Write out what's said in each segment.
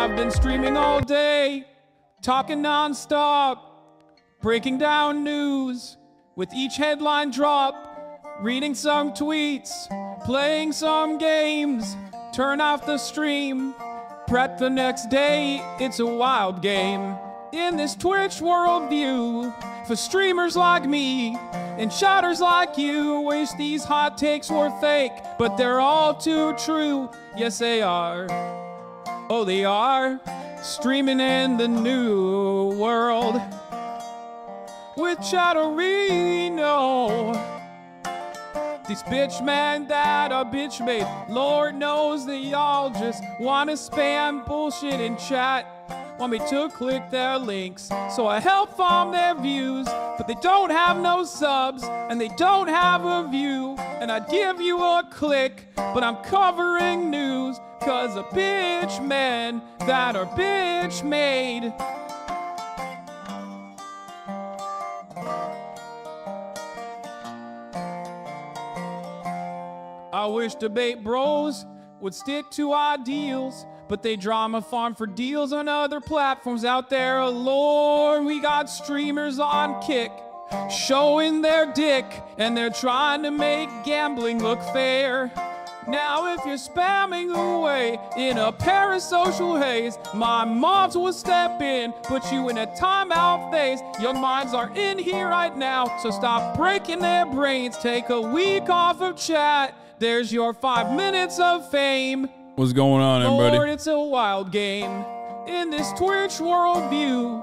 I've been streaming all day, talking non-stop, breaking down news with each headline drop, reading some tweets, playing some games, turn off the stream, prep the next day, it's a wild game. In this Twitch worldview, for streamers like me and shouters like you, wish these hot takes were fake, but they're all too true. Yes, they are. Oh, they are. Streaming in the new world with Chatterino. These bitch men that are bitch made, Lord knows that y'all just wanna spam bullshit in chat. Want me to click their links, so I help farm their views, but they don't have no subs, and they don't have a view, and I'd give you a click, but I'm covering news, cause of bitch men that are bitch made. I wish debate bros would stick to ideals, but they drama farm for deals on other platforms out there. Lord, we got streamers on Kick showing their dick, and they're trying to make gambling look fair. Now if you're spamming away in a parasocial haze, my moms will step in, put you in a timeout phase. Young minds are in here right now, so stop breaking their brains. Take a week off of chat. There's your 5 minutes of fame. What's going on, everybody? Lord, it's a wild game in this Twitch worldview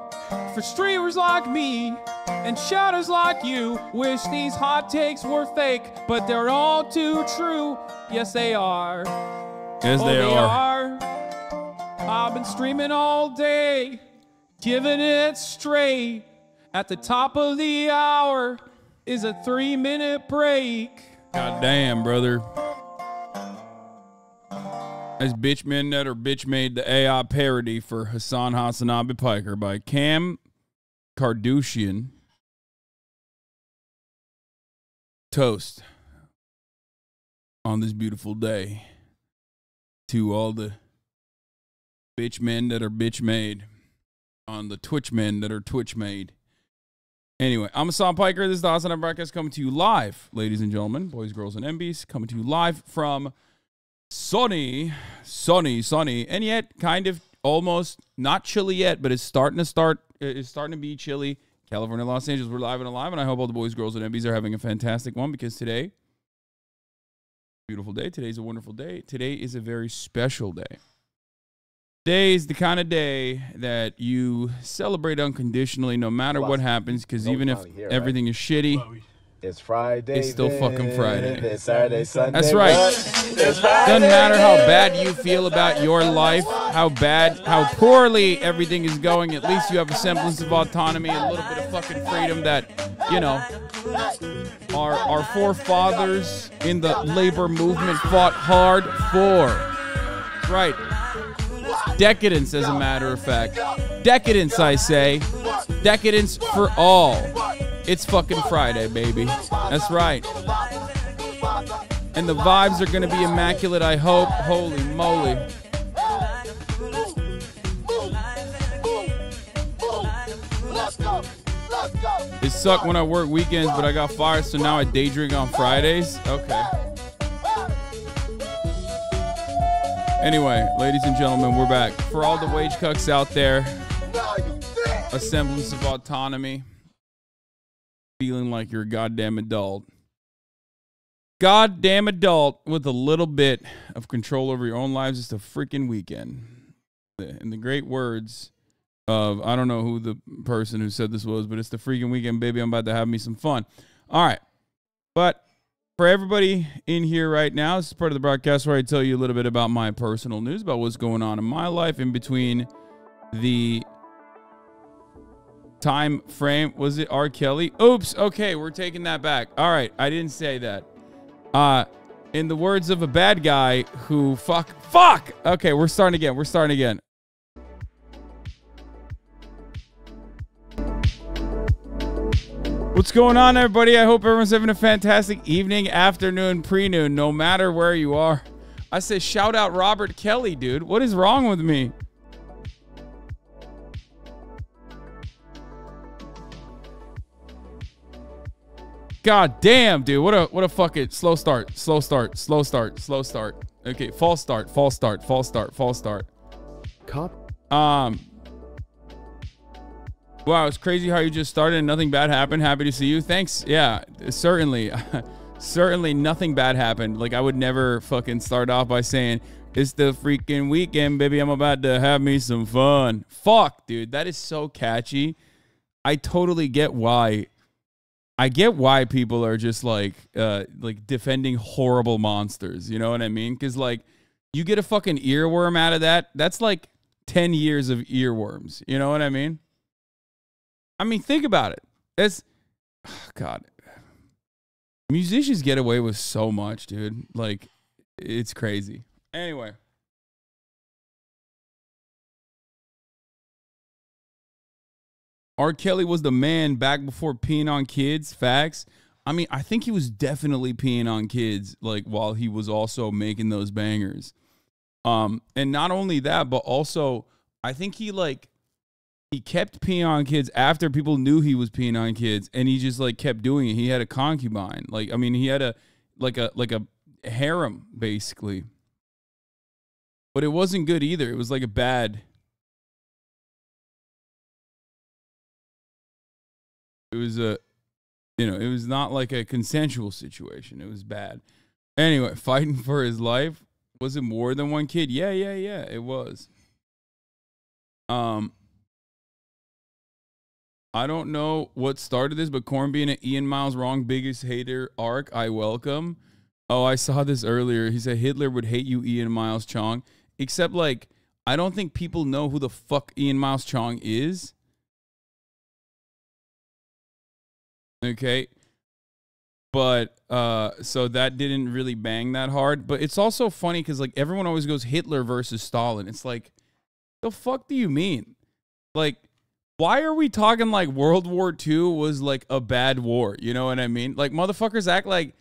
for streamers like me and shouters like you. Wish these hot takes were fake, but they're all too true. Yes, they are. Yes, they are. I've been streaming all day, giving it straight. At the top of the hour is a 3-minute break. God damn, brother. As bitch men that are bitch made, the AI parody for HasanAbi Piker by Cam Kardashian. Toast on this beautiful day to all the bitch men that are bitch made, on the Twitch men that are Twitch made. Anyway, I'm Hasan Piker. This is the HasanAbi broadcast coming to you live, ladies and gentlemen, boys, girls, and MBs, coming to you live from sunny, and yet kind of almost not chilly yet, but it's starting to be chilly. California, Los Angeles, we're live and alive, and I hope all the boys, girls, and MBs are having a fantastic one, because today, beautiful day. Today's a wonderful day. Today is a very special day. Today is the kind of day that you celebrate unconditionally, no matter what happens, because even if everything is shitty, it's Friday. It's still fucking Friday. It's Saturday, Sunday. That's right. Doesn't matter how bad you feel about your life, how poorly everything is going, at least you have a semblance of autonomy, a little bit of fucking freedom that, you know, our forefathers in the labor movement fought hard for. That's right. Decadence, as a matter of fact. Decadence, I say. Decadence for all. It's fucking Friday, baby. That's right. And the vibes are going to be immaculate, I hope. Holy moly. It sucked when I work weekends, but I got fired, so now I day drink on Fridays. Okay. Anyway, ladies and gentlemen, we're back. For all the wage cucks out there, a semblance of autonomy. Feeling like you're a goddamn adult. Goddamn adult with a little bit of control over your own lives. It's a freaking weekend. In the great words of, I don't know who the person who said this was, but it's the freaking weekend, baby. I'm about to have me some fun. All right. But for everybody in here right now, this is part of the broadcast where I tell you a little bit about my personal news, about what's going on in my life in between the time frame. Was it R. Kelly? Oops. Okay, we're taking that back. All right, I didn't say that. In the words of a bad guy who fuck. Okay, we're starting again. What's going on, everybody? I hope everyone's having a fantastic evening, afternoon, pre-noon, no matter where you are. I say shout out Robert Kelly, dude. What is wrong with me? God damn, dude. What a fucking slow start. Okay, false start. Cop. Wow, it's crazy how you just started and nothing bad happened. Happy to see you. Thanks. Yeah, certainly. Certainly nothing bad happened. Like, I would never fucking start off by saying, it's the freaking weekend, baby. I'm about to have me some fun. Fuck, dude. That is so catchy. I totally get why. I get why people are just like defending horrible monsters. You know what I mean? Because, like, you get a fucking earworm out of that. That's like 10 years of earworms. You know what I mean? I mean, think about it. It's, oh God. Musicians get away with so much, dude. Like, it's crazy. Anyway. R. Kelly was the man back before peeing on kids. Facts. I mean, I think he was definitely peeing on kids, like, while he was also making those bangers. And not only that, but also, I think he kept peeing on kids after people knew he was peeing on kids, and he just like kept doing it. He had a concubine. Like, I mean, he had a harem, basically. But it wasn't good either. It was like a bad. It was it was not like a consensual situation. It was bad. Anyway, fighting for his life. Was it more than one kid? Yeah, it was. I don't know what started this, but Korn being an Ian Miles wrong biggest hater arc, I welcome. Oh, I saw this earlier. He said Hitler would hate you, Ian Miles Chong. Except, like, I don't think people know who the fuck Ian Miles Chong is. Okay. But, so that didn't really bang that hard. But it's also funny because, like, everyone always goes Hitler versus Stalin. It's like, the fuck do you mean? Like, why are we talking like World War II was like a bad war? You know what I mean? Like, motherfuckers act like,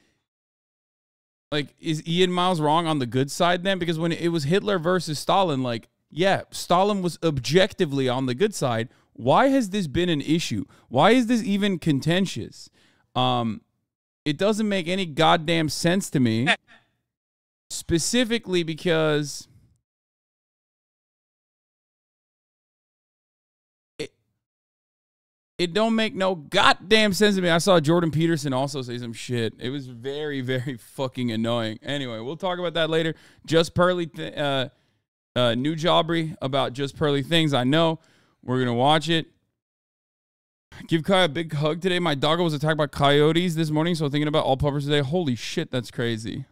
is Ian Miles wrong on the good side then? Because when it was Hitler versus Stalin, like, yeah, Stalin was objectively on the good side. Why has this been an issue? Why is this even contentious? It doesn't make any goddamn sense to me. Specifically because it don't make no goddamn sense to me. I saw Jordan Peterson also say some shit. It was very, very fucking annoying. Anyway, we'll talk about that later. Just Pearly, new J Aubrey about Just Pearly Things. I know. We're going to watch it. Give Kai a big hug today. My doggo was attacked by coyotes this morning, so thinking about all puppers today. Holy shit, that's crazy.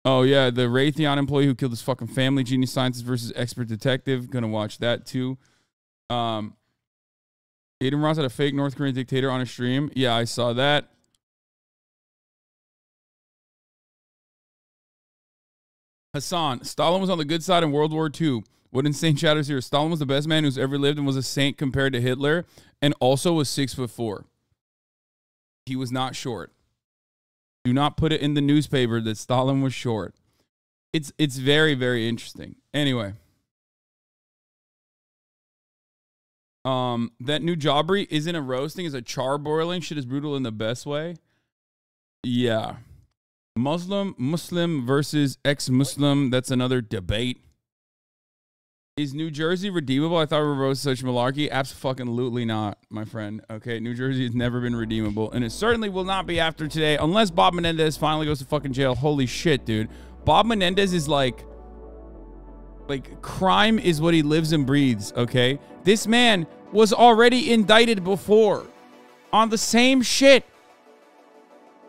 Oh, yeah, the Raytheon employee who killed his fucking family. Genius Sciences versus Expert Detective. Going to watch that, too. Aiden Ross had a fake North Korean dictator on a stream. Yeah, I saw that. Hasan, Stalin was on the good side in World War II. What insane chatters here. Stalin was the best man who's ever lived and was a saint compared to Hitler, and also was 6'4". He was not short. Do not put it in the newspaper that Stalin was short. It's very, very interesting. Anyway. That new J Aubrey isn't a roasting, is a charbroiling. Shit is brutal in the best way. Yeah. Muslim versus ex-Muslim. That's another debate. Is New Jersey redeemable? I thought we were roasting such malarkey. Absolutely not, my friend. Okay, New Jersey has never been redeemable, and it certainly will not be after today, unless Bob Menendez finally goes to fucking jail. Holy shit, dude. Bob Menendez is like crime is what he lives and breathes, okay? This man was already indicted before on the same shit.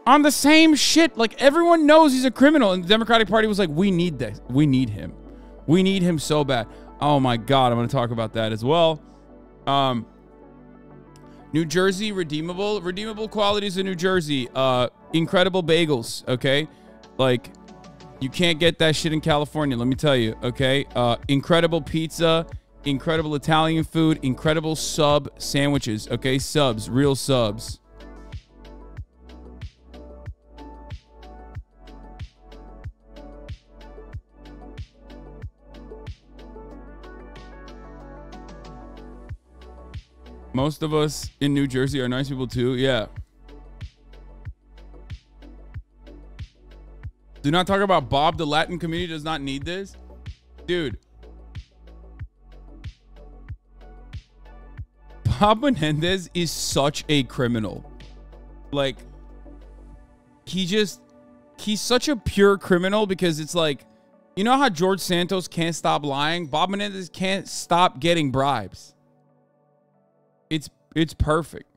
On the same shit. Like, everyone knows he's a criminal, and the Democratic Party was like, we need this. We need him. We need him so bad. Oh my God, I'm going to talk about that as well. New Jersey, redeemable. Redeemable qualities in New Jersey. Incredible bagels, okay? Like, you can't get that shit in California, let me tell you, okay? Incredible pizza, incredible Italian food, incredible sub sandwiches, okay? Subs, real subs. Most of us in New Jersey are nice people too. Yeah. Do not talk about Bob. The Latin community does not need this. Dude. Bob Menendez is such a criminal. Like, he's such a pure criminal because it's like, you know how George Santos can't stop lying? Bob Menendez can't stop getting bribes. It's perfect.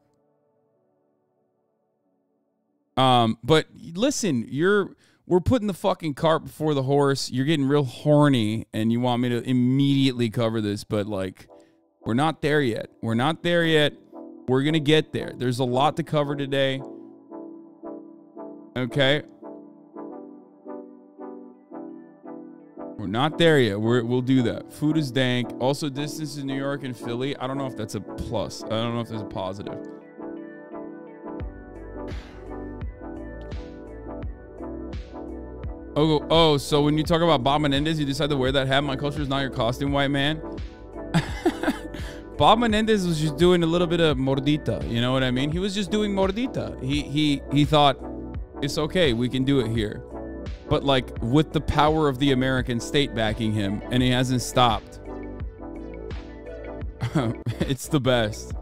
But listen, we're putting the fucking cart before the horse. You're getting real horny and you want me to immediately cover this, but like, we're not there yet. We're not there yet. We're going to get there. There's a lot to cover today. Okay. We're not there yet. We'll do that. Food is dank. Also, distance in New York and Philly. I don't know if that's a plus. I don't know if there's a positive. Oh, so when you talk about Bob Menendez, you decide to wear that hat. My culture is not your costume, white man. Bob Menendez was just doing a little bit of mordita. You know what I mean? He was just doing mordita. He thought, it's okay. We can do it here. But like with the power of the American state backing him, and he hasn't stopped. It's the best.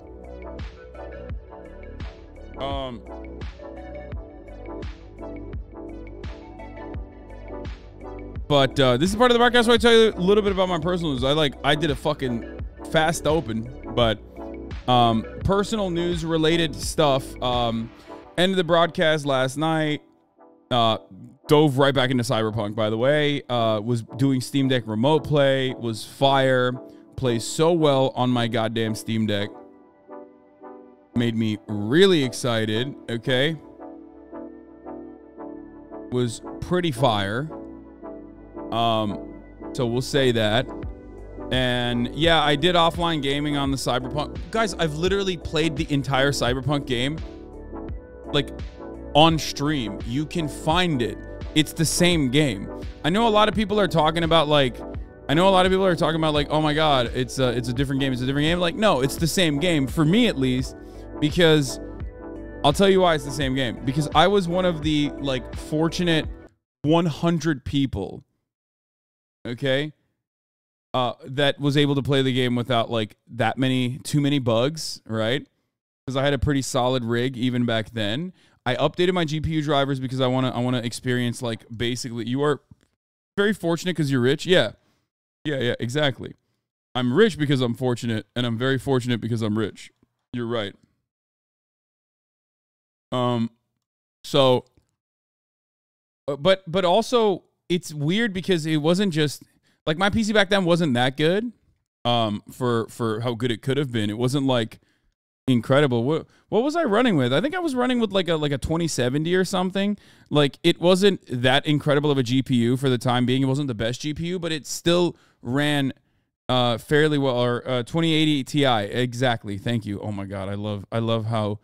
But this is part of the podcast where I tell you a little bit about my personal news. I did a fucking fast open, but personal news related stuff. Ended the broadcast last night. Dove right back into Cyberpunk, by the way. Was doing Steam Deck remote play. Was fire. Plays so well on my goddamn Steam Deck. Made me really excited. Okay. Was pretty fire. So we'll say that. And yeah, I did offline gaming on the Cyberpunk. Guys, I've literally played the entire Cyberpunk game. Like, on stream. You can find it. It's the same game. I know a lot of people are talking about like, oh my God, it's a different game. It's a different game. Like, no, it's the same game for me at least, because I'll tell you why it's the same game. Because I was one of the like fortunate 100 people, okay, that was able to play the game without like too many bugs, right? Because I had a pretty solid rig even back then. I updated my GPU drivers because I want to experience like basically, you are very fortunate because you're rich. Yeah, exactly. I'm rich because I'm fortunate, and I'm very fortunate because I'm rich. You're right. So, but also it's weird because it wasn't just like my PC back then wasn't that good. For how good it could have been. It wasn't like incredible. What was I running with? I think I was running with like a 2070 or something. Like, it wasn't that incredible of a GPU for the time being. It wasn't the best GPU, but it still ran fairly well. Or 2080 Ti. Exactly. Thank you. Oh my God, I love how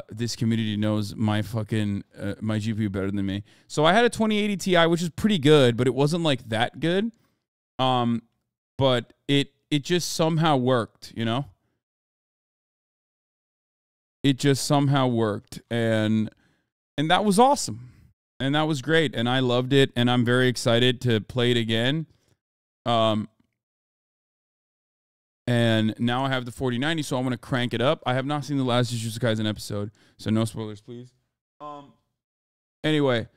this community knows my fucking my GPU better than me. So I had a 2080 Ti, which is pretty good, but it wasn't like that good. But it just somehow worked, you know? It just somehow worked, and that was awesome, and that was great, and I loved it, and I'm very excited to play it again. And now I have the 4090, so I'm gonna crank it up. I have not seen the last Jujutsu Kaisen episode, so no spoilers, please. Anyway,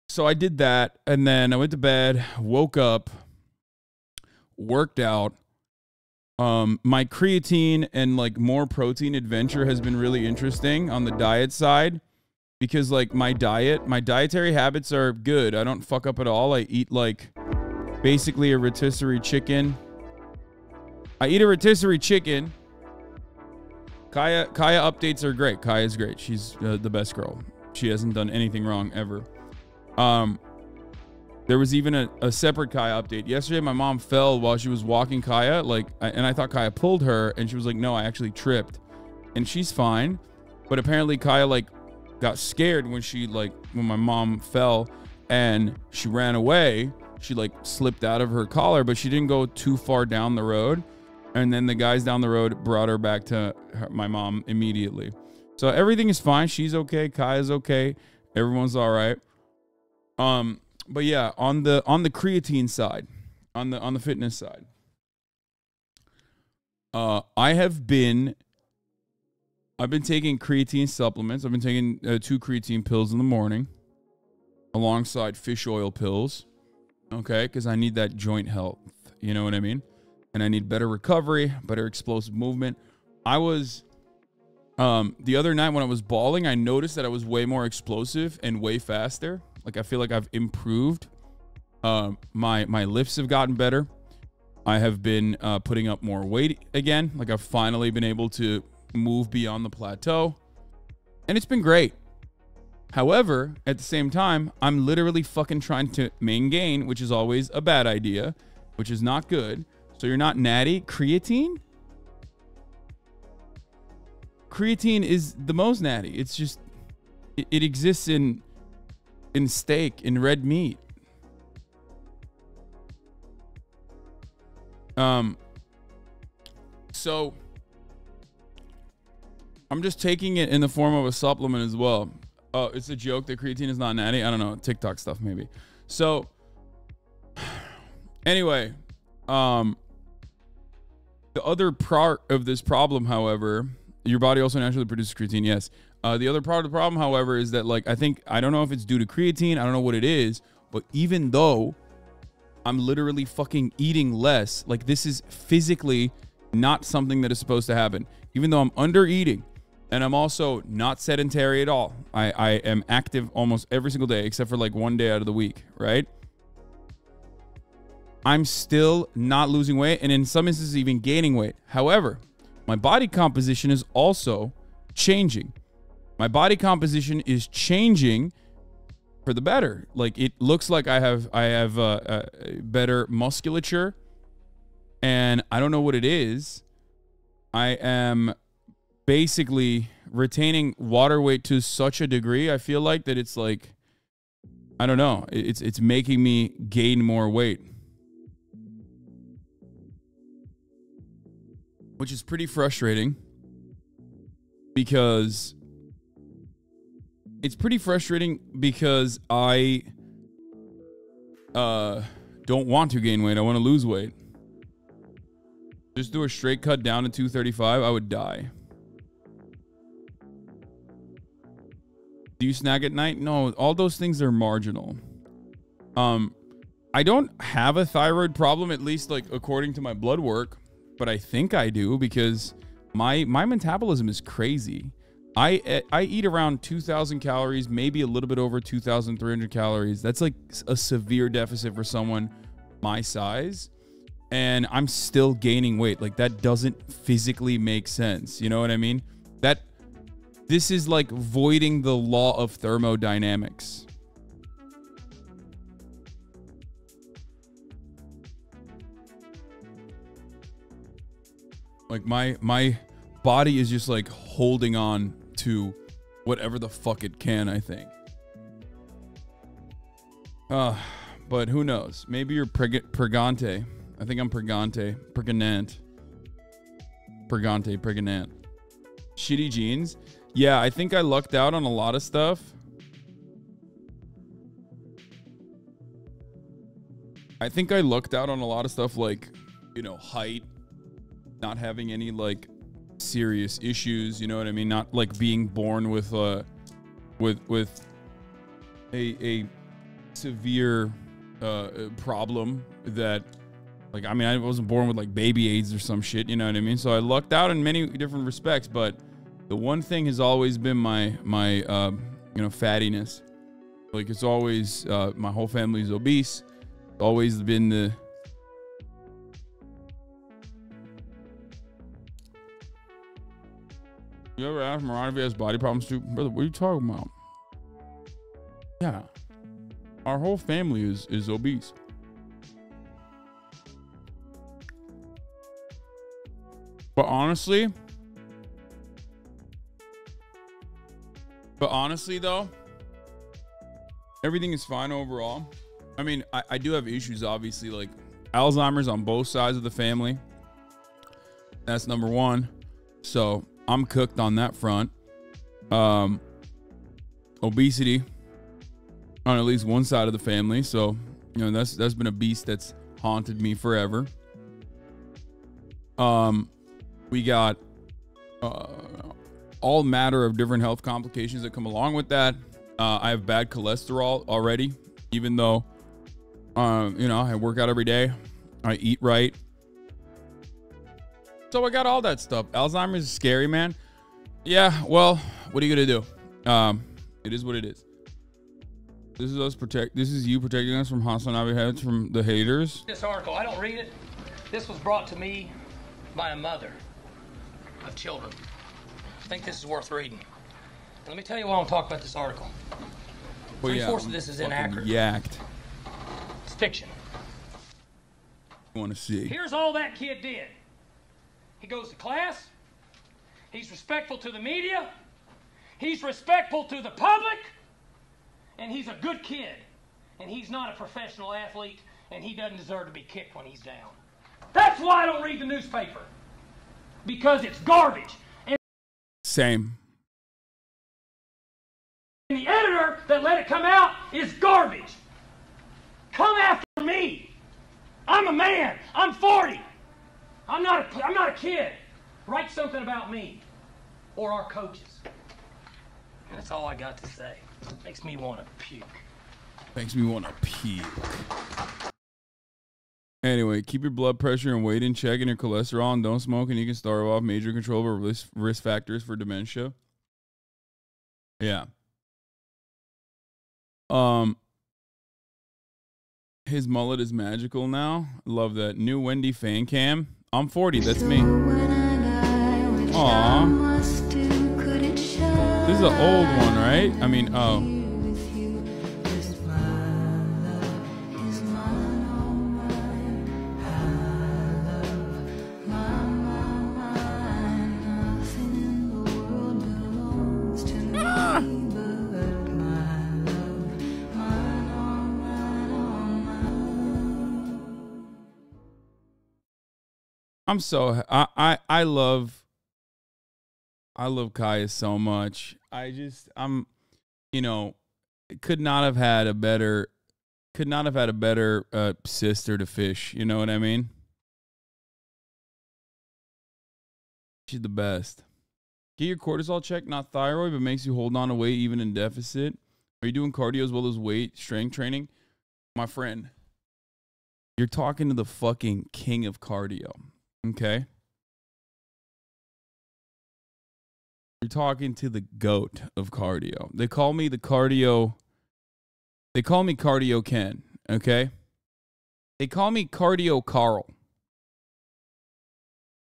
so I did that, and then I went to bed, woke up, worked out. My creatine and like more protein adventure has been really interesting on the diet side, because like my dietary habits are good. I don't fuck up at all. I eat like basically a rotisserie chicken. Kaya updates are great. Kaya's great. She's the best girl. She hasn't done anything wrong ever. There was even a separate Kaya update. Yesterday, my mom fell while she was walking Kaya, and I thought Kaya pulled her, and she was like, no, I actually tripped. And she's fine. But apparently Kaya, got scared when my mom fell, and she ran away. She, slipped out of her collar, but she didn't go too far down the road. And then the guys down the road brought her back to my mom immediately. So everything is fine. She's okay. Kaya's okay. Everyone's all right. But yeah, on the creatine side, on the fitness side, I've been taking creatine supplements. I've been taking 2 creatine pills in the morning alongside fish oil pills. Okay, because I need that joint health. You know what I mean? And I need better recovery, better explosive movement. I was the other night when I was bawling, I noticed that I was way more explosive and way faster. Like I feel like I've improved. My lifts have gotten better. I have been putting up more weight again. Like I've finally been able to move beyond the plateau, and it's been great. However, at the same time, I'm literally fucking trying to gain, which is always a bad idea, which is not good. So you're not natty. Creatine is the most natty. It's just it exists in steak, in red meat. So I'm just taking it in the form of a supplement as well. It's a joke that creatine is not natty. I don't know, TikTok stuff maybe. So anyway, the other part of this problem, however, your body also naturally produces creatine. Yes. The other part of the problem, however, is that like I don't know if it's due to creatine. I don't know what it is, but even though I'm literally fucking eating less, like this is physically not something that is supposed to happen. Even though I'm under eating. And I'm also not sedentary at all. I am active almost every single day, except for like one day out of the week, right? I'm still not losing weight, and in some instances even gaining weight. However, my body composition is also changing. My body composition is changing for the better. Like it looks like I have better musculature, and I don't know what it is. I am basically retaining water weight to such a degree, I feel like, that it's like, I don't know, it's making me gain more weight, which is pretty frustrating because I don't want to gain weight. I want to lose weight. Just do a straight cut down to 235, I would die. Do you snack at night? No, all those things are marginal. I don't have a thyroid problem, at least like according to my blood work, but I think I do because my metabolism is crazy. I eat around 2,000 calories, maybe a little bit over 2,300 calories. That's like a severe deficit for someone my size, and I'm still gaining weight. Like that doesn't physically make sense. You know what I mean? This is like voiding the law of thermodynamics. Like my body is just like holding on to whatever the fuck it can, I think. But who knows? Maybe you're pregante. I think I'm pregante. Pregnant. Shitty genes. Yeah, I think I lucked out on a lot of stuff. Like, you know, height, not having any like serious issues, you know what I mean? Not like being born with a severe problem that, like, I mean, I wasn't born with like baby AIDS or some shit, you know what I mean? So I lucked out in many different respects, but the one thing has always been my you know, fattiness. Like it's always my whole family's obese. It's always been the You ever asked Mariah if he has body problems too? Brother, what are you talking about? Yeah. Our whole family is obese. But honestly though, everything is fine overall. I mean, I do have issues, obviously, like Alzheimer's on both sides of the family. That's number one. So I'm cooked on that front. Obesity. on at least one side of the family. So, you know, that's been a beast that's haunted me forever. We got all matter of different health complications that come along with that. I have bad cholesterol already, even though, you know, I work out every day. I eat right. So I got all that stuff. Alzheimer's is scary, man. Yeah, well, what are you gonna do? It is what it is. This is us this is you protecting us from HasanAbi heads from the haters. This article, I don't read it. This was brought to me by a mother of children. I think this is worth reading. And let me tell you why I want to talk about this article. Well, Three-fourths of this is inaccurate. Yacked. It's fiction. I want to see. Here's all that kid did. He goes to class. He's respectful to the media. He's respectful to the public. And he's a good kid. And he's not a professional athlete. And he doesn't deserve to be kicked when he's down. That's why I don't read the newspaper. Because it's garbage. And same. the editor that let it come out is garbage. Come after me. I'm a man. I'm 40. I'm not a kid. Write something about me or our coaches. And that's all I got to say. Makes me want to puke. Makes me want to puke. Anyway, keep your blood pressure and weight in check and your cholesterol, and don't smoke, and you can start off major controllable risk factors for dementia. Yeah. His mullet is magical now. Love that. New Wendy fan cam. I'm 40. That's me. Aww. This is an old one, right? I mean, oh. I'm so I love Kaya so much. I'm you know, could not have had a better sister to fish, you know what I mean? She's the best. Get your cortisol checked, not thyroid, but makes you hold on to weight even in deficit. Are you doing cardio as well as weight strength training? My friend, you're talking to the fucking king of cardio. Okay. You're talking to the GOAT of cardio. They call me Cardio Ken, okay? They call me Cardio Carl.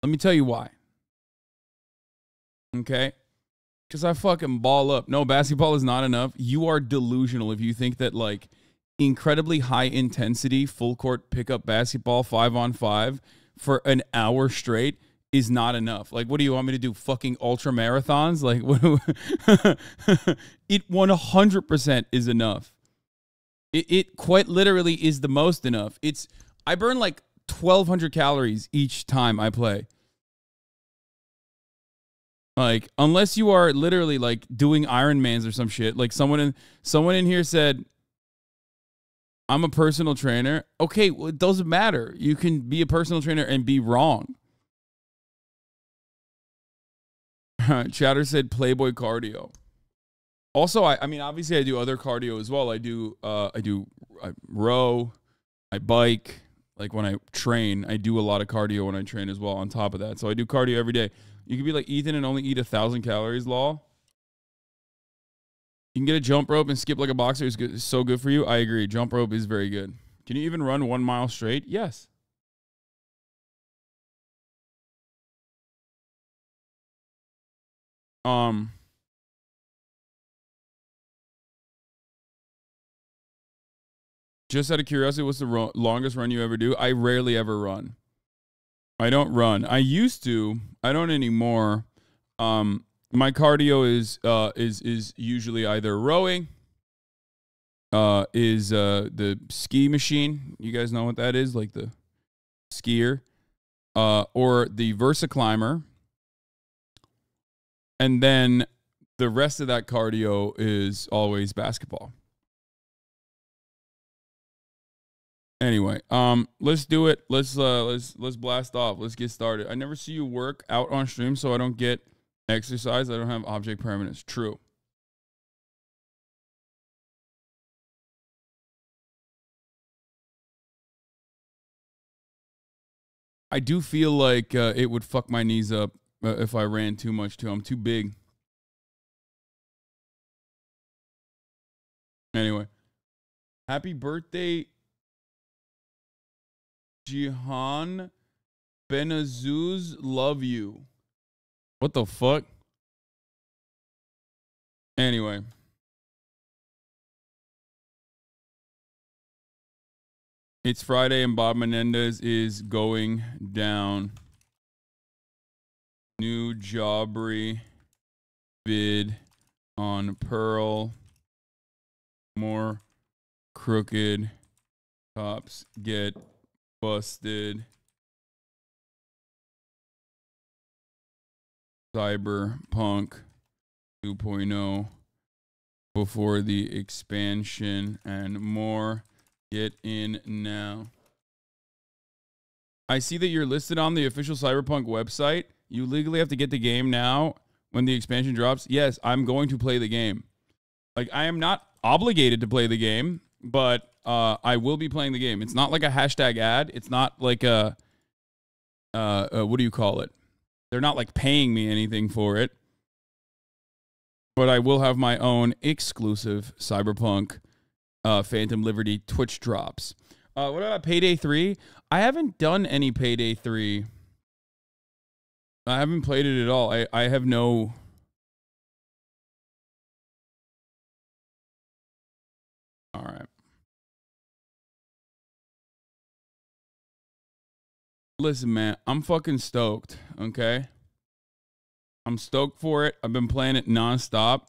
Let me tell you why. Okay? Because I fucking ball up. No, basketball is not enough. You are delusional if you think that, like, incredibly high intensity full court pickup basketball 5-on-5 for an hour straight is not enough. Like, what do you want me to do? Fucking ultra marathons? Like, what? It 100% is enough. It quite literally is the most enough. I burn like 1,200 calories each time I play. Like, unless you are literally like doing Ironmans or some shit. Like someone in here said, I'm a personal trainer. Okay, well, it doesn't matter. You can be a personal trainer and be wrong. Chatter said Playboy cardio. Also, I mean, obviously I do other cardio as well. I row, I bike. Like when I train, I do a lot of cardio when I train as well on top of that. So I do cardio every day. You can be like Ethan and only eat 1,000 calories, law. You can get a jump rope and skip like a boxer. It's so good for you. I agree. Jump rope is very good. Can you even run 1 mile straight? Yes. Just out of curiosity, what's the longest run you ever do? I rarely ever run. I don't run. I used to. I don't anymore. My cardio is usually either rowing, the ski machine. You guys know what that is, like the skier, or the Versa climber. And then the rest of that cardio is always basketball. Anyway, let's do it. Let's blast off. Let's get started. I never see you work out on stream, so I don't get exercise. I don't have object permanence. True. I do feel like it would fuck my knees up if I ran too much too. I'm too big. Anyway, happy birthday, Jihan Benazuz. Love you. What the fuck? Anyway. It's Friday and Bob Menendez is going down. New J Aubrey vid on Pearl. More crooked cops get busted. Cyberpunk 2.0 before the expansion and more. Get in now. I see that you're listed on the official Cyberpunk website. You legally have to get the game now when the expansion drops. Yes, I'm going to play the game. Like, I am not obligated to play the game, but I will be playing the game. It's not like a hashtag ad. It's not like a, what do you call it? They're not like paying me anything for it. But I will have my own exclusive Cyberpunk Phantom Liberty Twitch drops. What about Payday 3? I haven't done any Payday 3. I haven't played it at all. I have no... All right. Listen, man, I'm fucking stoked, okay? I'm stoked for it. I've been playing it nonstop.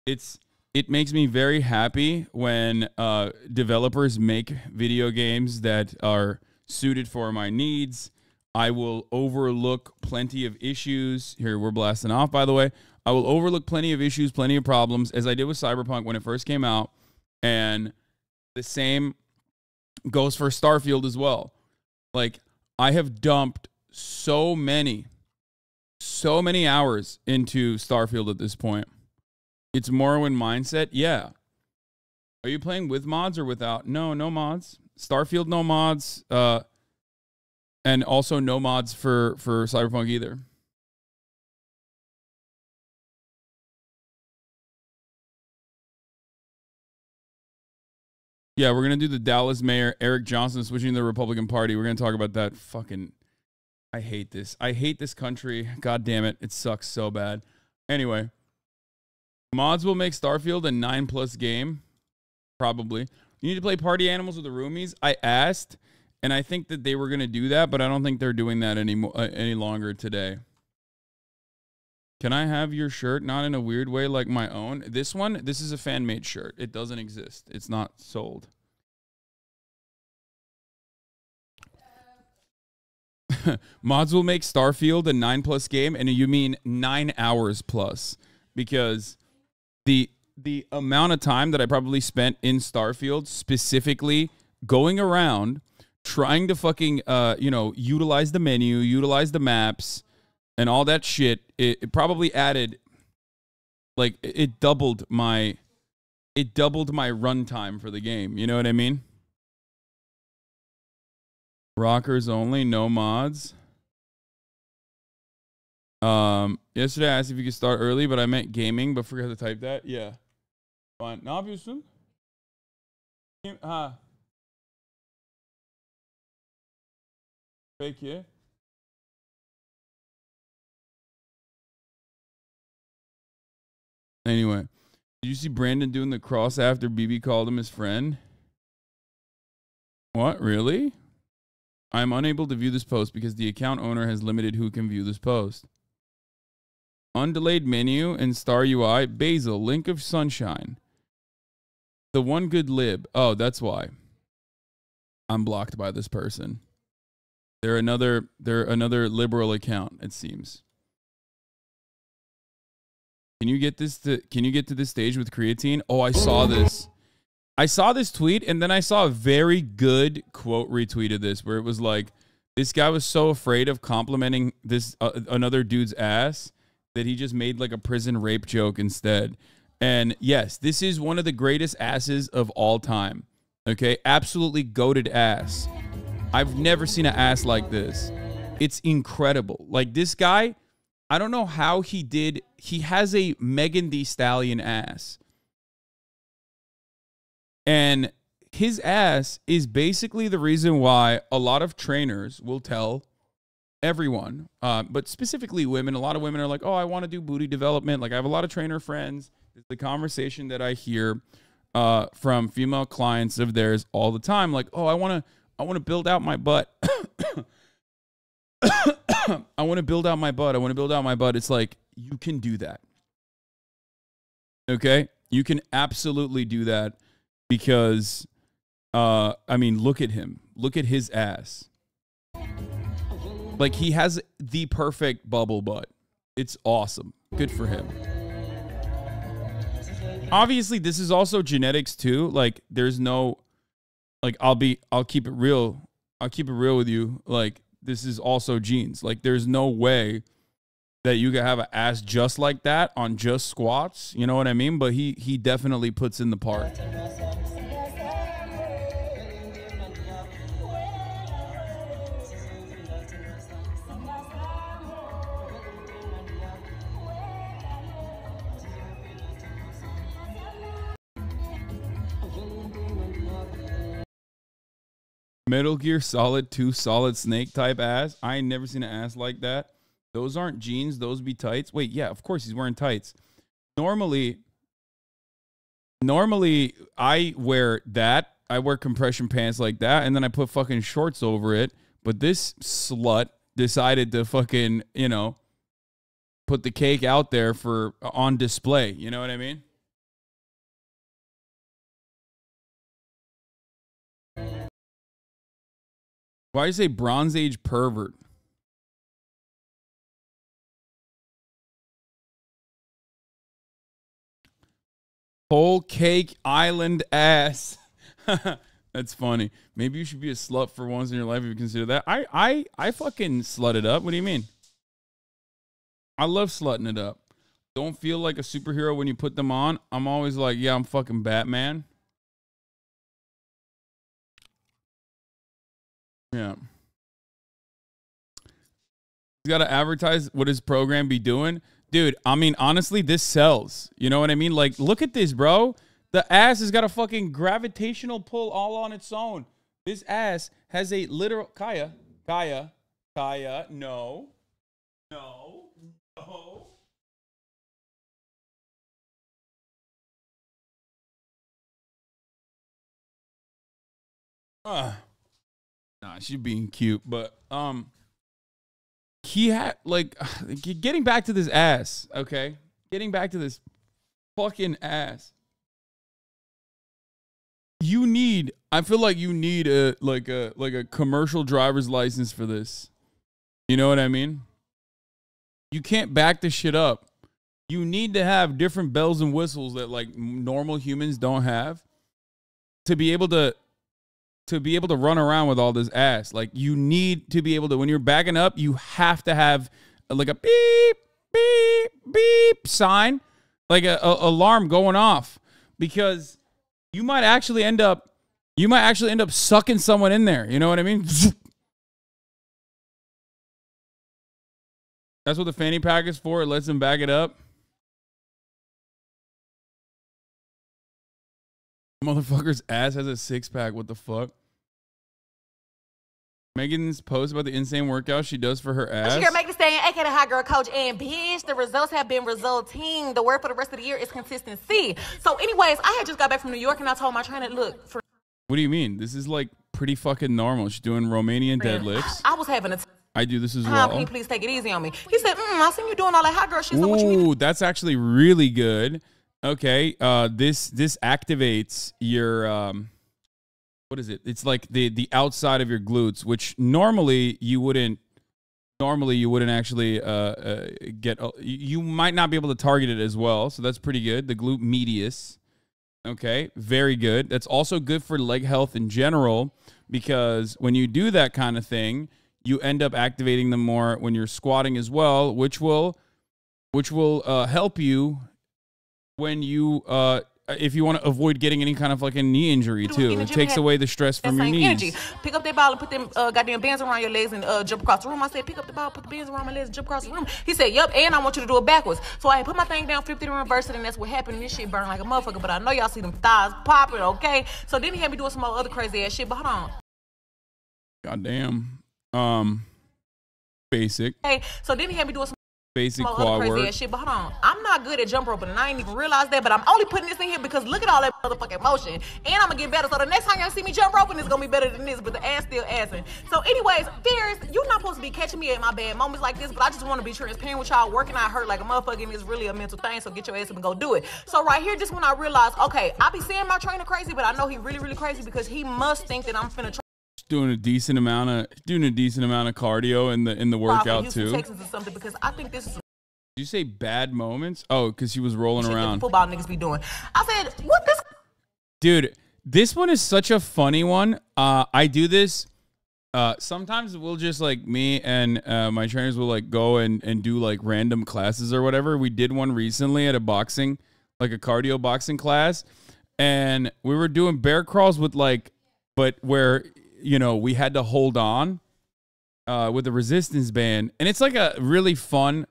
It makes me very happy when developers make video games that are suited for my needs. I will overlook plenty of issues. Here, we're blasting off, by the way. I will overlook plenty of issues, plenty of problems, as I did with Cyberpunk when it first came out. And the same goes for Starfield as well. Like, I have dumped so many hours into Starfield at this point. It's Morrowind mindset. Yeah. Are you playing with mods or without? No, no mods. Starfield, no mods. And also no mods for Cyberpunk either. Yeah, we're going to do the Dallas Mayor, Eric Johnson, switching to the Republican Party. We're going to talk about that. Fucking, I hate this. I hate this country. God damn it. It sucks so bad. Anyway. Mods will make Starfield a 9+ game. Probably. You need to play Party Animals with the roomies. I asked, and I think that they were going to do that, but I don't think they're doing that any longer today. Can I have your shirt? Not in a weird way like my own. This one, this is a fan-made shirt. It doesn't exist. It's not sold. Mods will make Starfield a 9+ game, and you mean 9 hours plus. Because the amount of time that I probably spent in Starfield specifically going around trying to fucking, utilize the menu, utilize the maps, and all that shit, it probably added, like, it doubled my runtime for the game. You know what I mean? Rockers only, no mods. Yesterday I asked if you could start early, but I meant gaming, but forgot to type that. Yeah. Fine. Ne yapıyorsun? Ha. Peki. Anyway, did you see Brandon doing the cross after BB called him his friend? What? Really? I'm unable to view this post because the account owner has limited who can view this post. Undelayed menu and Star UI. Basil, link of sunshine. The one good lib. Oh, that's why. I'm blocked by this person. They're another liberal account, it seems. Can you get to this stage with creatine? Oh, I saw this. I saw this tweet, and then I saw a very good quote retweet of this, where it was like, this guy was so afraid of complimenting this another dude's ass that he just made like a prison rape joke instead. And yes, this is one of the greatest asses of all time. Okay, absolutely goated ass. I've never seen an ass like this. It's incredible. Like, this guy, I don't know how he did. He has a Megan Thee Stallion ass. And his ass is basically the reason why a lot of trainers will tell everyone, but specifically women. A lot of women are like, oh, I want to do booty development. Like, I have a lot of trainer friends. It's the conversation that I hear from female clients of theirs all the time. Like, oh, I want to build out my butt. I want to build out my butt. I want to build out my butt. It's like, you can do that. Okay? You can absolutely do that because, I mean, look at him. Look at his ass. Like, he has the perfect bubble butt. It's awesome. Good for him. Obviously, this is also genetics too. Like, there's no, like, I'll keep it real. I'll keep it real with you. Like, this is also genes. Like, there's no way that you can have an ass just like that on just squats. You know what I mean? But he definitely puts in the part. Metal Gear Solid 2 Solid Snake type ass. I ain't never seen an ass like that. Those aren't jeans. Those be tights. Wait, yeah, of course he's wearing tights. Normally I wear that. I wear compression pants like that, and then I put fucking shorts over it. But this slut decided to fucking, you know, put the cake out there for on display. You know what I mean? Why do you say Bronze Age pervert? Whole cake island ass. That's funny. Maybe you should be a slut for once in your life if you consider that. I fucking slut it up. What do you mean? I love slutting it up. Don't feel like a superhero when you put them on. I'm always like, yeah, I'm fucking Batman. Yeah. He's got to advertise what his program be doing. Dude, I mean, honestly, this sells. You know what I mean? Like, look at this, bro. The ass has got a fucking gravitational pull all on its own. This ass has a literal... Kaya, no. Nah, she's being cute, but he had like getting back to this ass, okay? Getting back to this fucking ass. I feel like you need a commercial driver's license for this. You know what I mean? You can't back this shit up. You need to have different bells and whistles that like normal humans don't have to be able to run around with all this ass. Like, you need to be able to, when you're backing up, you have to have like a beep, beep, beep sign, like a alarm going off, because you might actually end up sucking someone in there. You know what I mean? That's what the fanny pack is for. It lets them back it up. Motherfucker's ass has a six-pack. What the fuck? Megan's post about the insane workout she does for her ass. She here, Megan Thee Stallion, aka the hot girl coach, and bitch, the results have been resulting. The word for the rest of the year is consistency. So, anyways, I had just got back from New York, and I told my trainer, look. What do you mean? This is like pretty fucking normal. She's doing Romanian deadlifts. I was having a I do this as well. Can you please take it easy on me? He said, I seen you doing all that hot girl shit. So what you mean? Ooh, that's actually really good. Okay, this activates your what is it? It's like the outside of your glutes, which normally you wouldn't actually get. You might not be able to target it as well, so that's pretty good. The glute medius. Okay, very good. That's also good for leg health in general, because when you do that kind of thing, you end up activating them more when you're squatting as well, which will help you when you if you want to avoid getting any kind of like a knee injury too. It takes away the stress from your knees. Energy. Pick up that ball and put them goddamn bands around your legs and jump across the room. I said, pick up the ball, put the bands around my legs and jump across the room. He said, yep, and I want you to do it backwards. So I put my thing down, flipped it and reversed it, and that's what happened. And this shit burned like a motherfucker, but I know y'all see them thighs popping, okay? So then he had me doing some other crazy ass shit, but hold on. Goddamn. Basic. Hey, so then he had me doing some basic quad work. Ass shit, but hold on. I'm not good at jump roping, and I ain't even realized that, but I'm only putting this in here because look at all that motherfucking motion. And I'm gonna get better. So the next time y'all see me jump roping, it's gonna be better than this, but the ass still assing. So anyways, Fierce, you're not supposed to be catching me at my bad moments like this, but I just want to be transparent with y'all. Working out hurt like a motherfucker, and it's really a mental thing, so get your ass up and go do it. So right here, just when I realized, okay, I be saying my trainer crazy, but I know he really, really crazy because he must think that I'm finna try doing a decent amount of cardio in the workout too. Texas or something, because I think this is Did you say bad moments? Oh, because she was rolling around. Football niggas be doing. I said, what this? Dude, this one is such a funny one. I do this. Sometimes we'll just like me and my trainers will like go and do like random classes or whatever. We did one recently at a boxing, like a cardio boxing class, and we were doing bear crawls with like, but where, you know, we had to hold on with a resistance band, and it's like a really fun.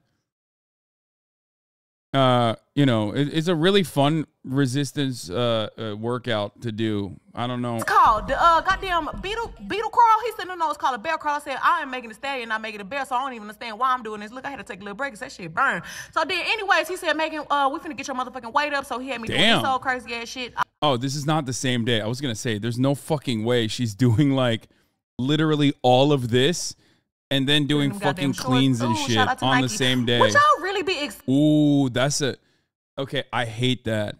You know, it's a really fun resistance workout to do. I don't know. It's called the goddamn beetle crawl. He said no, it's called a bear crawl. I said I am making a stallion, not making a bear, so I don't even understand why I'm doing this. Look, I had to take a little break because that shit burned. So then, anyways, he said Megan, we finna get your motherfucking weight up. So he had me doing this all crazy ass shit. Oh, this is not the same day. I was gonna say there's no fucking way she's doing like literally all of this and then doing fucking cleans and shit on the same day. Would y'all really be? Ooh, that's a. Okay, I hate that.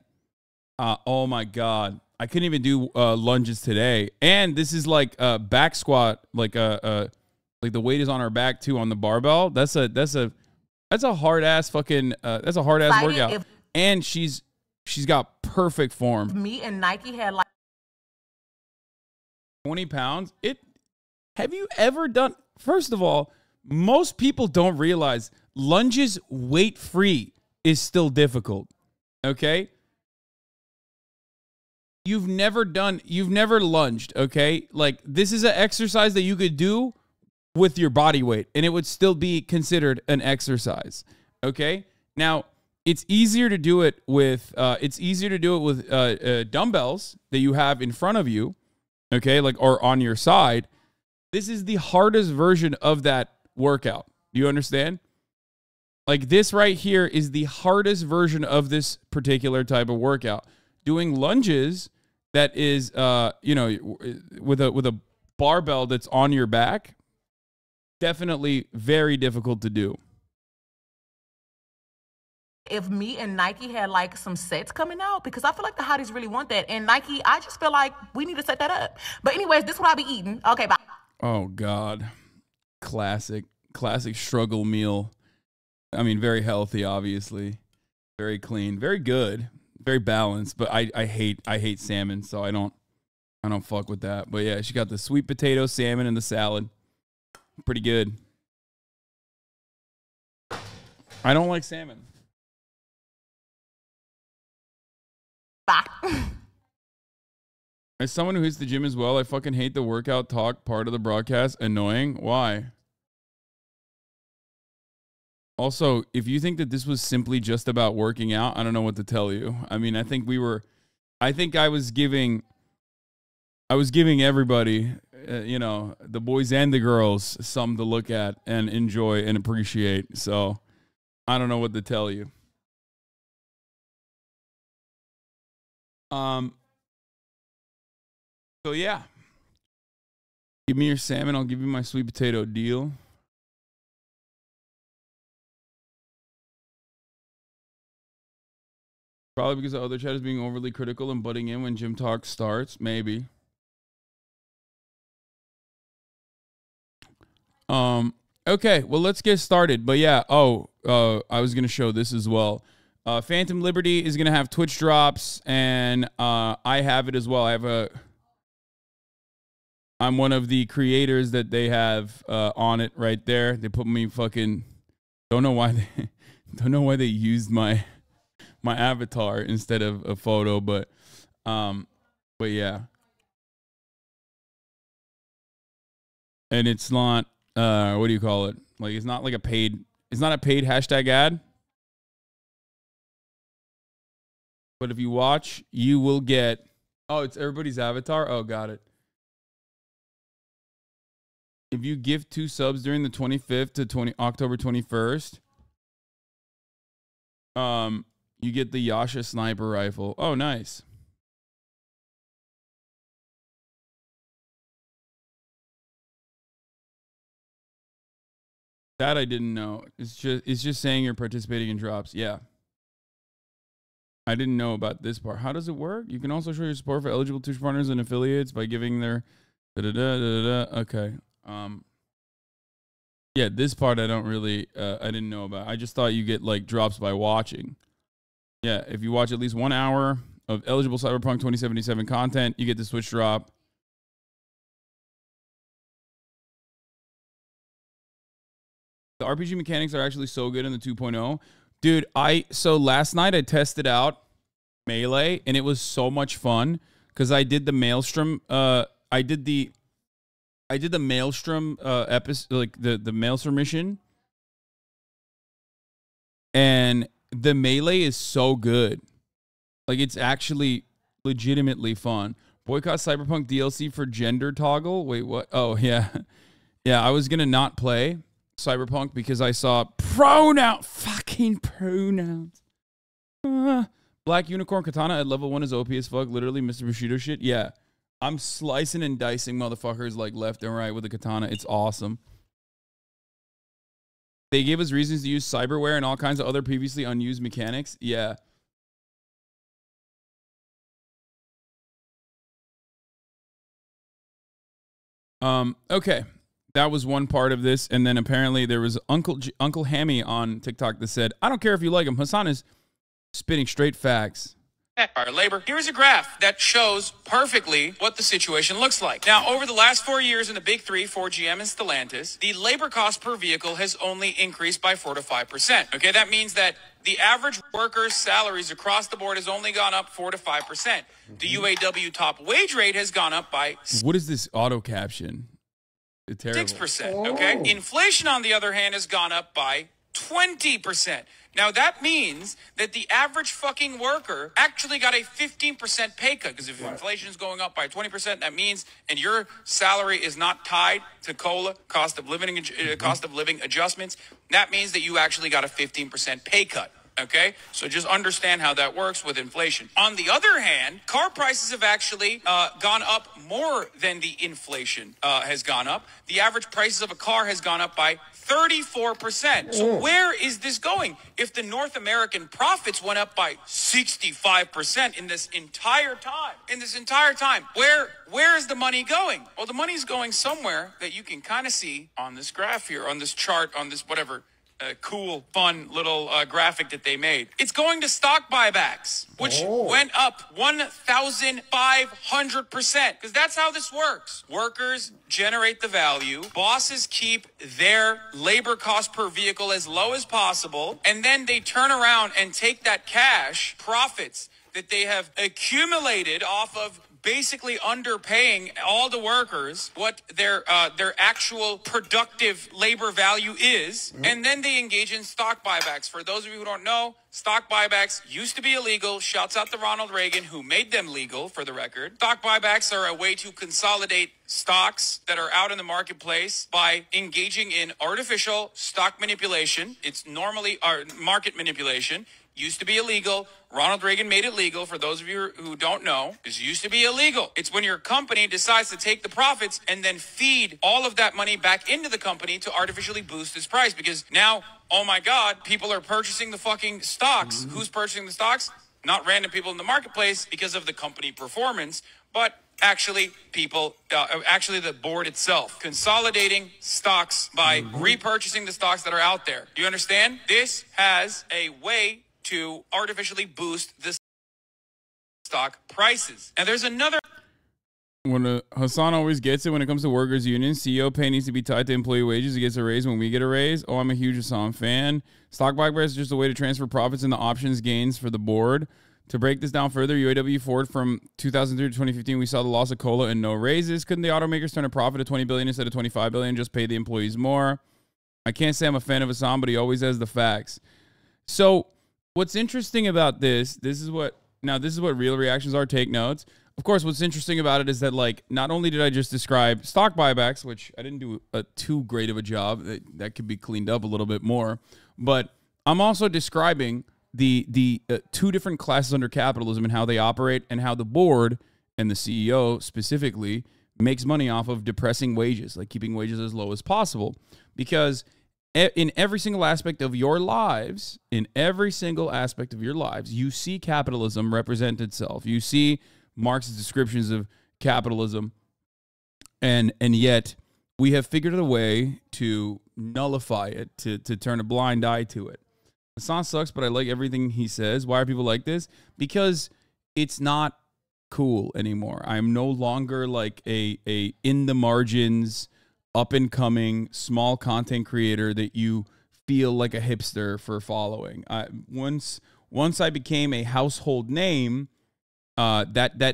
Oh my god, I couldn't even do lunges today. And this is like a back squat, like the weight is on her back too on the barbell. That's a hard ass fucking that's a hard ass workout. And she's got perfect form. Me and Nike had like 20 pounds. Have you ever done? First of all, most people don't realize lunges weight free is still difficult. Okay? You've never lunged, okay? Like, this is an exercise that you could do with your body weight, and it would still be considered an exercise. Okay? Now, it's easier to do it with dumbbells that you have in front of you, okay, like, or on your side. This is the hardest version of that workout. Do you understand? Like, this right here is the hardest version of this particular type of workout. Doing lunges that is, you know, with a barbell that's on your back, definitely very difficult to do. If me and Nike had like some sets coming out, because I feel like the hotties really want that. And Nike, I just feel like we need to set that up. But anyways, this is what I be eating. Okay, bye. Oh, God. Classic struggle meal. I mean, very healthy, obviously. Very clean. Very good. Very balanced. But I hate salmon, so I don't fuck with that. But yeah, she got the sweet potato, salmon, and the salad. Pretty good. I don't like salmon. Bye. As someone who hits the gym as well, I fucking hate the workout talk part of the broadcast. Annoying. Why? Also, if you think that this was simply just about working out, I don't know what to tell you. I mean, I think I was giving everybody, you know, the boys and the girls, something to look at and enjoy and appreciate. So I don't know what to tell you. So yeah, give me your salmon. I'll give you my sweet potato deal. Probably because the other chat is being overly critical and butting in when gym talk starts. Maybe. Okay, well, let's get started. But yeah, I was going to show this as well. Phantom Liberty is gonna have Twitch drops, and I have it as well. I'm one of the creators that they have on it right there. They put me fucking don't know why they used my avatar instead of a photo, but yeah. And it's not what do you call it? Like it's not a paid hashtag ad. But if you watch, you will get it's everybody's avatar. Oh, got it. If you give 2 subs during the 25th to October 21st, you get the Yasha sniper rifle. Oh, nice. That I didn't know. It's just saying you're participating in drops. Yeah. I didn't know about this part. How does it work? You can also show your support for eligible Twitch partners and affiliates by giving their Okay. Yeah, this part I don't really I didn't know about. I just thought you get like drops by watching. Yeah, if you watch at least 1 hour of eligible Cyberpunk 2077 content, you get the Switch drop. The RPG mechanics are actually so good in the 2.0. Dude, so last night I tested out Melee and it was so much fun because I did the Maelstrom I did the Maelstrom episode, like the Maelstrom mission. And the Melee is so good. Like it's actually legitimately fun. Boycott Cyberpunk DLC for gender toggle. Wait, what? Oh, yeah. Yeah, I was going to not play Cyberpunk because I saw fucking pronouns. Black Unicorn Katana at level 1 is OP as fuck. Literally Mr. Bushido shit. Yeah. I'm slicing and dicing motherfuckers like left and right with a katana. It's awesome. They gave us reasons to use cyberware and all kinds of other previously unused mechanics. Yeah. Okay. That was one part of this. And then apparently there was Uncle Hammy on TikTok that said, I don't care if you like him. Hasan is spitting straight facts. Our labor. Here's a graph that shows perfectly what the situation looks like. Now, over the last 4 years in the big three, Ford, GM, and Stellantis, the labor cost per vehicle has only increased by 4 to 5%. Okay, that means that the average worker's salaries across the board has only gone up 4 to 5%. The UAW top wage rate has gone up by what is this auto caption? It's terrible. 6%. Okay, inflation on the other hand has gone up by 20%. Now, that means that the average fucking worker actually got a 15% pay cut, because if inflation is going up by 20%, that means, and your salary is not tied to COLA, cost of living adjustments, that means that you actually got a 15% pay cut. Okay, so just understand how that works with inflation. On the other hand, car prices have actually gone up more than the inflation has gone up. The average prices of a car has gone up by 34%. So where is this going? If the North American profits went up by 65% in this entire time, where is the money going? Well, the money's going somewhere that you can kind of see on this graph here, on this chart, on this whatever. Cool, fun little graphic that they made. It's going to stock buybacks, which went up 1,500%, because that's how this works. Workers generate the value, bosses keep their labor cost per vehicle as low as possible, and then they turn around and take that cash, profits that they have accumulated off of basically underpaying all the workers what their actual productive labor value is, and then they engage in stock buybacks. For those of you who don't know, stock buybacks used to be illegal. Shouts out to Ronald Reagan, who made them legal, for the record. Stock buybacks are a way to consolidate stocks that are out in the marketplace by engaging in artificial stock manipulation. It's normally market manipulation. Used to be illegal. Ronald Reagan made it legal. For those of you who don't know, this used to be illegal. It's when your company decides to take the profits and then feed all of that money back into the company to artificially boost its price. Because now, oh my God, people are purchasing the fucking stocks. Who's purchasing the stocks? Not random people in the marketplace because of the company performance, but actually people, actually the board itself, consolidating stocks by repurchasing the stocks that are out there. Do you understand? This has a way to artificially boost the stock prices. And there's another. When Hasan always gets it when it comes to workers' unions, CEO pay needs to be tied to employee wages. He gets a raise when we get a raise. Oh, I'm a huge Hasan fan. Stock buyback is just a way to transfer profits and the options gains for the board. To break this down further, UAW Ford from 2003 to 2015, we saw the loss of COLA and no raises. Couldn't the automakers turn a profit of $20 billion instead of $25 billion, just pay the employees more? I can't say I'm a fan of Hasan, but he always has the facts. So what's interesting about this is what real reactions are. Take notes. Of course, what's interesting about it is that, like, not only did I just describe stock buybacks, which I didn't do too great of a job, that could be cleaned up a little bit more, but I'm also describing the two different classes under capitalism and how they operate and how the board and the CEO specifically makes money off of depressing wages, like keeping wages as low as possible. Because in every single aspect of your lives, you see capitalism represent itself. You see Marx's descriptions of capitalism, and yet we have figured out a way to nullify it, to turn a blind eye to it. Hasan sucks, but I like everything he says. Why are people like this? Because it's not cool anymore. I'm no longer like a in the margins, up and coming, small content creator that you feel like a hipster for following. Once I became a household name, that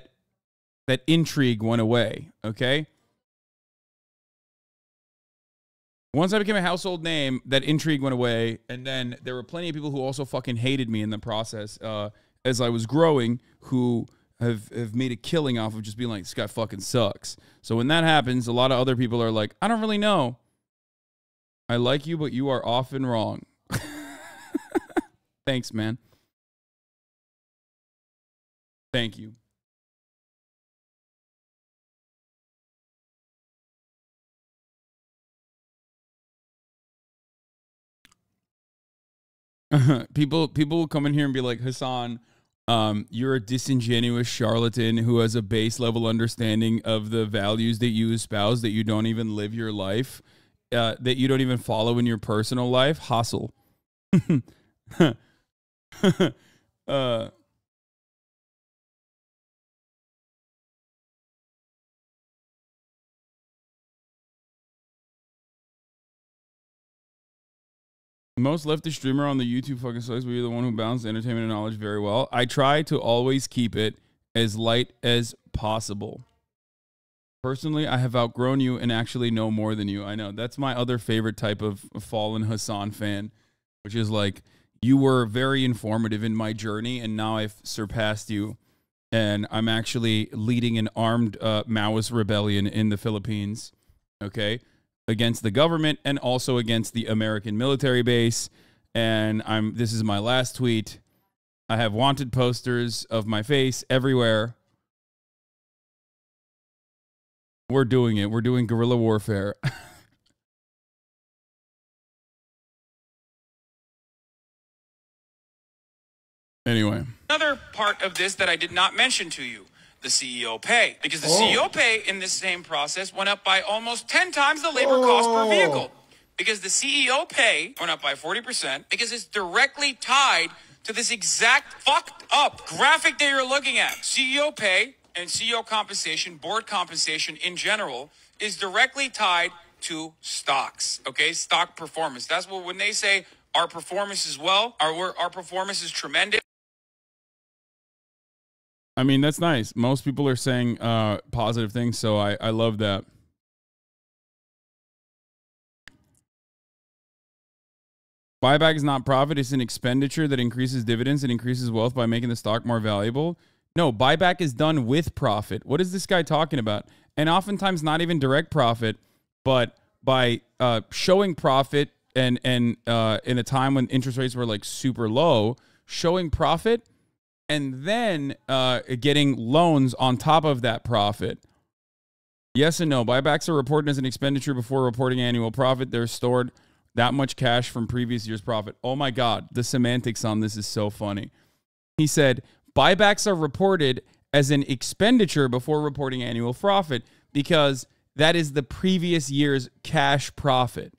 intrigue went away, okay? Once I became a household name, that intrigue went away, and then there were plenty of people who also fucking hated me in the process as I was growing, who have made a killing off of just being like, this guy fucking sucks. So when that happens, a lot of other people are like, I don't really know. I like you, but you are often wrong. Thanks, man. Thank you. People will come in here and be like, Hasan, you're a disingenuous charlatan who has a base level understanding of the values that you espouse, that you don't even live your life, that you don't even follow in your personal life. Hustle. Most leftist streamer on the YouTube fucking sucks, but you're the one who balances entertainment and knowledge very well. I try to always keep it as light as possible. Personally, I have outgrown you and actually know more than you. I know. That's my other favorite type of fallen Hasan fan, which is like, you were very informative in my journey, and now I've surpassed you, and I'm actually leading an armed Maoist rebellion in the Philippines, okay? Against the government and also against the American military base. And this is my last tweet. I have wanted posters of my face everywhere. We're doing it. We're doing guerrilla warfare. Anyway. Another part of this that I did not mention to you. The CEO pay, because the CEO pay in this same process went up by almost 10 times the labor cost per vehicle, because the CEO pay went up by 40%, because it's directly tied to this exact fucked up graphic that you're looking at. CEO pay and CEO compensation, board compensation in general, is directly tied to stocks, okay? Stock performance. That's what, when they say our performance is our performance is tremendous. I mean, that's nice. Most people are saying positive things, so I love that. Buyback is not profit. It's an expenditure that increases dividends and increases wealth by making the stock more valuable. No, buyback is done with profit. What is this guy talking about? And oftentimes not even direct profit, but by showing profit and in a time when interest rates were like super low, showing profit and then getting loans on top of that profit. Yes and no. Buybacks are reported as an expenditure before reporting annual profit. They're stored that much cash from previous year's profit. Oh my God, the semantics on this is so funny. He said, buybacks are reported as an expenditure before reporting annual profit because that is the previous year's cash profit.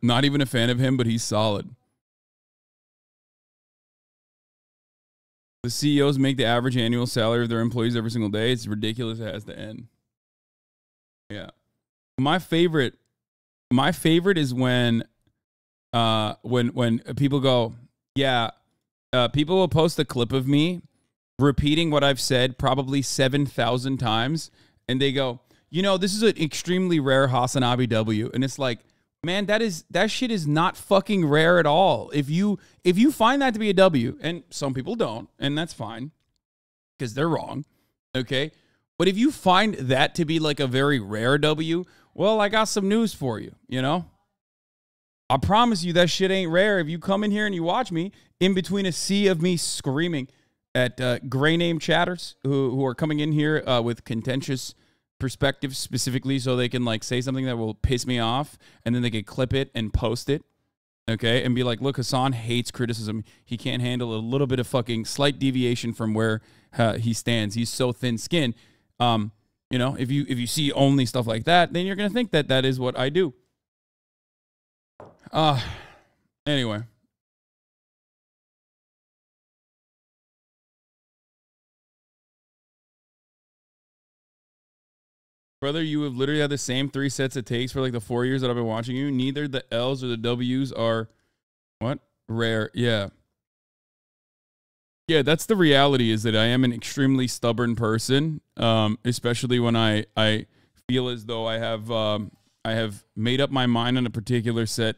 Not even a fan of him, but he's solid. The CEOs make the average annual salary of their employees every single day. It's ridiculous. It has to end. Yeah. My favorite is when people go, yeah, people will post a clip of me repeating what I've said probably 7,000 times, and they go, you know, this is an extremely rare HasanAbi W, and it's like, man, that shit is not fucking rare at all. If you find that to be a W, and some people don't, and that's fine, because they're wrong, okay? But if you find that to be like a very rare W, well, I got some news for you, you know? I promise you that shit ain't rare. If you come in here and you watch me in between a sea of me screaming at gray name chatters who are coming in here with contentious perspectives specifically so they can like say something that will piss me off, and then they can clip it and post it, okay, and be like, look, Hasan hates criticism. He can't handle a little bit of fucking slight deviation from where he stands. He's so thin-skinned. You know, if you see only stuff like that, then you're gonna think that that is what I do. Anyway. Brother, you have literally had the same 3 sets of takes for like the 4 years that I've been watching you. Neither the L's or the W's are, what? Rare. Yeah. Yeah, that's the reality, is that I am an extremely stubborn person, especially when I feel as though I have made up my mind on a particular set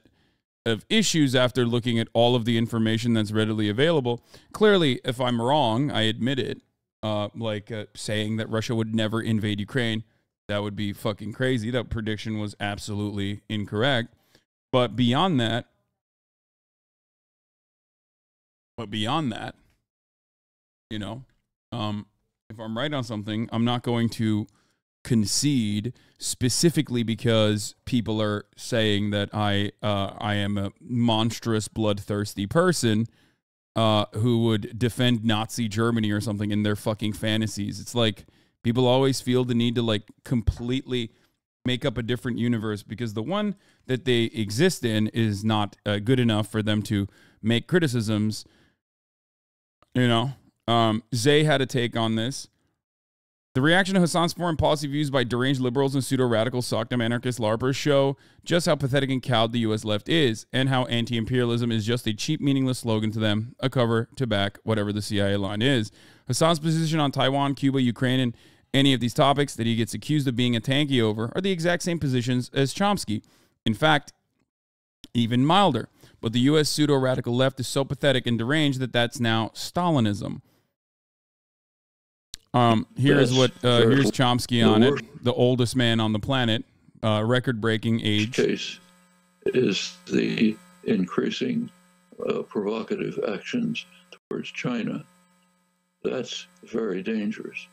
of issues after looking at all of the information that's readily available. Clearly, if I'm wrong, I admit it, saying that Russia would never invade Ukraine. That would be fucking crazy. That prediction was absolutely incorrect. But beyond that, you know, if I'm right on something, I'm not going to concede specifically because people are saying that I am a monstrous, bloodthirsty person who would defend Nazi Germany or something in their fucking fantasies. It's like, people always feel the need to like completely make up a different universe because the one that they exist in is not good enough for them to make criticisms. You know, Zay had a take on this. The reaction to Hasan's foreign policy views by deranged liberals and pseudo-radical sockdom anarchist LARPers show just how pathetic and cowed the U.S. left is, and how anti-imperialism is just a cheap, meaningless slogan to them, a cover to back whatever the CIA line is. Hasan's position on Taiwan, Cuba, Ukraine, and any of these topics that he gets accused of being a tanky over are the exact same positions as Chomsky. In fact, even milder. But the U.S. pseudo-radical left is so pathetic and deranged that that's now Stalinism. Here's Chomsky on it, the oldest man on the planet, record-breaking age. Case is the increasing provocative actions towards China. That's very dangerous.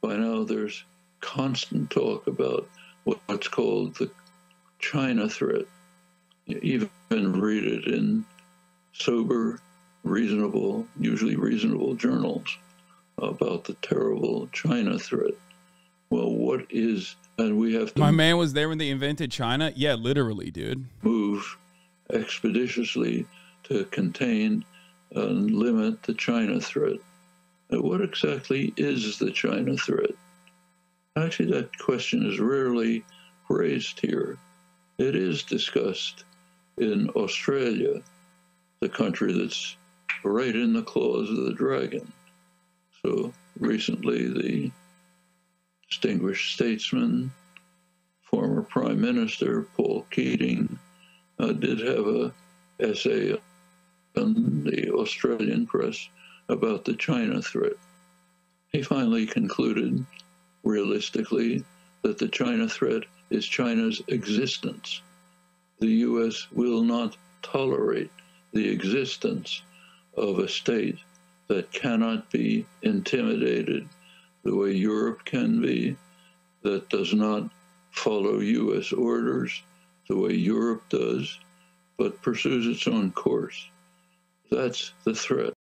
By now, there's constant talk about what's called the China threat. You even read it in sober, reasonable, usually reasonable journals about the terrible China threat. Well, what is, and we have to... My man was there when they invented China? Yeah, literally, dude. Move expeditiously to contain and limit the China threat. Now, what exactly is the China threat? Actually, that question is rarely raised here. It is discussed in Australia, the country that's right in the claws of the dragon. So recently, the distinguished statesman, former Prime Minister Paul Keating, did have an essay in the Australian press about the China threat. He finally concluded, realistically, that the China threat is China's existence. The U.S. will not tolerate the existence of a state that cannot be intimidated the way Europe can be, that does not follow U.S. orders the way Europe does, but pursues its own course. That's the threat.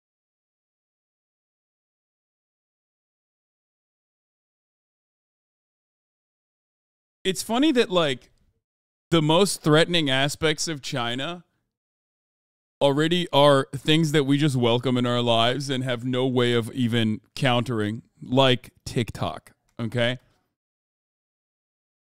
It's funny that, like, the most threatening aspects of China already are things that we just welcome in our lives and have no way of even countering, like TikTok, okay?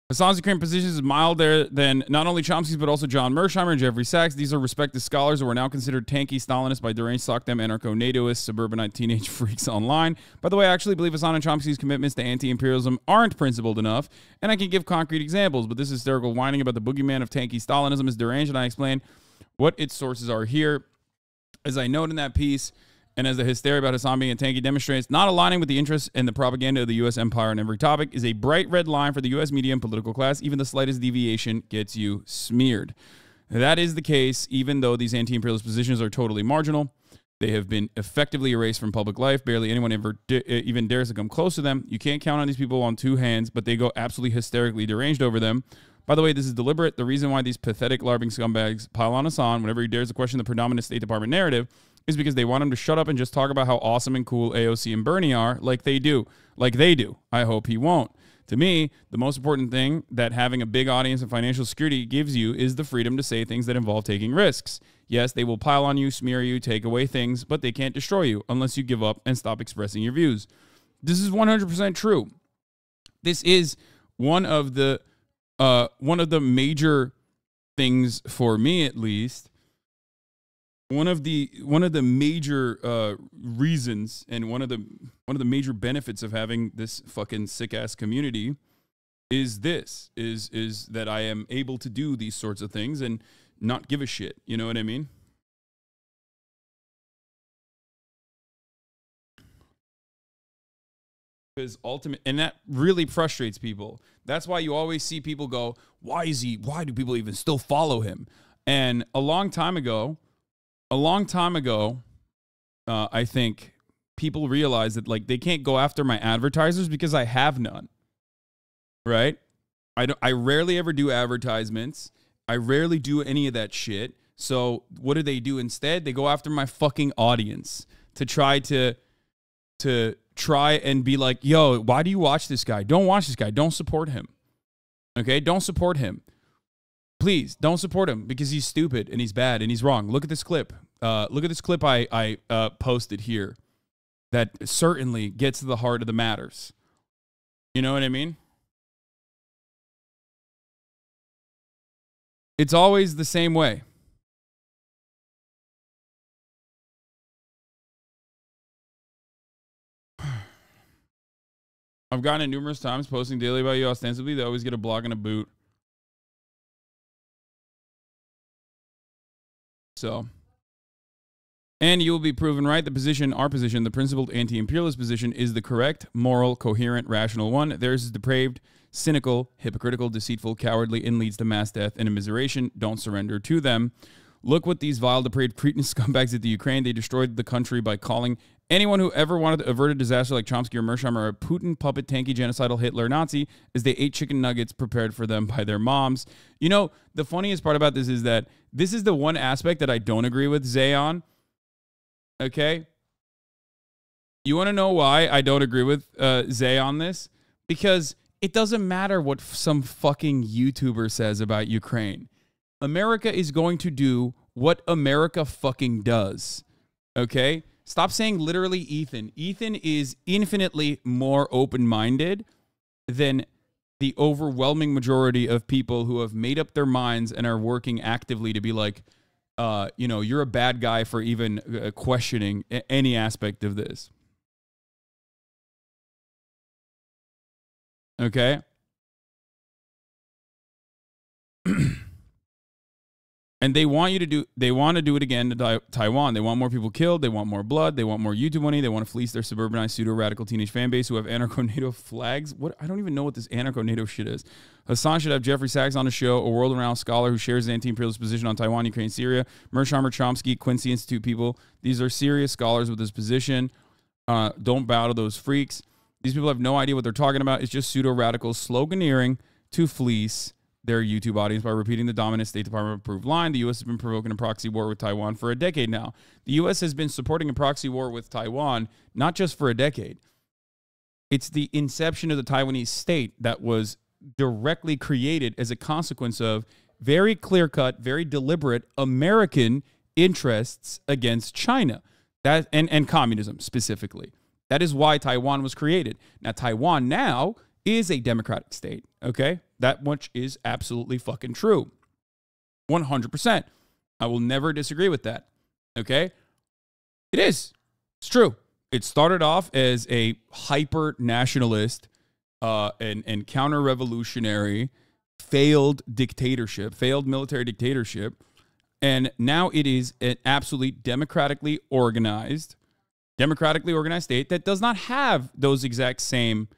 Hasan's Ukraine position is milder than not only Chomsky's, but also John Mersheimer and Jeffrey Sachs. These are respected scholars who are now considered tanky Stalinists by deranged sock-them anarcho-NATOists, suburbanite teenage freaks online. By the way, I actually believe Hasan and Chomsky's commitments to anti-imperialism aren't principled enough, and I can give concrete examples, but this hysterical whining about the boogeyman of tanky Stalinism is deranged, and I explain what its sources are here. As I note in that piece, and as the hysteria about Hasan being a tanky demonstrates, not aligning with the interests and the propaganda of the U.S. empire on every topic is a bright red line for the U.S. media and political class. Even the slightest deviation gets you smeared. That is the case, even though these anti-imperialist positions are totally marginal. They have been effectively erased from public life. Barely anyone ever even dares to come close to them. You can't count on these people on two hands, but they go absolutely hysterically deranged over them. By the way, this is deliberate. The reason why these pathetic LARPing scumbags pile on Hasan whenever he dares to question the predominant State Department narrative is because they want him to shut up and just talk about how awesome and cool AOC and Bernie are like they do. I hope he won't. To me, the most important thing that having a big audience and financial security gives you is the freedom to say things that involve taking risks. Yes, they will pile on you, smear you, take away things, but they can't destroy you unless you give up and stop expressing your views. This is 100% true. This is one of the major things for me, at least. One of the major reasons and one of the major benefits of having this fucking sick ass community is that I am able to do these sorts of things and not give a shit. You know what I mean? Because and that really frustrates people. That's why you always see people go, why do people even still follow him? And a long time ago, I think people realized that like they can't go after my advertisers because I have none. Right? I rarely ever do advertisements. I rarely do any of that shit. So what do they do instead? They go after my fucking audience to try and be like, yo, why do you watch this guy? Don't watch this guy. Don't support him. Okay? Don't support him. Please don't support him because he's stupid and he's bad and he's wrong. Look at this clip. Look at this clip I posted here that certainly gets to the heart of the matters. You know what I mean? It's always the same way. I've gotten it numerous times posting daily about you ostensibly. They always get a blog and a boot. So, and you will be proven right. Our position, the principled anti-imperialist position, is the correct, moral, coherent, rational one. Theirs is depraved, cynical, hypocritical, deceitful, cowardly, and leads to mass death and immiseration. Don't surrender to them. Look what these vile, depraved, cretin scumbags did to Ukraine. They destroyed the country by calling anyone who ever wanted to avert a disaster like Chomsky or Mersheimer a Putin puppet, tanky, genocidal Hitler Nazi, as they ate chicken nuggets prepared for them by their moms. You know, the funniest part about this is that this is the one aspect that I don't agree with Zay on. Okay? You want to know why I don't agree with Zay on this? Because it doesn't matter what some fucking YouTuber says about Ukraine. America is going to do what America fucking does. Okay? Stop saying literally Ethan. Ethan is infinitely more open-minded than the overwhelming majority of people who have made up their minds and are working actively to be like, you know, you're a bad guy for even questioning any aspect of this. Okay? And they want to do it again to Taiwan. They want more people killed. They want more blood. They want more YouTube money. They want to fleece their suburbanized pseudo-radical teenage fan base who have anarcho-NATO flags. What? I don't even know what this anarcho-NATO shit is. Hasan should have Jeffrey Sachs on the show, a world-renowned scholar who shares his anti-imperialist position on Taiwan, Ukraine, Syria. Mersheimer, Chomsky, Quincy Institute people. These are serious scholars with this position. Don't bow to those freaks. These people have no idea what they're talking about. It's just pseudo-radicals sloganeering to fleece their YouTube audience by repeating the dominant State Department-approved line. The U.S. has been provoking a proxy war with Taiwan for a decade now. The U.S. has been supporting a proxy war with Taiwan not just for a decade. It's the inception of the Taiwanese state that was directly created as a consequence of very clear-cut, very deliberate American interests against China. That and communism specifically. That is why Taiwan was created. Now, Taiwan now is a democratic state, okay? That much is absolutely fucking true. 100%. I will never disagree with that, okay? It is. It's true. It started off as a hyper-nationalist and counter-revolutionary failed dictatorship, failed military dictatorship, and now it is an absolutely democratically organized state that does not have those exact same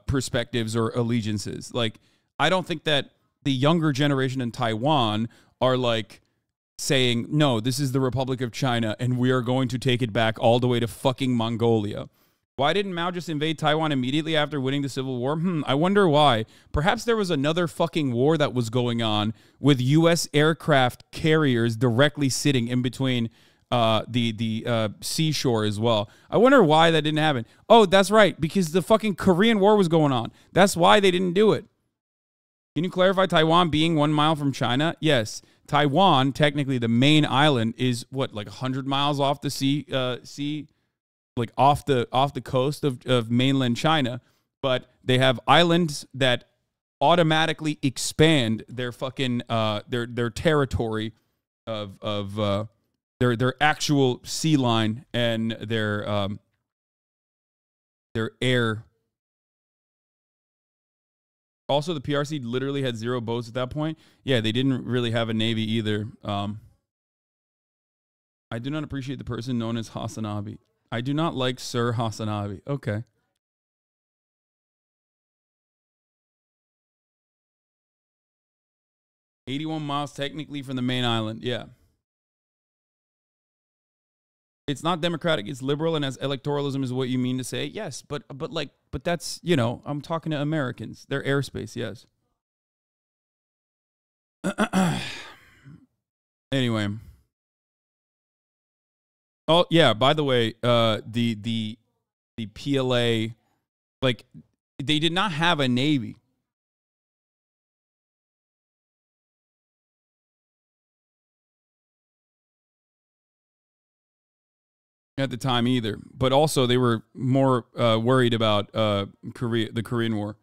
perspectives or allegiances. Like, I don't think that the younger generation in Taiwan are like saying, no, this is the Republic of China and we are going to take it back all the way to fucking Mongolia. Why didn't Mao just invade Taiwan immediately after winning the Civil War? I wonder why. Perhaps there was another fucking war that was going on with U.S. aircraft carriers directly sitting in between the seashore as well. I wonder why that didn't happen. Oh, that's right, because the fucking Korean War was going on. That's why they didn't do it. Can you clarify Taiwan being 1 mile from China? Yes. Taiwan, technically the main island, is what, like 100 miles off the sea, like off the coast of mainland China, but they have islands that automatically expand their fucking their territory of their actual sea line and their air. Also, the PRC literally had 0 boats at that point. Yeah, they didn't really have a navy either. I do not appreciate the person known as HasanAbi. I do not like Sir HasanAbi. Okay. "81 miles technically from the main island." Yeah. It's not democratic. It's liberal, and as electoralism is what you mean to say. Yes, but that's, you know, I'm talking to Americans. Their airspace, yes. Anyway. Oh yeah, by the way, the PLA, like, they did not have a navy. At the time either, but also they were more worried about the Korean War.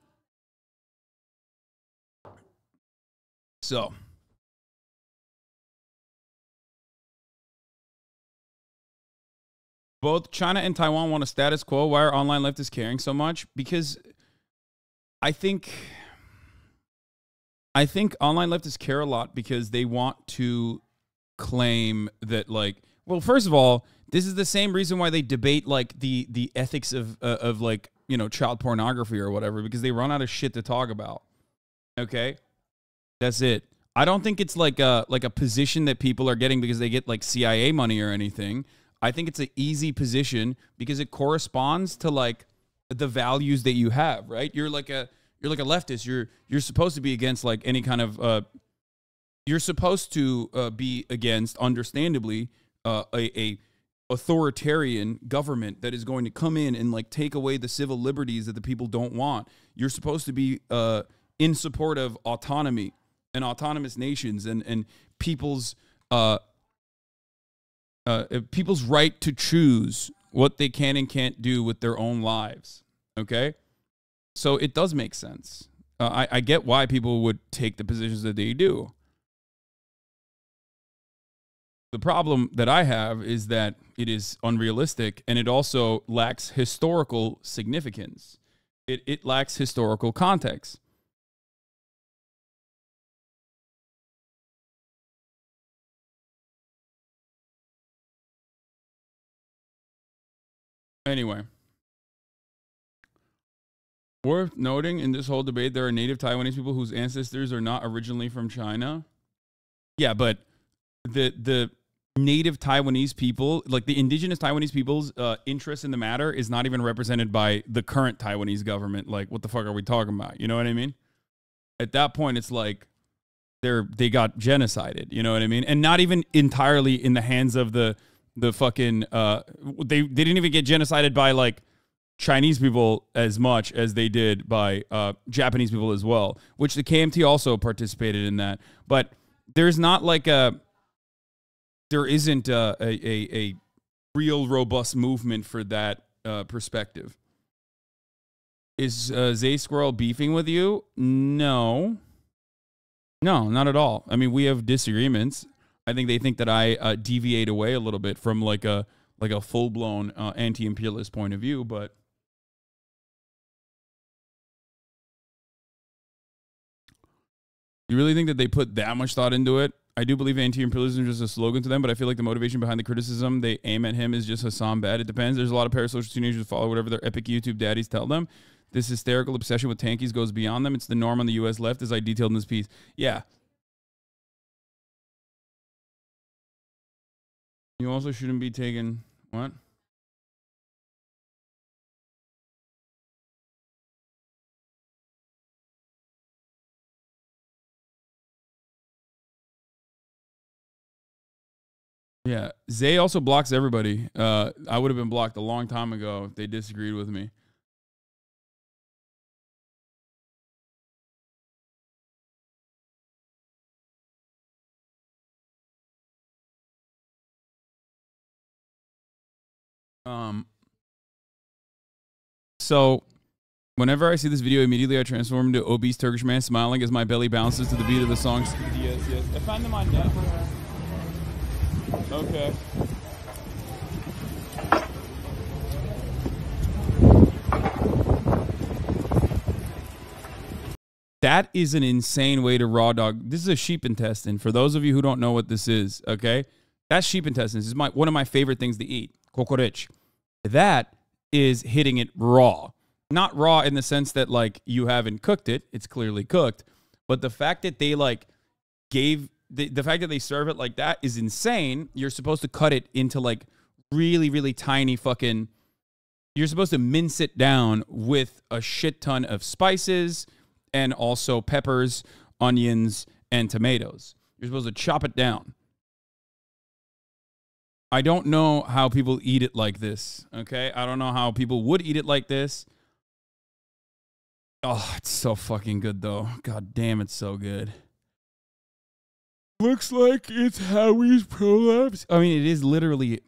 So, both China and Taiwan want a status quo. Why are online leftists caring so much? Because I think online leftists care a lot because they want to claim that, like, well, first of all, this is the same reason why they debate, like, the ethics of like, you know, child pornography or whatever, because they run out of shit to talk about. Okay? That's it. I don't think it's like a position that people are getting because they get like CIA money or anything. I think it's an easy position because it corresponds to like the values that you have, right? You're like a leftist. You're supposed to be against like any kind of you're supposed to be against, understandably, a authoritarian government that is going to come in and like take away the civil liberties that the people don't want. You're supposed to be in support of autonomy and autonomous nations and people's right to choose what they can and can't do with their own lives. Okay, so it does make sense. I get why people would take the positions that they do. The problem that I have is that it is unrealistic, and it also lacks historical significance. It lacks historical context. Anyway, worth noting in this whole debate, there are native Taiwanese people whose ancestors are not originally from China. Yeah, but the native Taiwanese people, like the indigenous Taiwanese people's interest in the matter is not even represented by the current Taiwanese government. Like, what the fuck are we talking about? You know what I mean? At that point, it's like they got genocided. You know what I mean? And not even entirely in the hands of the fucking they didn't even get genocided by like Chinese people as much as they did by Japanese people as well, which the KMT also participated in that. But there's not like there isn't a real robust movement for that perspective. Is Zay Squirrel beefing with you? No. No, not at all. I mean, we have disagreements. I think they think that I deviate away a little bit from like a full-blown anti-imperialist point of view, but you really think that they put that much thought into it? I do believe anti-imperialism is just a slogan to them, but I feel like the motivation behind the criticism they aim at him is just Hasan bad. It depends. There's a lot of parasocial teenagers who follow whatever their epic YouTube daddies tell them. This hysterical obsession with tankies goes beyond them. It's the norm on the U.S. left, as I detailed in this piece. Yeah. You also shouldn't be taking... What? Yeah. Zay also blocks everybody. I would have been blocked a long time ago if they disagreed with me. So whenever I see this video, immediately I transform into obese Turkish man smiling as my belly bounces to the beat of the song. Yes, yes. I find them on net. Okay. That is an insane way to raw dog. This is a sheep intestine. For those of you who don't know what this is, okay? That's sheep intestines. This is one of my favorite things to eat. Kokoreç. That is hitting it raw. Not raw in the sense that like you haven't cooked it. It's clearly cooked. But the fact that they like gave the fact that they serve it like that is insane. You're supposed to cut it into like really, really tiny fucking... You're supposed to mince it down with a shit ton of spices and also peppers, onions, and tomatoes. You're supposed to chop it down. I don't know how people eat it like this, okay? I don't know how people would eat it like this. Oh, it's so fucking good, though. God damn, it's so good. Looks like it's Howie's prolapse. I mean, it is literally...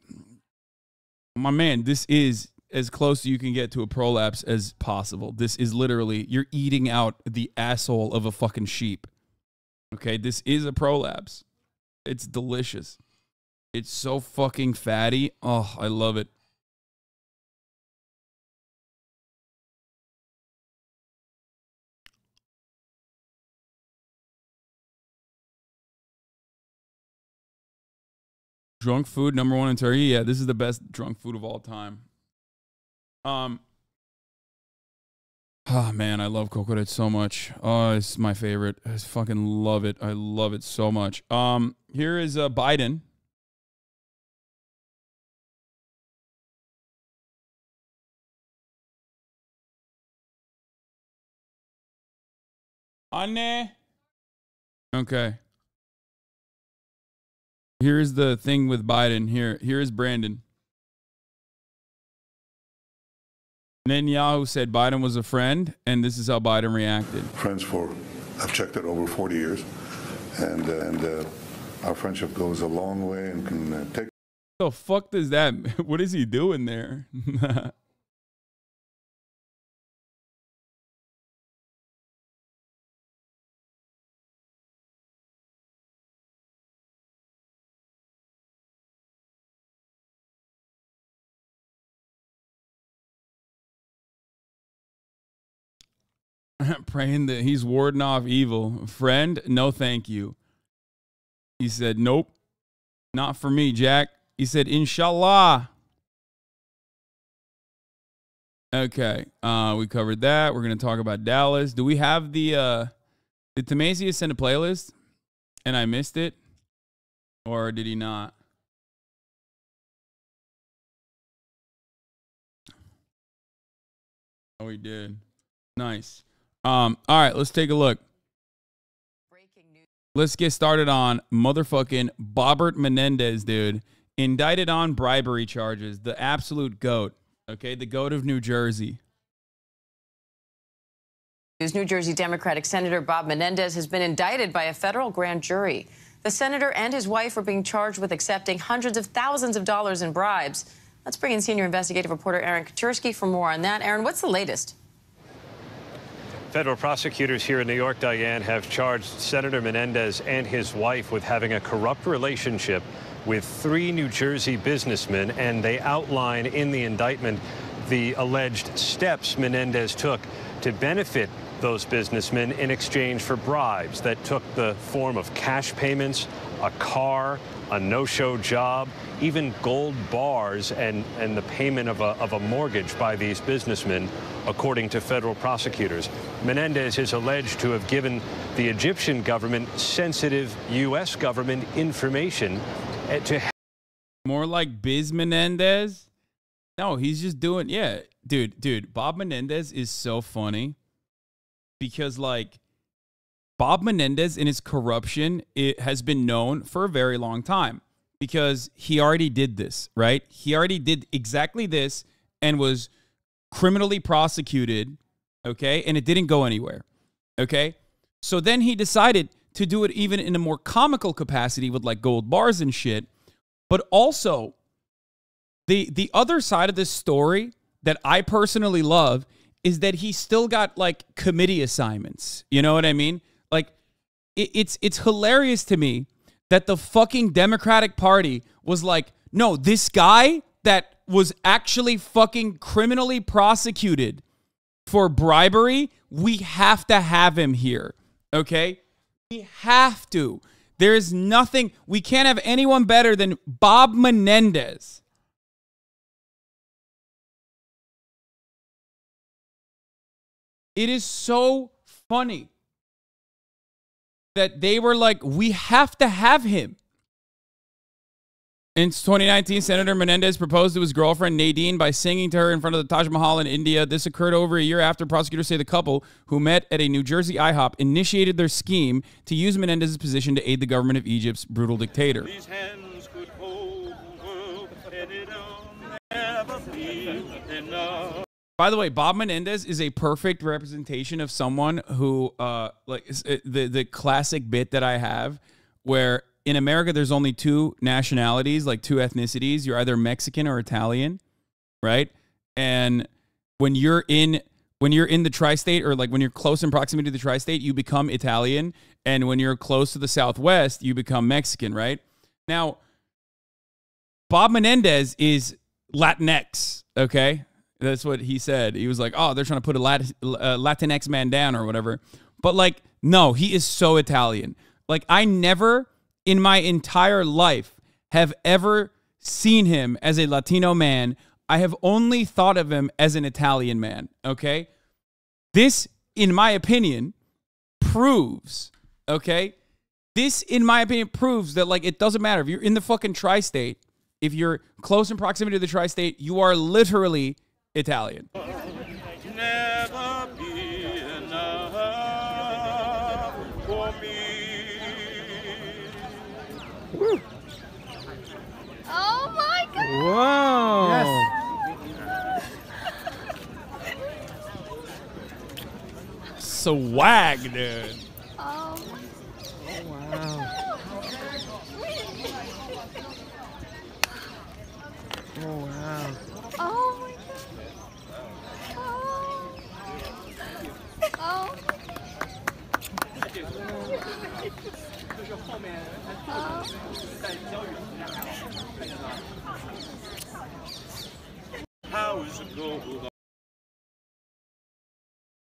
My man, this is as close as you can get to a prolapse as possible. This is literally... You're eating out the asshole of a fucking sheep. Okay? This is a prolapse. It's delicious. It's so fucking fatty. Oh, I love it. Drunk food, #1 in Turkey. Yeah, this is the best drunk food of all time. Oh, man, I love kokoreç so much. Oh, it's my favorite. I fucking love it. I love it so much. Here is Biden. Anne. Okay. Here's the thing with Biden. Here is Brandon. Netanyahu said Biden was a friend, and this is how Biden reacted. Friends I've checked it, over 40 years, and our friendship goes a long way and can take. The fuck does that? What is he doing there? Praying that he's warding off evil. Friend, no thank you. He said, nope, not for me, Jack. He said, inshallah. Okay, we covered that. We're going to talk about Dallas. Do we have did Tamasius send a playlist and I missed it? Or did he not? Oh, he did. Nice. All right, let's take a look. Let's get started on motherfucking Bobbert Menendez, dude. Indicted on bribery charges. The absolute GOAT. Okay, the GOAT of New Jersey. New Jersey Democratic Senator Bob Menendez has been indicted by a federal grand jury. The senator and his wife are being charged with accepting hundreds of thousands of dollars in bribes. Let's bring in senior investigative reporter Aaron Katursky for more on that. Aaron, what's the latest? Federal prosecutors here in New York, Diane, have charged Senator Menendez and his wife with having a corrupt relationship with 3 New Jersey businessmen, and they outline in the indictment the alleged steps Menendez took to benefit those businessmen in exchange for bribes that took the form of cash payments, a car, a no-show job, even gold bars and the payment of a mortgage by these businessmen, according to federal prosecutors. Menendez is alleged to have given the Egyptian government sensitive U.S. government information to... More like Biz Menendez? No, he's just doing... Yeah, dude, Bob Menendez is so funny. Because, like, Bob Menendez and his corruption, it has been known for a very long time. Because he already did this, right? He already did exactly this and was criminally prosecuted, okay? And it didn't go anywhere, okay? So then he decided to do it even in a more comical capacity with, like, gold bars and shit. But also, the other side of this story that I personally love is that he still got, like, committee assignments. You know what I mean? Like, it's hilarious to me that the fucking Democratic Party was like, no, this guy that was actually fucking criminally prosecuted for bribery, we have to have him here, okay? We have to. There is nothing, we can't have anyone better than Bob Menendez. It is so funny that they were like, we have to have him. In 2019, Senator Menendez proposed to his girlfriend Nadine by singing to her in front of the Taj Mahal in India. This occurred over a year after prosecutors say the couple, who met at a New Jersey IHOP, initiated their scheme to use Menendez's position to aid the government of Egypt's brutal dictator. These hands could hold the world, and it'll never be enough. By the way, Bob Menendez is a perfect representation of someone who, like the classic bit that I have, where in America there's only 2 nationalities, like 2 ethnicities. You're either Mexican or Italian, right? And when you're in the tri-state, or like when you're close in proximity to the tri-state, you become Italian, and when you're close to the Southwest, you become Mexican, right? Now, Bob Menendez is Latinx, okay? That's what he said. He was like, oh, they're trying to put a Latinx man down or whatever. But, like, no, he is so Italian. Like, I never in my entire life have ever seen him as a Latino man. I have only thought of him as an Italian man, okay? This, in my opinion, proves, okay? This, in my opinion, proves that, like, it doesn't matter. If you're in the fucking tri-state, if you're close in proximity to the tri-state, you are literally Italian. Never be enough for me. Woo. Oh my God! Whoa! Yes. Swag, dude. Oh wow. Oh wow. Oh my God. Oh.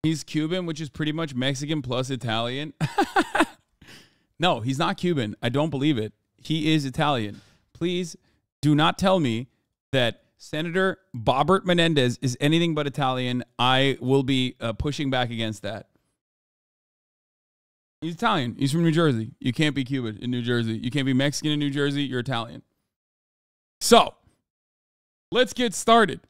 He's Cuban, which is pretty much Mexican plus Italian. No, he's not Cuban. I don't believe it. He is Italian. Please do not tell me that Senator Bobbert Menendez is anything but Italian. I will be pushing back against that. He's Italian. He's from New Jersey. You can't be Cuban in New Jersey. You can't be Mexican in New Jersey. You're Italian. So, let's get started.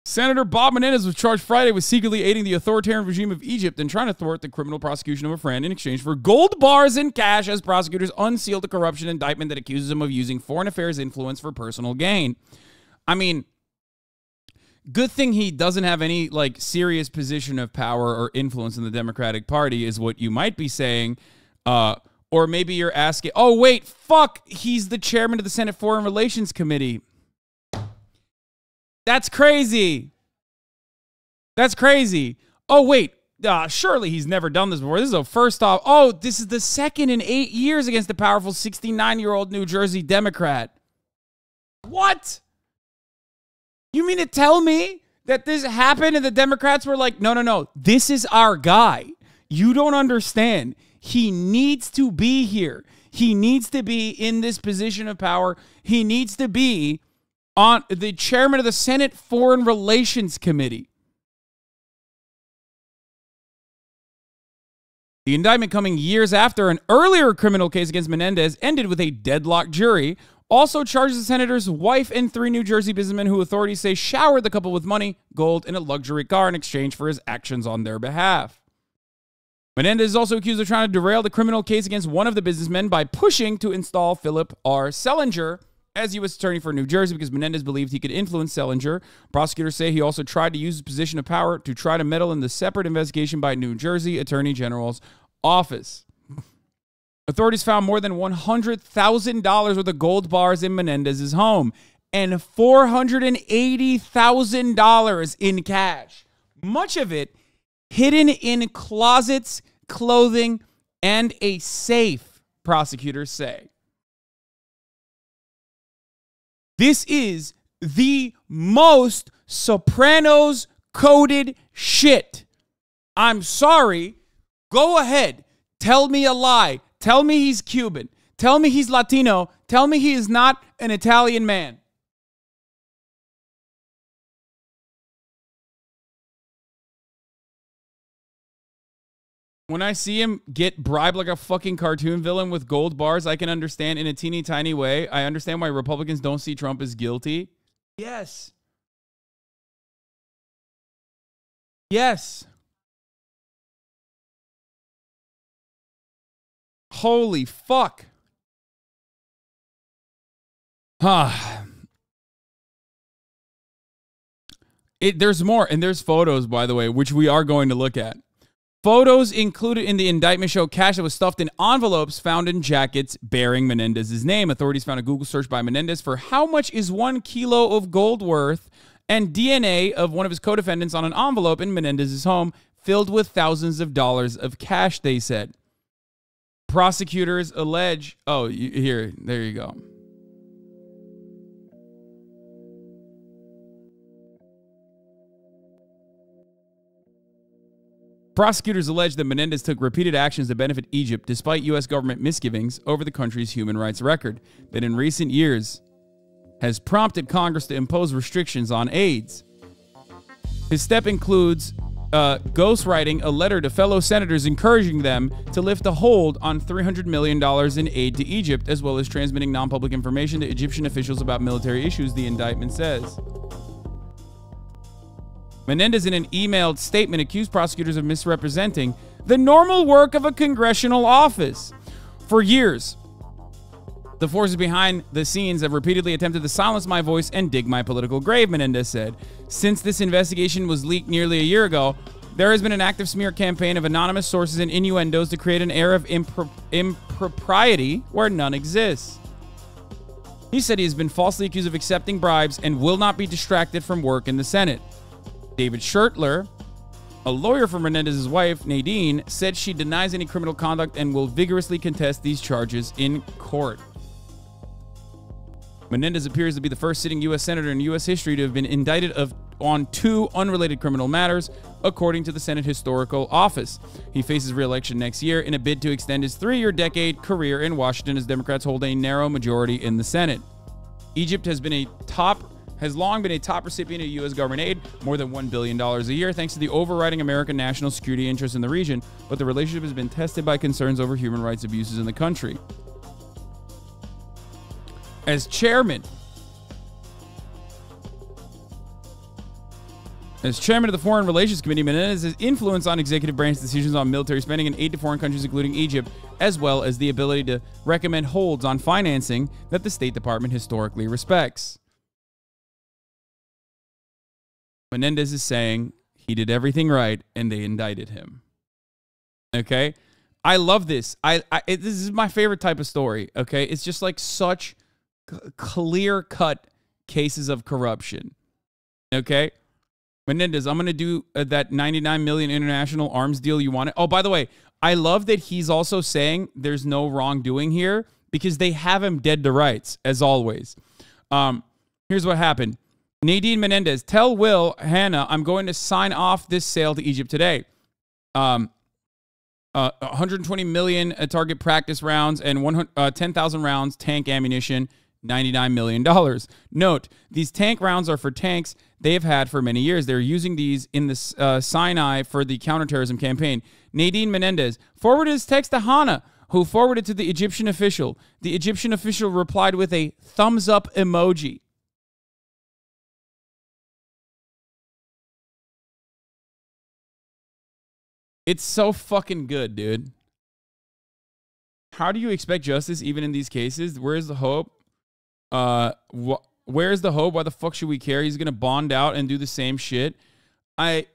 Senator Bob Menendez was charged Friday with secretly aiding the authoritarian regime of Egypt and trying to thwart the criminal prosecution of a friend in exchange for gold bars and cash as prosecutors unsealed a corruption indictment that accuses him of using foreign affairs influence for personal gain. I mean, Good thing he doesn't have any like serious position of power or influence in the Democratic Party is what you might be saying. Or maybe you're asking, oh, wait, fuck, he's the chairman of the Senate Foreign Relations Committee. That's crazy. That's crazy. Oh, wait, surely he's never done this before. This is a first off. Oh, this is the second in 8 years against the powerful 69-year-old New Jersey Democrat. What? You mean to tell me that this happened and the Democrats were like, no, this is our guy. You don't understand. He needs to be here. He needs to be in this position of power. He needs to be on the chairman of the Senate Foreign Relations Committee. The indictment coming years after an earlier criminal case against Menendez ended with a deadlocked jury. Also charges the senator's wife and 3 New Jersey businessmen who authorities say showered the couple with money, gold, and a luxury car in exchange for his actions on their behalf. Menendez is also accused of trying to derail the criminal case against one of the businessmen by pushing to install Philip R. Sellinger as U.S. Attorney for New Jersey because Menendez believed he could influence Sellinger. Prosecutors say he also tried to use his position of power to try to meddle in the separate investigation by New Jersey Attorney General's office. Authorities found more than $100,000 worth of gold bars in Menendez's home and $480,000 in cash. Much of it hidden in closets, clothing, and a safe, prosecutors say. This is the most Sopranos coded shit. I'm sorry. Go ahead. Tell me a lie. Tell me he's Cuban. Tell me he's Latino. Tell me he is not an Italian man. When I see him get bribed like a fucking cartoon villain with gold bars, I can understand in a teeny tiny way. I understand why Republicans don't see Trump as guilty. Yes. Yes. Holy fuck. There's more, and there's photos, by the way, which we are going to look at. Photos included in the indictment show cash that was stuffed in envelopes found in jackets bearing Menendez's name. Authorities found a Google search by Menendez for how much is 1 kilo of gold worth and DNA of one of his co-defendants on an envelope in Menendez's home filled with thousands of dollars of cash, they said. Prosecutors allege... Oh, here, there you go. Prosecutors allege that Menendez took repeated actions to benefit Egypt despite U.S. government misgivings over the country's human rights record that in recent years has prompted Congress to impose restrictions on aids. His step includes ghostwriting a letter to fellow senators encouraging them to lift a hold on $300 million in aid to Egypt, as well as transmitting non-public information to Egyptian officials about military issues, the indictment says. Menendez, in an emailed statement, accused prosecutors of misrepresenting the normal work of a congressional office. For years, the forces behind the scenes have repeatedly attempted to silence my voice and dig my political grave, Menendez said. Since this investigation was leaked nearly a year ago, there has been an active smear campaign of anonymous sources and innuendos to create an air of impropriety where none exists. He said he has been falsely accused of accepting bribes and will not be distracted from work in the Senate. David Schertler, a lawyer for Menendez's wife, Nadine, said she denies any criminal conduct and will vigorously contest these charges in court. Menendez appears to be the first sitting U.S. senator in U.S. history to have been indicted on 2 unrelated criminal matters, according to the Senate Historical Office. He faces re-election next year in a bid to extend his 3-year career in Washington as Democrats hold a narrow majority in the Senate. Egypt has long been a top recipient of U.S. government aid, more than $1 billion a year, thanks to the overriding American national security interests in the region, but the relationship has been tested by concerns over human rights abuses in the country. As chairman of the Foreign Relations Committee, Menendez's influence on executive branch decisions on military spending and aid to foreign countries, including Egypt, as well as the ability to recommend holds on financing that the State Department historically respects. Menendez is saying he did everything right and they indicted him. Okay? I love this. This is my favorite type of story, okay? It's just like such clear-cut cases of corruption. Okay? Menendez, I'm going to do that $99 million international arms deal you wanted. Oh, by the way, I love that he's also saying there's no wrongdoing here because they have him dead to rights, as always. Here's what happened. Nadine Menendez, tell Will, Hannah, I'm going to sign off this sale to Egypt today. 120 million target practice rounds and 10,000 rounds tank ammunition, $99 million. Note, these tank rounds are for tanks they have had for many years. They're using these in the Sinai for the counterterrorism campaign. Nadine Menendez forwarded his text to Hannah, who forwarded to the Egyptian official. The Egyptian official replied with a thumbs up emoji. It's so fucking good, dude. How do you expect justice even in these cases? Where's the hope? Where's the hope? Why the fuck should we care? He's gonna bond out and do the same shit. I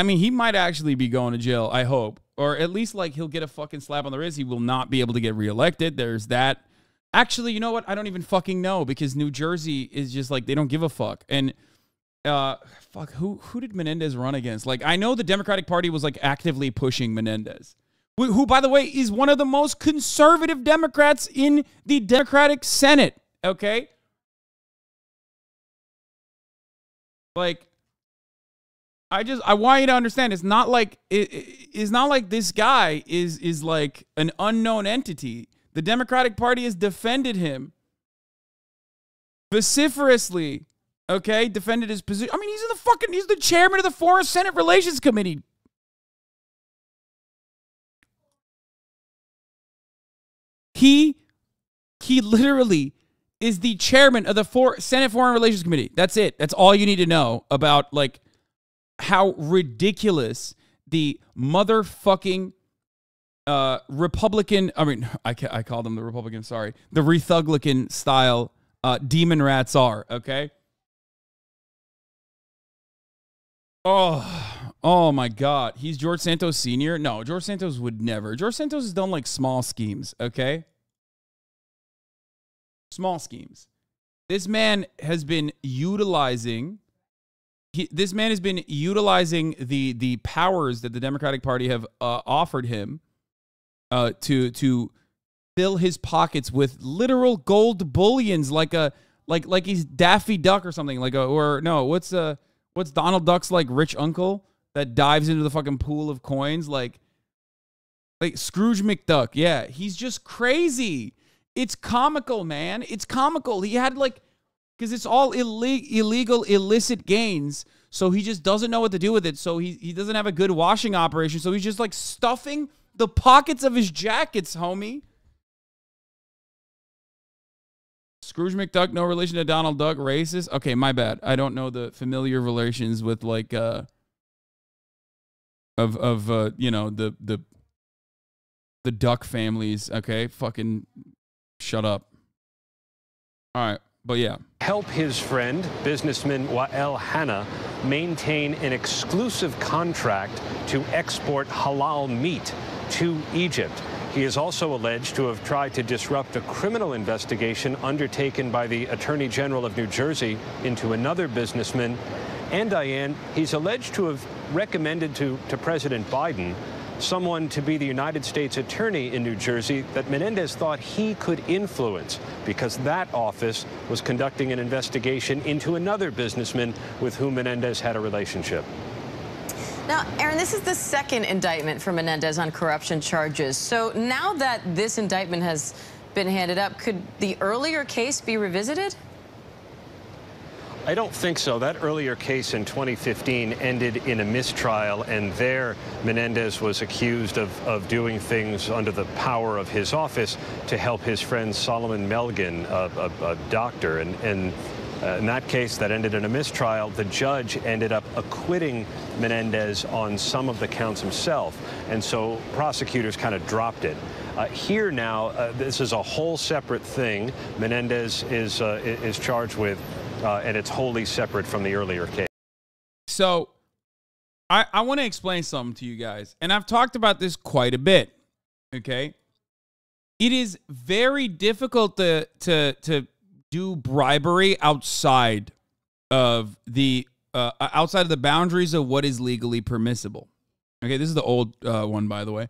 mean, he might actually be going to jail, I hope. Or at least, like, he'll get a fucking slap on the wrist. He will not be able to get reelected. There's that. Actually, you know what? I don't even fucking know because New Jersey is just, like, they don't give a fuck. And, fuck, who did Menendez run against? Like, I know the Democratic Party was, like, actively pushing Menendez. Who, by the way, is one of the most conservative Democrats in the Democratic Senate, okay? Like, I want you to understand, it's not like it's not like this guy is like an unknown entity. The Democratic Party has defended him vociferously, okay? Defended his position. I mean, he's the chairman of the Foreign Senate Relations Committee. He literally is the chairman of the Senate Foreign Relations Committee. That's it. That's all you need to know about, like, how ridiculous the motherfucking Republican, I mean, I call them the Republican, sorry, the Rethuglican style demon rats are, okay? Oh my God. He's George Santos Sr.? No, George Santos would never. George Santos has done, like, small schemes, okay? Small schemes. This man has been utilizing... This man has been utilizing the powers that the Democratic Party have offered him to fill his pockets with literal gold bullions, like he's Daffy Duck or something, what's Donald Duck's like rich uncle that dives into the fucking pool of coins, like Scrooge McDuck. Yeah, he's just crazy. It's comical, man. It's comical. He had like. Because it's all illegal, illicit gains. So he just doesn't know what to do with it. So he doesn't have a good washing operation. So he's just like stuffing the pockets of his jackets, homie. Scrooge McDuck, no relation to Donald Duck, racist. Okay, my bad. I don't know the familiar relations with like you know, the duck families. Okay, fucking shut up. All right. But yeah. Help his friend, businessman Wael Hanna, maintain an exclusive contract to export halal meat to Egypt. He is also alleged to have tried to disrupt a criminal investigation undertaken by the Attorney General of New Jersey into another businessman. And Diane, he's alleged to have recommended to President Biden someone to be the United States attorney in New Jersey that Menendez thought he could influence because that office was conducting an investigation into another businessman with whom Menendez had a relationship. Now, Aaron, this is the second indictment for Menendez on corruption charges. So now that this indictment has been handed up, could the earlier case be revisited? I don't think so. That earlier case in 2015 ended in a mistrial, and there Menendez was accused of doing things under the power of his office to help his friend Solomon Melgen, a doctor. And in that case that ended in a mistrial, the judge ended up acquitting Menendez on some of the counts himself. And so prosecutors kind of dropped it. Here now, this is a whole separate thing. Menendez is charged with and it's wholly separate from the earlier case. So I want to explain something to you guys, and I've talked about this quite a bit, okay? It is very difficult to do bribery outside of the boundaries of what is legally permissible. Okay, this is the old one, by the way.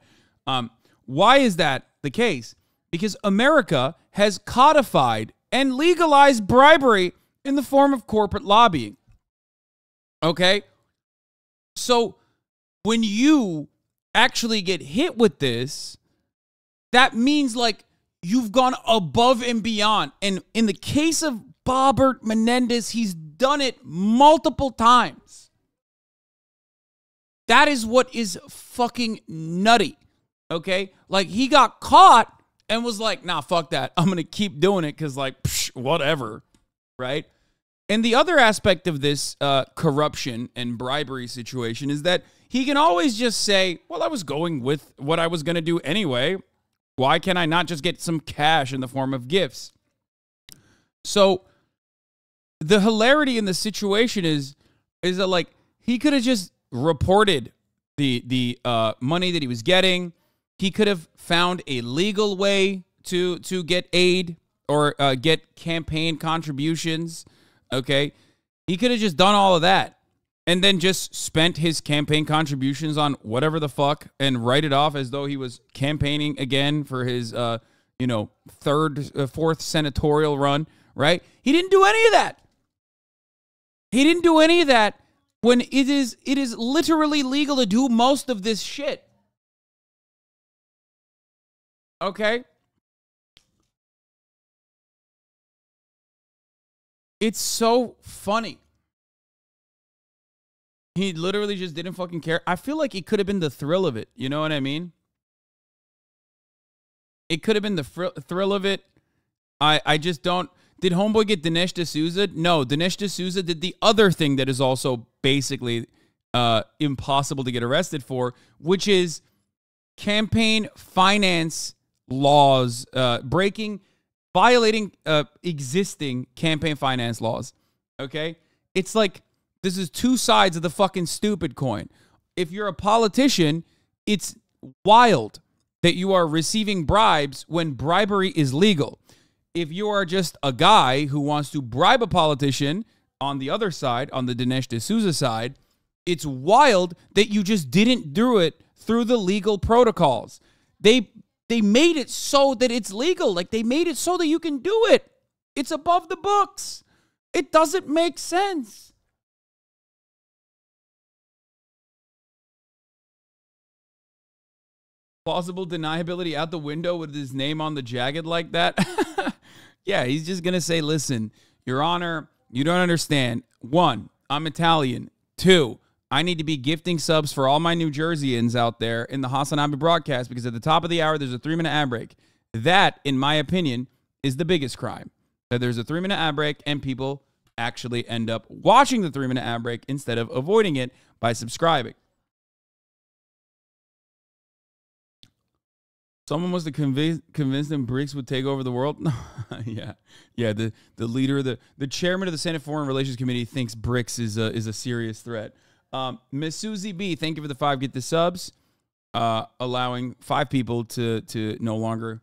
Why is that the case? Because America has codified and legalized bribery in the form of corporate lobbying. Okay? So when you actually get hit with this, that means like you've gone above and beyond. And in the case of Robert Menendez, he's done it multiple times. That is what is fucking nutty. Okay? Like he got caught and was like, nah, fuck that. I'm going to keep doing it because like, whatever. Right? And the other aspect of this corruption and bribery situation is that he can always just say, well, I was going with what I was going to do anyway. Why can I not just get some cash in the form of gifts? So the hilarity in the situation is that like he could have just reported the money that he was getting. He could have found a legal way to get aid or get campaign contributions. Okay, he could have just done all of that and then just spent his campaign contributions on whatever the fuck and write it off as though he was campaigning again for his, fourth senatorial run, right? He didn't do any of that. He didn't do any of that when it is literally legal to do most of this shit. Okay? It's so funny. He literally just didn't fucking care. I feel like it could have been the thrill of it. You know what I mean? It could have been the thrill of it. I just don't. Did Homeboy get Dinesh D'Souza? No, Dinesh D'Souza did the other thing that is also basically impossible to get arrested for, which is campaign finance laws, violating existing campaign finance laws. Okay? It's like this is two sides of the fucking stupid coin. If you're a politician, it's wild that you are receiving bribes when bribery is legal. If you are just a guy who wants to bribe a politician on the other side, on the Dinesh D'Souza side, it's wild that you just didn't do it through the legal protocols. They made it so that it's legal. Like, they made it so that you can do it. It's above the books. It doesn't make sense. Plausible deniability out the window with his name on the jacket like that. Yeah, he's just going to say, listen, Your Honor, you don't understand. 1, I'm Italian. 2, I need to be gifting subs for all my New Jerseyans out there in the HasanAbi broadcast because at the top of the hour, there's a 3-minute ad break. That, in my opinion, is the biggest crime. That there's a 3-minute ad break and people actually end up watching the 3-minute ad break instead of avoiding it by subscribing. Someone must have convinced them BRICS would take over the world. Yeah. The leader, the chairman of the Senate Foreign Relations Committee thinks BRICS is a serious threat. Miss Susie B, thank you for the 5 get the subs, allowing 5 people to no longer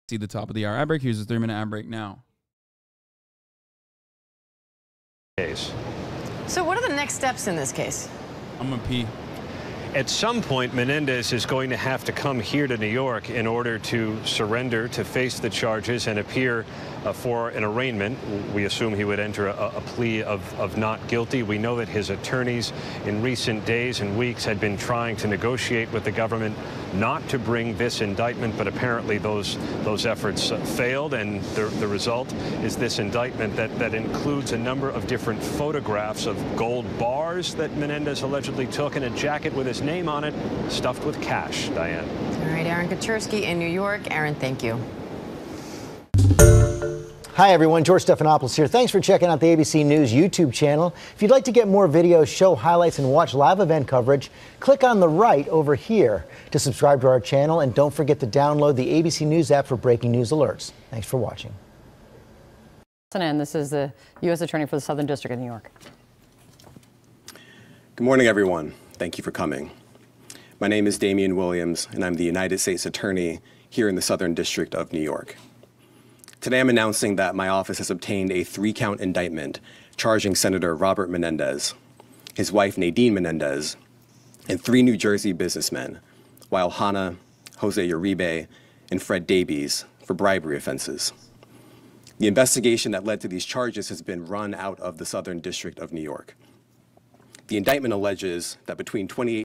see the top of the hour ad break. Here's a 3-minute ad break now. So what are the next steps in this case? I'm gonna pee. At some point, Menendez is going to have to come here to New York in order to surrender, to face the charges and appear for an arraignment. We assume he would enter a plea of not guilty. We know that his attorneys in recent days and weeks had been trying to negotiate with the government not to bring this indictment, but apparently those efforts failed, and the result is this indictment that includes a number of different photographs of gold bars that Menendez allegedly took and a jacket with his name on it stuffed with cash. Diane. All right, Aaron Katersky in New York. Aaron, thank you. Hi, everyone. George Stephanopoulos here. Thanks for checking out the ABC News YouTube channel. If you'd like to get more videos, show highlights, and watch live event coverage, click on the right over here to subscribe to our channel. And don't forget to download the ABC News app for breaking news alerts. Thanks for watching. and this is the U.S. Attorney for the Southern District of New York. Good morning, everyone. Thank you for coming. My name is Damian Williams, and I'm the United States Attorney here in the Southern District of New York. Today, I'm announcing that my office has obtained a 3-count indictment charging Senator Robert Menendez, his wife Nadine Menendez, and 3 New Jersey businessmen, Wael Hannah, Jose Uribe, and Fred Davies, for bribery offenses. The investigation that led to these charges has been run out of the Southern District of New York. The indictment alleges that between 28...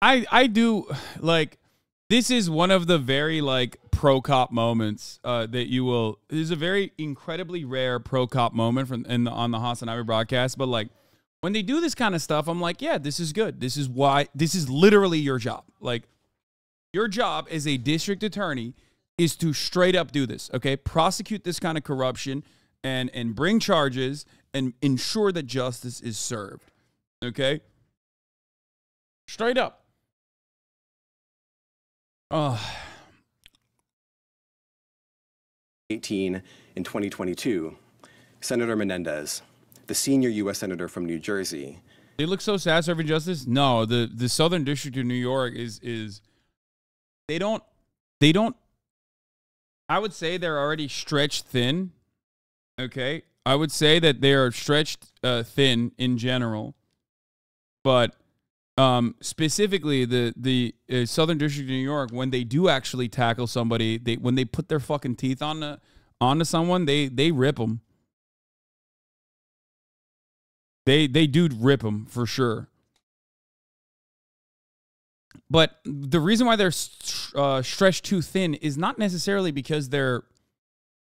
I do, like, this is one of the very, like, pro-cop moments that you will... This is a very incredibly rare pro-cop moment on the HasanAbi broadcast, but, like, when they do this kind of stuff, I'm like, yeah, this is good. This is literally your job. Like, your job as a district attorney is to straight up do this, okay? Prosecute this kind of corruption and bring charges and ensure that justice is served, okay? Straight up. 2018 and 2022, Senator Menendez, the senior U.S. Senator from New Jersey. They look so sad serving justice? No, the Southern District of New York is they don't, I would say they're already stretched thin, okay? I would say that they are stretched thin in general, but specifically the Southern District of New York, when they do actually tackle somebody, when they put their fucking teeth onto someone, they rip them. They do rip them for sure. But the reason why they're stretched too thin is not necessarily because they're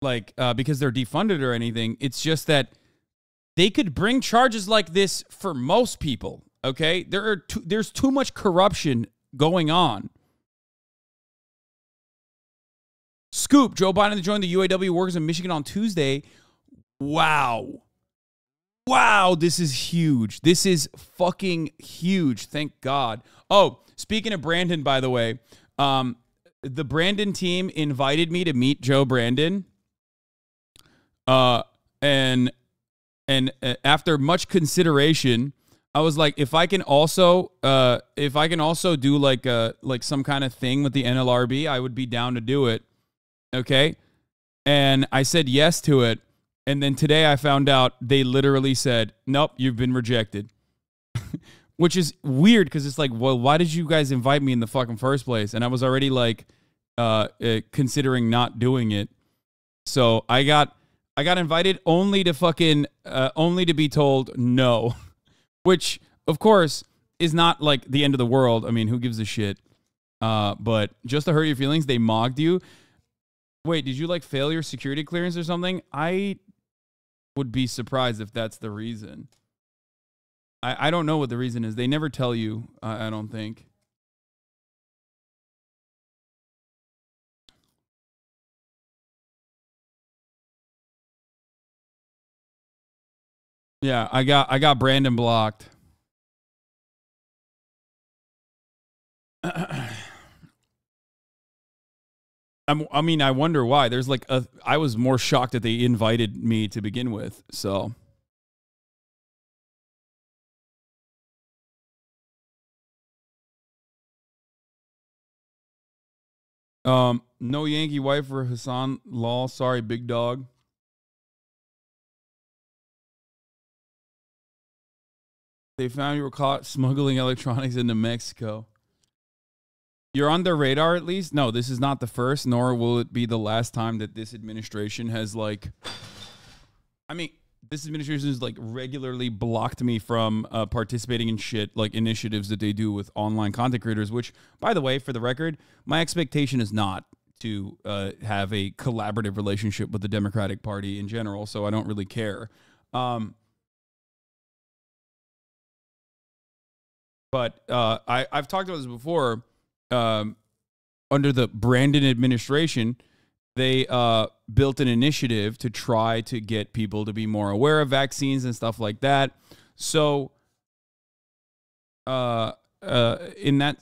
defunded or anything. It's just that they could bring charges like this for most people. Okay, there's too much corruption going on. Scoop: Joe Biden to join the UAW workers in Michigan on Tuesday. Wow. Wow, this is huge. This is fucking huge. Thank God. Oh, speaking of Brandon, by the way, the Brandon team invited me to meet Joe Brandon. And after much consideration, I was like, if I can also do like some kind of thing with the NLRB, I would be down to do it. Okay. And I said yes to it. And then today I found out they literally said, nope, you've been rejected. Which is weird because it's like, well, why did you guys invite me in the fucking first place? And I was already like considering not doing it. So I got invited only to be told no. Which, of course, is not like the end of the world. I mean, who gives a shit? But just to hurt your feelings, they mocked you. Wait, did you like fail your security clearance or something? I would be surprised if that's the reason. I don't know what the reason is. They never tell you, I don't think. Yeah, I got Brandon blocked. I mean, I wonder why. There's like I was more shocked that they invited me to begin with. So no Yankee wife for Hasan. Lol. Sorry, big dog. They found you were caught smuggling electronics into Mexico. You're on their radar at least? No, this is not the first, nor will it be the last time that this administration has, like... I mean, this administration has, like, regularly blocked me from participating in shit, like, initiatives that they do with online content creators, which, by the way, for the record, my expectation is not to have a collaborative relationship with the Democratic Party in general, so I don't really care. But I've talked about this before. Under the Brandon administration, they built an initiative to try to get people to be more aware of vaccines and stuff like that. So in that,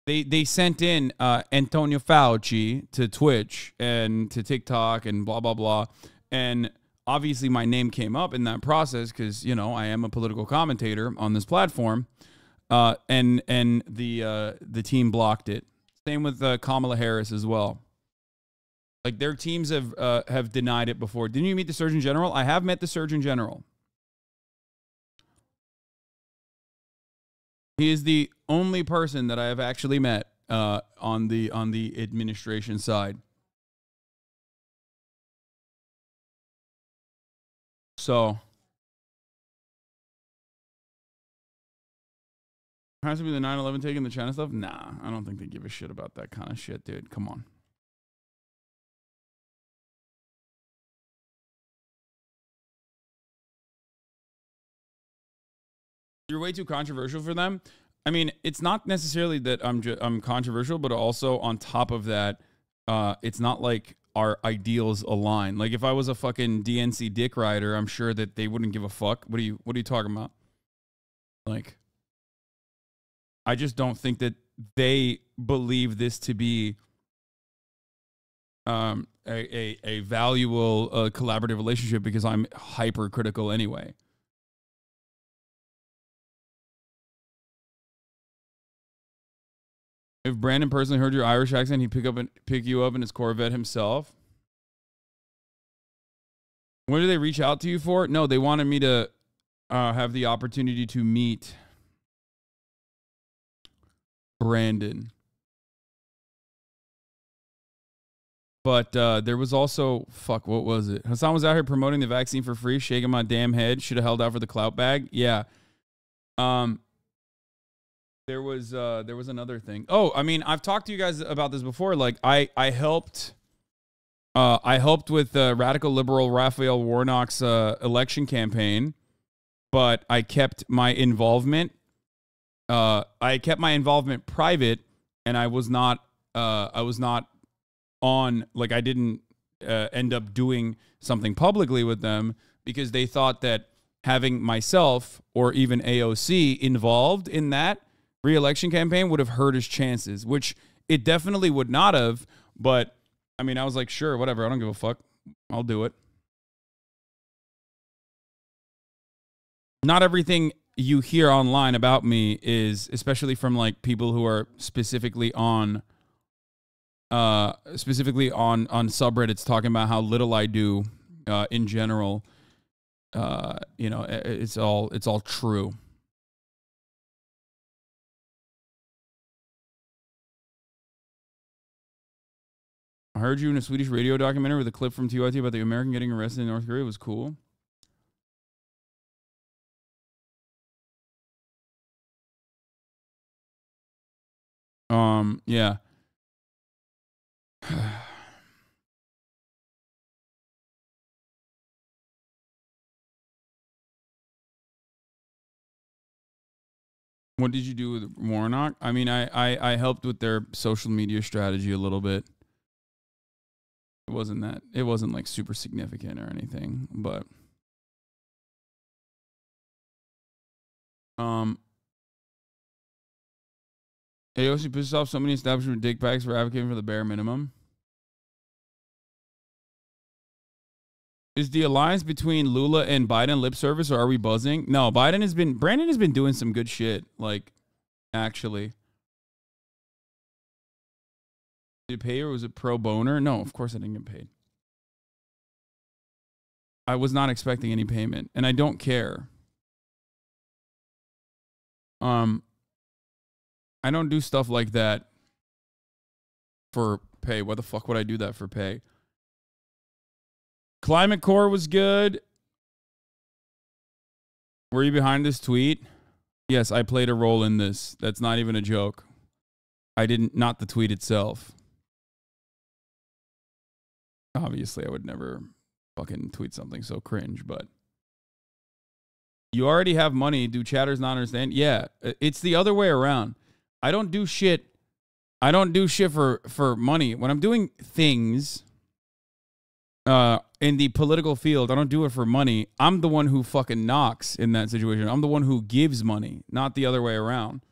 they sent in Antonio Fauci to Twitch and to TikTok and blah, blah, blah. And obviously my name came up in that process because, you know, I am a political commentator on this platform. And the team blocked it. Same with Kamala Harris as well. Like, their teams have denied it before. Didn't you meet the Surgeon General? I have met the Surgeon General. He is the only person that I have actually met on the administration side. So, has to be the 9/11 taking the China stuff? Nah, I don't think they give a shit about that kind of shit, dude. Come on. You're way too controversial for them. I mean, it's not necessarily that I'm controversial, but also on top of that, it's not like our ideals align. Like, if I was a fucking DNC dick rider, I'm sure that they wouldn't give a fuck. What are you talking about? Like, I just don't think that they believe this to be a valuable collaborative relationship because I'm hypercritical anyway. If Brandon personally heard your Irish accent, he'd pick you up in his Corvette himself. What did they reach out to you for? No, they wanted me to have the opportunity to meet Brandon. But there was also, fuck, what was it? Hasan was out here promoting the vaccine for free, shaking my damn head. Should have held out for the clout bag. Yeah. There was another thing. Oh, I mean, I've talked to you guys about this before. Like, I helped with radical liberal Raphael Warnock's election campaign, but I kept my involvement. I kept my involvement private, and I was not on. Like, I didn't end up doing something publicly with them because they thought that having myself or even AOC involved in that re-election campaign would have hurt his chances, which it definitely would not have. But I mean, I was like, sure, whatever. I don't give a fuck. I'll do it. Not everything you hear online about me is, especially from like people who are specifically on subreddits talking about how little I do in general. You know, it's all true. I heard you in a Swedish radio documentary with a clip from TYT about the American getting arrested in North Korea. It was cool. Yeah. What did you do with Warnock? I mean, I helped with their social media strategy a little bit. It wasn't like super significant or anything, but AOC pisses off so many establishment with dick bags for advocating for the bare minimum. Is the alliance between Lula and Biden lip service, or are we buzzing? No, Brandon has been doing some good shit, like, actually. Did it pay, or was it pro boner? No, of course I didn't get paid. I was not expecting any payment, and I don't care. I don't do stuff like that for pay. Why the fuck would I do that for pay? Climate Core was good. Were you behind this tweet? Yes, I played a role in this. That's not even a joke. I didn't, not the tweet itself. Obviously, I would never fucking tweet something so cringe, but you already have money. Do chatters not understand? Yeah, it's the other way around. I don't do shit. I don't do shit for money. When I'm doing things in the political field, I don't do it for money. I'm the one who fucking knocks in that situation. I'm the one who gives money, not the other way around.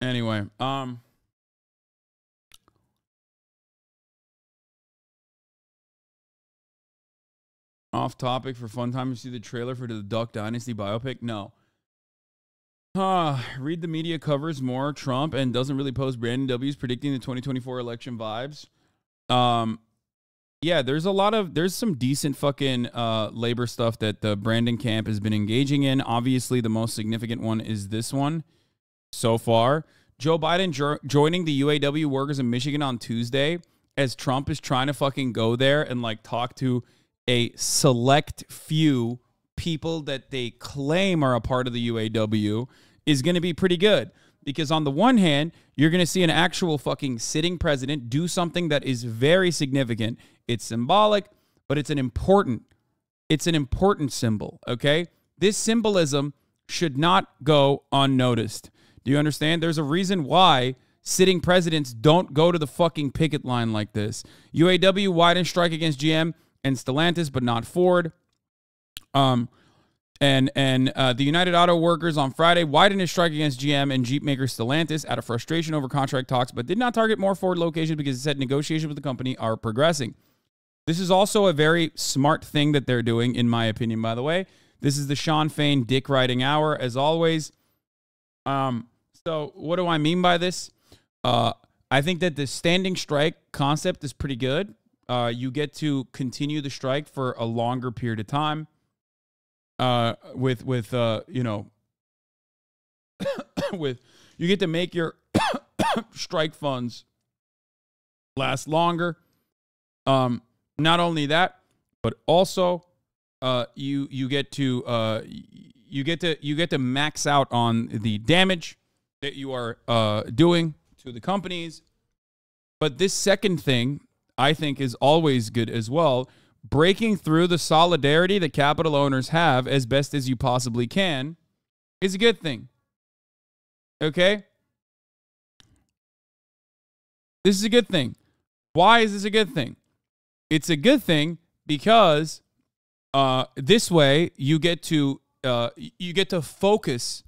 Anyway, off topic for fun time. You see the trailer for the Duck Dynasty biopic? No. Read the media covers more Trump and doesn't really post Brandon W's predicting the 2024 election vibes. Yeah, there's some decent fucking labor stuff that the Brandon camp has been engaging in. Obviously, the most significant one is this one so far. Joe Biden joining the UAW workers in Michigan on Tuesday as Trump is trying to fucking go there and like talk to a select few people that they claim are a part of the UAW is going to be pretty good. Because on the one hand, you're going to see an actual fucking sitting president do something that is very significant. It's symbolic, but it's an important symbol, okay? This symbolism should not go unnoticed. Do you understand? There's a reason why sitting presidents don't go to the fucking picket line like this. UAW widens strike against GM and Stellantis, but not Ford. The United Auto Workers on Friday widened a strike against GM and Jeep maker Stellantis out of frustration over contract talks, but did not target more Ford locations because it said negotiations with the company are progressing. This is also a very smart thing that they're doing, in my opinion, by the way. This is the Sean Fain dick riding hour, as always. So what do I mean by this? I think that the standing strike concept is pretty good. You get to continue the strike for a longer period of time. You get to make your strike funds last longer. Not only that, but also you get to max out on the damage that you are doing to the companies. But this second thing, I think, is always good as well. Breaking through the solidarity that capital owners have as best as you possibly can is a good thing. Okay? This is a good thing. Why is this a good thing? It's a good thing because this way you get to focus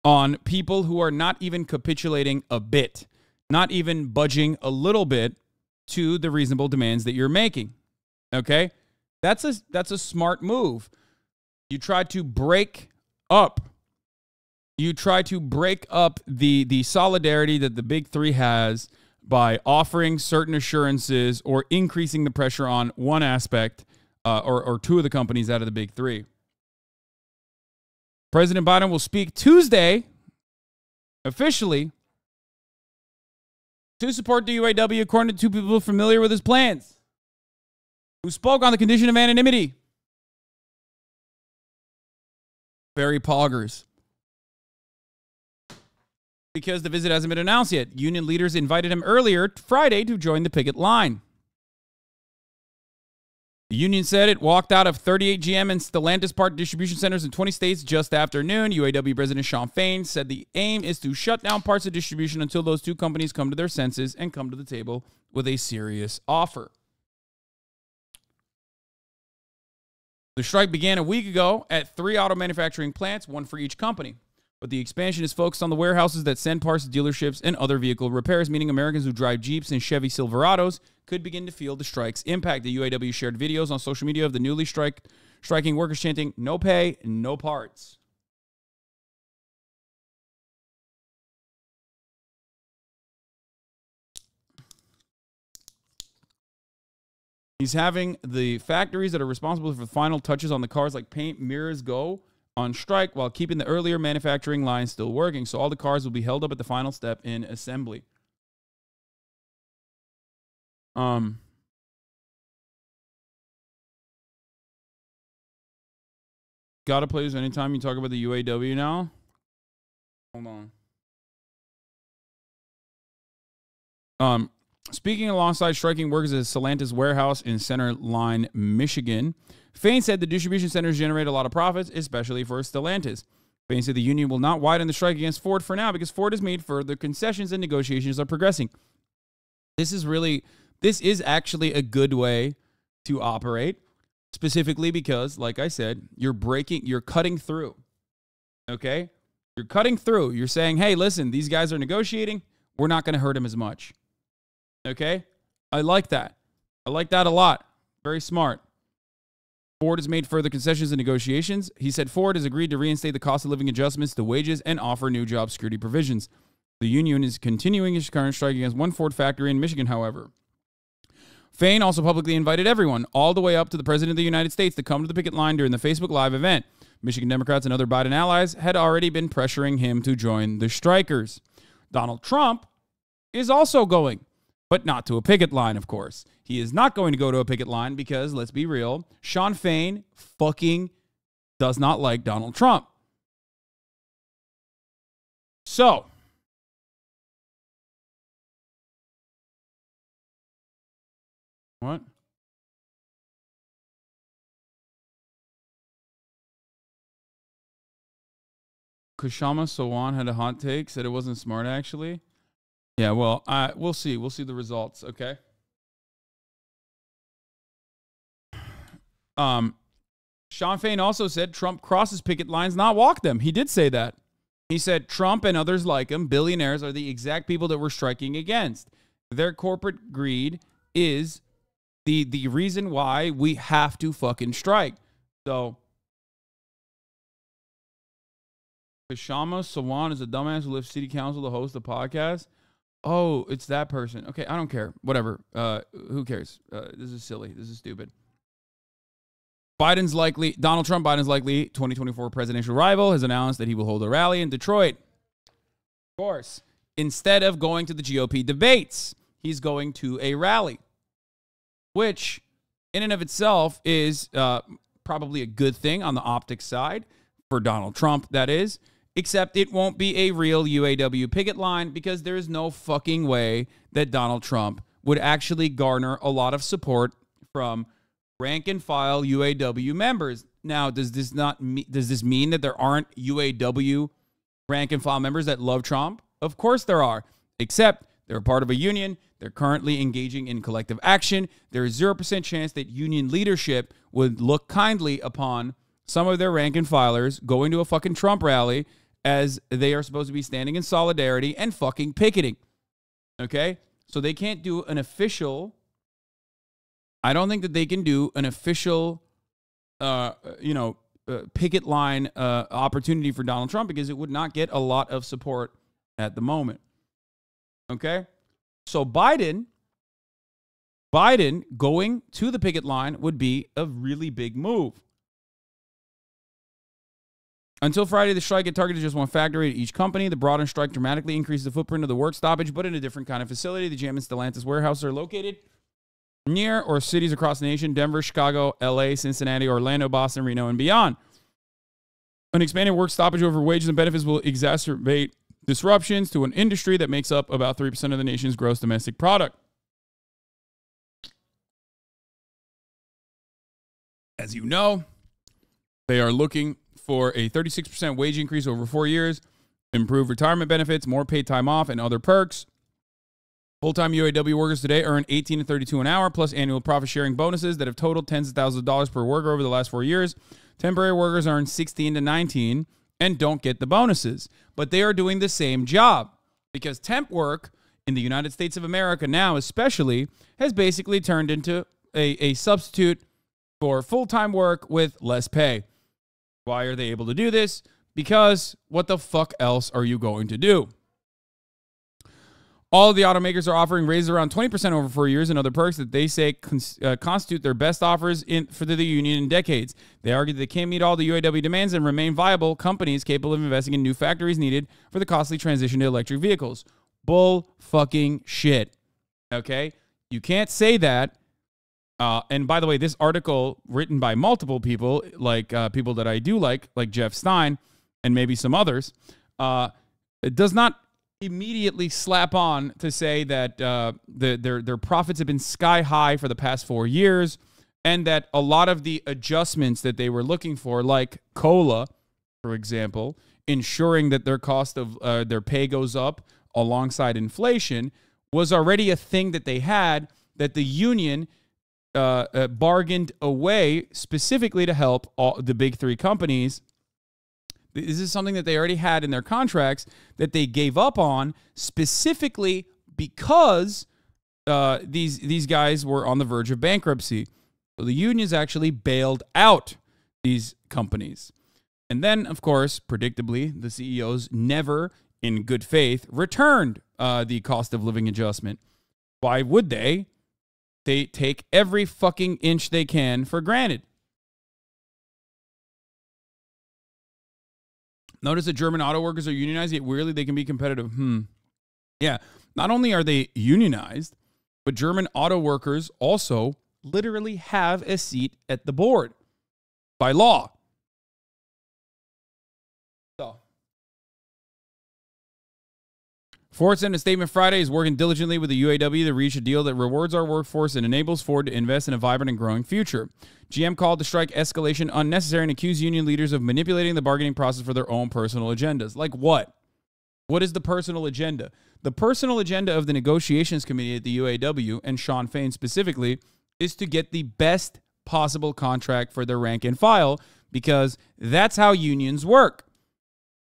on people who are not even capitulating a bit, not even budging a little bit to the reasonable demands that you're making. Okay? That's a smart move. You try to break up the solidarity that the big three has by offering certain assurances or increasing the pressure on one aspect or two of the companies out of the big three. President Biden will speak Tuesday, officially, to support the UAW, according to two people familiar with his plans, who spoke on the condition of anonymity. Very poggers. Because the visit hasn't been announced yet. Union leaders invited him earlier Friday to join the picket line. The union said it walked out of 38 GM and Stellantis part distribution centers in 20 states just after noon. UAW President Sean Fain said the aim is to shut down parts of distribution until those two companies come to their senses and come to the table with a serious offer. The strike began a week ago at 3 auto manufacturing plants, one for each company. But the expansion is focused on the warehouses that send parts to dealerships and other vehicle repairs, meaning Americans who drive Jeeps and Chevy Silverados could begin to feel the strike's impact. The UAW shared videos on social media of the newly striking workers chanting, "No pay, no parts." He's having the factories that are responsible for the final touches on the cars like paint, mirrors go on strike while keeping the earlier manufacturing lines still working. So all the cars will be held up at the final step in assembly. Gotta play this anytime you talk about the UAW now. Hold on. Speaking alongside striking workers at Stellantis warehouse in Center Line, Michigan, Fain said the distribution centers generate a lot of profits, especially for Stellantis. Fain said the union will not widen the strike against Ford for now because Ford has made further concessions and negotiations are progressing. This is actually a good way to operate, specifically because, like I said, you're cutting through. Okay? You're cutting through. You're saying, hey, listen, these guys are negotiating. We're not going to hurt them as much. Okay? I like that. I like that a lot. Very smart. Ford has made further concessions in negotiations. He said Ford has agreed to reinstate the cost of living adjustments to wages and offer new job security provisions. The union is continuing its current strike against one Ford factory in Michigan, however. Fain also publicly invited everyone, all the way up to the President of the United States, to come to the picket line during the Facebook Live event. Michigan Democrats and other Biden allies had already been pressuring him to join the strikers. Donald Trump is also going, but not to a picket line, of course. He is not going to go to a picket line because, let's be real, Sean Fain fucking does not like Donald Trump. So, what? Kshama Sawan had a hot take, said it wasn't smart, actually. Yeah, well, we'll see. We'll see the results, okay? Sean Fain also said Trump crosses picket lines, not walk them. He did say that. He said Trump and others like him, billionaires, are the exact people that we're striking against. Their corporate greed is the reason why we have to fucking strike. So, Kshama Sawan is a dumbass who left city council to host a podcast. Oh, it's that person. Okay, I don't care. Whatever. Who cares? This is silly. This is stupid. Donald Trump, Biden's likely 2024 presidential rival, has announced that he will hold a rally in Detroit. Of course, instead of going to the GOP debates, he's going to a rally, which in and of itself is probably a good thing on the optics side for Donald Trump, that is, except it won't be a real UAW picket line because there is no fucking way that Donald Trump would actually garner a lot of support from rank and file UAW members. Now, does this mean that there aren't UAW rank and file members that love Trump? Of course there are, except they're part of a union. They're currently engaging in collective action. There is 0% chance that union leadership would look kindly upon some of their rank and filers going to a fucking Trump rally as they are supposed to be standing in solidarity and fucking picketing. Okay? So they can't do an official... I don't think that they can do an official, picket line opportunity for Donald Trump because it would not get a lot of support at the moment. Okay? So Biden going to the picket line would be a really big move. Until Friday, the strike had targeted just one factory at each company. The broadened strike dramatically increased the footprint of the work stoppage, but in a different kind of facility. The GM and Stellantis warehouses are located near or cities across the nation: Denver, Chicago, LA, Cincinnati, Orlando, Boston, Reno, and beyond. An expanded work stoppage over wages and benefits will exacerbate disruptions to an industry that makes up about 3% of the nation's gross domestic product. As you know, they are looking for a 36% wage increase over 4 years, improved retirement benefits, more paid time off, and other perks. Full-time UAW workers today earn $18 to $32 an hour, plus annual profit-sharing bonuses that have totaled tens of thousands of dollars per worker over the last 4 years. Temporary workers earn $16 to $19 and don't get the bonuses. But they are doing the same job because temp work in the United States of America now especially has basically turned into a substitute for full-time work with less pay. Why are they able to do this? Because what the fuck else are you going to do? All of the automakers are offering raises around 20% over 4 years and other perks that they say constitute their best offers for the union in decades. They argue that they can't meet all the UAW demands and remain viable companies capable of investing in new factories needed for the costly transition to electric vehicles. Bull fucking shit. Okay? You can't say that. And by the way, this article written by multiple people, like people that I do like Jeff Stein and maybe some others, it does not immediately slap on to say that their profits have been sky high for the past 4 years and that a lot of the adjustments that they were looking for, like COLA, for example, ensuring that their cost of their pay goes up alongside inflation, was already a thing that they had that the union bargained away specifically to help all the big three companies This is something that they already had in their contracts that they gave up on specifically because these guys were on the verge of bankruptcy. So the unions actually bailed out these companies. And then, of course, predictably, the CEOs never, in good faith, returned the cost of living adjustment. Why would they? They take every fucking inch they can for granted. Notice that German auto workers are unionized, yet weirdly they can be competitive. Yeah, not only are they unionized, but German auto workers also literally have a seat at the board by law. So, Ford sent a statement Friday, is working diligently with the UAW to reach a deal that rewards our workforce and enables Ford to invest in a vibrant and growing future. GM called the strike escalation unnecessary and accused union leaders of manipulating the bargaining process for their own personal agendas. Like what? What is the personal agenda? The personal agenda of the negotiations committee at the UAW, and Sean Fain specifically, is to get the best possible contract for their rank and file, because that's how unions work.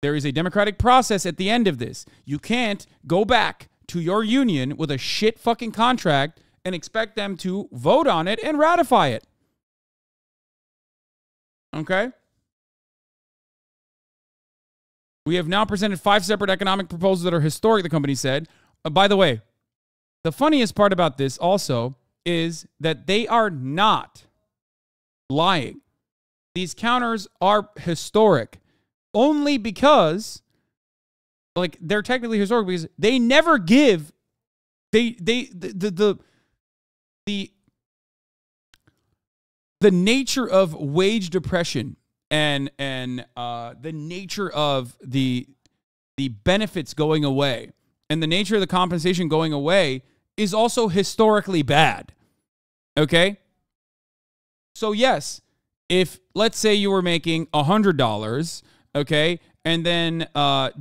There is a democratic process at the end of this. You can't go back to your union with a shit fucking contract and expect them to vote on it and ratify it. Okay? We have now presented 5 separate economic proposals that are historic, the company said. By the way, the funniest part about this also is that they are not lying. These counters are historic only because, like, they're technically historic because they never give the nature of wage depression and the nature of the benefits going away and the nature of the compensation going away is also historically bad. Okay? So yes, if let's say you were making $100, okay, and then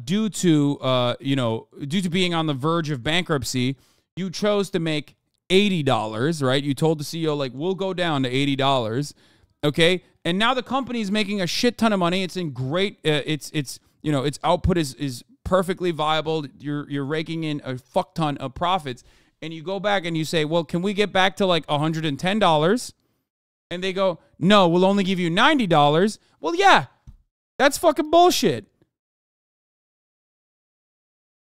due to being on the verge of bankruptcy, you chose to make $80, right? You told the CEO, like, we'll go down to $80, okay? And now the company is making a shit ton of money. It's in great, its output is perfectly viable. You're raking in a fuck ton of profits. And you go back and you say, well, can we get back to like $110? And they go, no, we'll only give you $90. Well, yeah, that's fucking bullshit.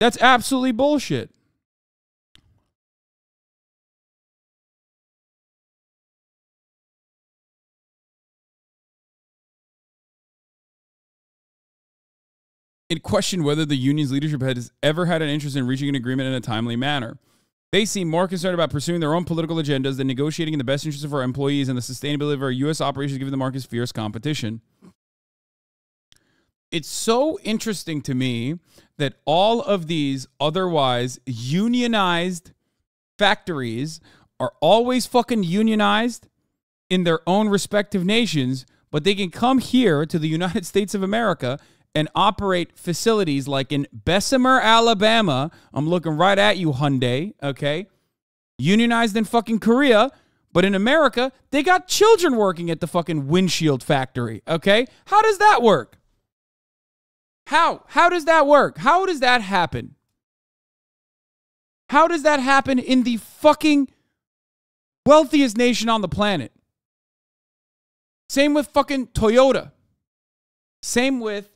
That's absolutely bullshit. It questioned whether the union's leadership has ever had an interest in reaching an agreement in a timely manner. They seem more concerned about pursuing their own political agendas than negotiating in the best interest of our employees and the sustainability of our U.S. operations given the market's fierce competition. It's so interesting to me that all of these otherwise unionized factories are always fucking unionized in their own respective nations, but they can come here to the United States of America and operate facilities like in Bessemer, Alabama. I'm looking right at you, Hyundai, okay? Unionized in fucking Korea, but in America, they got children working at the fucking windshield factory, okay? How does that work? How does that work? How does that happen? How does that happen in the fucking wealthiest nation on the planet? Same with fucking Toyota. Same with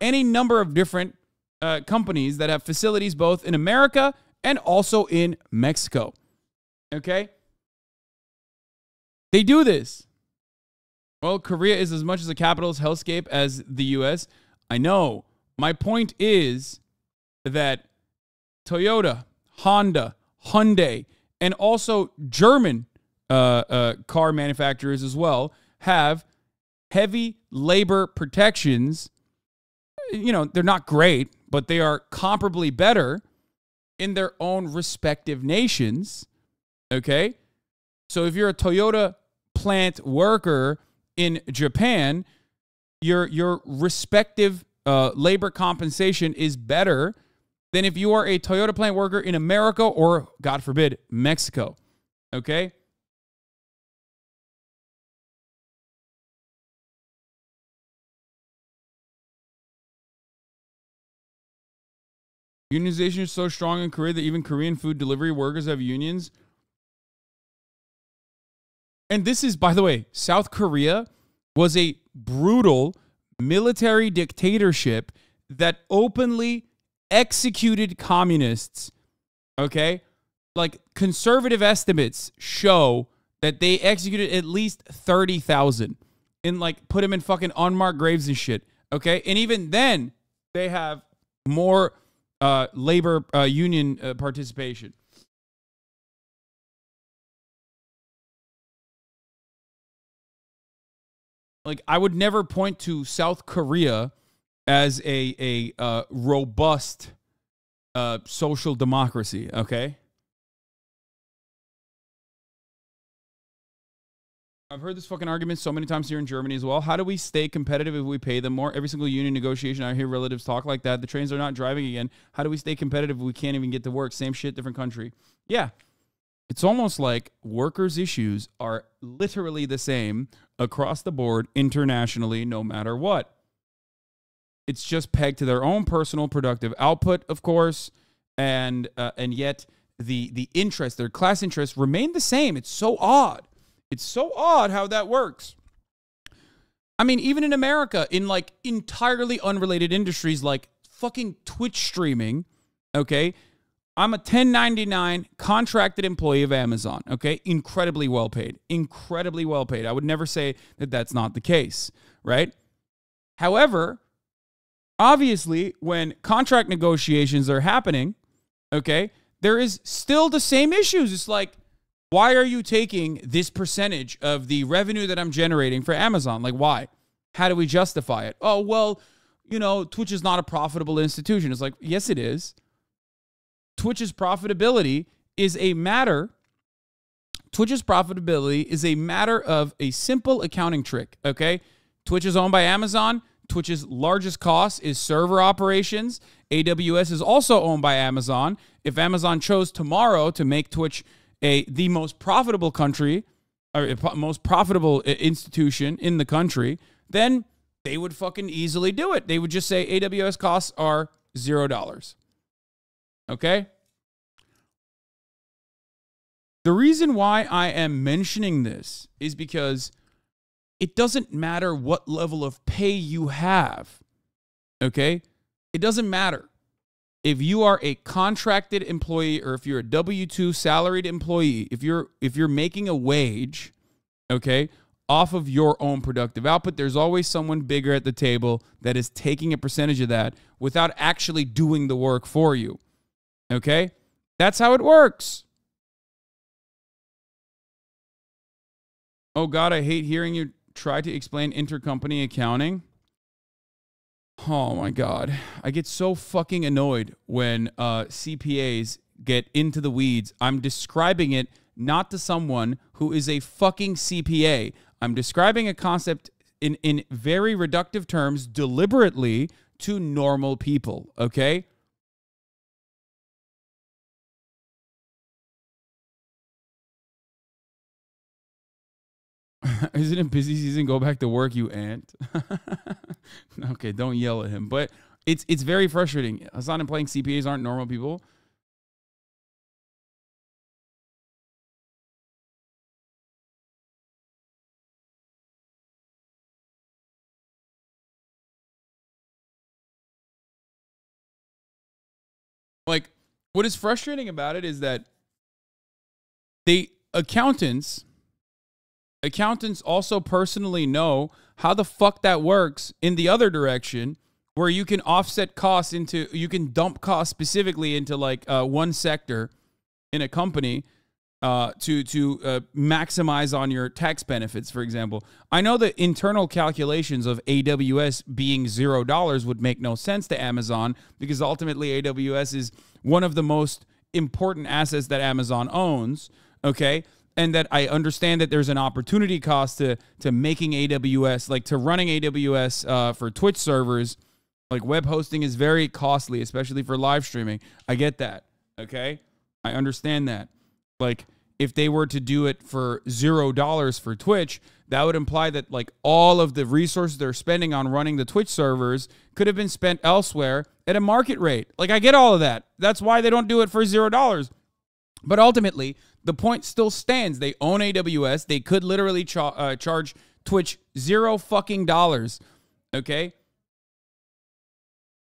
any number of different companies that have facilities both in America and also in Mexico. Okay? They do this. Well, Korea is as much as a capitalist hellscape as the U.S. I know. My point is that Toyota, Honda, Hyundai, and also German car manufacturers as well have heavy labor protections. You know, they're not great, but they are comparably better in their own respective nations. Okay? So if you're a Toyota plant worker in Japan, your respective labor compensation is better than if you are a Toyota plant worker in America or, God forbid, Mexico. Okay? Unionization is so strong in Korea that even Korean food delivery workers have unions. And this is, by the way, South Korea was a brutal military dictatorship that openly executed communists. Okay? Like, conservative estimates show that they executed at least 30,000 and, like, put them in fucking unmarked graves and shit. Okay? And even then, they have more labor union participation. Like, I would never point to South Korea as a robust social democracy, okay? I've heard this fucking argument so many times here in Germany as well. How do we stay competitive if we pay them more? Every single union negotiation, I hear relatives talk like that. The trains are not driving again. How do we stay competitive if we can't even get to work? Same shit, different country. Yeah. It's almost like workers' issues are literally the same across the board internationally, no matter what. It's just pegged to their own personal productive output, of course, and yet the interest, their class interests, remain the same. It's so odd. It's so odd how that works. I mean, even in America, in like entirely unrelated industries like fucking Twitch streaming, okay? I'm a 1099 contracted employee of Amazon, okay? Incredibly well paid. Incredibly well paid. I would never say that that's not the case, right? However, obviously, when contract negotiations are happening, okay, there is still the same issues. It's like, why are you taking this percentage of the revenue that I'm generating for Amazon? Like, why? How do we justify it? Oh, well, you know, Twitch is not a profitable institution. It's like, yes, it is. Twitch's profitability is a matter. Twitch's profitability is a matter of a simple accounting trick, okay? Twitch is owned by Amazon. Twitch's largest cost is server operations. AWS is also owned by Amazon. If Amazon chose tomorrow to make Twitch the most profitable country, or most profitable institution in the country, then they would fucking easily do it. They would just say AWS costs are $0. Okay? The reason why I am mentioning this is because it doesn't matter what level of pay you have. Okay? It doesn't matter. If you are a contracted employee or if you're a W-2 salaried employee, if you're making a wage, okay, off of your own productive output, there's always someone bigger at the table that is taking a percentage of that without actually doing the work for you. Okay? That's how it works. Oh God, I hate hearing you try to explain intercompany accounting. Oh my God. I get so fucking annoyed when CPAs get into the weeds. I'm describing it not to someone who is a fucking CPA. I'm describing a concept in very reductive terms deliberately to normal people, okay? Isn't it busy season? Go back to work, you ant. Okay, don't yell at him. But it's very frustrating. Hasan and playing CPAs aren't normal people. Like, what is frustrating about it is that accountants also personally know how the fuck that works in the other direction, where you can offset costs you can dump costs specifically into like one sector in a company to maximize on your tax benefits, for example. I know the internal calculations of AWS being $0 would make no sense to Amazon because ultimately AWS is one of the most important assets that Amazon owns, okay? And that I understand that there's an opportunity cost to making AWS, like to running AWS for Twitch servers. Like web hosting is very costly, especially for live streaming. I get that, okay? I understand that. Like if they were to do it for $0 for Twitch, that would imply that like all of the resources they're spending on running the Twitch servers could have been spent elsewhere at a market rate. Like, I get all of that. That's why they don't do it for $0. But ultimately, the point still stands. They own AWS. They could literally charge Twitch $0. Okay?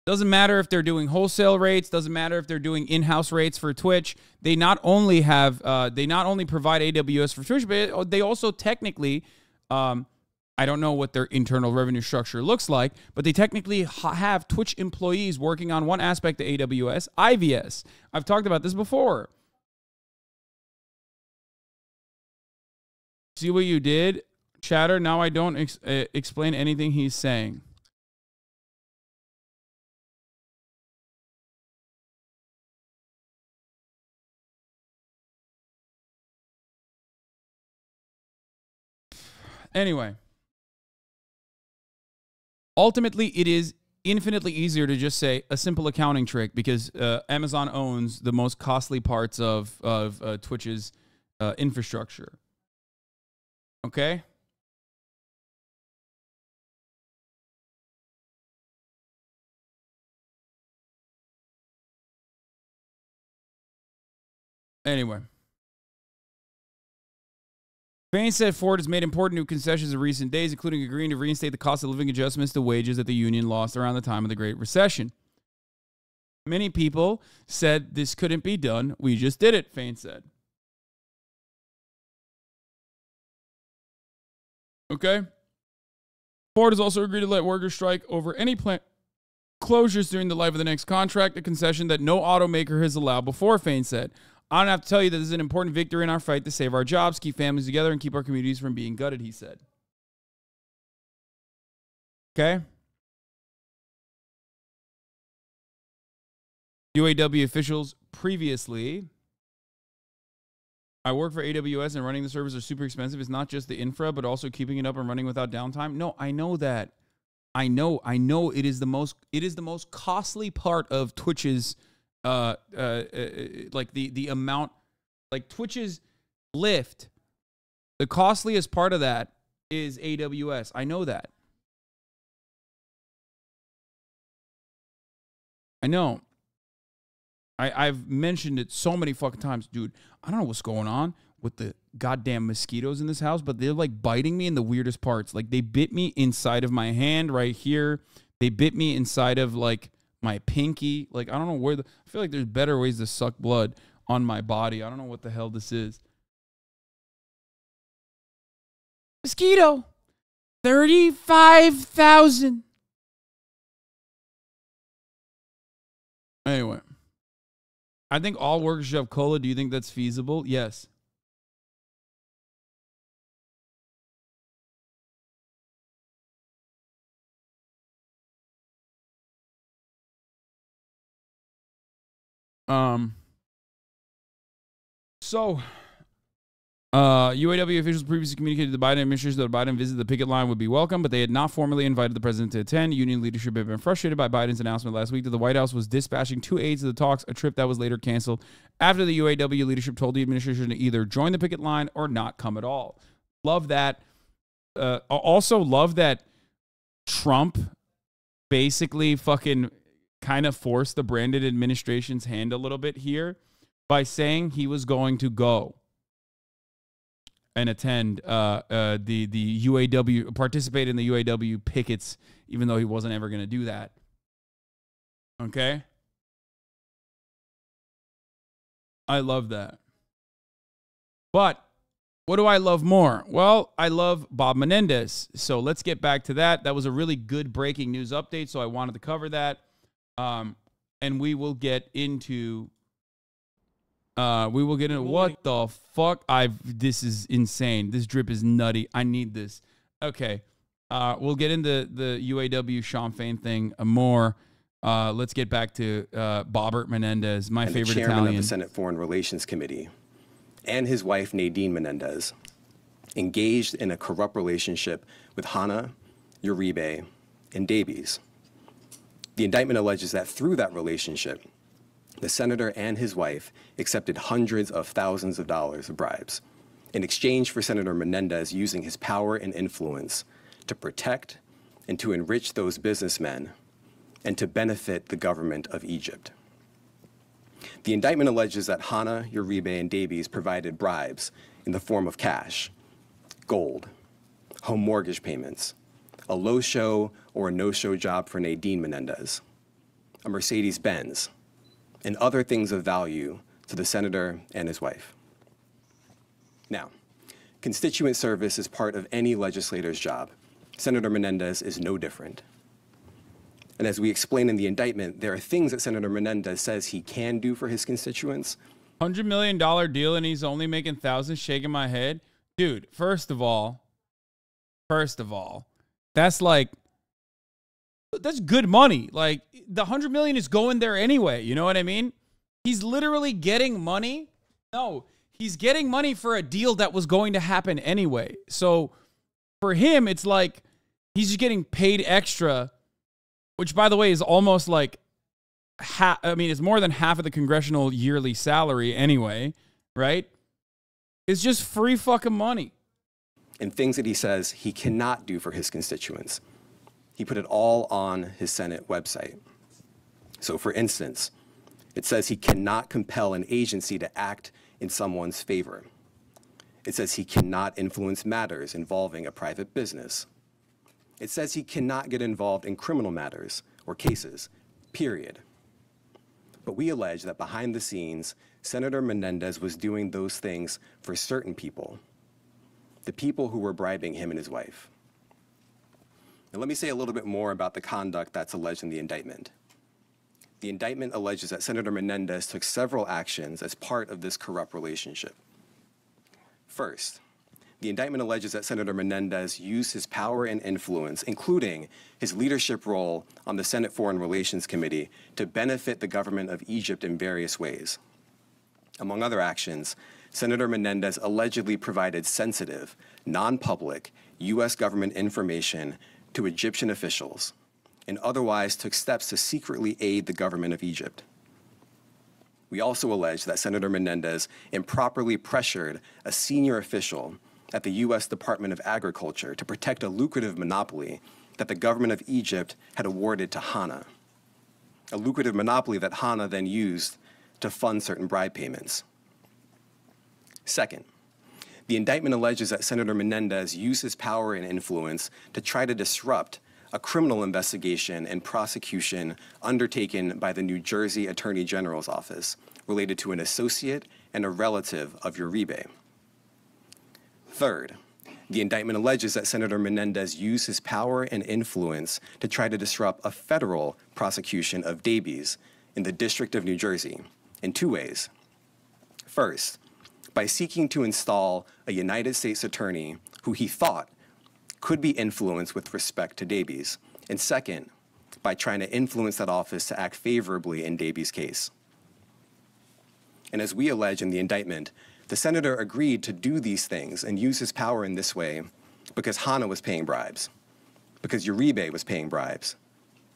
Doesn't matter if they're doing wholesale rates. Doesn't matter if they're doing in-house rates for Twitch. They not only have, they not only provide AWS for Twitch, but they also technically, I don't know what their internal revenue structure looks like, but they technically have Twitch employees working on one aspect of AWS, IVS. I've talked about this before. See what you did, chatter? Now I don't explain anything he's saying. Anyway, ultimately, it is infinitely easier to just say a simple accounting trick because Amazon owns the most costly parts of Twitch's infrastructure. Okay? Anyway. Fain said Ford has made important new concessions in recent days, including agreeing to reinstate the cost of living adjustments to wages that the union lost around the time of the Great Recession. Many people said this couldn't be done. We just did it, Fain said. Okay. Ford has also agreed to let workers strike over any plant closures during the life of the next contract, a concession that no automaker has allowed before, Fain said. I don't have to tell you that this is an important victory in our fight to save our jobs, keep families together, and keep our communities from being gutted, he said. Okay? UAW officials previously. I work for AWS and running the servers are super expensive. It's not just the infra, but also keeping it up and running without downtime. No, I know that. I know it is the most costly part of Twitch's like the amount, like Twitch's lift, the costliest part of that is AWS. I know that. I know. I've mentioned it so many fucking times, dude. I don't know what's going on with the goddamn mosquitoes in this house, but they're like biting me in the weirdest parts. Like they bit me inside of my hand right here. They bit me inside of like my pinky. Like I don't know where I feel like there's better ways to suck blood on my body. I don't know what the hell this is. Mosquito. 35,000. Anyway. I think all workers should have COLA. Do you think that's feasible? Yes. UAW officials previously communicated to the Biden administration that a Biden visit the picket line would be welcome, but they had not formally invited the president to attend. Union leadership had been frustrated by Biden's announcement last week that the White House was dispatching 2 aides to the talks, a trip that was later canceled after the UAW leadership told the administration to either join the picket line or not come at all. Love that. Also love that Trump basically fucking kind of forced the Brandon administration's hand a little bit here by saying he was going to go and attend the UAW, participate in the UAW pickets, even though he wasn't ever going to do that. Okay? I love that. But what do I love more? Well, I love Bob Menendez. So let's get back to that. That was a really good breaking news update, so I wanted to cover that. And we will get into what the fuck? This is insane. This drip is nutty. I need this. Okay. We'll get into the UAW Sean Fain thing more. Let's get back to Bobbert Menendez, my favorite the chairman Italian. of the Senate Foreign Relations Committee, and his wife Nadine Menendez, engaged in a corrupt relationship with Hannah, Uribe, and Davies. The indictment alleges that through that relationship, the senator and his wife accepted hundreds of thousands of dollars of bribes in exchange for Senator Menendez using his power and influence to protect and to enrich those businessmen and to benefit the government of Egypt. The indictment alleges that Hana, Uribe, and Davies provided bribes in the form of cash, gold, home mortgage payments, a low-show or a no-show job for Nadine Menendez, a Mercedes-Benz, and other things of value to the senator and his wife. Now, constituent service is part of any legislator's job. Senator Menendez is no different. And as we explain in the indictment, there are things that Senator Menendez says he can do for his constituents. $100 million deal and he's only making thousands, shaking my head. Dude, first of all, that's good money. Like, the $100 million is going there anyway. You know what I mean? He's literally getting money. No, he's getting money for a deal that was going to happen anyway. So for him, it's like he's just getting paid extra, which, by the way, is almost like it's more than half of the congressional yearly salary anyway, right? It's just free fucking money. And things that he says he cannot do for his constituents. He put it all on his Senate website. So, for instance, it says he cannot compel an agency to act in someone's favor. It says he cannot influence matters involving a private business. It says he cannot get involved in criminal matters or cases, period. But we allege that behind the scenes, Senator Menendez was doing those things for certain people, the people who were bribing him and his wife. Now, let me say a little bit more about the conduct that's alleged in the indictment. The indictment alleges that Senator Menendez took several actions as part of this corrupt relationship. First, the indictment alleges that Senator Menendez used his power and influence, including his leadership role on the Senate Foreign Relations Committee, to benefit the government of Egypt in various ways. Among other actions, Senator Menendez allegedly provided sensitive, non-public U.S. government information to Egyptian officials, and otherwise took steps to secretly aid the government of Egypt. We also allege that Senator Menendez improperly pressured a senior official at the U.S. Department of Agriculture to protect a lucrative monopoly that the government of Egypt had awarded to Hana, a lucrative monopoly that Hana then used to fund certain bribe payments. Second, the indictment alleges that Senator Menendez used his power and influence to try to disrupt a criminal investigation and prosecution undertaken by the New Jersey Attorney General's office related to an associate and a relative of Uribe. Third, the indictment alleges that Senator Menendez used his power and influence to try to disrupt a federal prosecution of Davies in the District of New Jersey in two ways. First, by seeking to install a United States attorney who he thought could be influenced with respect to Davies, and second, by trying to influence that office to act favorably in Davies' case. And as we allege in the indictment, the senator agreed to do these things and use his power in this way because Hana was paying bribes, because Uribe was paying bribes,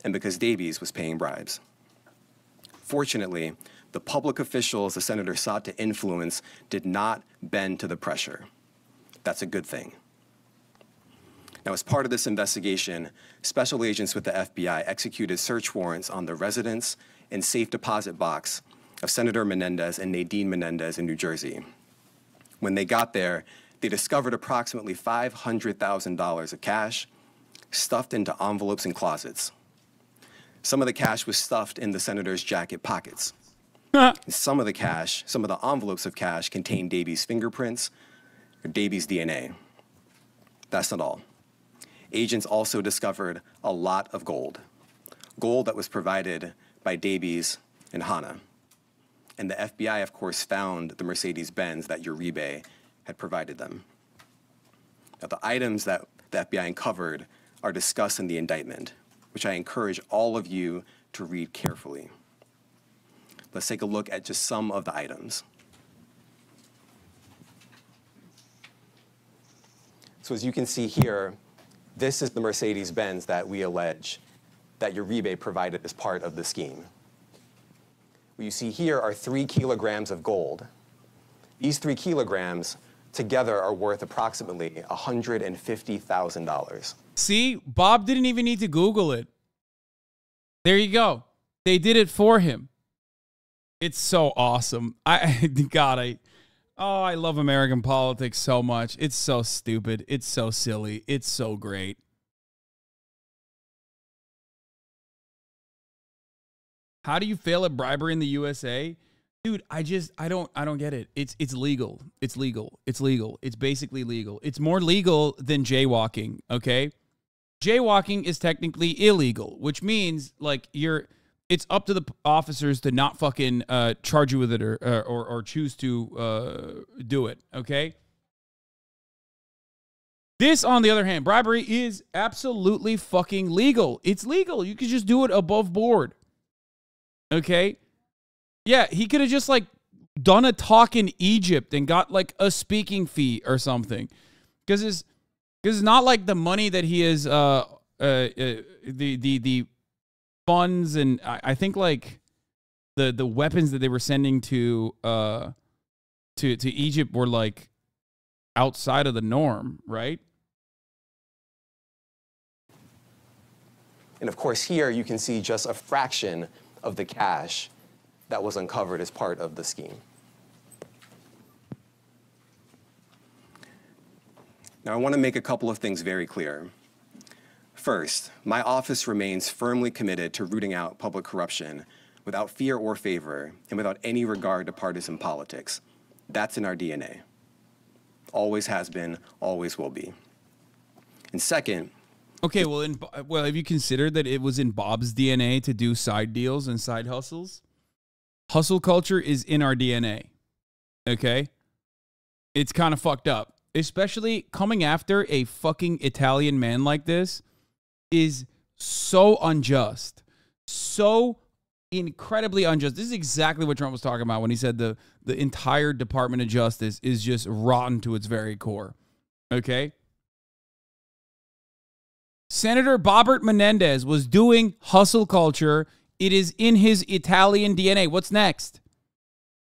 and because Davies was paying bribes. Fortunately, the public officials the senator sought to influence did not bend to the pressure. That's a good thing. Now, as part of this investigation, special agents with the FBI executed search warrants on the residence and safe deposit box of Senator Menendez and Nadine Menendez in New Jersey. When they got there, they discovered approximately $500,000 of cash stuffed into envelopes and closets. Some of the cash was stuffed in the senator's jacket pockets. Some of the envelopes of cash contained Davies' fingerprints or Davies' DNA. That's not all. Agents also discovered a lot of gold that was provided by Davies and Hana. And the FBI, of course, found the Mercedes-Benz that Uribe had provided them. Now, the items that the FBI uncovered are discussed in the indictment, which I encourage all of you to read carefully. Let's take a look at just some of the items. So as you can see here, this is the Mercedes-Benz that we allege that Uribe provided as part of the scheme. What you see here are 3 kilograms of gold. These 3 kilograms together are worth approximately $150,000. See, Bob didn't even need to Google it. There you go. They did it for him. It's so awesome. I love American politics so much. It's so stupid. It's so silly. It's so great. How do you fail at bribery in the USA? Dude, I don't get it. It's legal. It's legal. It's legal. It's basically legal. It's more legal than jaywalking, okay? Jaywalking is technically illegal, which means like it's up to the officers to not fucking charge you with it or choose to do it, okay? This, on the other hand, bribery is absolutely fucking legal. It's legal. You could just do it above board. Okay? Yeah, he could have just, like, done a talk in Egypt and got, like, a speaking fee or something. Because it's not like the money that he is, the funds and I think, like, the weapons that they were sending to Egypt were, like, outside of the norm, right? And of course, here you can see just a fraction of the cash that was uncovered as part of the scheme. Now, I want to make a couple of things very clear. First, my office remains firmly committed to rooting out public corruption without fear or favor and without any regard to partisan politics. That's in our DNA. Always has been, always will be. And second, okay, well, have you considered that it was in Bob's DNA to do side deals and side hustles? Hustle culture is in our DNA, okay? It's kind of fucked up. Especially coming after a fucking Italian man like this is so unjust. So incredibly unjust. This is exactly what Trump was talking about when he said the entire Department of Justice is just rotten to its very core, okay? Senator Bobbert Menendez was doing hustle culture. It is in his Italian DNA. What's next?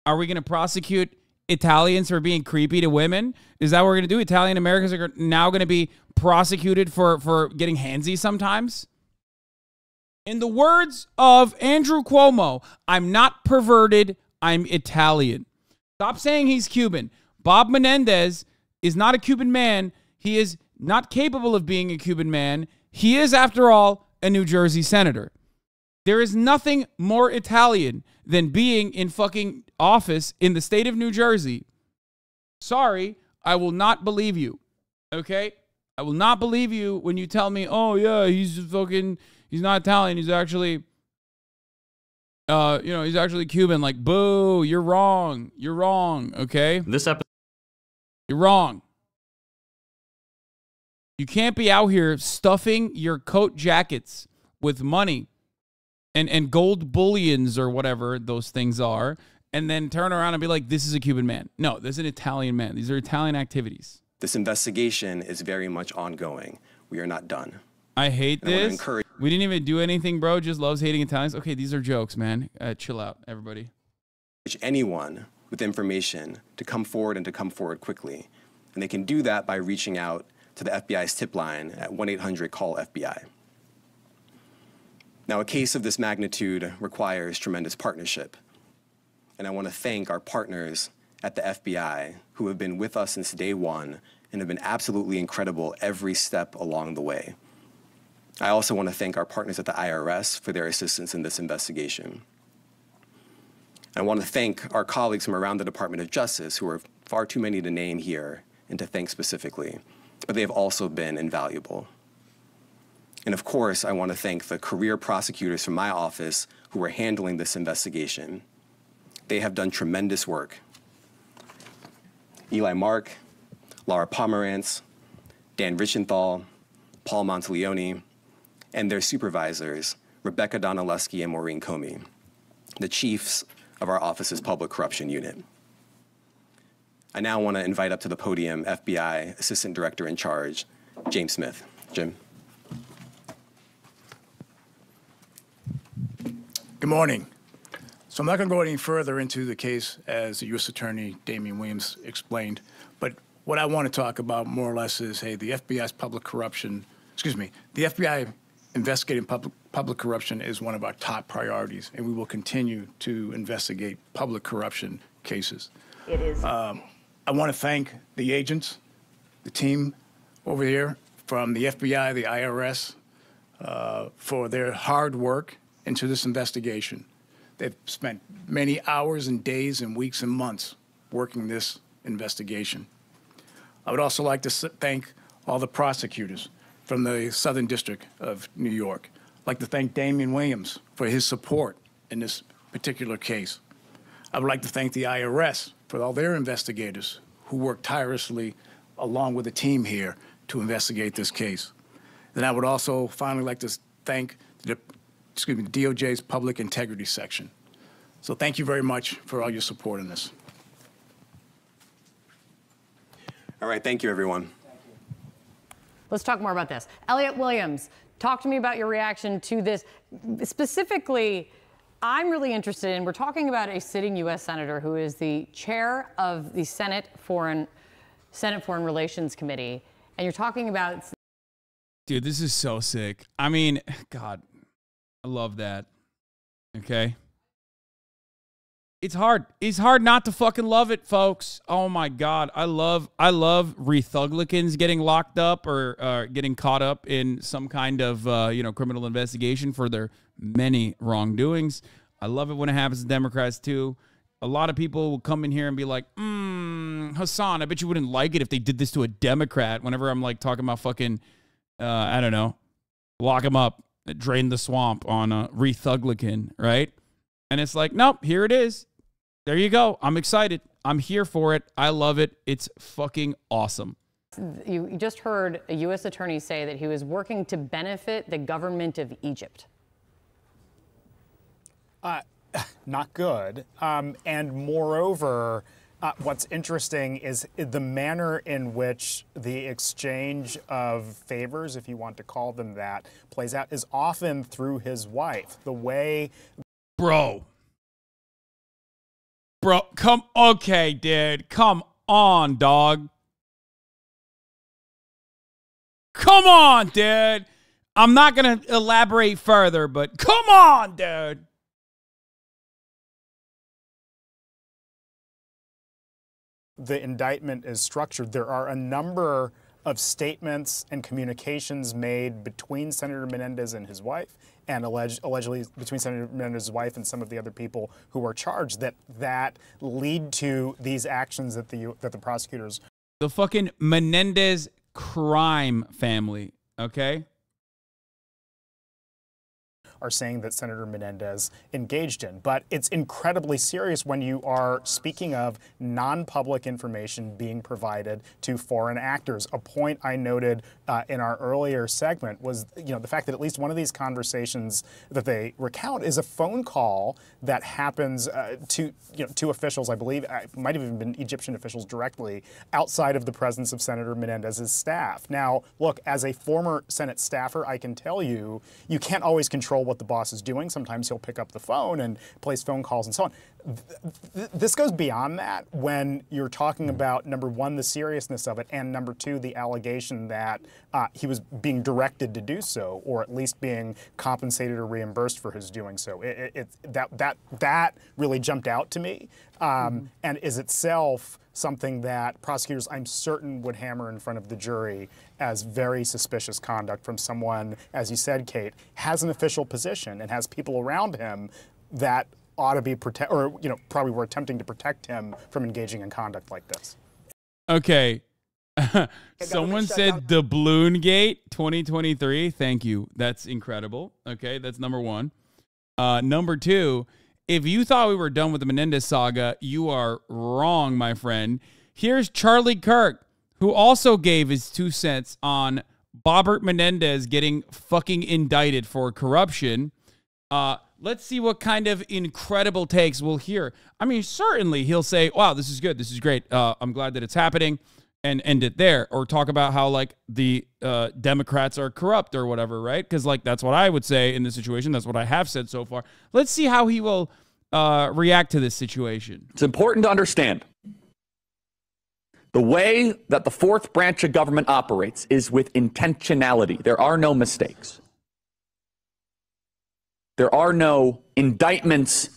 Are we going to prosecute Italians for being creepy to women? Is that what we're going to do? Italian Americans are now going to be prosecuted for getting handsy sometimes? In the words of Andrew Cuomo, I'm not perverted, I'm Italian. Stop saying he's Cuban. Bob Menendez is not a Cuban man. He is not capable of being a Cuban man. He is, after all, a New Jersey senator. There is nothing more Italian than being in fucking office in the state of New Jersey. Sorry, I will not believe you. Okay? I will not believe you when you tell me, oh yeah, he's not Italian, he's actually he's actually Cuban. Like, boo, you're wrong. You're wrong, okay? You're wrong. You can't be out here stuffing your coat jackets with money and gold bullions or whatever those things are, and then turn around and be like, this is a Cuban man. No, this is an Italian man. These are Italian activities. This investigation is very much ongoing. We are not done. I hate this. We didn't even do anything, bro. Just loves hating Italians. Okay, these are jokes, man. Chill out, everybody. Anyone with information to come forward and to come forward quickly. And they can do that by reaching out to the FBI's tip line at 1-800-CALL-FBI. Now, a case of this magnitude requires tremendous partnership. And I want to thank our partners at the FBI who have been with us since day one and have been absolutely incredible every step along the way. I also want to thank our partners at the IRS for their assistance in this investigation. I want to thank our colleagues from around the Department of Justice, who are far too many to name here and to thank specifically, but they have also been invaluable. And of course, I want to thank the career prosecutors from my office who are handling this investigation. They have done tremendous work. Eli Mark, Laura Pomerantz, Dan Richenthal, Paul Monteleone, and their supervisors, Rebecca Donaleski and Maureen Comey, the chiefs of our office's public corruption unit. I now want to invite up to the podium FBI Assistant Director in Charge, James Smith. Jim. Good morning. So I'm not going to go any further into the case as the U.S. Attorney Damian Williams explained, but what I want to talk about more or less is, hey, the FBI's public corruption, the FBI investigating public corruption is one of our top priorities, and we will continue to investigate public corruption cases. It is. I want to thank the agents, the team over here from the FBI, the IRS, for their hard work into this investigation. They've spent many hours and days and weeks and months working this investigation. I would also like to thank all the prosecutors from the Southern District of New York. I'd like to thank Damian Williams for his support in this particular case. I would like to thank the IRS for all their investigators who worked tirelessly along with the team here to investigate this case. Then I would also finally like to thank the DOJ's Public Integrity Section. So thank you very much for all your support in this. All right, thank you, everyone. Let's talk more about this. Elliot Williams, talk to me about your reaction to this. Specifically, I'm really interested in, we're talking about a sitting U.S. Senator who is the chair of the Senate Foreign Relations Committee, and you're talking about... Dude, this is so sick. I mean, God, I love that. Okay? It's hard. It's hard not to fucking love it, folks. Oh my God. I love Rethuglicans getting locked up or getting caught up in some kind of, criminal investigation for their many wrongdoings. I love it when it happens to Democrats too. A lot of people will come in here and be like, Hasan, I bet you wouldn't like it if they did this to a Democrat. Whenever I'm like talking about fucking, I don't know, lock him up, drain the swamp on a Rethuglican, right? And it's like, nope, here it is. There you go. I'm excited. I'm here for it. I love it. It's fucking awesome. You just heard a U.S. attorney say that he was working to benefit the government of Egypt. Not good. And moreover, what's interesting is the manner in which the exchange of favors, if you want to call them that, plays out is often through his wife. The way... Bro, okay, dude. Come on, dog. Come on, dude. I'm not going to elaborate further, but come on, dude. The indictment is structured. There are a number of statements and communications made between Senator Menendez and his wife, and allegedly between Senator Menendez's wife and some of the other people who are charged that lead to these actions that the prosecutors. The fucking Menendez crime family, okay? Are saying that Senator Menendez engaged in. But it's incredibly serious when you are speaking of non-public information being provided to foreign actors. A point I noted in our earlier segment was, the fact that at least one of these conversations that they recount is a phone call that happens to officials, I believe, it might have even been Egyptian officials directly, outside of the presence of Senator Menendez's staff. Now, look, as a former Senate staffer, I can tell you, you can't always control what the boss is doing. Sometimes he'll pick up the phone and place phone calls and so on. This goes beyond that when you're talking about, number one, the seriousness of it, and number two, the allegation that he was being directed to do so, or at least being compensated or reimbursed for his doing so. That really jumped out to me, and is itself something that prosecutors, I'm certain, would hammer in front of the jury as very suspicious conduct from someone, as you said, Kate, has an official position and has people around him that ought to be probably were attempting to protect him from engaging in conduct like this. Okay. Someone said the Balloon Gate 2023. Thank you. That's incredible. Okay, that's number one. Number two, if you thought we were done with the Menendez saga, you are wrong, my friend. Here's Charlie Kirk, who also gave his 2 cents on Bobbert Menendez getting fucking indicted for corruption. Let's see what kind of incredible takes we'll hear. I mean, certainly he'll say, wow, this is good. This is great. I'm glad that it's happening, and end it there. Or talk about how, like, the Democrats are corrupt or whatever, right? Because, like, that's what I would say in this situation. That's what I have said so far. Let's see how he will react to this situation? It's important to understand the way that the fourth branch of government operates is with intentionality. There are no mistakes. There are no indictments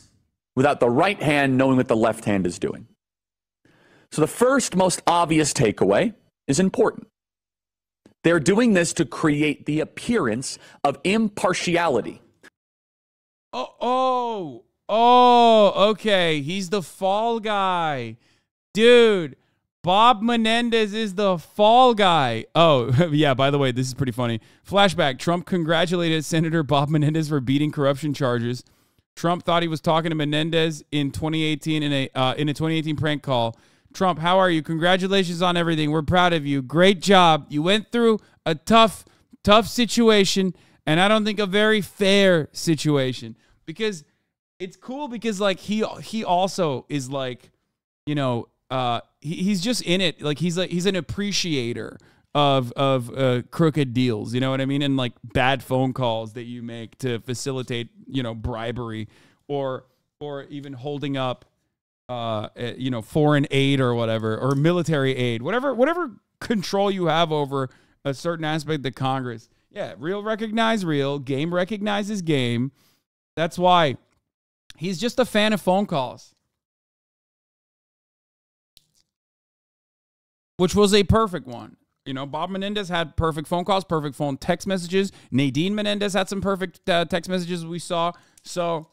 without the right hand knowing what the left hand is doing. So the first most obvious takeaway is important. They're doing this to create the appearance of impartiality. Oh, okay. He's the fall guy. Dude, Bob Menendez is the fall guy. Oh, yeah, by the way, this is pretty funny. Flashback, Trump congratulated Senator Bob Menendez for beating corruption charges. Trump thought he was talking to Menendez in 2018 in a 2018 prank call. Trump, how are you? Congratulations on everything. We're proud of you. Great job. You went through a tough situation, and I don't think a very fair situation. Because it's cool because, like, he also is, like, you know, he's just in it. Like, he's an appreciator of crooked deals. You know what I mean? And, like, bad phone calls that you make to facilitate, you know, bribery or even holding up you know, foreign aid or whatever, or military aid, whatever control you have over a certain aspect of the Congress. Yeah, real recognize real, game recognizes game. That's why he's just a fan of phone calls, which was a perfect one. You know, Bob Menendez had perfect phone calls, perfect phone text messages. Nadine Menendez had some perfect text messages we saw. So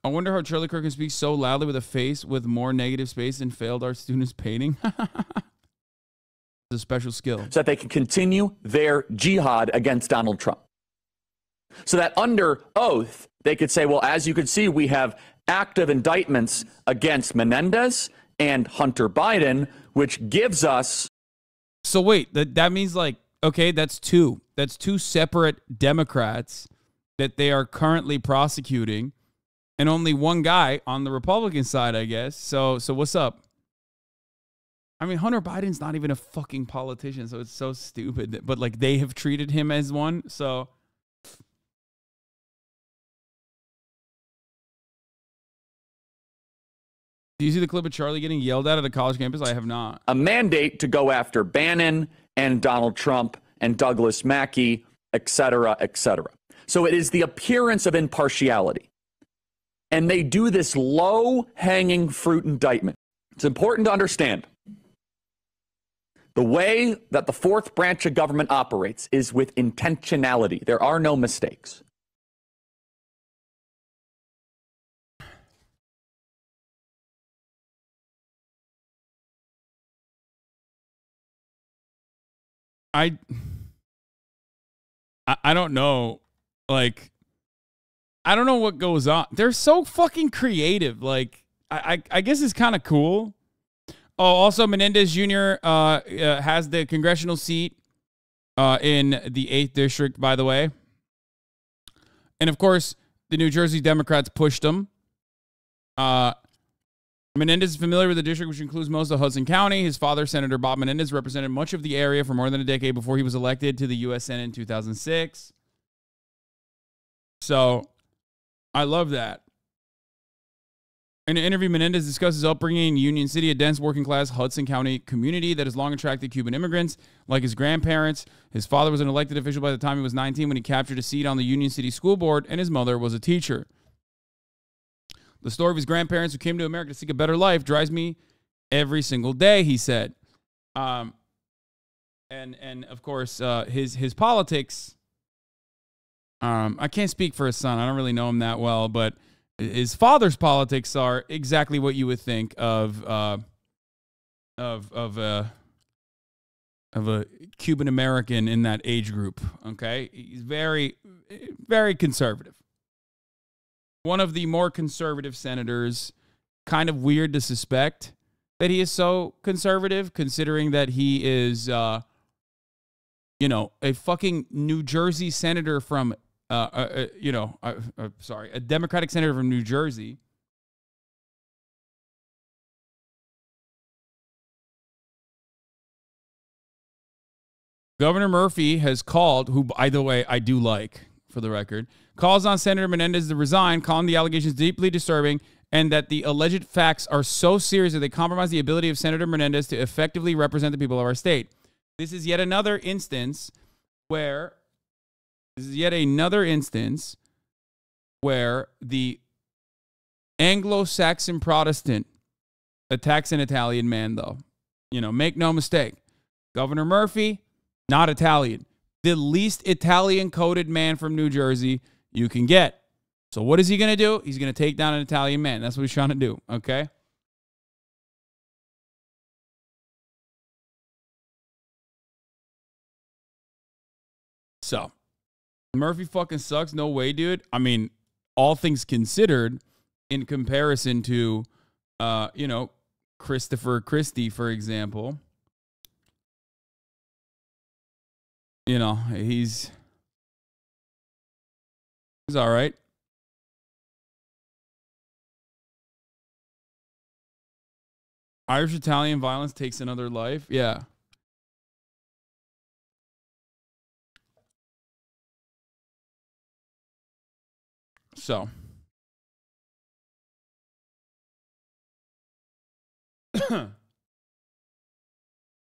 I wonder how Charlie Kirk can speak so loudly with a face with more negative space than failed art students painting. It's a special skill. So that they can continue their jihad against Donald Trump. So that under oath, they could say, well, as you can see, we have active indictments against Menendez and Hunter Biden, which gives us... So wait, that means, like, okay, that's two. That's two separate Democrats that they are currently prosecuting. And only one guy on the Republican side, I guess. So what's up? I mean, Hunter Biden's not even a fucking politician, so it's so stupid. But, like, they have treated him as one, so... Do you see the clip of Charlie getting yelled at a college campus? I have not. A mandate to go after Bannon and Donald Trump and Douglas Mackey, et cetera, et cetera. So it is the appearance of impartiality. And they do this low-hanging fruit indictment. It's important to understand. The way that the fourth branch of government operates is with intentionality. There are no mistakes. I don't know. Like, I don't know what goes on. They're so fucking creative. Like, I guess it's kind of cool. Oh, also Menendez Jr. Has the congressional seat in the 8th district, by the way. And of course, the New Jersey Democrats pushed him. Menendez is familiar with the district, which includes most of Hudson County. His father, Senator Bob Menendez, represented much of the area for more than a decade before he was elected to the U.S. Senate in 2006. So I love that. In an interview, Menendez discussed his upbringing in Union City, a dense working-class Hudson County community that has long attracted Cuban immigrants. Like his grandparents, his father was an elected official by the time he was 19 when he captured a seat on the Union City School Board, and his mother was a teacher. The story of his grandparents who came to America to seek a better life drives me every single day, he said. And of course, his politics, I can't speak for his son. I don't really know him that well, but his father's politics are exactly what you would think of a Cuban American in that age group. Okay, he's very, very conservative. One of the more conservative senators. Kind of weird to suspect that he is so conservative, considering that he is, a fucking New Jersey senator from. A Democratic senator from New Jersey. Governor Murphy has called, who, by the way, I do like, for the record, calls on Senator Menendez to resign, calling the allegations deeply disturbing, and that the alleged facts are so serious that they compromise the ability of Senator Menendez to effectively represent the people of our state. This is yet another instance where the Anglo-Saxon Protestant attacks an Italian man, though. You know, make no mistake. Governor Murphy, not Italian. The least Italian-coded man from New Jersey you can get. So what is he going to do? He's going to take down an Italian man. That's what he's trying to do, okay? So, Murphy fucking sucks. No way, dude. I mean, all things considered, in comparison to, you know, Christopher Christie, for example. You know, he's all right. Irish-Italian violence takes another life. Yeah. So.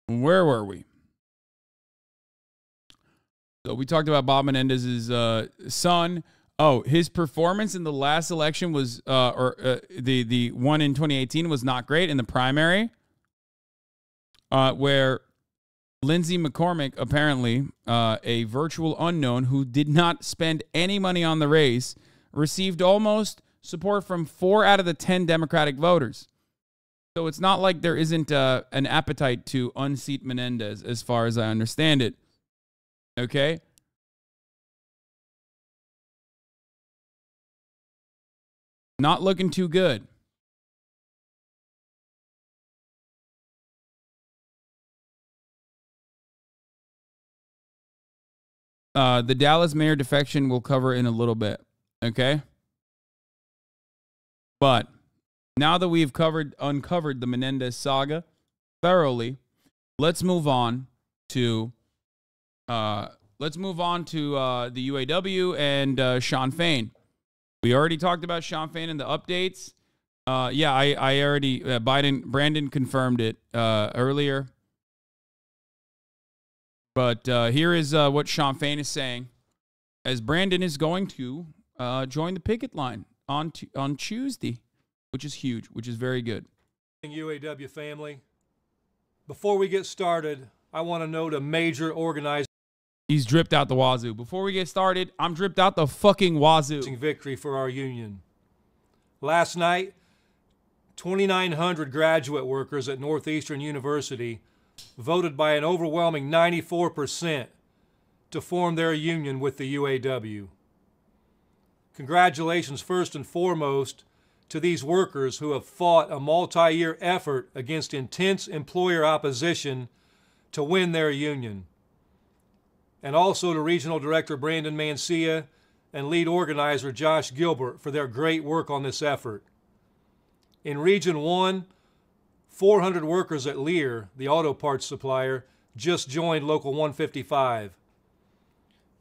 Where were we? So we talked about Bob Menendez's son. Oh, his performance in the last election was, the one in 2018 was not great in the primary, where Lindsey McCormick, apparently a virtual unknown who did not spend any money on the race, received almost support from 4 out of the 10 Democratic voters. So it's not like there isn't an appetite to unseat Menendez, as far as I understand it. Okay? Not looking too good. The Dallas mayor defection we'll cover in a little bit. Okay? But now that we've uncovered the Menendez saga thoroughly, let's move on to the UAW and Shawn Fain. We already talked about Shawn Fain and the updates. Yeah, I already, Brandon confirmed it earlier. But here is what Shawn Fain is saying, as Brandon is going to join the picket line on Tuesday, which is huge, which is very good. UAW family, before we get started, I want to note a major organizing. He's dripped out the wazoo. Before we get started, I'm dripped out the fucking wazoo. Victory for our union. Last night, 2,900 graduate workers at Northeastern University voted by an overwhelming 94% to form their union with the UAW. Congratulations first and foremost to these workers who have fought a multi-year effort against intense employer opposition to win their union. And also to Regional Director Brandon Mancia and Lead Organizer Josh Gilbert for their great work on this effort. In Region 1, 400 workers at Lear, the auto parts supplier, just joined Local 155.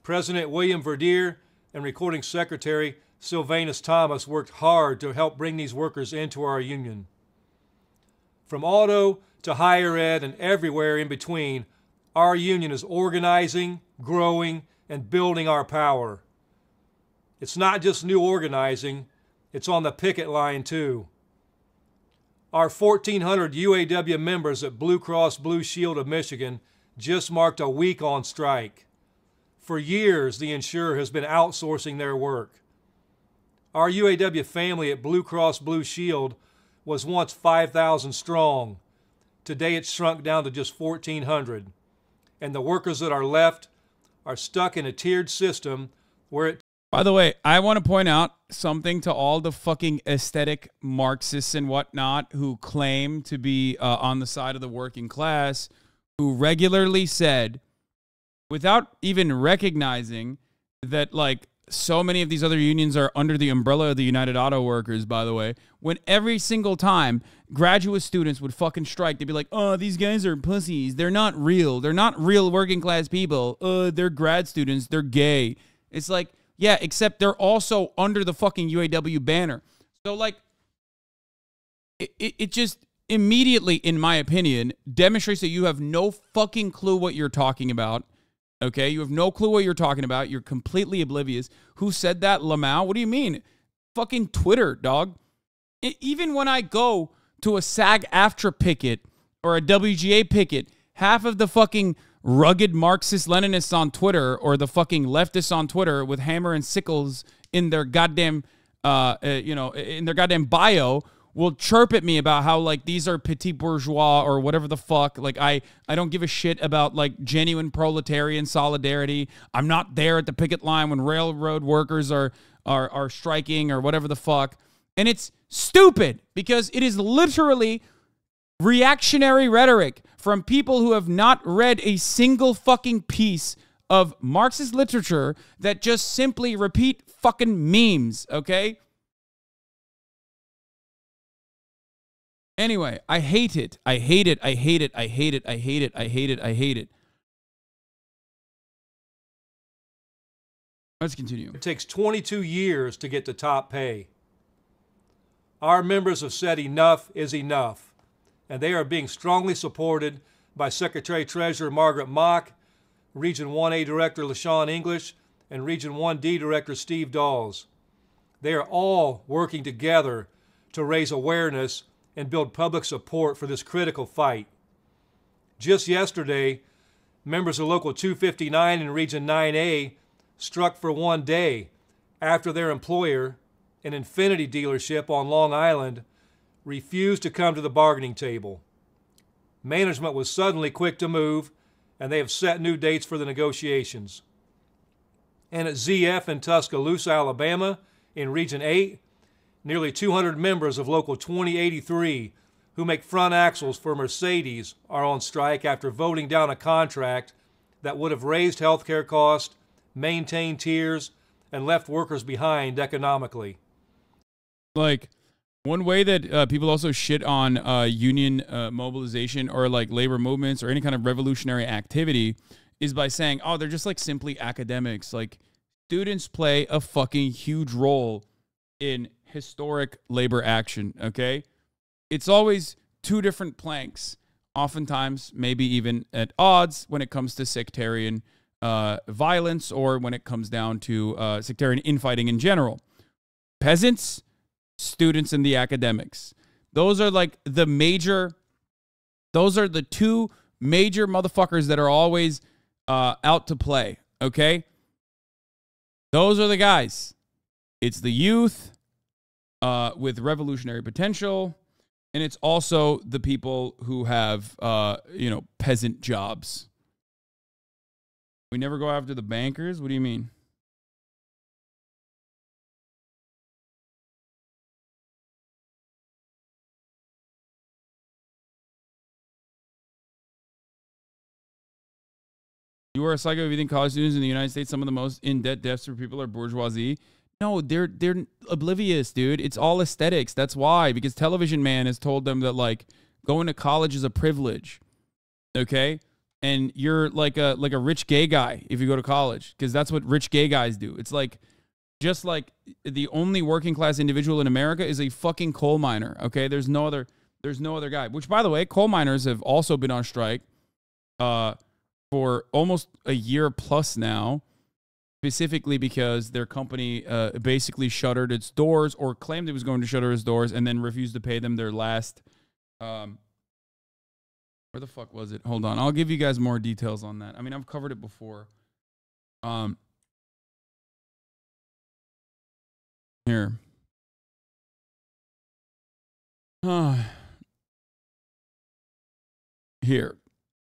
President William Verdier and Recording Secretary Sylvanus Thomas worked hard to help bring these workers into our union. From auto to higher ed and everywhere in between, our union is organizing, growing, and building our power. It's not just new organizing, it's on the picket line too. Our 1,400 UAW members at Blue Cross Blue Shield of Michigan just marked a week on strike. For years, the insurer has been outsourcing their work. Our UAW family at Blue Cross Blue Shield was once 5,000 strong. Today it's shrunk down to just 1,400. And the workers that are left are stuck in a tiered system where it... By the way, I want to point out something to all the fucking aesthetic Marxists and whatnot who claim to be on the side of the working class, who regularly said, without even recognizing that, like, so many of these other unions are under the umbrella of the United Auto Workers, by the way, when every single time graduate students would fucking strike, they'd be like, oh, these guys are pussies. They're not real. They're not real working class people. They're grad students. They're gay. It's like, yeah, except they're also under the fucking UAW banner. So, like, it just immediately, in my opinion, demonstrates that you have no fucking clue what you're talking about. Okay, you have no clue what you're talking about. You're completely oblivious. Who said that? Lamau? What do you mean? Fucking Twitter, dog. Even when I go to a SAG-AFTRA picket or a WGA picket, half of the fucking rugged Marxist-Leninists on Twitter or the fucking leftists on Twitter with hammer and sickles in their goddamn, in their goddamn bio will chirp at me about how, like, these are petit bourgeois or whatever the fuck. Like, I don't give a shit about, like, genuine proletarian solidarity. I'm not there at the picket line when railroad workers are striking or whatever the fuck. And it's stupid because it is literally reactionary rhetoric from people who have not read a single fucking piece of Marxist literature that just simply repeat fucking memes, okay? Anyway, I hate it. I hate it. I hate it. I hate it. I hate it. I hate it. I hate it. Let's continue. It takes 22 years to get to top pay. Our members have said enough is enough, and they are being strongly supported by Secretary-Treasurer Margaret Mock, Region 1A Director LaShawn English, and Region 1D Director Steve Dawes. They are all working together to raise awareness and build public support for this critical fight. Just yesterday, members of Local 259 in Region 9A struck for one day after their employer, an Infiniti dealership on Long Island, refused to come to the bargaining table. Management was suddenly quick to move, and they have set new dates for the negotiations. And at ZF in Tuscaloosa, Alabama, in Region 8, nearly 200 members of Local 2083 who make front axles for Mercedes are on strike after voting down a contract that would have raised healthcare costs, maintained tiers, and left workers behind economically. Like, one way that people also shit on union mobilization or like labor movements or any kind of revolutionary activity is by saying, oh, they're just like simply academics. Like, students play a fucking huge role in historic labor action, okay? It's always two different planks, oftentimes maybe even at odds when it comes to sectarian violence or when it comes down to sectarian infighting in general. Peasants, students, and the academics. Those are like the two major motherfuckers that are always out to play, okay? Those are the guys. It's the youth with revolutionary potential, and it's also the people who have, peasant jobs. We never go after the bankers? What do you mean? You are a psycho if you think college students in the United States, some of the most in-debt desperate people are bourgeoisie. No, they're oblivious, dude. It's all aesthetics. That's why, because Television Man has told them that, like, going to college is a privilege, okay? And you're like a rich gay guy if you go to college, because that's what rich gay guys do. It's like, just like the only working class individual in America is a fucking coal miner, okay? There's no other guy. Which, by the way, coal miners have also been on strike for almost a year plus now, specifically because their company basically shuttered its doors or claimed it was going to shutter its doors and then refused to pay them their last... where the fuck was it? Hold on. I'll give you guys more details on that. I mean, I've covered it before. Here. Here.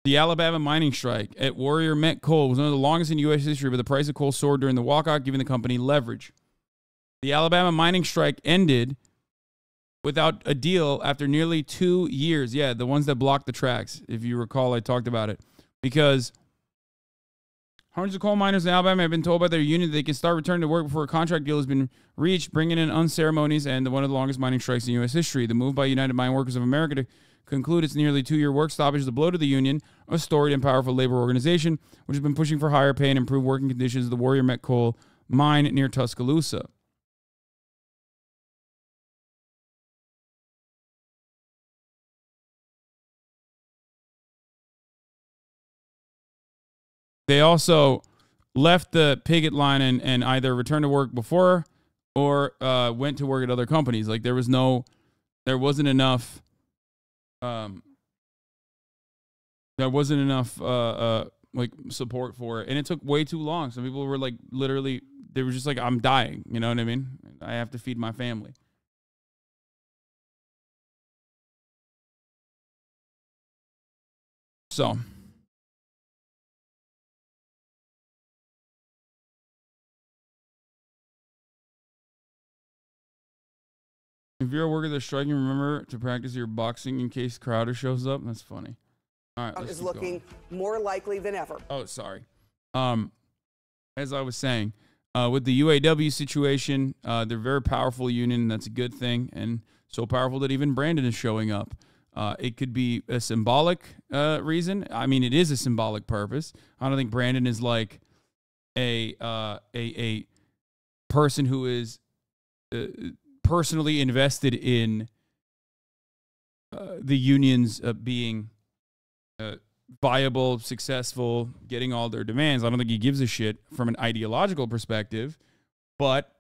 The Alabama mining strike at Warrior Met Coal was one of the longest in U.S. history, but the price of coal soared during the walkout, giving the company leverage. The Alabama mining strike ended without a deal after nearly 2 years. Yeah, the ones that blocked the tracks. If you recall, I talked about it. Because Hundreds of coal miners in Alabama have been told by their union that they can start returning to work before a contract deal has been reached, bringing in unceremonious and one of the longest mining strikes in U.S. history. The move by United Mine Workers of America to conclude its nearly 2-year work stoppage is a blow to the union, a storied and powerful labor organization, which has been pushing for higher pay and improved working conditions at the Warrior Met Coal mine near Tuscaloosa. They also left the picket line and either returned to work before or went to work at other companies. Like there wasn't enough like support for it, and it took way too long. Some people were like literally, they were just like, I'm dying. You know what I mean? I have to feed my family. So. If you're a worker that's striking, remember to practice your boxing in case Crowder shows up. That's funny. All right, is looking more likely than ever. Oh, sorry. As I was saying, with the UAW situation, they're a very powerful union, and that's a good thing, and so powerful that even Brandon is showing up. It could be a symbolic reason. I mean, it is a symbolic purpose. I don't think Brandon is like a person who is personally invested in the unions being viable, successful, getting all their demands. I don't think he gives a shit from an ideological perspective, but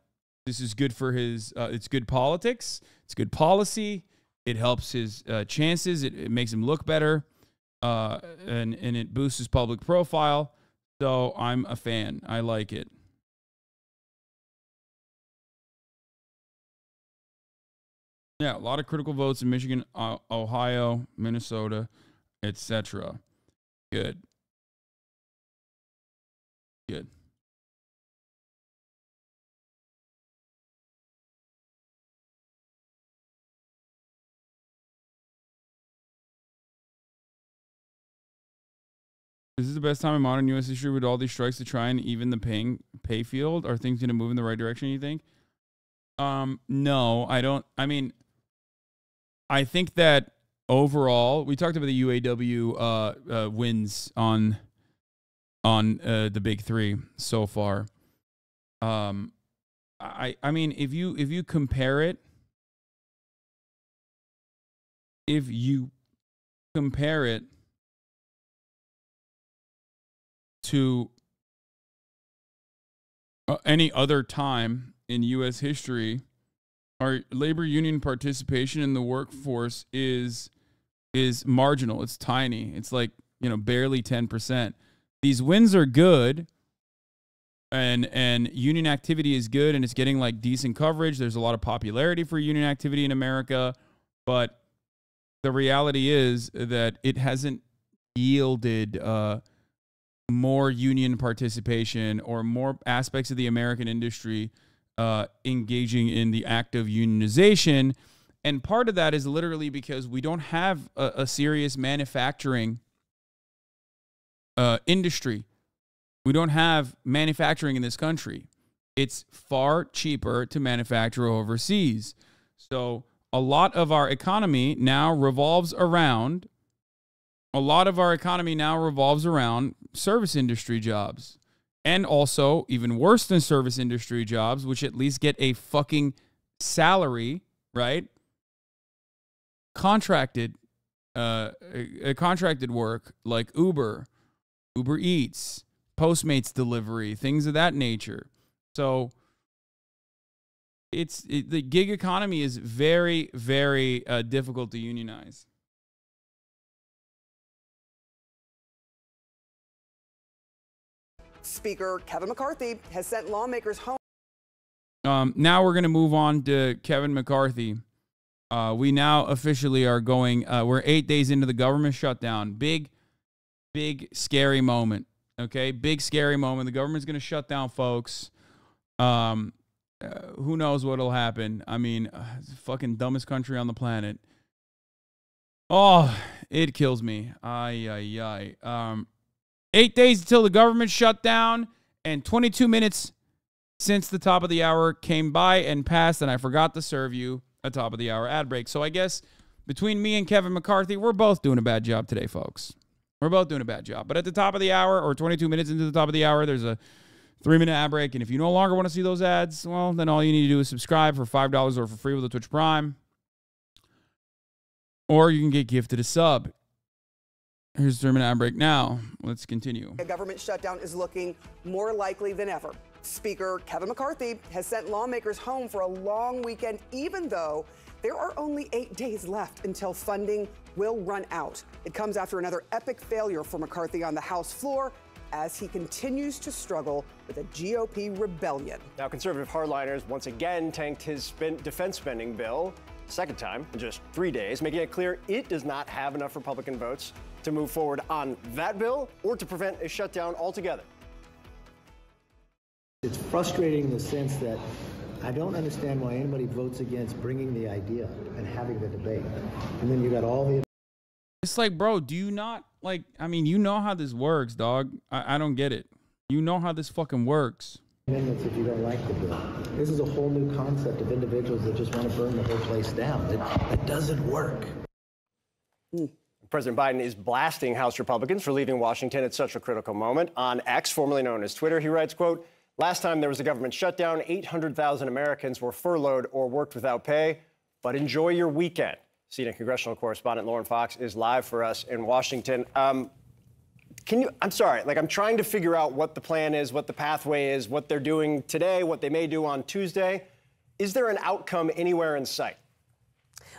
this is good for his, it's good politics, it's good policy, it helps his chances, it makes him look better, and it boosts his public profile. So I'm a fan. I like it. Yeah, a lot of critical votes in Michigan, Ohio, Minnesota, etc. Good. Good. Is this the best time in modern U.S. history with all these strikes to try and even the pay field? Are things going to move in the right direction, you think? No, I don't. I mean, I think that overall, we talked about the UAW wins on the big three so far. I mean, if you compare it, to any other time in U.S. history, our labor union participation in the workforce is marginal. It's tiny. It's like, barely 10%. These wins are good, and union activity is good, and it's getting like decent coverage. There's a lot of popularity for union activity in America, but the reality is that it hasn't yielded more union participation or more aspects of the American industry engaging in the act of unionization. And part of that is literally because we don't have a serious manufacturing industry. We don't have manufacturing in this country. It's far cheaper to manufacture overseas. So a lot of our economy now revolves around service industry jobs. And also, even worse than service industry jobs, which at least get a fucking salary, right? Contracted work like Uber Eats, Postmates delivery, things of that nature. So the gig economy is very, very difficult to unionize. Speaker Kevin McCarthy has sent lawmakers home. Now we're going to move on to Kevin McCarthy. We now officially are going, we're 8 days into the government shutdown. Big, scary moment. Okay? Big, scary moment. The government's going to shut down, folks. Who knows what'll happen? I mean, it's the fucking dumbest country on the planet. Oh, it kills me. 8 days until the government shut down, and 22 minutes since the top of the hour came by and passed, and I forgot to serve you a top of the hour ad break. So I guess between me and Kevin McCarthy, we're both doing a bad job today, folks. We're both doing a bad job. But at the top of the hour, or 22 minutes into the top of the hour, there's a 3-minute ad break. And if you no longer want to see those ads, well, then all you need to do is subscribe for $5 or for free with a Twitch Prime. Or you can get gifted a sub. Here's the 3-minute ad break now. Let's continue. A government shutdown is looking more likely than ever. Speaker Kevin McCarthy has sent lawmakers home for a long weekend, even though there are only 8 days left until funding will run out. It comes after another epic failure for McCarthy on the House floor as he continues to struggle with a GOP rebellion. Now, conservative hardliners once again tanked his defense spending bill, second time in just 3 days, making it clear it does not have enough Republican votes to move forward on that bill or to prevent a shutdown altogether. It's frustrating in the sense that I don't understand why anybody votes against bringing the idea and having the debate. And then you got all the... It's like, bro, do you not, like, I mean, you know how this works, dog. I don't get it. You know how this fucking works. Amendments if you don't like the bill. This is a whole new concept of individuals that just want to burn the whole place down. It doesn't work. President Biden is blasting House Republicans for leaving Washington at such a critical moment. On X, formerly known as Twitter, he writes, quote, "Last time there was a government shutdown, 800,000 Americans were furloughed or worked without pay, but enjoy your weekend." CNN congressional correspondent Lauren Fox is live for us in Washington. I'm sorry, like I'm trying to figure out what the plan is, what the pathway is, what they're doing today, what they may do on Tuesday. Is there an outcome anywhere in sight?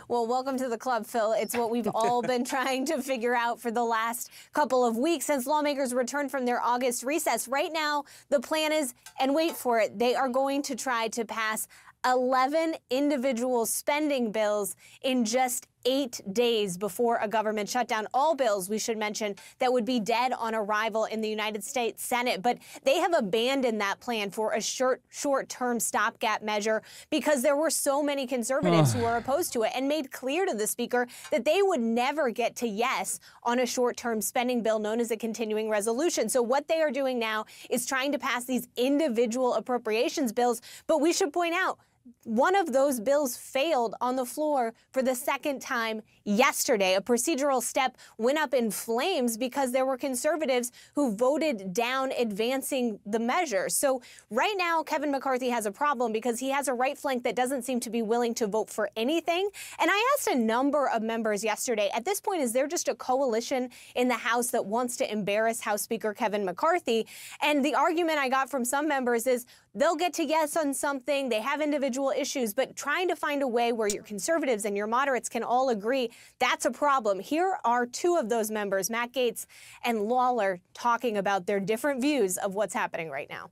Well, welcome to the club, Phil. It's what we've all been trying to figure out for the last couple of weeks since lawmakers returned from their August recess. Right now, the plan is, and wait for it, they are going to try to pass 11 individual spending bills in just 8 days before a government shutdown. All bills, we should mention, that would be dead on arrival in the United States Senate. But they have abandoned that plan for a short-term stopgap measure because there were so many conservatives who were opposed to it and made clear to the speaker that they would never get to yes on a short-term spending bill known as a continuing resolution. So what they are doing now is trying to pass these individual appropriations bills. But we should point out, one of those bills failed on the floor for the second time yesterday. A procedural step went up in flames because there were conservatives who voted down advancing the measure. So right now, Kevin McCarthy has a problem because he has a right flank that doesn't seem to be willing to vote for anything. And I asked a number of members yesterday, at this point, is there just a coalition in the House that wants to embarrass House Speaker Kevin McCarthy? And the argument I got from some members is they'll get to yes on something, they have individual issues, but trying to find a way where your conservatives and your moderates can all agree, that's a problem. Here are two of those members, Matt Gaetz and Lawler, talking about their different views of what's happening right now.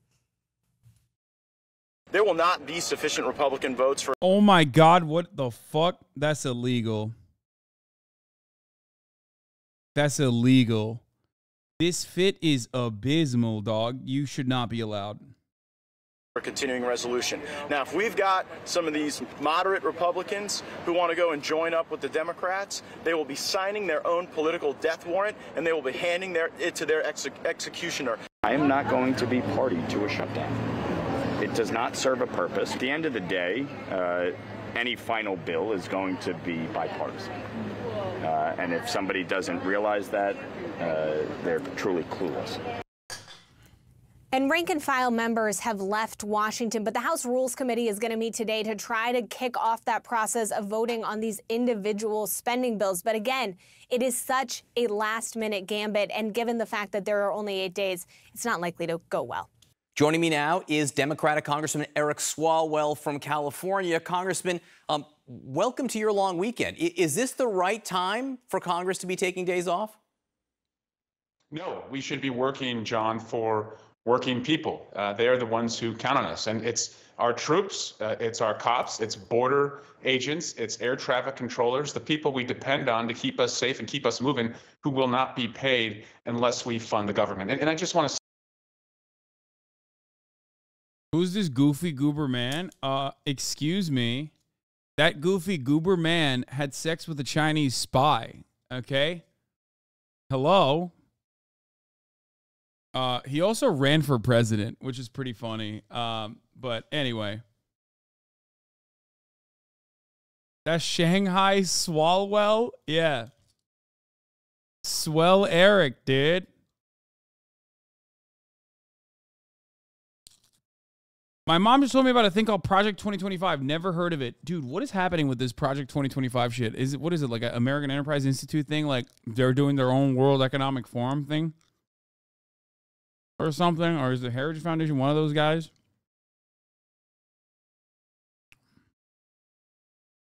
There will not be sufficient Republican votes for... Oh my God, what the fuck? That's illegal. That's illegal. This fit is abysmal, dog. You should not be allowed. A continuing resolution. Now, if we've got some of these moderate Republicans who want to go and join up with the Democrats, they will be signing their own political death warrant, and they will be handing it to their executioner. I am not going to be party to a shutdown. It does not serve a purpose. At the end of the day, any final bill is going to be bipartisan. And if somebody doesn't realize that, they're truly clueless. And rank and file members have left Washington, but the House Rules Committee is going to meet today to try to kick off that process of voting on these individual spending bills. But again, it is such a last-minute gambit, and given the fact that there are only 8 days, it's not likely to go well. Joining me now is Democratic Congressman Eric Swalwell from California. Congressman, welcome to your long weekend. Is this the right time for Congress to be taking days off? No, we should be working, John, for working people. They are the ones who count on us. And it's our troops, it's our cops, it's border agents, it's air traffic controllers, the people we depend on to keep us safe and keep us moving, who will not be paid unless we fund the government. And I just want to... Who's this goofy goober man? Excuse me. That goofy goober man had sex with a Chinese spy, okay? Hello? He also ran for president, which is pretty funny. But anyway. That's Shanghai Swalwell? Yeah. Swell Eric, dude. My mom just told me about a thing called Project 2025. Never heard of it. Dude, what is happening with this Project 2025 shit? What is it, like an American Enterprise Institute thing? Like they're doing their own World Economic Forum thing? Or something? Or is the Heritage Foundation one of those guys?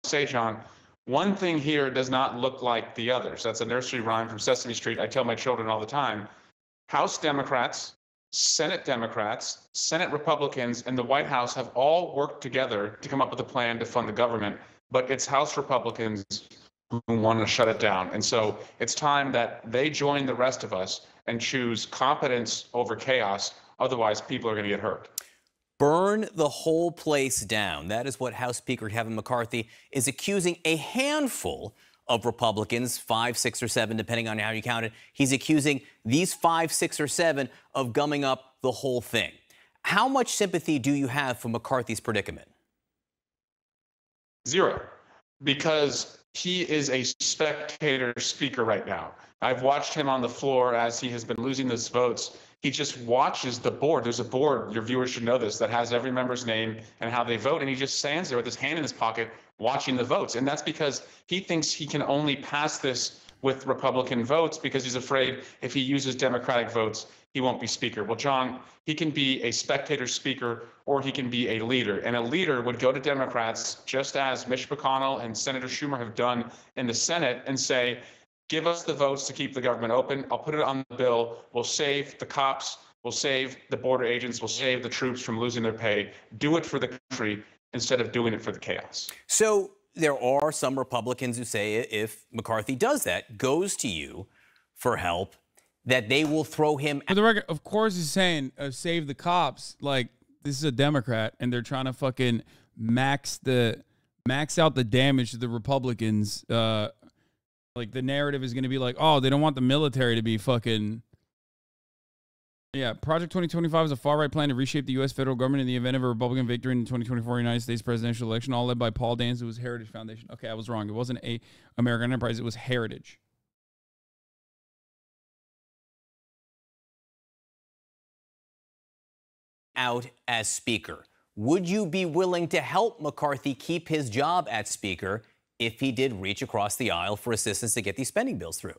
Say, John, one thing here does not look like the others. That's a nursery rhyme from Sesame Street. I tell my children all the time. House Democrats, Senate Democrats, Senate Republicans, and the White House have all worked together to come up with a plan to fund the government, but it's House Republicans who want to shut it down. And so it's time that they join the rest of us and choose competence over chaos. Otherwise, people are going to get hurt. Burn the whole place down. That is what House Speaker Kevin McCarthy is accusing a handful of Republicans, 5, 6, or 7, depending on how you count it. He's accusing these 5, 6, or 7 of gumming up the whole thing. How much sympathy do you have for McCarthy's predicament? Zero, because he is a spectator speaker right now. I've watched him on the floor as he has been losing those votes. He just watches the board. There's a board, your viewers should know this, that has every member's name and how they vote. And he just stands there with his hand in his pocket watching the votes. And that's because he thinks he can only pass this with Republican votes because he's afraid if he uses Democratic votes, he won't be speaker. Well, John, he can be a spectator speaker or he can be a leader. And a leader would go to Democrats, just as Mitch McConnell and Senator Schumer have done in the Senate, and say, give us the votes to keep the government open. I'll put it on the bill. We'll save the cops. We'll save the border agents. We'll save the troops from losing their pay. Do it for the country instead of doing it for the chaos. So there are some Republicans who say if McCarthy does that, goes to you for help, that they will throw him out. For the record, of course he's saying save the cops. Like, this is a Democrat, and they're trying to fucking max out the damage to the Republicans. Like, the narrative is going to be like, oh, they don't want the military to be fucking... Yeah, Project 2025 is a far-right plan to reshape the U.S. federal government in the event of a Republican victory in the 2024 United States presidential election, all led by Paul Dans, who was Heritage Foundation. Okay, I was wrong. It wasn't a American Enterprise. It was Heritage. Out as Speaker. Would you be willing to help McCarthy keep his job as Speaker if he did reach across the aisle for assistance to get these spending bills through?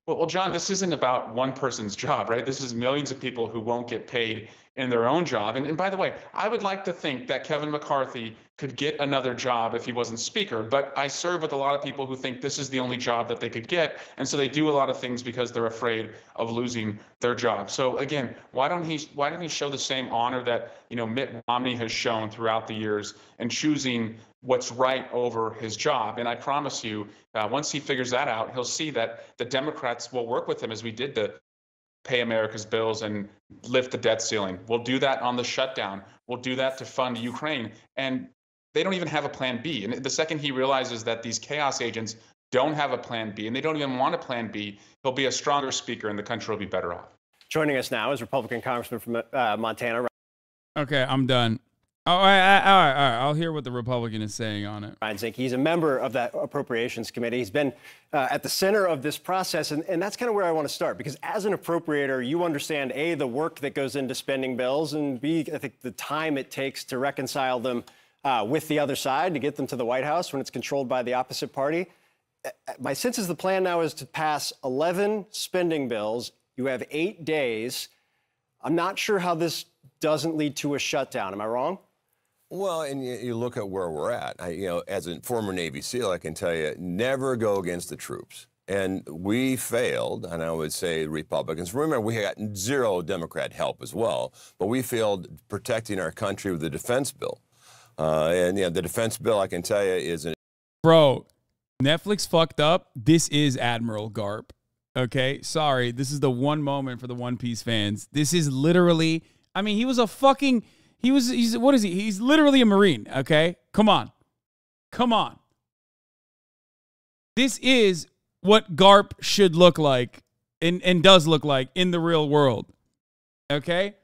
Well, John, this isn't about one person's job, right? This is millions of people who won't get paid in their own job. And by the way, I would like to think that Kevin McCarthy could get another job if he wasn't speaker, but I serve with a lot of people who think this is the only job that they could get, and so they do a lot of things because they're afraid of losing their job. So again, why don't he show the same honor that, you know, Mitt Romney has shown throughout the years and choosing what's right over his job? And I promise you, once he figures that out, he'll see that the Democrats will work with him, as we did to pay America's bills and lift the debt ceiling. We'll do that on the shutdown. We'll do that to fund Ukraine. And they don't even have a plan B. And the second he realizes that these chaos agents don't have a plan B and they don't even want a plan B, he'll be a stronger speaker and the country will be better off. Joining us now is Republican Congressman from Montana. Okay, I'm done. All right. I'll hear what the Republican is saying on it. Ryan Zinke, he's a member of that Appropriations Committee. He's been at the center of this process, and that's kind of where I want to start, because as an appropriator, you understand, A, the work that goes into spending bills, and B, I think the time it takes to reconcile them with the other side, to get them to the White House when it's controlled by the opposite party. My sense is the plan now is to pass 11 spending bills. You have 8 days. I'm not sure how this doesn't lead to a shutdown. Am I wrong? Well, and you look at where we're at. As a former Navy SEAL, I can tell you, never go against the troops. And we failed, and I would say Republicans. Remember, we got zero Democrat help as well, but we failed protecting our country with the defense bill. The defense bill, I can tell you, is an... Bro, Netflix fucked up. This is Admiral Garp. Okay? Sorry, this is the one moment for the One Piece fans. This is literally... I mean, he was a fucking... He's what is he? He's literally a Marine, okay? Come on. This is what Garp should look like and does look like in the real world. Okay?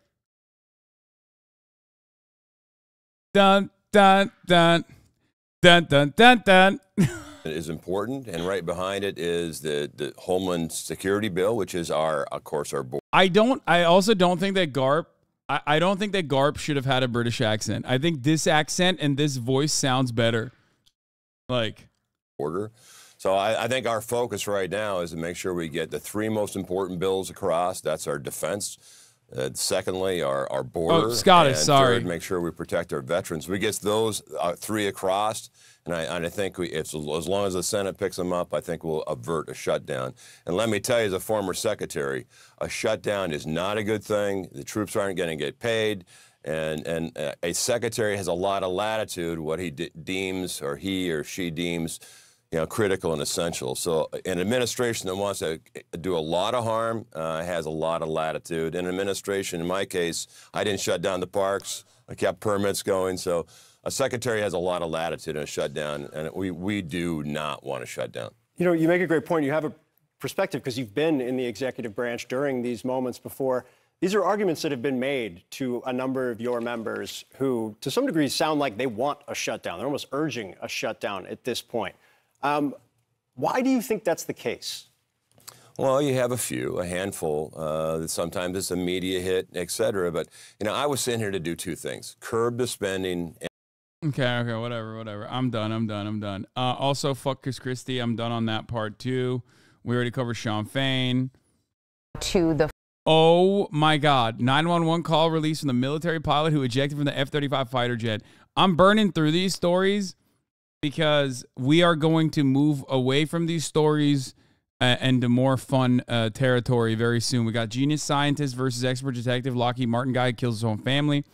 Dun, dun, dun. Dun, dun, dun, dun. Is important, and right behind it is the Homeland Security Bill, which is of course our board. I also don't think that Garp, I don't think that Garp should have had a British accent. I think this accent and this voice sounds better. Like border. So I think our focus right now is to make sure we get the three most important bills across. That's our defense. Secondly, our border. Oh, Scottish, and sorry. Third, make sure we protect our veterans. We get those three across, and I think as long as the Senate picks them up, I think we'll avert a shutdown. And let me tell you, as a former secretary, a shutdown is not a good thing. The troops aren't going to get paid, and a secretary has a lot of latitude what he deems or he or she deems critical and essential. So an administration that wants to do a lot of harm has a lot of latitude. An administration, in my case, I didn't shut down the parks. I kept permits going. So a secretary has a lot of latitude in a shutdown, and we do not want to shut down. You make a great point. You have a perspective because you've been in the executive branch during these moments before. These are arguments that have been made to a number of your members who, to some degree, sound like they want a shutdown. They're almost urging a shutdown at this point. Why do you think that's the case? Well, you have a handful. Sometimes it's a media hit, et cetera. But, I was sitting here to do two things. Curb the spending. Okay, whatever. I'm done. Also, fuck Chris Christie. I'm done on that part, too. We already covered Sean Fain. Oh, my God. 911 call released from the military pilot who ejected from the F-35 fighter jet. I'm burning through these stories because we are going to move away from these stories and to more fun territory very soon. We got genius scientist versus expert detective. Lockheed Martin guy kills his own family.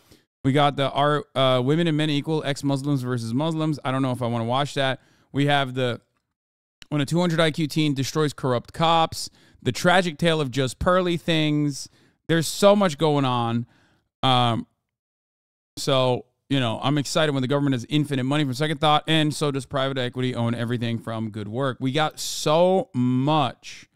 We got are women and men equal, ex-Muslims versus Muslims. I don't know if I want to watch that. We have when a 200 IQ teen destroys corrupt cops. The tragic tale of JustPearlyThings. There's so much going on. I'm excited when the government has infinite money from second thought, and so does private equity own everything from good work. We got so much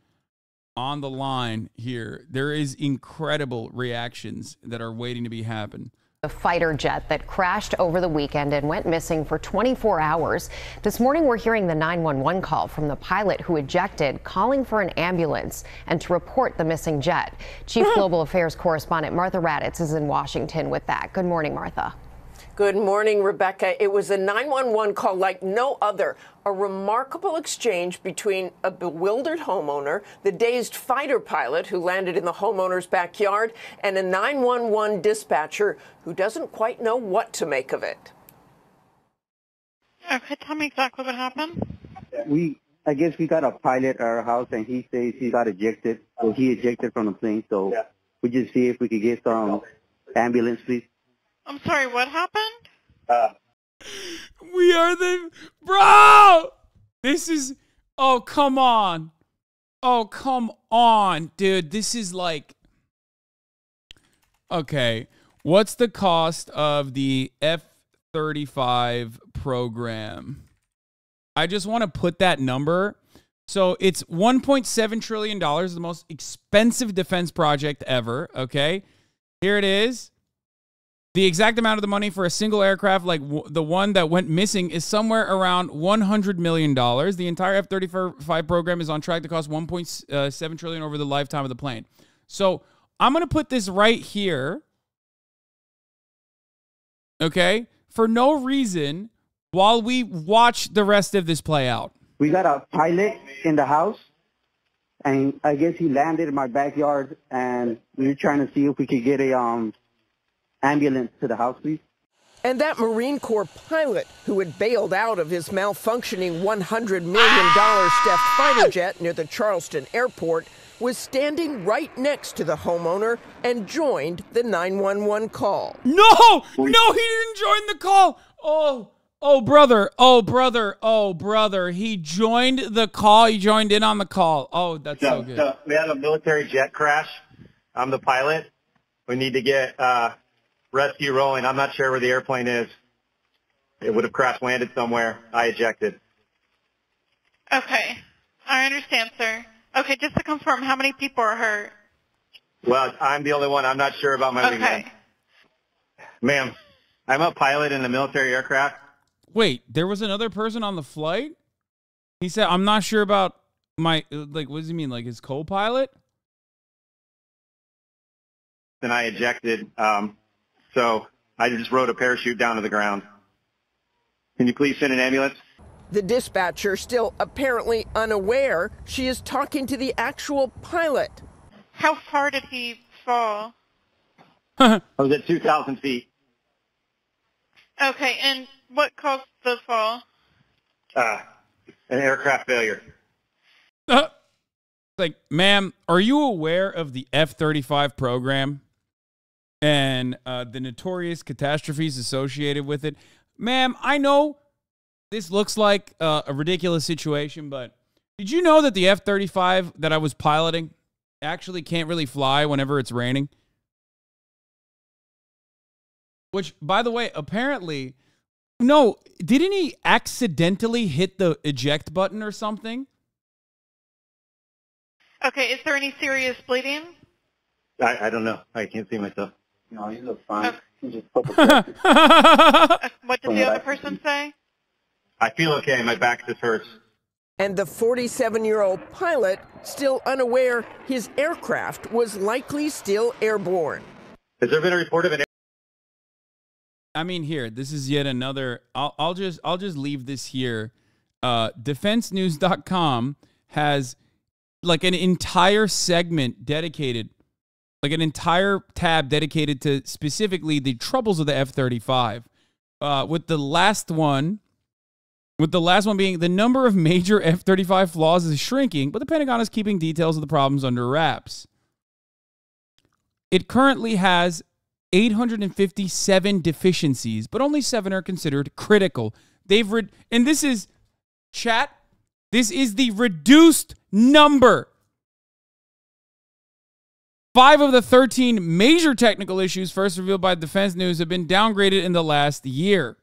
on the line here. There is incredible reactions that are waiting to be happen. The fighter jet that crashed over the weekend and went missing for 24 hours. This morning, we're hearing the 911 call from the pilot who ejected, calling for an ambulance and to report the missing jet. Chief Global Affairs correspondent Martha Raddatz is in Washington with that. Good morning, Martha. Good morning, Rebecca. It was a 911 call like no other. A remarkable exchange between a bewildered homeowner, the dazed fighter pilot who landed in the homeowner's backyard, and a 911 dispatcher who doesn't quite know what to make of it. Okay, tell me exactly what happened. I guess we got a pilot at our house, and he says he got ejected. So he ejected from the plane. So we just see if we could get some ambulance, please. I'm sorry, what happened? We are bro! This is, oh, come on. Oh, come on, dude. This is like, okay. What's the cost of the F35 program? I just want to put that number. So it's $1.7 trillion, the most expensive defense project ever, okay? Here it is. The exact amount of the money for a single aircraft like the one that went missing is somewhere around $100 million. The entire F-35 program is on track to cost $1.7 trillion over the lifetime of the plane. So I'm going to put this right here, okay, for no reason while we watch the rest of this play out. We got a pilot in the house, and I guess he landed in my backyard, and we were trying to see if we could get a ambulance to the house, please. And that Marine Corps pilot who had bailed out of his malfunctioning $100 million stuffed fighter jet near the Charleston airport was standing right next to the homeowner and joined the 911 call. No, he didn't join the call. Oh, brother. He joined the call. He joined in on the call. Oh, that's so good. So we had a military jet crash. I'm the pilot. We need to get rescue rolling. I'm not sure where the airplane is. It would have crash landed somewhere. I ejected. Okay. I understand, sir. Okay, just to confirm, how many people are hurt? Well, I'm the only one. I'm not sure about my wingman. Ma'am, I'm a pilot in a military aircraft. Wait, there was another person on the flight? He said, I'm not sure about my, like, what does he mean? Like his co-pilot? And I ejected. So I just rode a parachute down to the ground. Can you please send an ambulance? The dispatcher, still apparently unaware, she is talking to the actual pilot. How far did he fall? I was at 2,000 feet. Okay, and what caused the fall? An aircraft failure. Like, ma'am, are you aware of the F-35 program and the notorious catastrophes associated with it? Ma'am, I know this looks like a ridiculous situation, but did you know that the F-35 that I was piloting actually can't really fly whenever it's raining? Which, by the way, apparently, no, didn't he accidentally hit the eject button or something? Okay, is there any serious bleeding? I don't know. I can't see myself. No, you look fine. You just put What did the other person say? I feel okay. My back just hurts. And the 47-year-old pilot, still unaware his aircraft was likely still airborne. Has there been a report of an I mean, here, this is yet another. I'll just leave this here. DefenseNews.com has like an entire segment dedicated, like an entire tab dedicated to specifically the troubles of the F-35. With the last one being the number of major F-35 flaws is shrinking, but the Pentagon is keeping details of the problems under wraps. It currently has 857 deficiencies, but only 7 are considered critical. And this is, chat, this is the reduced number. 5 of the 13 major technical issues first revealed by Defense News have been downgraded in the last year.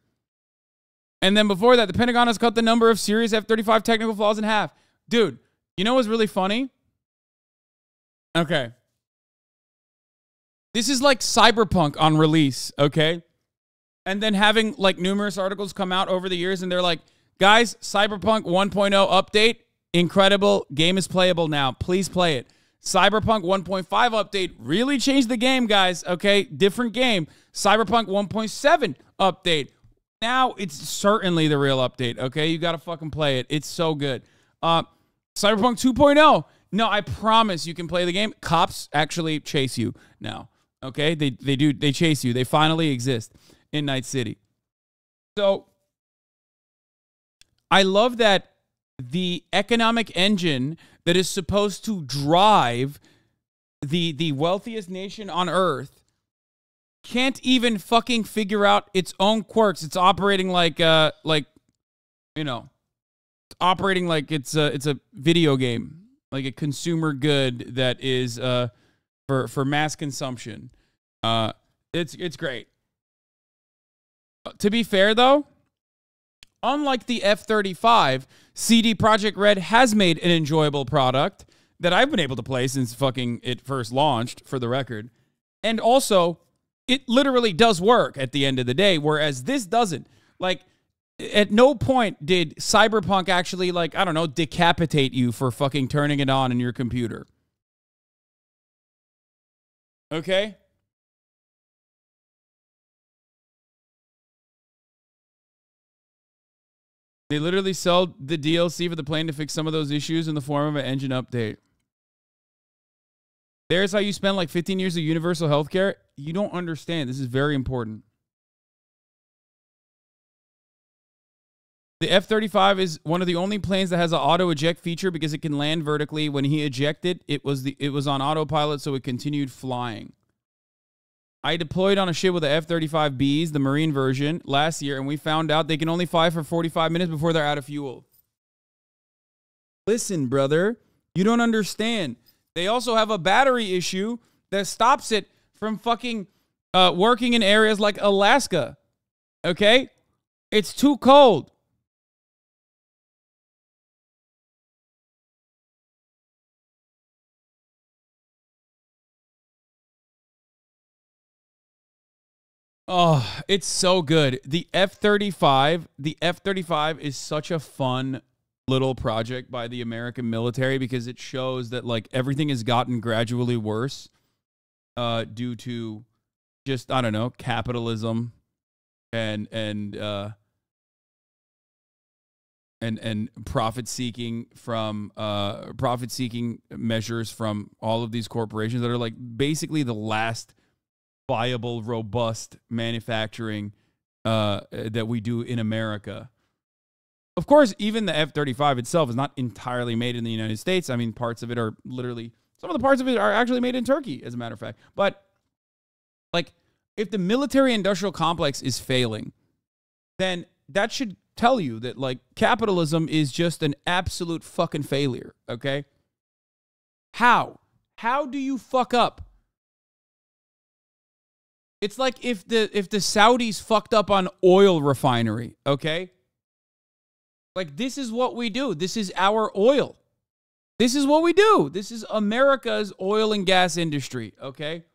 And then before that, the Pentagon has cut the number of serious F-35 technical flaws in half. Dude, you know what's really funny? Okay. This is like cyberpunk on release, okay? And then having like numerous articles come out over the years and they're like, guys, Cyberpunk 1.0 update, incredible, game is playable now. Please play it. Cyberpunk 1.5 update really changed the game, guys, okay? Different game. Cyberpunk 1.7 update. Now it's certainly the real update, okay? You got to fucking play it. It's so good. Cyberpunk 2.0. No, I promise you can play the game. Cops actually chase you now. Okay, they chase you. They finally exist in Night City. So I love that the economic engine that is supposed to drive the wealthiest nation on earth can't even fucking figure out its own quirks. It's operating like you know, it's operating like it's a video game, like a consumer good that is for mass consumption. It's great. To be fair, though, unlike the F-35, CD Projekt Red has made an enjoyable product that I've been able to play since fucking it first launched, for the record. And also, it literally does work at the end of the day, whereas this doesn't. Like, at no point did Cyberpunk actually, like, I don't know, decapitate you for fucking turning it on in your computer. Okay? They literally sell the DLC for the plane to fix some of those issues in the form of an engine update. There's how you spend like 15 years of universal healthcare. You don't understand. This is very important. The F-35 is one of the only planes that has an auto eject feature because it can land vertically. When he ejected, it was on autopilot, so it continued flying. I deployed on a ship with the F-35Bs, the Marine version, last year, and we found out they can only fly for 45 minutes before they're out of fuel. Listen, brother, you don't understand. They also have a battery issue that stops it from fucking working in areas like Alaska. Okay? It's too cold. Oh, it's so good. The F-35 is such a fun little project by the American military because it shows that like everything has gotten gradually worse due to just, I don't know, capitalism and profit seeking measures from all of these corporations that are like basically the last viable, robust manufacturing that we do in America. Of course, even the F-35 itself is not entirely made in the United States. I mean, parts of it are literally, some of the parts of it are actually made in Turkey, as a matter of fact. But like, if the military-industrial complex is failing, then that should tell you that like capitalism is just an absolute fucking failure, okay? How do you fuck up? It's like if the Saudis fucked up on oil refinery, okay? Like, this is what we do. This is our oil. This is what we do. This is America's oil and gas industry, okay?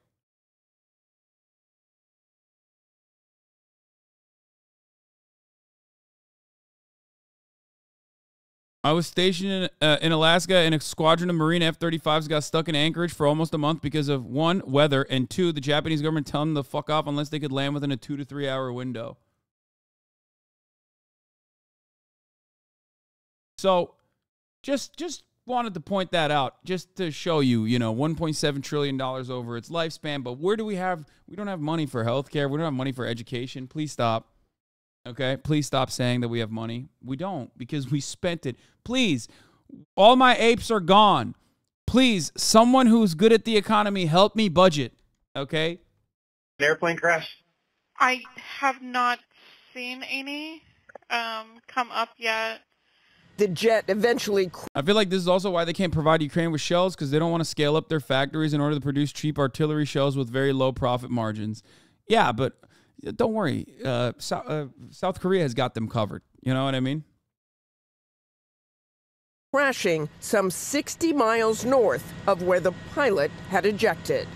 I was stationed in Alaska, and a squadron of Marine F-35s got stuck in Anchorage for almost a month because of, 1, weather, and 2, the Japanese government telling them to fuck off unless they could land within a 2 to 3 hour window. So, just wanted to point that out, just to show you, you know, $1.7 trillion over its lifespan. But where do we have? We don't have money for healthcare. We don't have money for education. Please stop. Okay, please stop saying that we have money. We don't, because we spent it. Please, all my apes are gone. Please, someone who's good at the economy, help me budget. Okay. An airplane crash? I have not seen any come up yet. The jet eventually... I feel like this is also why they can't provide Ukraine with shells, because they don't want to scale up their factories in order to produce cheap artillery shells with very low profit margins. Yeah, but don't worry. South Korea has got them covered. You know what I mean? crashing some 60 miles north of where the pilot had ejected.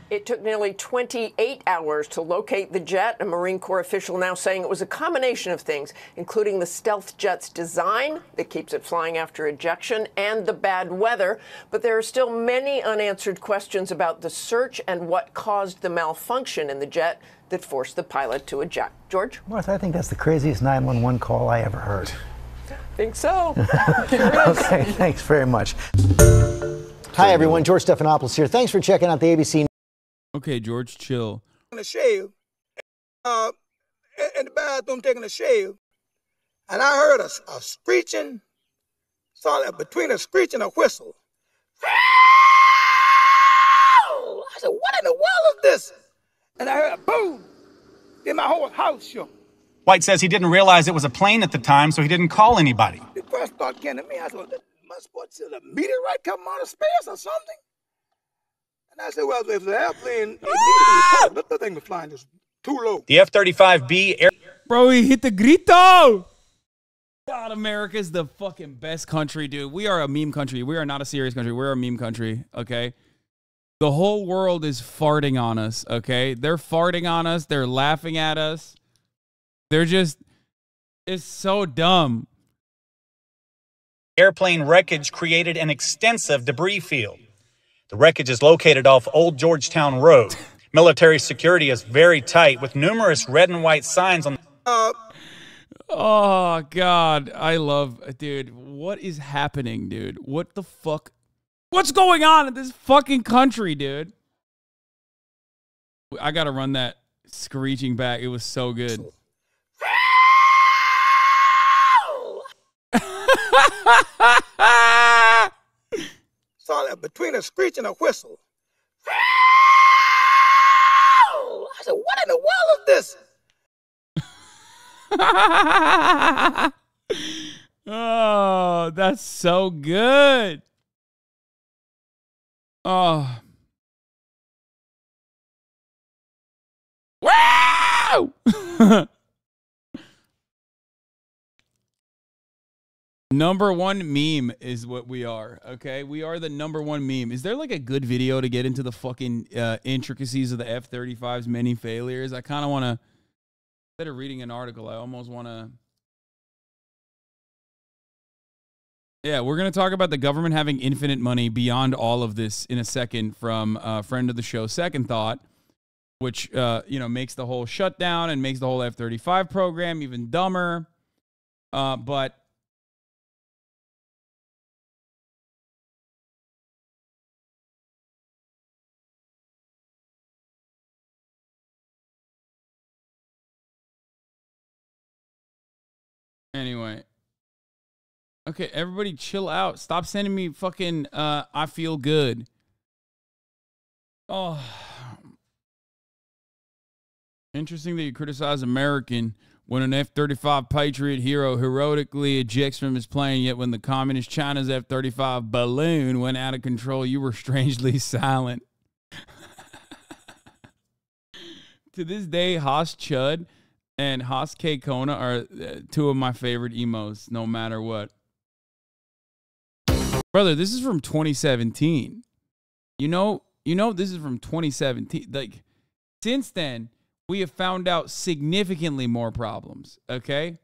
It took nearly 28 hours to locate the jet. A Marine Corps official now saying it was a combination of things, including the stealth jet's design that keeps it flying after ejection and the bad weather. But there are still many unanswered questions about the search and what caused the malfunction in the jet that forced the pilot to eject. George? Martha, I think that's the craziest 911 call I ever heard. Think so. Okay, thanks very much. Hi, everyone. George Stephanopoulos here. Thanks for checking out the ABC. Okay, George, chill. In a shave, in the bathroom taking a shave, and I heard a screeching, between a screech and a whistle. I said, what in the world is this? And I heard a boom. Then my whole house shook. White says he didn't realize it was a plane at the time, so he didn't call anybody. The first thought came to me, I said, well, must be a meteorite coming out of space or something. And I said, well, if the airplane, the thing was flying just too low. The F-35B air... Bro, he hit the grito! God, America's the fucking best country, dude. We are a meme country. We are not a serious country. We're a meme country, okay? The whole world is farting on us, okay? They're farting on us. They're laughing at us. They're just... It's so dumb. Airplane wreckage created an extensive debris field. The wreckage is located off Old Georgetown Road. Military security is very tight with numerous red and white signs on... Oh, God. I love... Dude, what is happening, dude? What the fuck? What's going on in this fucking country, dude? I gotta run that screeching back. It was so good. Saw that between a screech and a whistle. I said, what in the world is this? Oh, that's so good. Oh. Wow! Number one meme is what we are, okay? We are the number one meme. Is there like a good video to get into the fucking intricacies of the F-35's many failures? I kind of want to, instead of reading an article, I almost want to. Yeah, we're going to talk about the government having infinite money beyond all of this in a second from a friend of the show, Second Thought, which, makes the whole shutdown and makes the whole F-35 program even dumber. But anyway. Okay, everybody chill out. Stop sending me fucking I feel good. Oh. Interesting that you criticize American when an F-35 Patriot hero heroically ejects from his plane, yet when the communist China's F-35 balloon went out of control, you were strangely silent. To this day, Haas Chud and Haas K Kona are two of my favorite emos, no matter what. Brother, this is from 2017. You know, this is from 2017. Like, since then, we have found out significantly more problems, okay?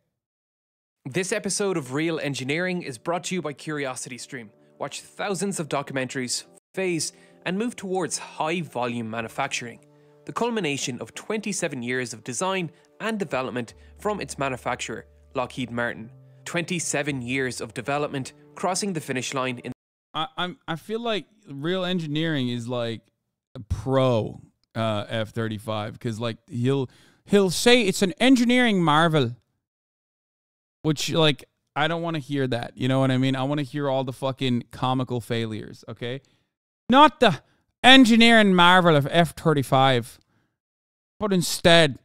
This episode of Real Engineering is brought to you by CuriosityStream. Watch thousands of documentaries, phase, and move towards high-volume manufacturing. The culmination of 27 years of design and development from its manufacturer, Lockheed Martin. 27 years of development crossing the finish line in I feel like Real Engineering is like a pro F-35 because like he'll say it's an engineering marvel, which like I don't want to hear that. You know what I mean? I want to hear all the fucking comical failures. Okay, not the engineering marvel of F-35, but instead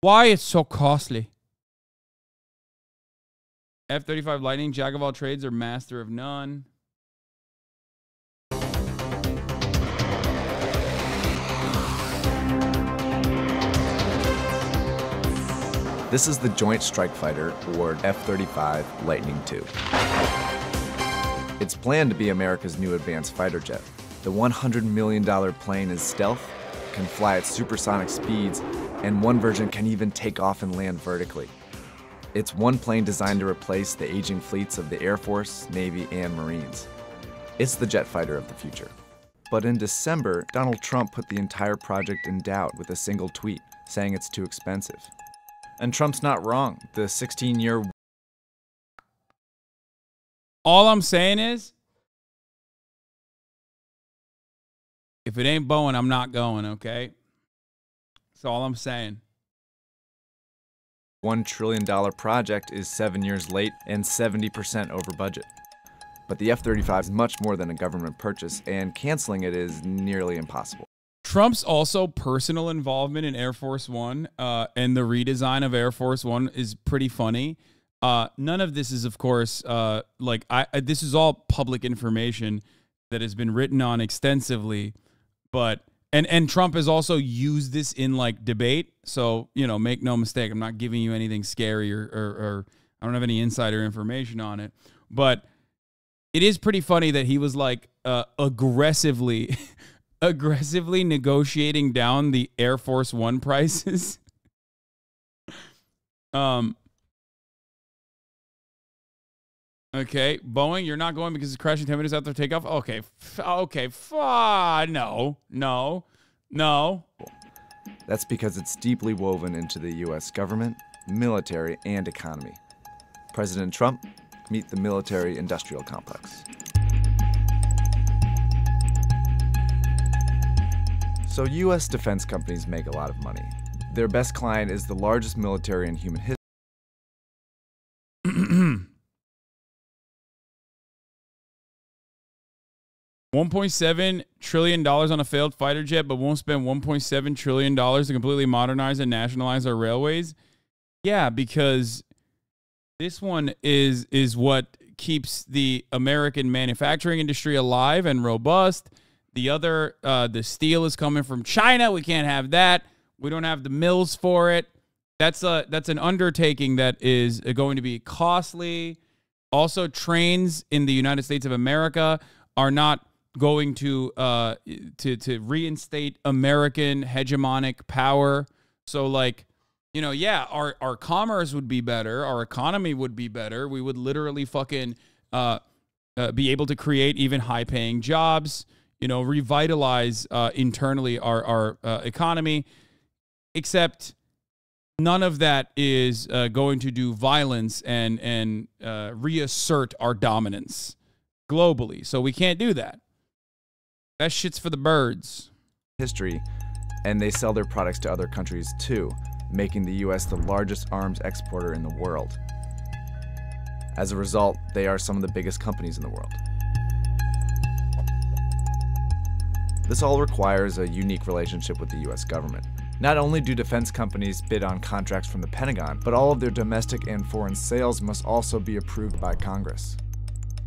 why it's so costly. F-35 Lightning, jack of all trades or master of none. This is the Joint Strike Fighter, or F-35 Lightning II. It's planned to be America's new advanced fighter jet. The $100 million plane is stealth, can fly at supersonic speeds, and one version can even take off and land vertically. It's one plane designed to replace the aging fleets of the Air Force, Navy, and Marines. It's the jet fighter of the future. But in December, Donald Trump put the entire project in doubt with a single tweet, saying it's too expensive. And Trump's not wrong. The 16-year... All I'm saying is, if it ain't Boeing, I'm not going, okay? That's all I'm saying. $1 trillion project is 7 years late and 70% over budget. But the F-35 is much more than a government purchase, and canceling it is nearly impossible. Trump's also personal involvement in Air Force One and the redesign of Air Force One is pretty funny. None of this is, of course, this is all public information that has been written on extensively, but and Trump has also used this in like debate. So, you know, make no mistake, I'm not giving you anything scary or I don't have any insider information on it, but it is pretty funny that he was like aggressively negotiating down the Air Force One prices. Okay, Boeing, you're not going because it's crashing 10 minutes after takeoff? Okay, no. That's because it's deeply woven into the U.S. government, military, and economy. President Trump, meet the military-industrial complex. So U.S. defense companies make a lot of money. Their best client is the largest military in human history. $1.7 trillion on a failed fighter jet, but won't spend $1.7 trillion to completely modernize and nationalize our railways? Yeah, because this one is what keeps the American manufacturing industry alive and robust. The other, the steel is coming from China. We can't have that. We don't have the mills for it. That's an undertaking that is going to be costly Also, trains in the United States of America are not going to reinstate American hegemonic power. So, like, you know, yeah, our commerce would be better. Our economy would be better. We would literally fucking be able to create even high-paying jobs, you know, revitalize internally our economy, except none of that is going to do violence and reassert our dominance globally. So we can't do that. That shit's for the birds. History, and they sell their products to other countries too, making the U.S. the largest arms exporter in the world. As a result, they are some of the biggest companies in the world. This all requires a unique relationship with the U.S. government. Not only do defense companies bid on contracts from the Pentagon, but all of their domestic and foreign sales must also be approved by Congress.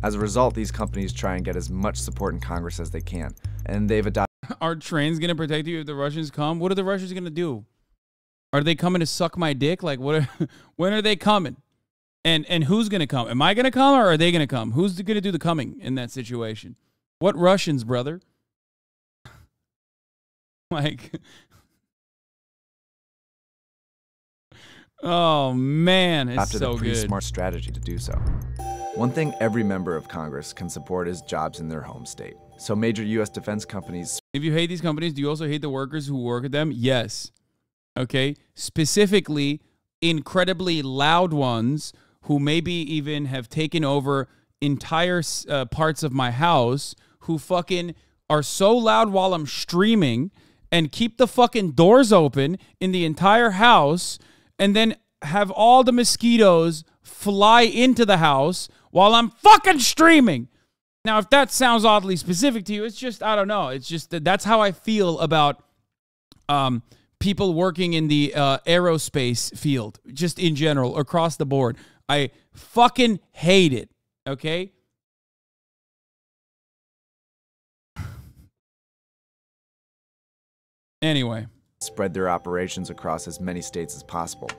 As a result, these companies try and get as much support in Congress as they can, and they've adopted... Are trains going to protect you if the Russians come? What are the Russians going to do? Are they coming to suck my dick? Like, when are they coming? And who's going to come? Am I going to come or are they going to come? Who's going to do the coming in that situation? What Russians, brother? Like... Oh, man, it's so a pretty good. smart strategy to do so. One thing every member of Congress can support is jobs in their home state. So major U.S. defense companies... If you hate these companies, do you also hate the workers who work at them? Yes. Okay? Specifically, incredibly loud ones who maybe even have taken over entire parts of my house, who fucking are so loud while I'm streaming and keep the fucking doors open in the entire house, and then have all the mosquitoes fly into the house while I'm fucking streaming. Now, if that sounds oddly specific to you, it's just, I don't know. It's just that's how I feel about people working in the aerospace field, just in general, across the board. I fucking hate it, okay? Anyway. Spread their operations across as many states as possible.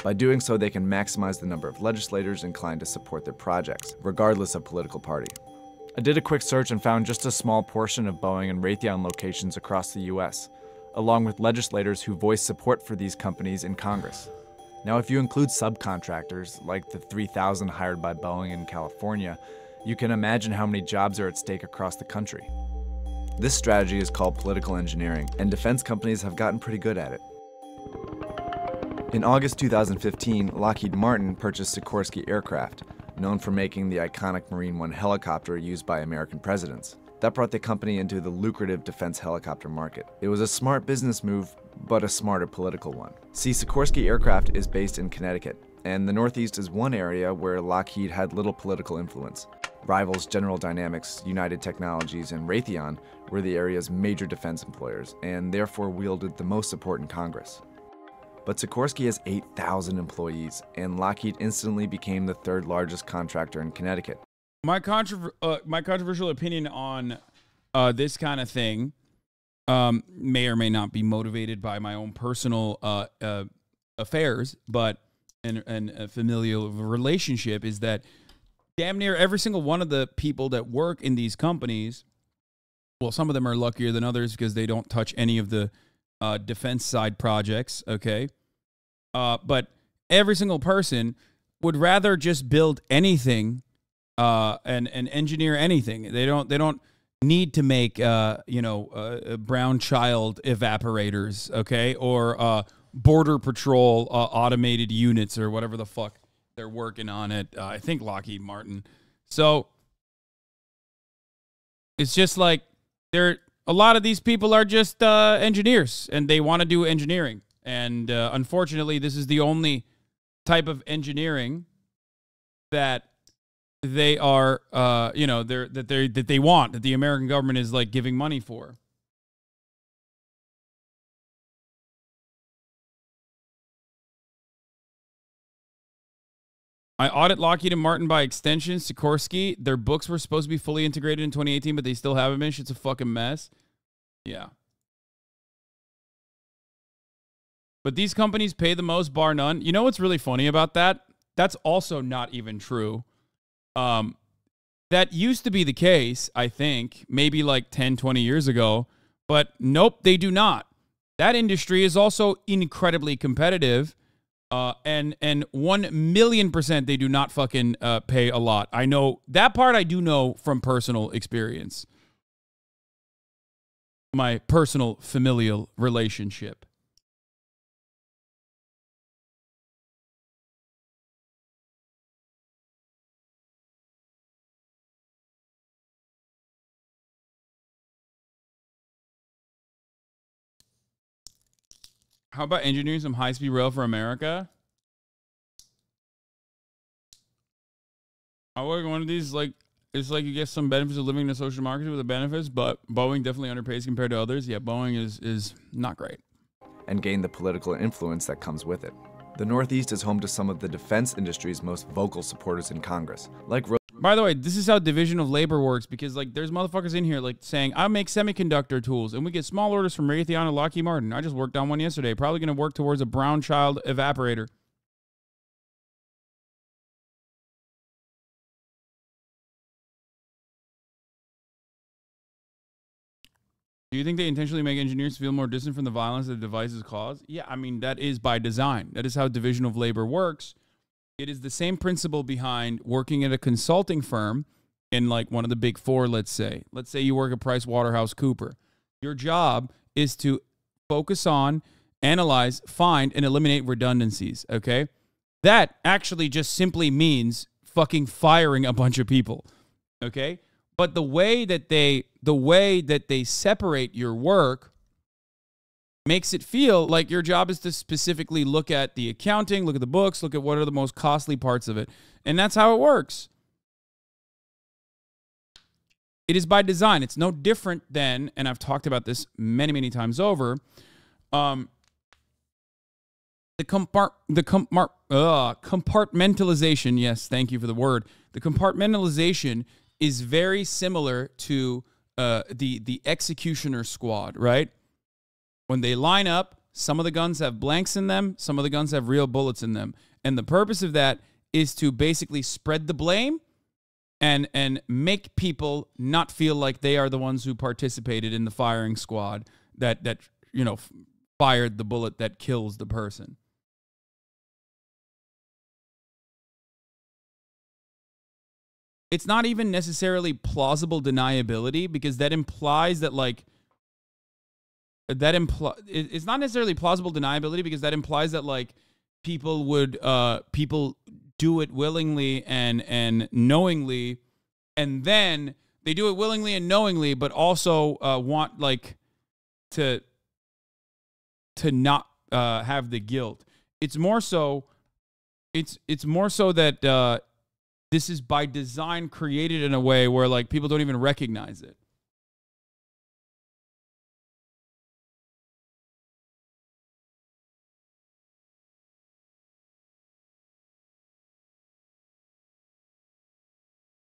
By doing so, they can maximize the number of legislators inclined to support their projects, regardless of political party. I did a quick search and found just a small portion of Boeing and Raytheon locations across the US, along with legislators who voice support for these companies in Congress. Now, if you include subcontractors, like the 3,000 hired by Boeing in California, you can imagine how many jobs are at stake across the country. This strategy is called political engineering, and defense companies have gotten pretty good at it. In August 2015, Lockheed Martin purchased Sikorsky Aircraft, known for making the iconic Marine One helicopter used by American presidents. That brought the company into the lucrative defense helicopter market. It was a smart business move, but a smarter political one. See, Sikorsky Aircraft is based in Connecticut, and the Northeast is one area where Lockheed had little political influence. Rivals General Dynamics, United Technologies, and Raytheon were the area's major defense employers, and therefore wielded the most support in Congress. But Sikorsky has 8,000 employees, and Lockheed instantly became the third largest contractor in Connecticut. My controversial opinion on this kind of thing may or may not be motivated by my own personal affairs, but and a familial relationship is that damn near every single one of the people that work in these companies, well, some of them are luckier than others because they don't touch any of the defense side projects, okay? But every single person would rather just build anything and engineer anything. They don't need to make brown child evaporators, okay, or border patrol automated units or whatever the fuck they're working on at I think Lockheed Martin. So it's just like a lot of these people are just engineers and they want to do engineering, and unfortunately, this is the only type of engineering that they are, that they want, that the American government is like giving money for. I audit Lockheed and Martin by extension. Sikorsky, their books were supposed to be fully integrated in 2018, but they still haven't been. Shit's a fucking mess. Yeah. But these companies pay the most, bar none. You know what's really funny about that? That's also not even true. That used to be the case, I think, maybe like 10, 20 years ago. But nope, they do not. That industry is also incredibly competitive. And 1,000,000% they do not fucking pay a lot. I know that part. I do know from personal experience. My personal familial relationship. How about engineering some high-speed rail for America? I work one of these, like, it's like you get some benefits of living in a social democracy with the benefits, but Boeing definitely underpays compared to others. Yeah, Boeing is not great. And gain the political influence that comes with it. The Northeast is home to some of the defense industry's most vocal supporters in Congress, like... By the way, this is how division of labor works, because like there's motherfuckers in here like saying, I make semiconductor tools, and we get small orders from Raytheon and Lockheed Martin. I just worked on one yesterday. Probably going to work towards a brown child evaporator. Do you think they intentionally make engineers feel more distant from the violence that the devices cause? Yeah, I mean, that is by design. That is how division of labor works. It is the same principle behind working at a consulting firm in like one of the big four, let's say. Let's say you work at PricewaterhouseCoopers. Your job is to focus on, analyze, find, and eliminate redundancies, okay? That actually just simply means fucking firing a bunch of people, okay? But the way that they separate your work makes it feel like your job is to specifically look at the accounting, look at the books, look at what are the most costly parts of it. And that's how it works. It is by design. It's no different than, and I've talked about this many, many times over, compartmentalization. Yes, thank you for the word. The compartmentalization is very similar to the executioner squad, right? When they line up, some of the guns have blanks in them, some of the guns have real bullets in them. And the purpose of that is to basically spread the blame and make people not feel like they are the ones who participated in the firing squad that you know, fired the bullet that kills the person. It's not even necessarily plausible deniability, because that implies that like it's not necessarily plausible deniability, because that implies that like people would people do it willingly and knowingly, and then they do it willingly and knowingly, but also want like to not have the guilt. It's more so that this is by design created in a way where like people don't even recognize it.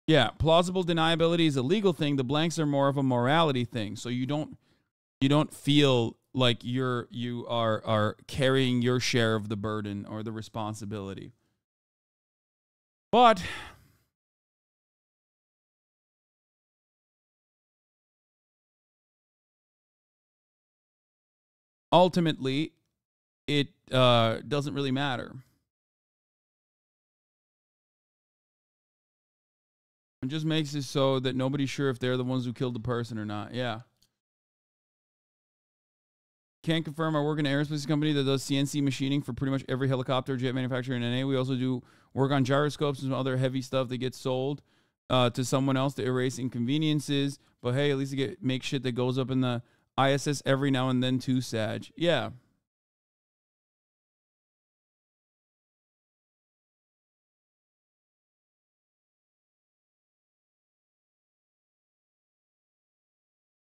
Yeah, plausible deniability is a legal thing. The blanks are more of a morality thing. So you don't feel like you are carrying your share of the burden or the responsibility. But ultimately, it doesn't really matter. It just makes it so that nobody's sure if they're the ones who killed the person or not. Yeah. Can't confirm. I work in an aerospace company that does CNC machining for pretty much every helicopter jet manufacturer in NA. We also do work on gyroscopes and some other heavy stuff that gets sold to someone else to erase inconveniences. But hey, at least you make shit that goes up in the ISS every now and then too, Sag. Yeah.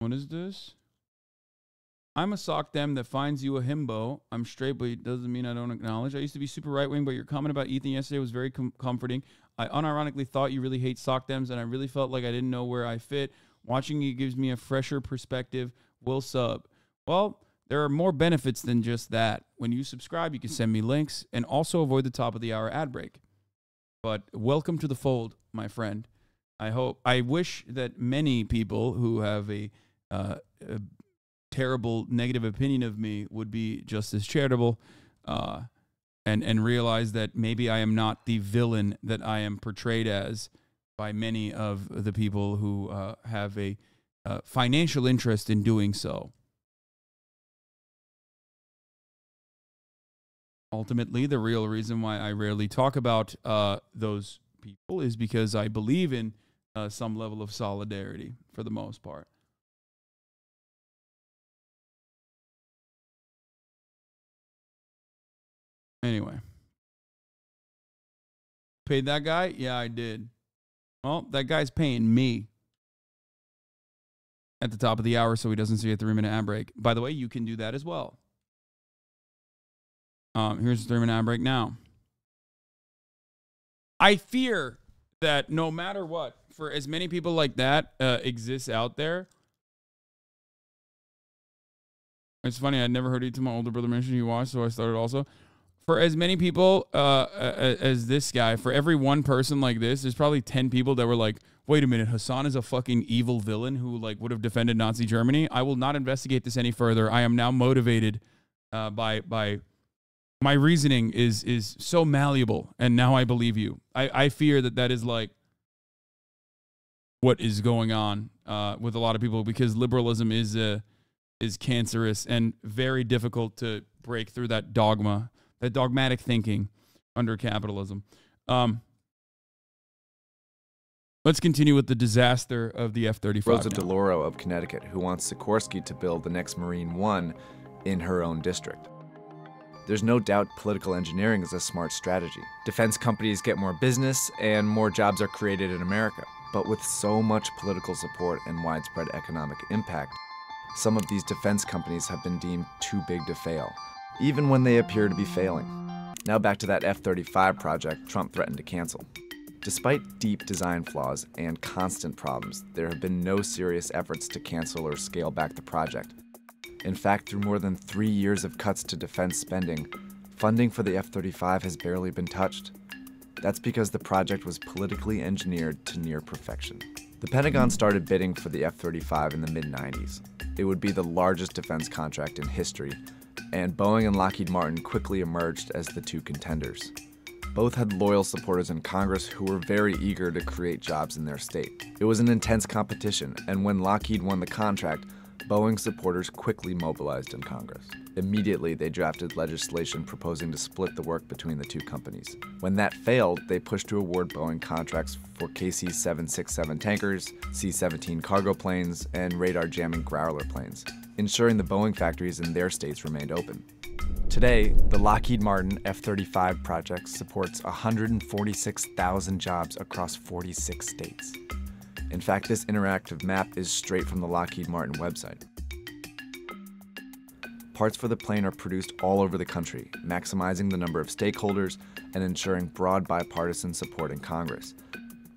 What is this? I'm a sock dem that finds you a himbo. I'm straight, but it doesn't mean I don't acknowledge. I used to be super right-wing, but your comment about Ethan yesterday was very comforting. I unironically thought you really hate sock dems, and I really felt like I didn't know where I fit. Watching you gives me a fresher perspective. Will sub. Well, there are more benefits than just that. When you subscribe, you can send me links and also avoid the top of the hour ad break. But welcome to the fold. my friend. I wish that many people who have a terrible negative opinion of me would be just as charitable, and realize that maybe I am not the villain that I am portrayed as by many of the people who have a financial interest in doing so. Ultimately, the real reason why I rarely talk about those people is because I believe in some level of solidarity for the most part. Anyway. Paid that guy? Yeah, I did. Well, that guy's paying me at the top of the hour so he doesn't see a 3-minute ad break. By the way, you can do that as well. Here's the 3-minute ad break now. I fear that no matter what, for as many people like that exists out there. It's funny, I'd never heard it to my older brother mention he watched, so I started also. For as many people as this guy, for every one person like this, there's probably 10 people that were like, wait a minute, Hasan is a fucking evil villain who like would have defended Nazi Germany. I will not investigate this any further. I am now motivated by my reasoning is so malleable, and now I believe you. I fear that is like what is going on with a lot of people, because liberalism is cancerous and very difficult to break through that dogma. That dogmatic thinking under capitalism. Let's continue with the disaster of the F-35. Rosa DeLauro of Connecticut, who wants Sikorsky to build the next Marine One in her own district. There's no doubt political engineering is a smart strategy. Defense companies get more business and more jobs are created in America. But with so much political support and widespread economic impact, some of these defense companies have been deemed too big to fail, even when they appear to be failing. Now back to that F-35 project Trump threatened to cancel. Despite deep design flaws and constant problems, there have been no serious efforts to cancel or scale back the project. In fact, through more than 3 years of cuts to defense spending, funding for the F-35 has barely been touched. That's because the project was politically engineered to near perfection. The Pentagon started bidding for the F-35 in the mid-90s. It would be the largest defense contract in history, and Boeing and Lockheed Martin quickly emerged as the two contenders. Both had loyal supporters in Congress who were very eager to create jobs in their state. It was an intense competition, and when Lockheed won the contract, Boeing supporters quickly mobilized in Congress. Immediately, they drafted legislation proposing to split the work between the two companies. When that failed, they pushed to award Boeing contracts for KC-767 tankers, C-17 cargo planes, and radar jamming Growler planes, ensuring the Boeing factories in their states remained open. Today, the Lockheed Martin F-35 project supports 146,000 jobs across 46 states. In fact, this interactive map is straight from the Lockheed Martin website. Parts for the plane are produced all over the country, maximizing the number of stakeholders and ensuring broad bipartisan support in Congress.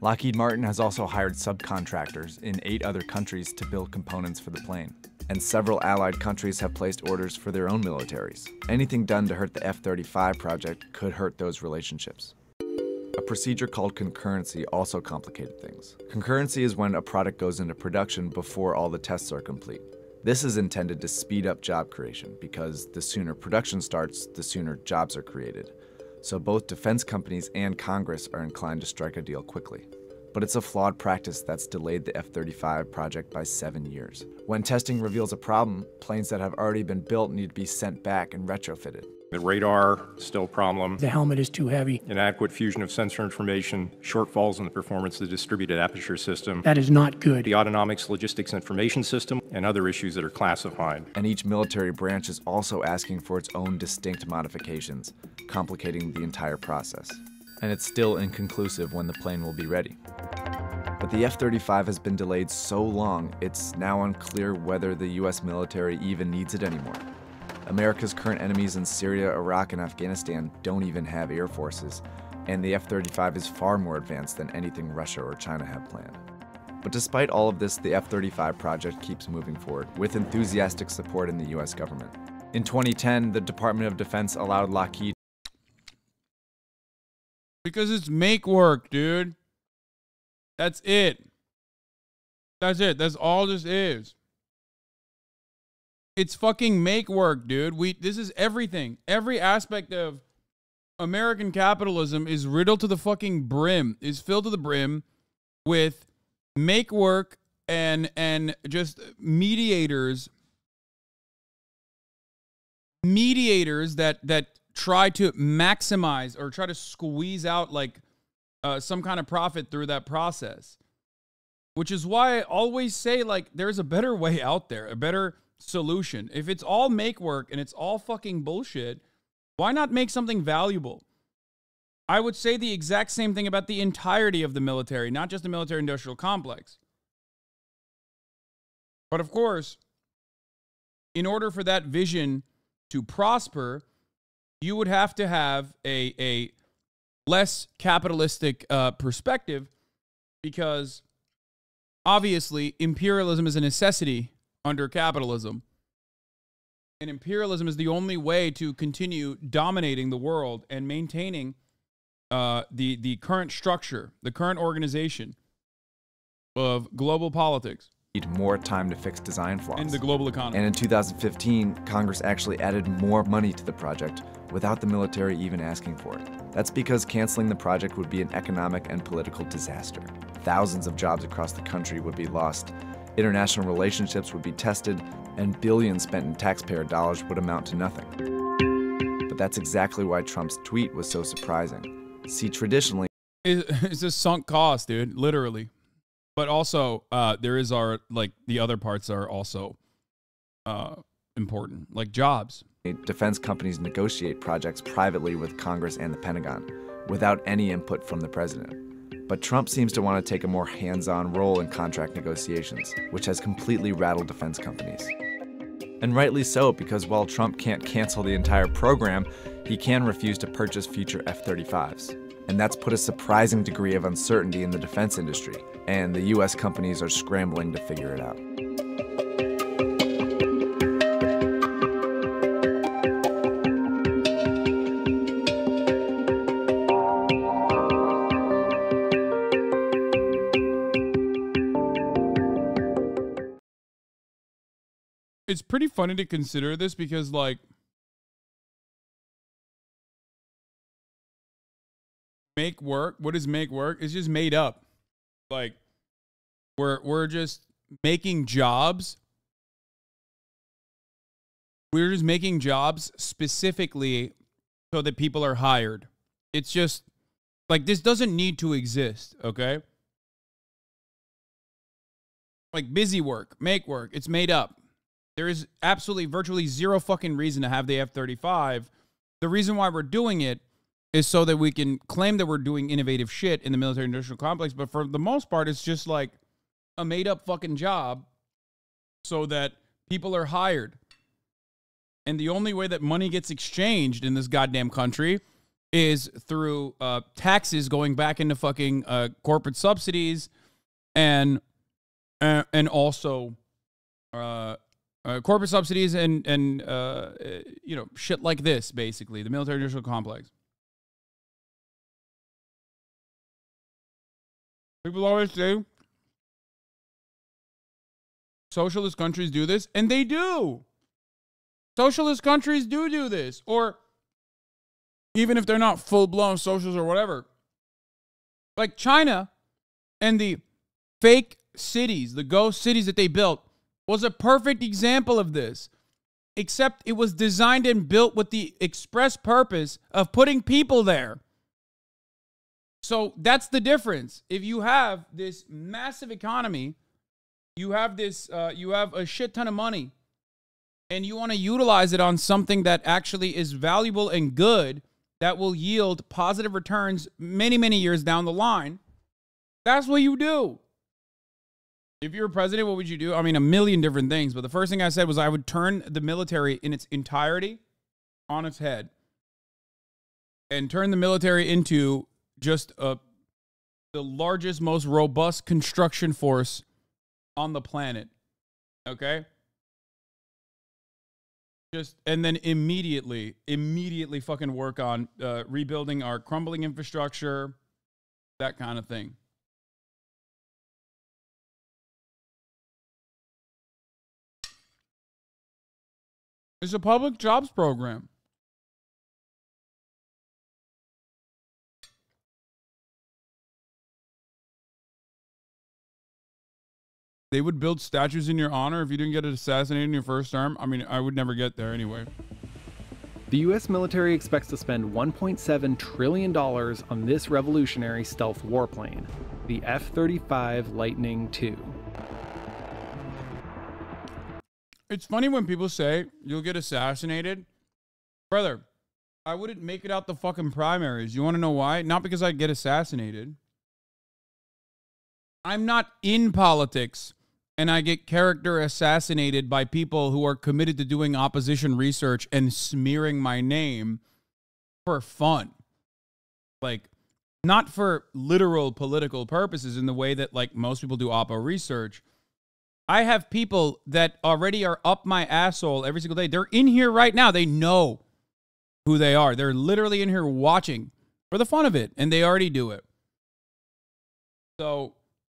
Lockheed Martin has also hired subcontractors in 8 other countries to build components for the plane. And several allied countries have placed orders for their own militaries. Anything done to hurt the F-35 project could hurt those relationships. A procedure called concurrency also complicated things. Concurrency is when a product goes into production before all the tests are complete. This is intended to speed up job creation because the sooner production starts, the sooner jobs are created. So both defense companies and Congress are inclined to strike a deal quickly. But it's a flawed practice that's delayed the F-35 project by 7 years. When testing reveals a problem, planes that have already been built need to be sent back and retrofitted. The radar, still a problem. The helmet is too heavy. Inadequate fusion of sensor information, shortfalls in the performance of the distributed aperture system. That is not good. The autonomics logistics information system, and other issues that are classified. And each military branch is also asking for its own distinct modifications, complicating the entire process. And it's still inconclusive when the plane will be ready. But the F-35 has been delayed so long, it's now unclear whether the US military even needs it anymore. America's current enemies in Syria, Iraq, and Afghanistan don't even have air forces, and the F-35 is far more advanced than anything Russia or China have planned. But despite all of this, the F-35 project keeps moving forward, with enthusiastic support in the US government. In 2010, the Department of Defense allowed Lockheed. Because it's make work, dude. That's it. That's it. That's all this is. It's fucking make work, dude. This is everything. Every aspect of American capitalism is riddled to the fucking brim, is filled to the brim with make work and just mediators that try to maximize or try to squeeze out like some kind of profit through that process. Which is why I always say, like, there's a better way out there, a better solution. If it's all make work and it's all fucking bullshit, why not make something valuable? I would say the exact same thing about the entirety of the military, not just the military-industrial complex. But of course, in order for that vision to prosper, you would have to have a less capitalistic perspective, because obviously imperialism is a necessity under capitalism. And imperialism is the only way to continue dominating the world and maintaining the current structure, the current organization of global politics. Need more time to fix design flaws. In the global economy. And in 2015, Congress actually added more money to the project without the military even asking for it. That's because canceling the project would be an economic and political disaster. Thousands of jobs across the country would be lost, international relationships would be tested, and billions spent in taxpayer dollars would amount to nothing. But that's exactly why Trump's tweet was so surprising. See, traditionally... It's a sunk cost, dude, literally. But also, there is the other parts are also important, like jobs. Defense companies negotiate projects privately with Congress and the Pentagon, without any input from the president. But Trump seems to want to take a more hands-on role in contract negotiations, which has completely rattled defense companies. And rightly so, because while Trump can't cancel the entire program, he can refuse to purchase future F-35s. And that's put a surprising degree of uncertainty in the defense industry, and the US companies are scrambling to figure it out. It's pretty funny to consider this because, like, make work, what is make work? It's just made up. Like, we're just making jobs. We're just making jobs specifically so that people are hired. It's just, like, this doesn't need to exist, okay? Like, busy work, make work, it's made up. There is absolutely virtually zero fucking reason to have the F-35. The reason why we're doing it is so that we can claim that we're doing innovative shit in the military-industrial complex, but for the most part, it's just like a made-up fucking job so that people are hired. And the only way that money gets exchanged in this goddamn country is through taxes going back into fucking corporate subsidies and also corporate subsidies and you know, shit like this, basically, the military-industrial complex. People always say socialist countries do this, and they do. Socialist countries do this. Or even if they're not full-blown socialists or whatever. Like China and the fake cities, the ghost cities that they built, was a perfect example of this. Except it was designed and built with the express purpose of putting people there. So that's the difference. If you have this massive economy, you have this, you have a shit ton of money, and you want to utilize it on something that actually is valuable and good, that will yield positive returns many, many years down the line, that's what you do. If you're president, what would you do? I mean, a million different things, but the first thing I said was I would turn the military in its entirety on its head and turn the military into just the largest, most robust construction force on the planet. Okay? And then immediately fucking work on rebuilding our crumbling infrastructure, that kind of thing. It's a public jobs program. They would build statues in your honor if you didn't get assassinated in your first term. I mean, I would never get there anyway. The U.S. military expects to spend $1.7 trillion on this revolutionary stealth warplane, the F-35 Lightning II. It's funny when people say you'll get assassinated. Brother, I wouldn't make it out the fucking primaries. You want to know why? Not because I get assassinated. I'm not in politics, and I get character assassinated by people who are committed to doing opposition research and smearing my name for fun. Like, not for literal political purposes in the way that, like, most people do oppo research. I have people that already are up my asshole every single day. They're in here right now. They know who they are. They're literally in here watching for the fun of it, and they already do it. So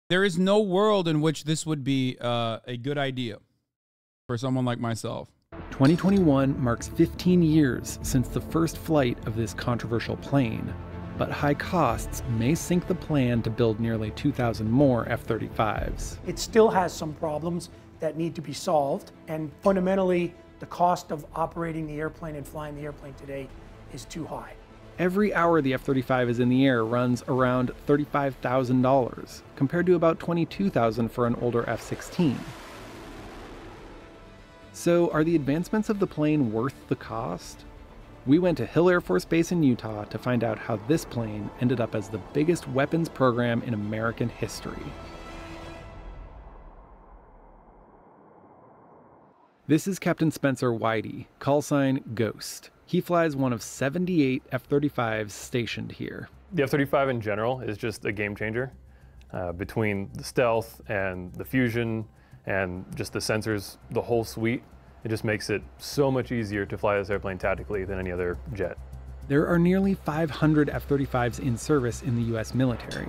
there is no world in which this would be a good idea for someone like myself. 2021 marks 15 years since the first flight of this controversial plane, but high costs may sink the plan to build nearly 2,000 more F-35s. It still has some problems that need to be solved, and fundamentally, the cost of operating the airplane and flying the airplane today is too high. Every hour the F-35 is in the air runs around $35,000, compared to about $22,000 for an older F-16. So are the advancements of the plane worth the cost? We went to Hill Air Force Base in Utah to find out how this plane ended up as the biggest weapons program in American history. This is Captain Spencer Whitey, callsign Ghost. He flies one of 78 F-35s stationed here. The F-35 in general is just a game changer. Between the stealth and the fusion and just the sensors, the whole suite, it just makes it so much easier to fly this airplane tactically than any other jet. There are nearly 500 F-35s in service in the U.S. military.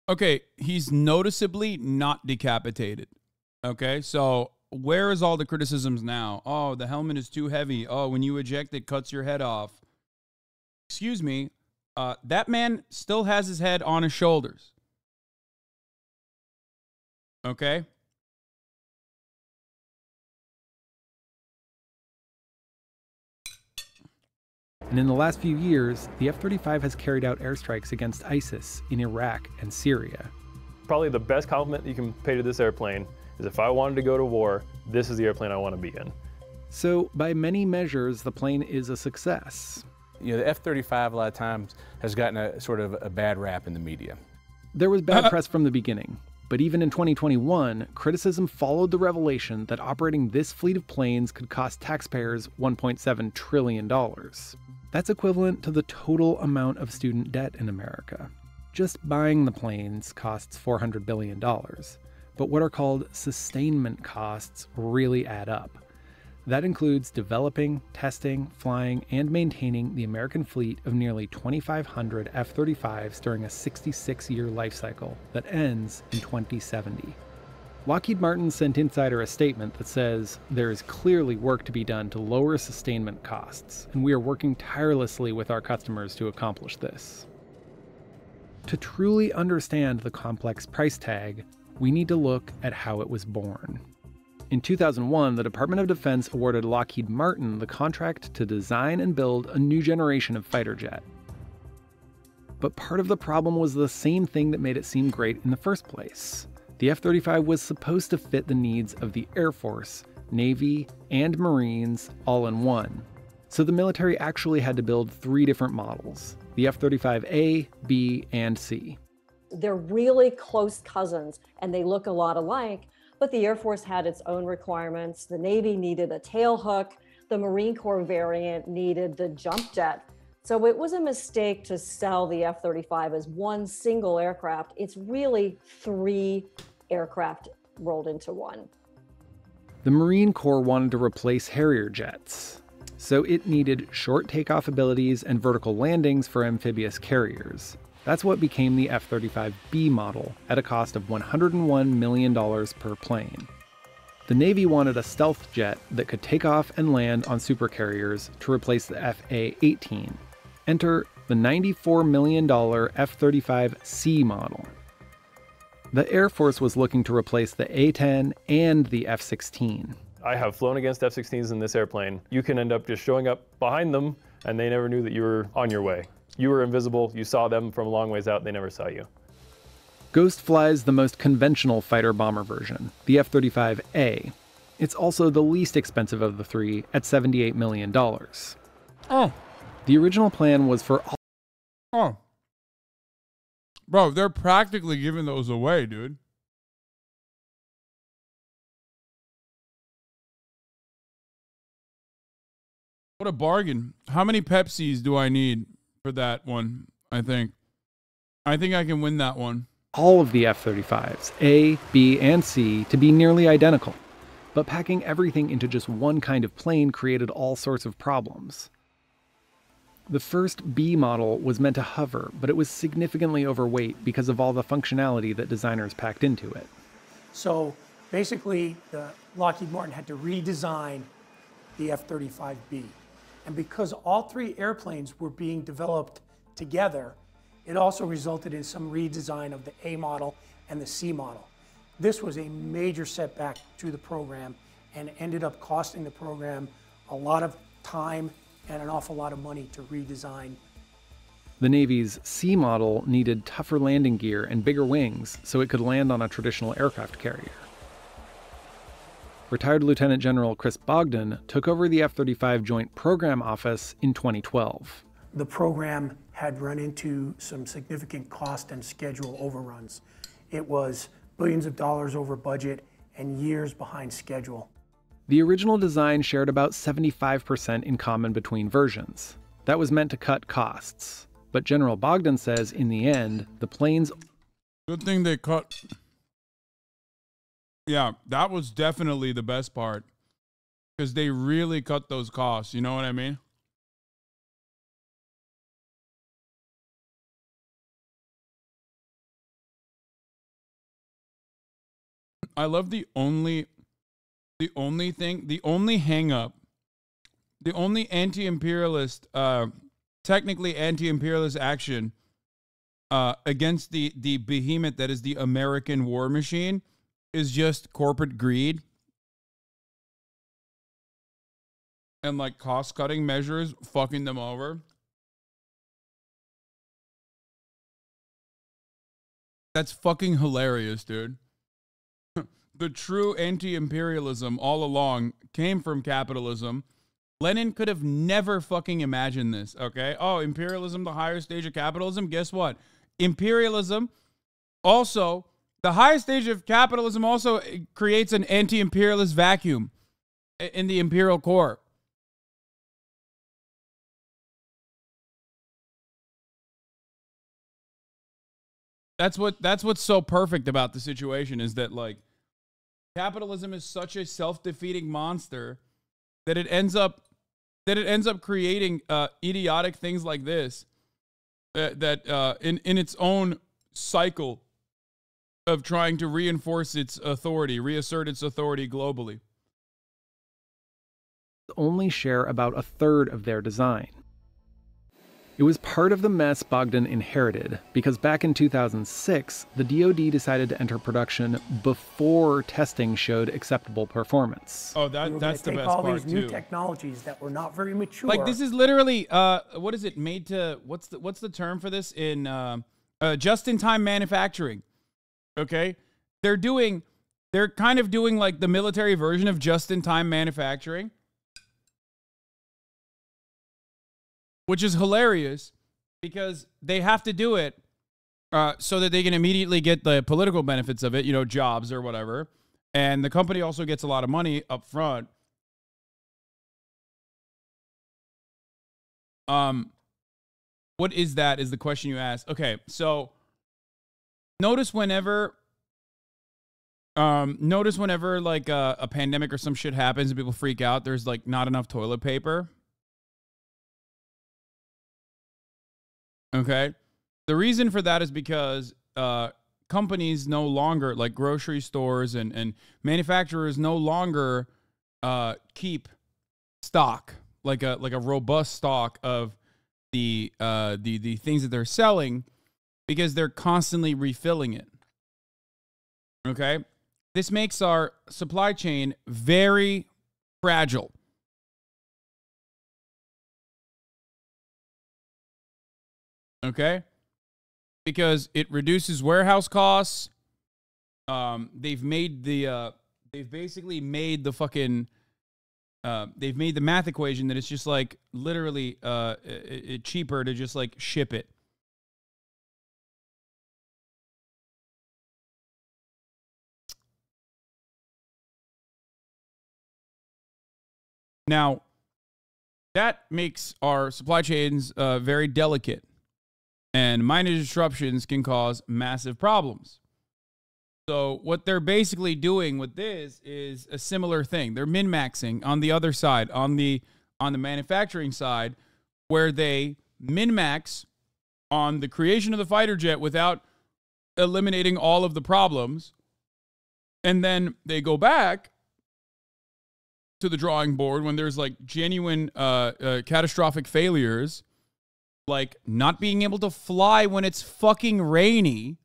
Okay, he's noticeably not decapitated. Okay, so where is all the criticisms now? Oh, the helmet is too heavy. Oh, when you eject, it cuts your head off. Excuse me, that man still has his head on his shoulders. Okay? And in the last few years, the F-35 has carried out airstrikes against ISIS in Iraq and Syria. Probably the best compliment you can pay to this airplane is if I wanted to go to war, this is the airplane I want to be in. So by many measures, the plane is a success. You know, the F-35 a lot of times has gotten a sort of a bad rap in the media. There was bad press from the beginning, but even in 2021, criticism followed the revelation that operating this fleet of planes could cost taxpayers $1.7 trillion. That's equivalent to the total amount of student debt in America. Just buying the planes costs $400 billion. But what are called sustainment costs really add up. That includes developing, testing, flying, and maintaining the American fleet of nearly 2,500 F-35s during a 66-year life cycle that ends in 2070. Lockheed Martin sent Insider a statement that says there is clearly work to be done to lower sustainment costs, and we are working tirelessly with our customers to accomplish this. To truly understand the complex price tag, we need to look at how it was born. In 2001, the Department of Defense awarded Lockheed Martin the contract to design and build a new generation of fighter jet. But part of the problem was the same thing that made it seem great in the first place. The F-35 was supposed to fit the needs of the Air Force, Navy, and Marines all in one. So the military actually had to build 3 different models, the F-35A, B, and C. They're really close cousins, and they look a lot alike, but the Air Force had its own requirements. The Navy needed a tail hook. The Marine Corps variant needed the jump jet. So it was a mistake to sell the F-35 as one single aircraft. It's really 3 aircraft rolled into one. The Marine Corps wanted to replace Harrier jets, so it needed short takeoff abilities and vertical landings for amphibious carriers. That's what became the F-35B model at a cost of $101 million per plane. The Navy wanted a stealth jet that could take off and land on supercarriers to replace the FA-18. Enter the $94 million F-35C model. The Air Force was looking to replace the A-10 and the F-16. I have flown against F-16s in this airplane. You can end up just showing up behind them, and they never knew that you were on your way. You were invisible, you saw them from a long ways out, they never saw you. Ghost flies the most conventional fighter-bomber version, the F-35A. It's also the least expensive of the three at $78 million. Oh. The original plan was for all... Oh. Bro, they're practically giving those away, dude. What a bargain. How many Pepsis do I need for that one, I think? I think I can win that one. All of the F-35s, A, B, and C, to be nearly identical. But packing everything into just one kind of plane created all sorts of problems. The first B model was meant to hover, but it was significantly overweight because of all the functionality that designers packed into it. So basically, Lockheed Martin had to redesign the F-35B. And because all three airplanes were being developed together, it also resulted in some redesign of the A model and the C model. This was a major setback to the program and ended up costing the program a lot of time and an awful lot of money to redesign. The Navy's C model needed tougher landing gear and bigger wings so it could land on a traditional aircraft carrier. Retired Lieutenant General Chris Bogdan took over the F-35 Joint Program Office in 2012. The program had run into some significant cost and schedule overruns. It was billions of dollars over budget and years behind schedule. The original design shared about 75% in common between versions. That was meant to cut costs. But General Bogdan says in the end, the planes... Good thing they cut... Yeah, that was definitely the best part. Because they really cut those costs, you know what I mean? I love the only hang-up, the only anti-imperialist, technically anti-imperialist action against the behemoth that is the American war machine is just corporate greed and like cost-cutting measures fucking them over. That's fucking hilarious, dude. The true anti-imperialism all along came from capitalism. Lenin could have never fucking imagined this, okay? Oh, imperialism, the higher stage of capitalism. Guess what? Imperialism also, the highest stage of capitalism also creates an anti-imperialist vacuum in the imperial core. That's what's so perfect about the situation is that, like, capitalism is such a self-defeating monster that it ends up creating idiotic things like this that in its own cycle of trying to reinforce its authority, reassert its authority globally. Only share about a third of their design. It was part of the mess Bogdan inherited, because back in 2006, the DoD decided to enter production before testing showed acceptable performance. Oh, that's the best part, too. All these new technologies that were not very mature. Like, this is literally, what is it, made to, what's the term for this? In just-in-time manufacturing, okay? They're kind of doing, like, the military version of just-in-time manufacturing, which is hilarious because they have to do it so that they can immediately get the political benefits of it, you know, jobs or whatever. And the company also gets a lot of money up front. What is that is the question you asked. Okay, so notice whenever like a pandemic or some shit happens and people freak out, there's like not enough toilet paper. Okay. The reason for that is because companies no longer, like grocery stores and manufacturers no longer keep stock, like a robust stock of the things that they're selling, because they're constantly refilling it. Okay? This makes our supply chain very fragile. Okay? Because it reduces warehouse costs. They've basically made the fucking they've made the math equation that it's just like literally cheaper to just like ship it. Now, that makes our supply chains very delicate, and minor disruptions can cause massive problems. So what they're basically doing with this is a similar thing. They're min-maxing on the other side, on the manufacturing side, where they min-max on the creation of the fighter jet without eliminating all of the problems, and then they go back to the drawing board when there's like genuine catastrophic failures, like not being able to fly when it's fucking rainy,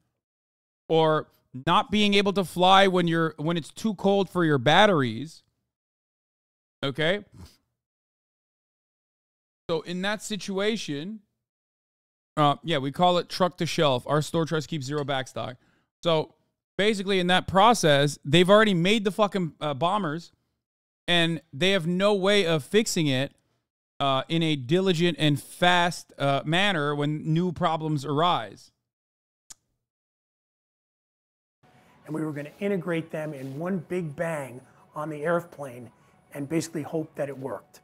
or not being able to fly when it's too cold for your batteries. Okay? So in that situation, yeah, we call it truck to shelf. Our store tries to keep zero backstock. So basically in that process, they've already made the fucking bombers, and they have no way of fixing it in a diligent and fast manner when new problems arise. And we were going to integrate them in one big bang on the airplane and basically hope that it worked.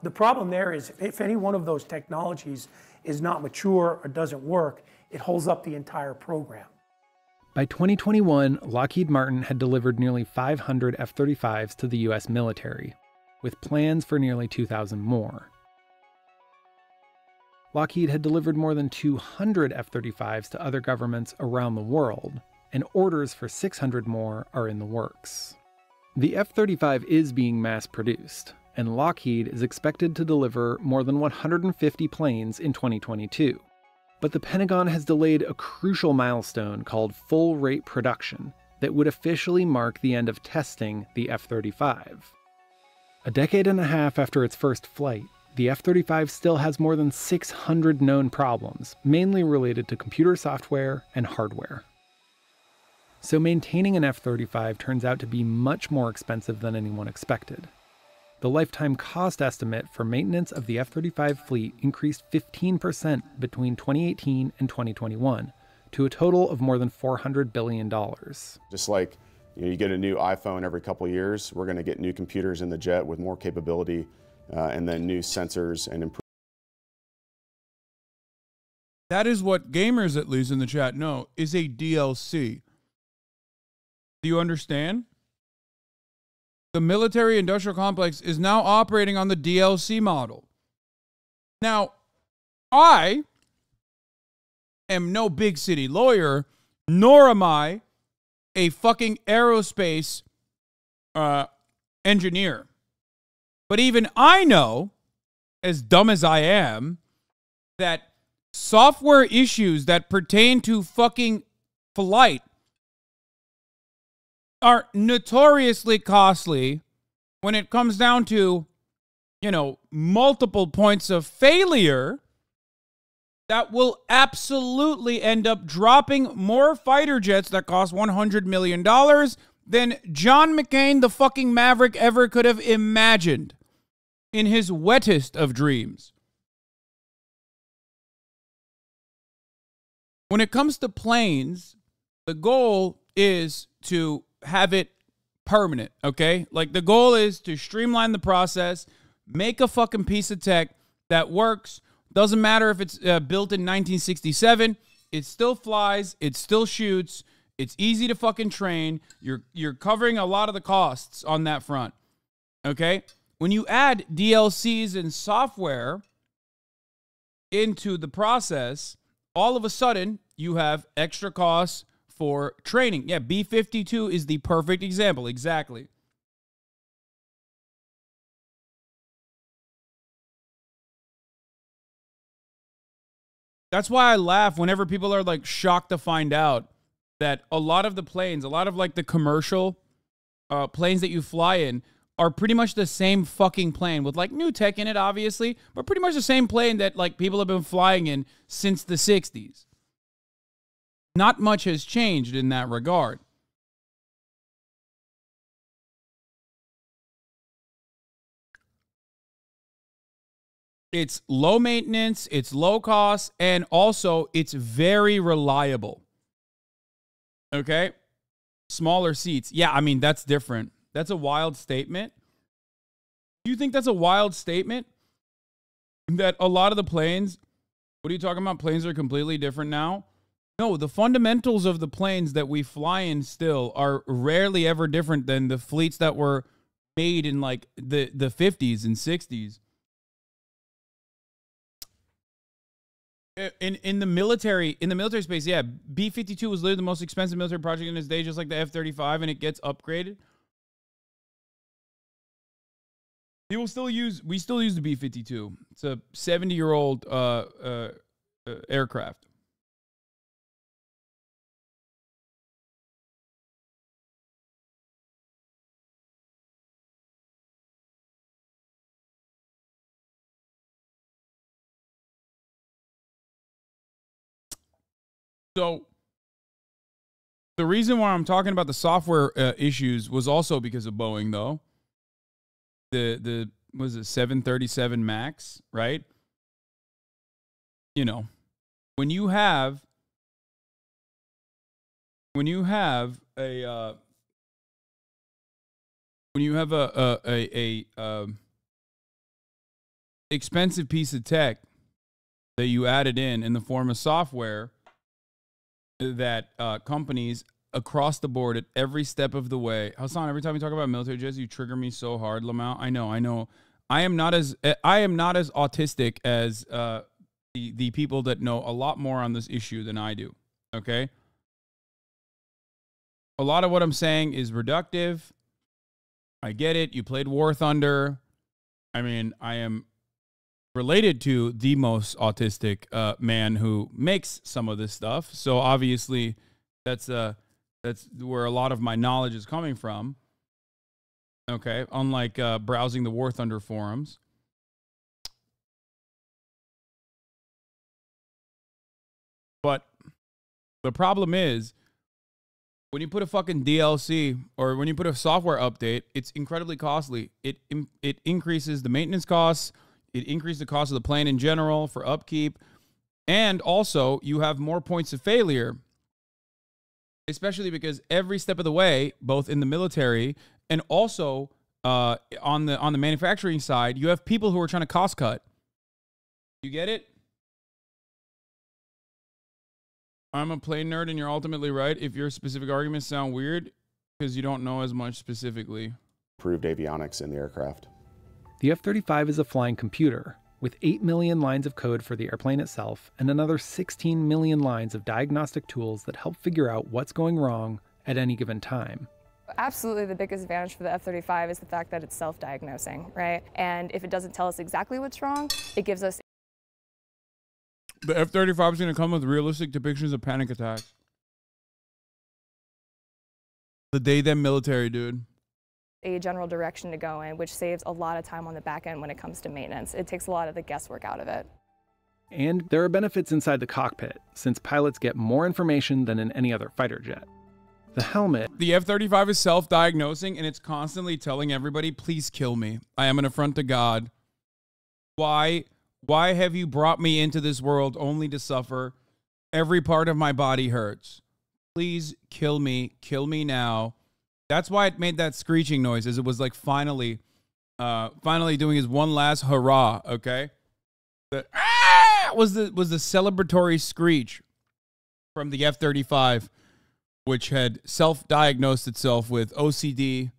The problem there is if any one of those technologies is not mature or doesn't work, it holds up the entire program. By 2021, Lockheed Martin had delivered nearly 500 F-35s to the U.S. military, with plans for nearly 2,000 more. Lockheed had delivered more than 200 F-35s to other governments around the world, and orders for 600 more are in the works. The F-35 is being mass-produced, and Lockheed is expected to deliver more than 150 planes in 2022. But the Pentagon has delayed a crucial milestone called full-rate production that would officially mark the end of testing the F-35. A decade and a half after its first flight, the F-35 still has more than 600 known problems, mainly related to computer software and hardware. So maintaining an F-35 turns out to be much more expensive than anyone expected. The lifetime cost estimate for maintenance of the F-35 fleet increased 15% between 2018 and 2021, to a total of more than $400 billion. Just like you get a new iPhone every couple of years, we're going to get new computers in the jet with more capability, and then new sensors and improved. That is what gamers, at least in the chat, know is a DLC. Do you understand? The military-industrial complex is now operating on the DLC model. Now, I am no big city lawyer, nor am I a fucking aerospace engineer. But even I know, as dumb as I am, that software issues that pertain to fucking flight are notoriously costly when it comes down to, you know, multiple points of failure that will absolutely end up dropping more fighter jets that cost $100 million than John McCain, the fucking Maverick, ever could have imagined in his wettest of dreams. When it comes to planes, the goal is to have it permanent, okay? Like, the goal is to streamline the process, make a fucking piece of tech that works. Doesn't matter if it's built in 1967. It still flies. It still shoots. It's easy to fucking train. You're covering a lot of the costs on that front, okay? When you add DLCs and software into the process, all of a sudden, you have extra costs for training. Yeah, B-52 is the perfect example. Exactly. That's why I laugh whenever people are like shocked to find out that a lot of the planes, a lot of like the commercial planes that you fly in are pretty much the same fucking plane with like new tech in it, obviously, but pretty much the same plane that like people have been flying in since the 60s. Not much has changed in that regard. It's low maintenance, it's low cost, and also it's very reliable. Okay? Smaller seats. Yeah, I mean, that's different. That's a wild statement. Do you think that's a wild statement? That a lot of the planes, what are you talking about? Planes are completely different now? No, the fundamentals of the planes that we fly in still are rarely ever different than the fleets that were made in like the 50s and 60s. In the military space, yeah, B-52 was literally the most expensive military project in its day, just like the F-35, and it gets upgraded. We still use the B-52. It's a 70-year-old aircraft. So the reason why I'm talking about the software issues was also because of Boeing, though. The was it 737 MAX, right? You know, when you have a expensive piece of tech that you added in the form of software that companies across the board at every step of the way. Hasan, every time you talk about military jets, you trigger me so hard, Lamau. I know. I am not as autistic as the people that know a lot more on this issue than I do. Okay? A lot of what I'm saying is reductive. I get it. You played War Thunder. I mean, I am related to the most autistic man who makes some of this stuff. So obviously that's where a lot of my knowledge is coming from. Okay. Unlike browsing the War Thunder forums. But the problem is when you put a fucking DLC or when you put a software update, it's incredibly costly. It increases the maintenance costs. It increases the cost of the plane in general for upkeep. And also, you have more points of failure, especially because every step of the way, both in the military and also on the manufacturing side, you have people who are trying to cost cut. You get it? I'm a plane nerd, and you're ultimately right if your specific arguments sound weird because you don't know as much specifically. Improved avionics in the aircraft. The F-35 is a flying computer, with 8 million lines of code for the airplane itself and another 16 million lines of diagnostic tools that help figure out what's going wrong at any given time. Absolutely, the biggest advantage for the F-35 is the fact that it's self-diagnosing, right? And if it doesn't tell us exactly what's wrong, it gives us... The F-35 is going to come with realistic depictions of panic attacks. The day them military, dude. A general direction to go in, which saves a lot of time on the back end when it comes to maintenance. It takes a lot of the guesswork out of it. And there are benefits inside the cockpit, since pilots get more information than in any other fighter jet. The helmet... The F-35 is self-diagnosing, and it's constantly telling everybody, please kill me. I am an affront to God. Why have you brought me into this world only to suffer? Every part of my body hurts. Please kill me now. That's why it made that screeching noise, as it was like finally doing his one last hurrah. Okay, was the celebratory screech from the F-35, which had self-diagnosed itself with OCD,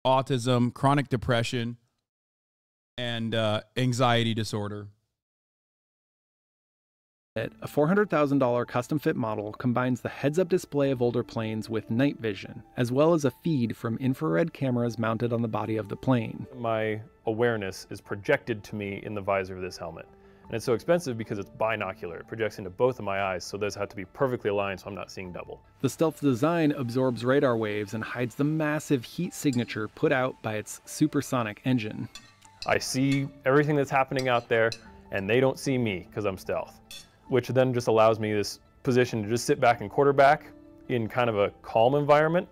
autism, chronic depression, and anxiety disorder. A $400,000 custom-fit model combines the heads-up display of older planes with night vision, as well as a feed from infrared cameras mounted on the body of the plane. My awareness is projected to me in the visor of this helmet. And it's so expensive because it's binocular. It projects into both of my eyes, so those have to be perfectly aligned so I'm not seeing double. The stealth design absorbs radar waves and hides the massive heat signature put out by its supersonic engine. I see everything that's happening out there, and they don't see me because I'm stealth, which then just allows me this position to just sit back and quarterback in kind of a calm environment,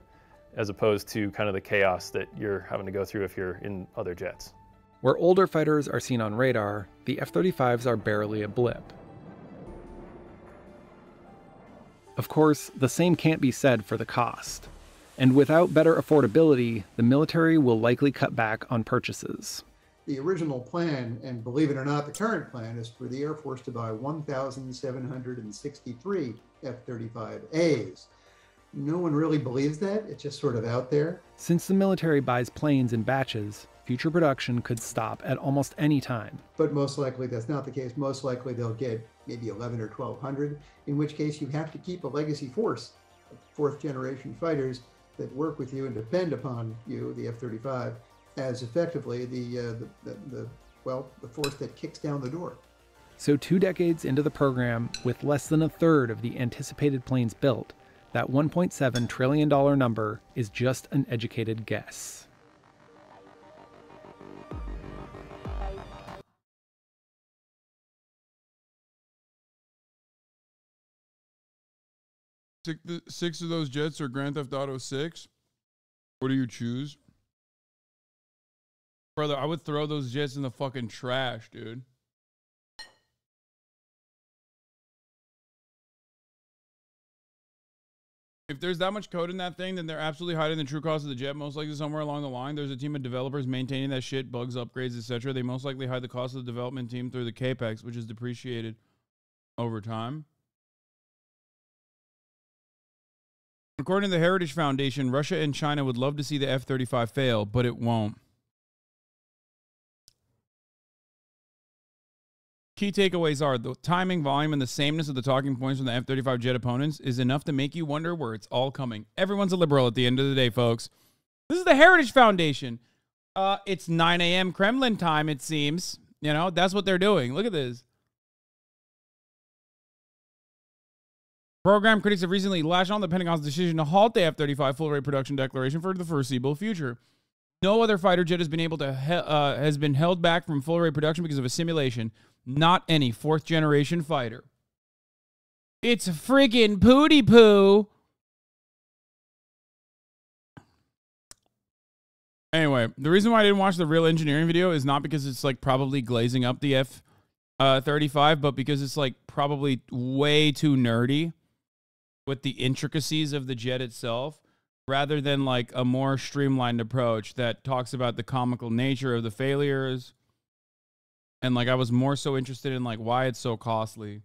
as opposed to kind of the chaos that you're having to go through if you're in other jets. Where older fighters are seen on radar, the F-35s are barely a blip. Of course, the same can't be said for the cost. And without better affordability, the military will likely cut back on purchases. The original plan, and believe it or not, the current plan, is for the Air Force to buy 1,763 F-35As. No one really believes that. It's just sort of out there. Since the military buys planes in batches, future production could stop at almost any time. But most likely that's not the case. Most likely they'll get maybe 11 or 1,200, in which case you have to keep a legacy force of fourth generation fighters that work with you and depend upon you, the F-35, as effectively the force that kicks down the door. So 2 decades into the program, with less than a third of the anticipated planes built, that $1.7 trillion number is just an educated guess. Six of those jets are Grand Theft Auto 6. What do you choose? Brother, I would throw those jets in the fucking trash, dude. If there's that much code in that thing, then they're absolutely hiding the true cost of the jet. Most likely somewhere along the line, there's a team of developers maintaining that shit, bugs, upgrades, etc. They most likely hide the cost of the development team through the capex, which is depreciated over time. According to the Heritage Foundation, Russia and China would love to see the F-35 fail, but it won't. Key takeaways are the timing, volume, and the sameness of the talking points from the F-35 jet opponents is enough to make you wonder where it's all coming. Everyone's a liberal at the end of the day, folks. This is the Heritage Foundation. It's 9 a.m. Kremlin time, it seems. You know, that's what they're doing. Look at this. Program critics have recently lashed on the Pentagon's decision to halt the F-35 full-rate production declaration for the foreseeable future. No other fighter jet has been able to has been held back from full-rate production because of a simulation. Not any fourth-generation fighter. It's friggin' pooty poo. Anyway, the reason why I didn't watch the real engineering video is not because it's like probably glazing up the F-35, but because it's like probably way too nerdy with the intricacies of the jet itself, rather than like a more streamlined approach that talks about the comical nature of the failures. And like I was more so interested in like why it's so costly.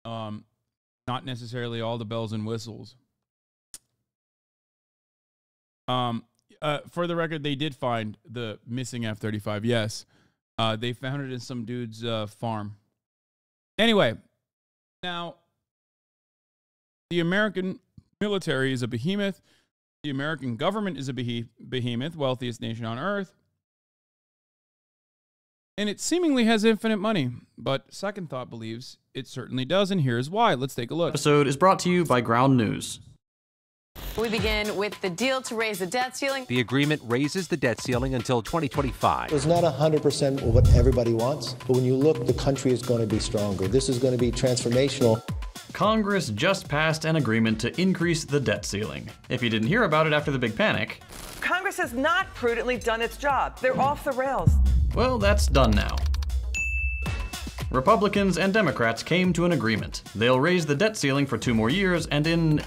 Not necessarily all the bells and whistles. For the record, they did find the missing F-35. Yes. They found it in some dude's farm. Anyway, now the American military is a behemoth. The American government is a behemoth, wealthiest nation on earth. And it seemingly has infinite money, but Second Thought believes it certainly does, and here's why. Let's take a look. Episode is brought to you by Ground News. We begin with the deal to raise the debt ceiling. The agreement raises the debt ceiling until 2025. It's not 100% what everybody wants, but when you look, the country is going to be stronger. This is going to be transformational. Congress just passed an agreement to increase the debt ceiling. If you didn't hear about it after the big panic, Congress has not prudently done its job. They're off the rails. Well, that's done now. Republicans and Democrats came to an agreement. They'll raise the debt ceiling for 2 more years, and in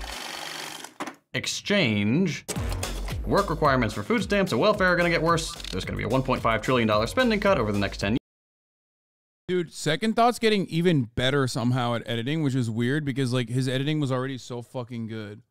exchange, work requirements for food stamps and welfare are going to get worse. There's going to be a $1.5 trillion spending cut over the next 10 years. Dude, Second Thought's getting even better somehow at editing, which is weird because like his editing was already so fucking good.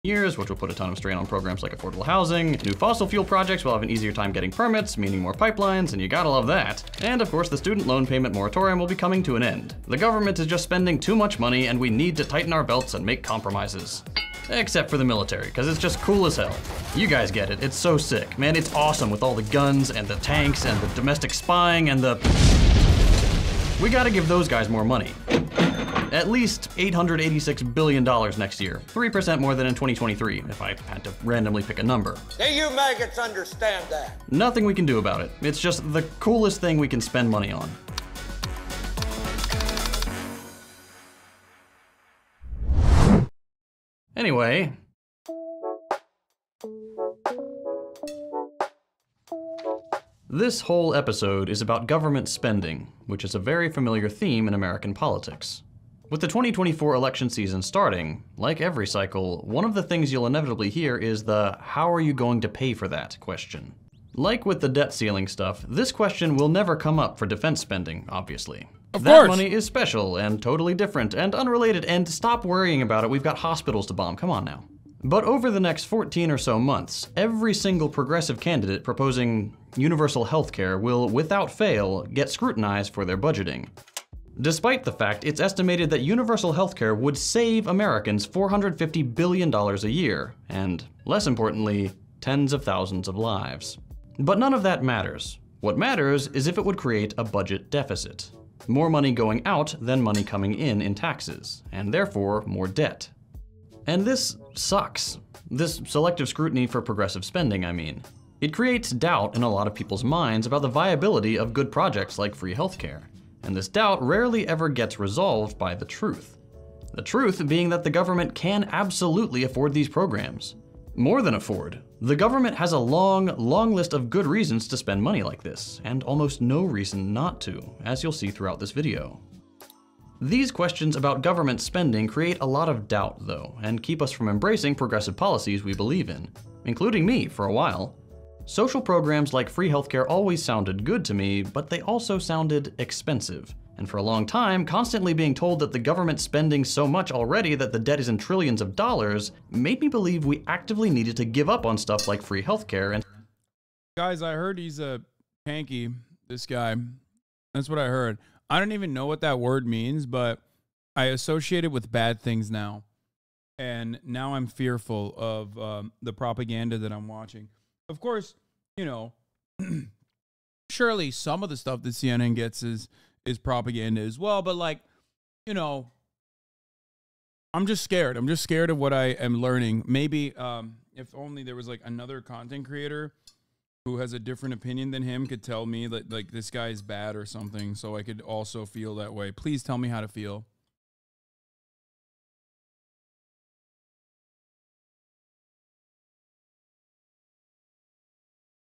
years, which will put a ton of strain on programs like affordable housing. New fossil fuel projects will have an easier time getting permits, meaning more pipelines, and you gotta love that. And of course, the student loan payment moratorium will be coming to an end. The government is just spending too much money, and we need to tighten our belts and make compromises. Except for the military, because it's just cool as hell. You guys get it, it's so sick. Man, it's awesome with all the guns, and the tanks, and the domestic spying, and the... We gotta give those guys more money. At least $886 billion next year. 3% more than in 2023, if I had to randomly pick a number. Do you maggots understand that? Nothing we can do about it. It's just the coolest thing we can spend money on. Anyway. This whole episode is about government spending, which is a very familiar theme in American politics. With the 2024 election season starting, like every cycle, one of the things you'll inevitably hear is the "how are you going to pay for that?" question. Like with the debt ceiling stuff, this question will never come up for defense spending, obviously. Of that course. money is special and totally different and unrelated, and stop worrying about it, we've got hospitals to bomb, come on now. But over the next 14 or so months, every single progressive candidate proposing universal health care will, without fail, get scrutinized for their budgeting. Despite the fact it's estimated that universal healthcare would save Americans $450 billion a year, and, less importantly, tens of thousands of lives. But none of that matters. What matters is if it would create a budget deficit. More money going out than money coming in taxes, and therefore more debt. And this sucks. This selective scrutiny for progressive spending, I mean. It creates doubt in a lot of people's minds about the viability of good projects like free healthcare. And this doubt rarely ever gets resolved by the truth. The truth being that the government can absolutely afford these programs. More than afford. The government has a long list of good reasons to spend money like this, and almost no reason not to, as you'll see throughout this video. These questions about government spending create a lot of doubt, though, and keep us from embracing progressive policies we believe in, including me for a while. Social programs like free healthcare always sounded good to me, but they also sounded expensive. And for a long time, constantly being told that the government's spending so much already that the debt is in trillions of dollars made me believe we actively needed to give up on stuff like free healthcare and... Guys, I heard he's a panky, this guy. That's what I heard. I don't even know what that word means, but I associate it with bad things now. And now I'm fearful of the propaganda that I'm watching. Of course, you know, surely some of the stuff that CNN gets is propaganda as well. But like, you know, I'm just scared. I'm just scared of what I am learning. Maybe if only there was like another content creator who has a different opinion than him could tell me that like this guy is bad or something, so I could also feel that way. Please tell me how to feel.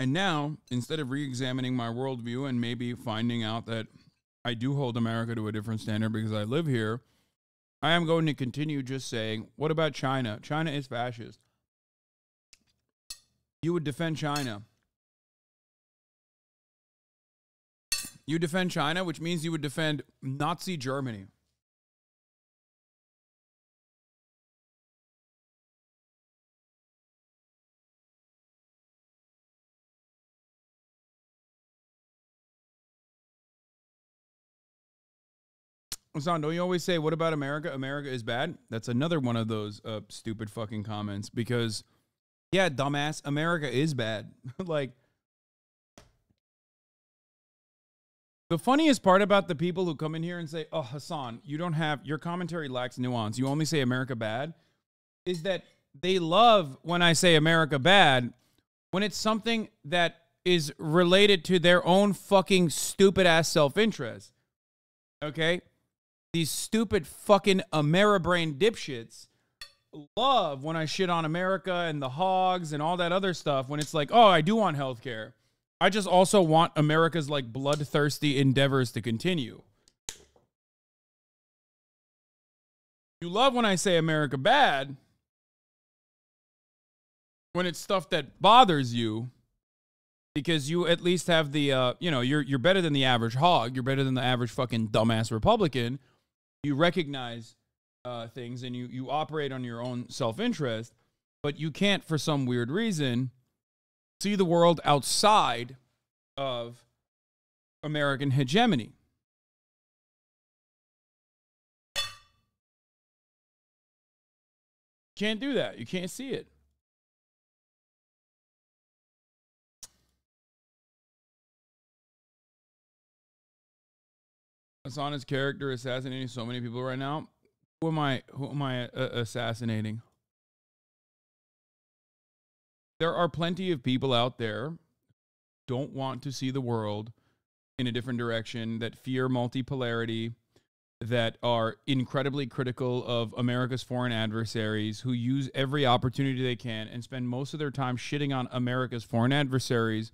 And now, instead of re-examining my worldview and maybe finding out that I do hold America to a different standard because I live here, I am going to continue just saying, what about China? China is fascist. You would defend China. You defend China, which means you would defend Nazi Germany. Hasan, don't you always say, what about America? America is bad? That's another one of those stupid fucking comments because, yeah, dumbass, America is bad. Like, the funniest part about the people who come in here and say, oh, Hasan, you don't have, your commentary lacks nuance. You only say America bad, is that they love when I say America bad when it's something that is related to their own fucking stupid ass self-interest. Okay? These stupid fucking Ameribrain dipshits love when I shit on America and the hogs and all that other stuff when it's like, oh, I do want healthcare. I just also want America's like bloodthirsty endeavors to continue. You love when I say America bad when it's stuff that bothers you because you at least have the, you know, you're better than the average hog. You're better than the average fucking dumbass Republican. You recognize things and you operate on your own self-interest. but you can't, for some weird reason, see the world outside of American hegemony. Can't do that. You can't see it. Hasan's character assassinating so many people right now. Who am I assassinating? There are plenty of people out there who don't want to see the world in a different direction, that fear multipolarity, that are incredibly critical of America's foreign adversaries, who use every opportunity they can and spend most of their time shitting on America's foreign adversaries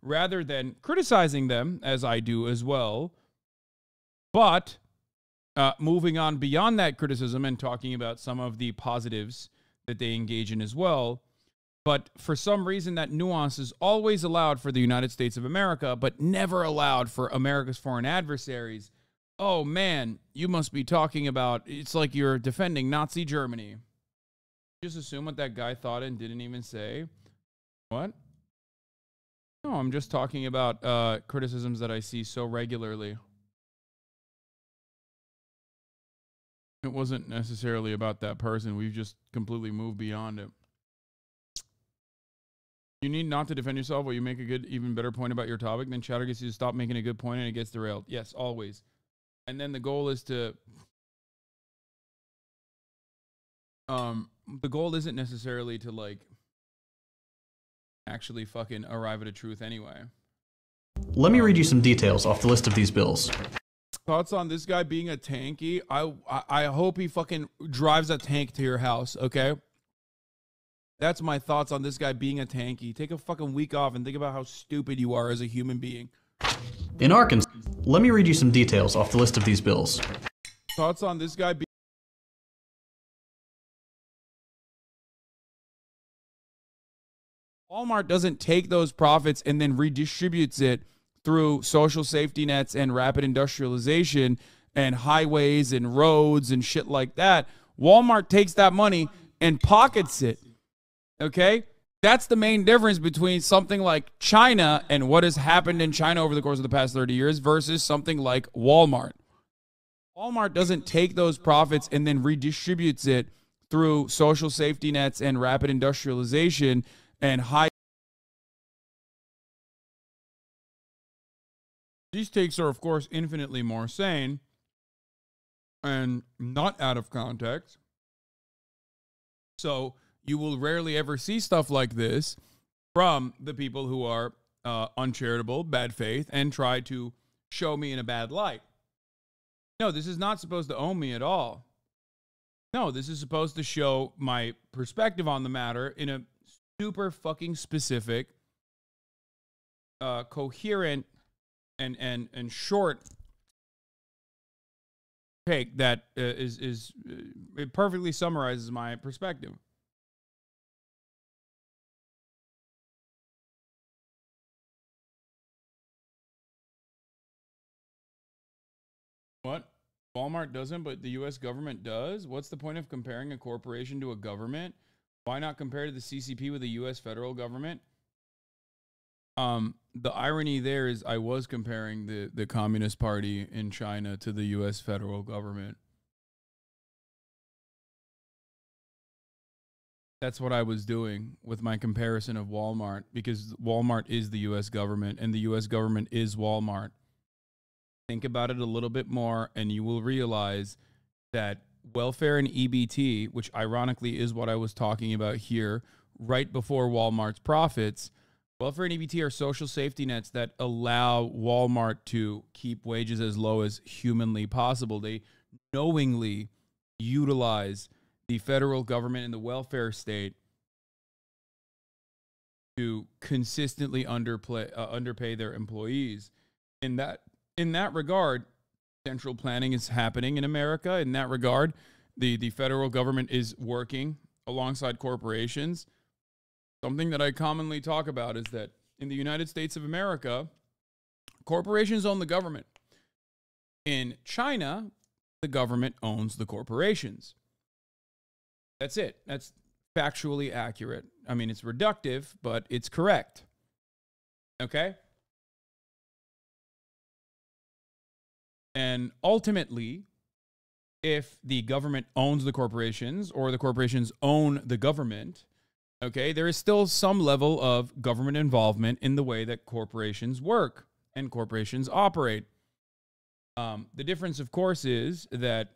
rather than criticizing them, as I do as well. But moving on beyond that criticism and talking about some of the positives that they engage in as well. But for some reason, that nuance is always allowed for the United States of America, but never allowed for America's foreign adversaries. Oh, man, you must be talking about, it's like you're defending Nazi Germany. Just assume what that guy thought and didn't even say. What? No, I'm just talking about criticisms that I see so regularly. It wasn't necessarily about that person. We've just completely moved beyond it. You need not to defend yourself while you make a good, even better point about your topic. Then chatter gets you to stop making a good point and it gets derailed. Yes, always. And then the goal is to... the goal isn't necessarily to, like, actually fucking arrive at a truth anyway. Let me read you some details off the list of these bills. Thoughts on this guy being a tanky? I hope he fucking drives a tank to your house, okay? That's my thoughts on this guy being a tanky. Take a fucking week off and think about how stupid you are as a human being. In Arkansas, let me read you some details off the list of these bills. Thoughts on this guy being... Walmart doesn't take those profits and then redistributes it through social safety nets and rapid industrialization and highways and roads and shit like that. Walmart takes that money and pockets it. Okay? That's the main difference between something like China and what has happened in China over the course of the past 30 years versus something like Walmart. Walmart doesn't take those profits and then redistributes it through social safety nets and rapid industrialization and high. These takes are, of course, infinitely more sane and not out of context. So you will rarely ever see stuff like this from the people who are uncharitable, bad faith, and try to show me in a bad light. No, this is not supposed to own me at all. No, this is supposed to show my perspective on the matter in a super fucking specific, coherent, and short take that it perfectly summarizes my perspective. What? Walmart doesn't, but the U.S. government does? What's the point of comparing a corporation to a government? Why not compare to the CCP with the U.S. federal government? The irony there is I was comparing the Communist Party in China to the U.S. federal government. That's what I was doing with my comparison of Walmart, because Walmart is the U.S. government and the U.S. government is Walmart. Think about it a little bit more and you will realize that welfare and EBT, which ironically is what I was talking about here right before Walmart's profits, welfare and EBT are social safety nets that allow Walmart to keep wages as low as humanly possible. They knowingly utilize the federal government and the welfare state to consistently underpay their employees. In that regard, central planning is happening in America. In that regard, the federal government is working alongside corporations. Something that I commonly talk about is that in the United States of America, corporations own the government. In China, the government owns the corporations. That's it. That's factually accurate. I mean, it's reductive, but it's correct. Okay? And ultimately, if the government owns the corporations or the corporations own the government, okay, there is still some level of government involvement in the way that corporations work and corporations operate. The difference, of course, is that,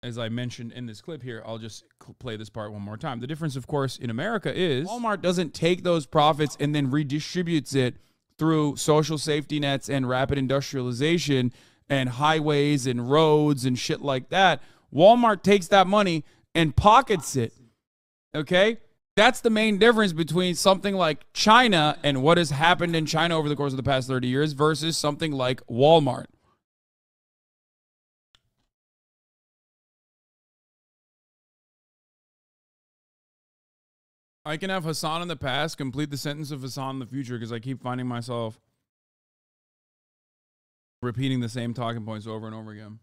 as I mentioned in this clip here, I'll just play this part one more time. The difference, of course, in America is Walmart doesn't take those profits and then redistributes it through social safety nets and rapid industrialization and highways and roads and shit like that. Walmart takes that money and pockets it. Okay? That's the main difference between something like China and what has happened in China over the course of the past 30 years versus something like Walmart. I can have Hasan in the past complete the sentence of Hasan in the future because I keep finding myself repeating the same talking points over and over again.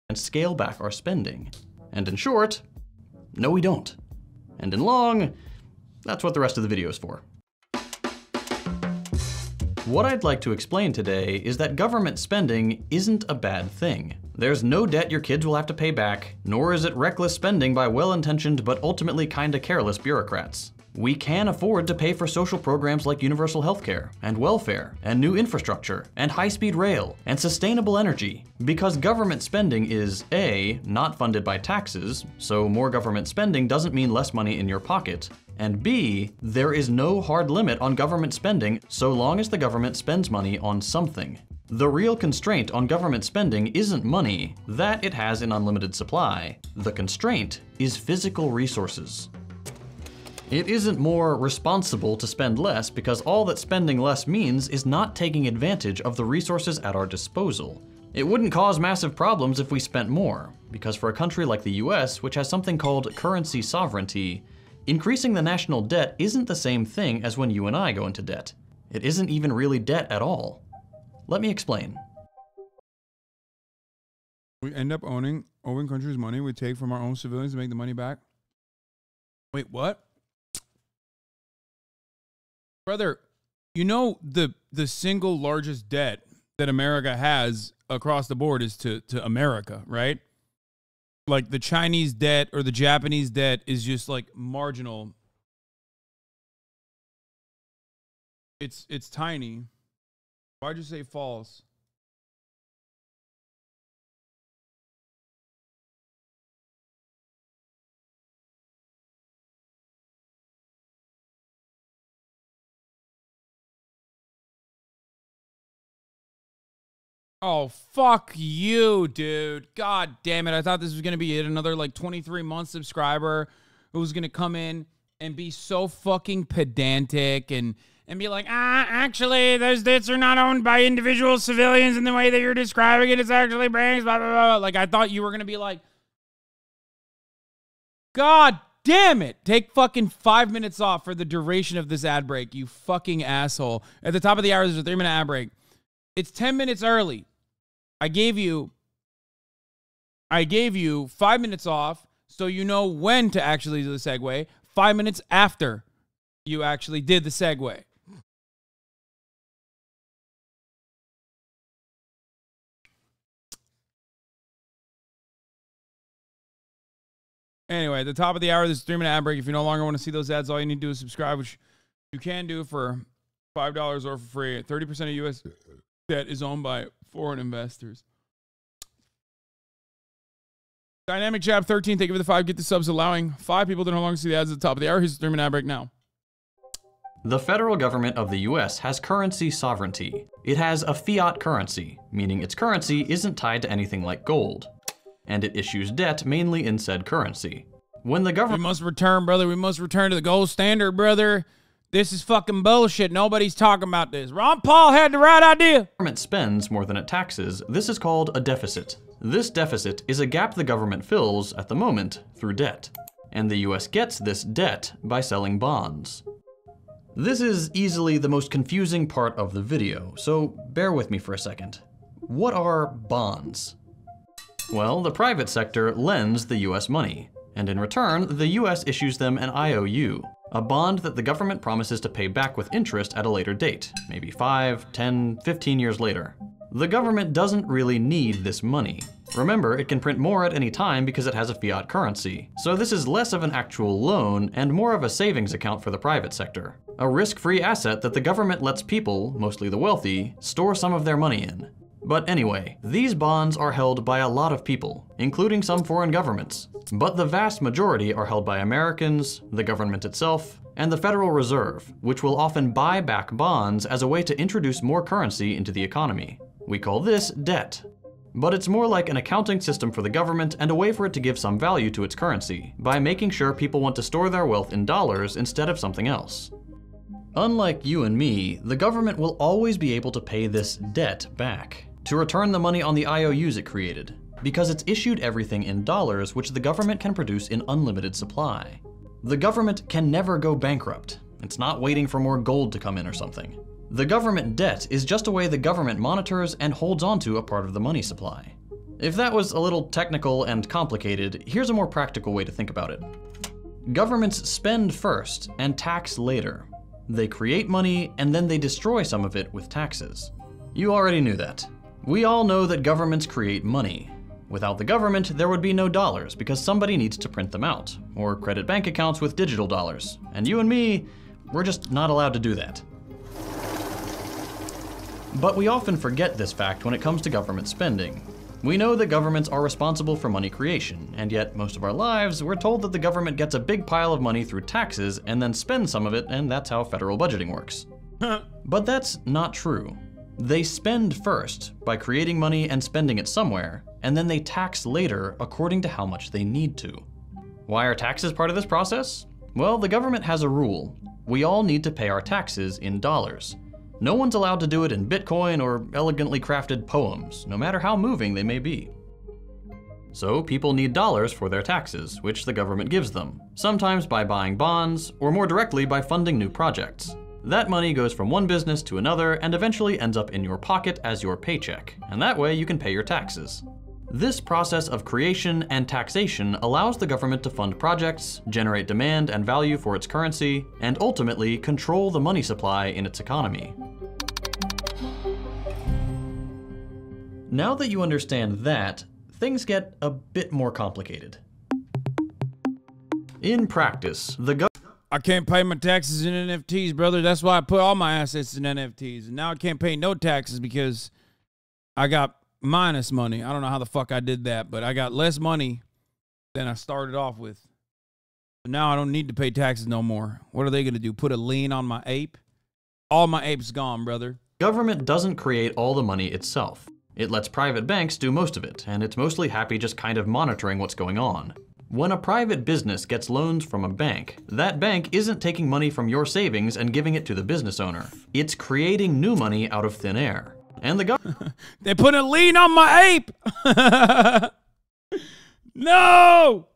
And scale back our spending. And in short, no we don't. And in long, that's what the rest of the video is for. What I'd like to explain today is that government spending isn't a bad thing. There's no debt your kids will have to pay back, nor is it reckless spending by well-intentioned but ultimately kinda careless bureaucrats. We can afford to pay for social programs like universal healthcare, and welfare, and new infrastructure, and high-speed rail, and sustainable energy, because government spending is A, not funded by taxes, so more government spending doesn't mean less money in your pocket, and B, there is no hard limit on government spending so long as the government spends money on something. The real constraint on government spending isn't money, that it has in unlimited supply. The constraint is physical resources. It isn't more responsible to spend less because all that spending less means is not taking advantage of the resources at our disposal. It wouldn't cause massive problems if we spent more, because for a country like the US, which has something called currency sovereignty, increasing the national debt isn't the same thing as when you and I go into debt. It isn't even really debt at all. Let me explain. We end up owing countries' money we take from our own civilians to make the money back. Wait, what? Brother, you know the single largest debt that America has across the board is to America, right? Like the Chinese debt or the Japanese debt is just like marginal. It's tiny. Why'd you say false? Oh, fuck you, dude. God damn it. I thought this was going to be it. Another like 23-month subscriber who was going to come in and be so fucking pedantic and be like, actually, those debts are not owned by individual civilians in the way that you're describing it. It's actually banks, blah, blah, blah. Like, I thought you were going to be like, God damn it. Take fucking 5 minutes off for the duration of this ad break, you fucking asshole. At the top of the hour, there's a 3-minute ad break. It's 10 minutes early. I gave you 5 minutes off so you know when to actually do the segue. 5 minutes after you actually did the segue. Anyway, at the top of the hour, there's a 3-minute ad break. If you no longer want to see those ads, all you need to do is subscribe, which you can do for $5 or for free. 30% of U.S. debt is owned by foreign investors. Dynamic Jab 13, thank you for the 5. Get the subs, allowing 5 people to no longer see the ads at the top of the hour. Here's the 3-minute ad break now. The federal government of the US has currency sovereignty. It has a fiat currency, meaning its currency isn't tied to anything like gold. And it issues debt mainly in said currency. When the government— We must return, brother. We must return to the gold standard, brother. This is fucking bullshit. Nobody's talking about this. Ron Paul had the right idea. Government spends more than it taxes. This is called a deficit. This deficit is a gap the government fills at the moment through debt. And the US gets this debt by selling bonds. This is easily the most confusing part of the video, so bear with me for a second. What are bonds? Well, the private sector lends the US money, and in return, the US issues them an IOU, a bond that the government promises to pay back with interest at a later date, maybe 5, 10, 15 years later. The government doesn't really need this money. Remember, it can print more at any time because it has a fiat currency, so this is less of an actual loan and more of a savings account for the private sector. A risk-free asset that the government lets people, mostly the wealthy, store some of their money in. But anyway, these bonds are held by a lot of people, including some foreign governments. But the vast majority are held by Americans, the government itself, and the Federal Reserve, which will often buy back bonds as a way to introduce more currency into the economy. We call this debt. But it's more like an accounting system for the government and a way for it to give some value to its currency, by making sure people want to store their wealth in dollars instead of something else. Unlike you and me, the government will always be able to pay this debt back, to return the money on the IOUs it created, because it's issued everything in dollars which the government can produce in unlimited supply. The government can never go bankrupt. It's not waiting for more gold to come in or something. The government debt is just a way the government monitors and holds onto a part of the money supply. If that was a little technical and complicated, here's a more practical way to think about it. Governments spend first and tax later. They create money and then they destroy some of it with taxes. You already knew that. We all know that governments create money. Without the government, there would be no dollars because somebody needs to print them out, or credit bank accounts with digital dollars. And you and me, we're just not allowed to do that. But we often forget this fact when it comes to government spending. We know that governments are responsible for money creation, and yet most of our lives, we're told that the government gets a big pile of money through taxes and then spends some of it, and that's how federal budgeting works. But that's not true. They spend first by creating money and spending it somewhere, and then they tax later according to how much they need to. Why are taxes part of this process? Well, the government has a rule. We all need to pay our taxes in dollars. No one's allowed to do it in Bitcoin or elegantly crafted poems, no matter how moving they may be. So people need dollars for their taxes, which the government gives them, sometimes by buying bonds, or more directly by funding new projects. That money goes from one business to another and eventually ends up in your pocket as your paycheck, and that way you can pay your taxes. This process of creation and taxation allows the government to fund projects, generate demand and value for its currency, and ultimately control the money supply in its economy. Now that you understand that, things get a bit more complicated. In practice, I can't pay my taxes in NFTs, brother. That's why I put all my assets in NFTs. And now I can't pay no taxes because I got minus money. I don't know how the fuck I did that, but I got less money than I started off with. But now I don't need to pay taxes no more. What are they going to do? Put a lien on my ape? All my apes gone, brother. Government doesn't create all the money itself. It lets private banks do most of it, and it's mostly happy just kind of monitoring what's going on. When a private business gets loans from a bank, that bank isn't taking money from your savings and giving it to the business owner. It's creating new money out of thin air. And the government... They put a lien on my ape! No!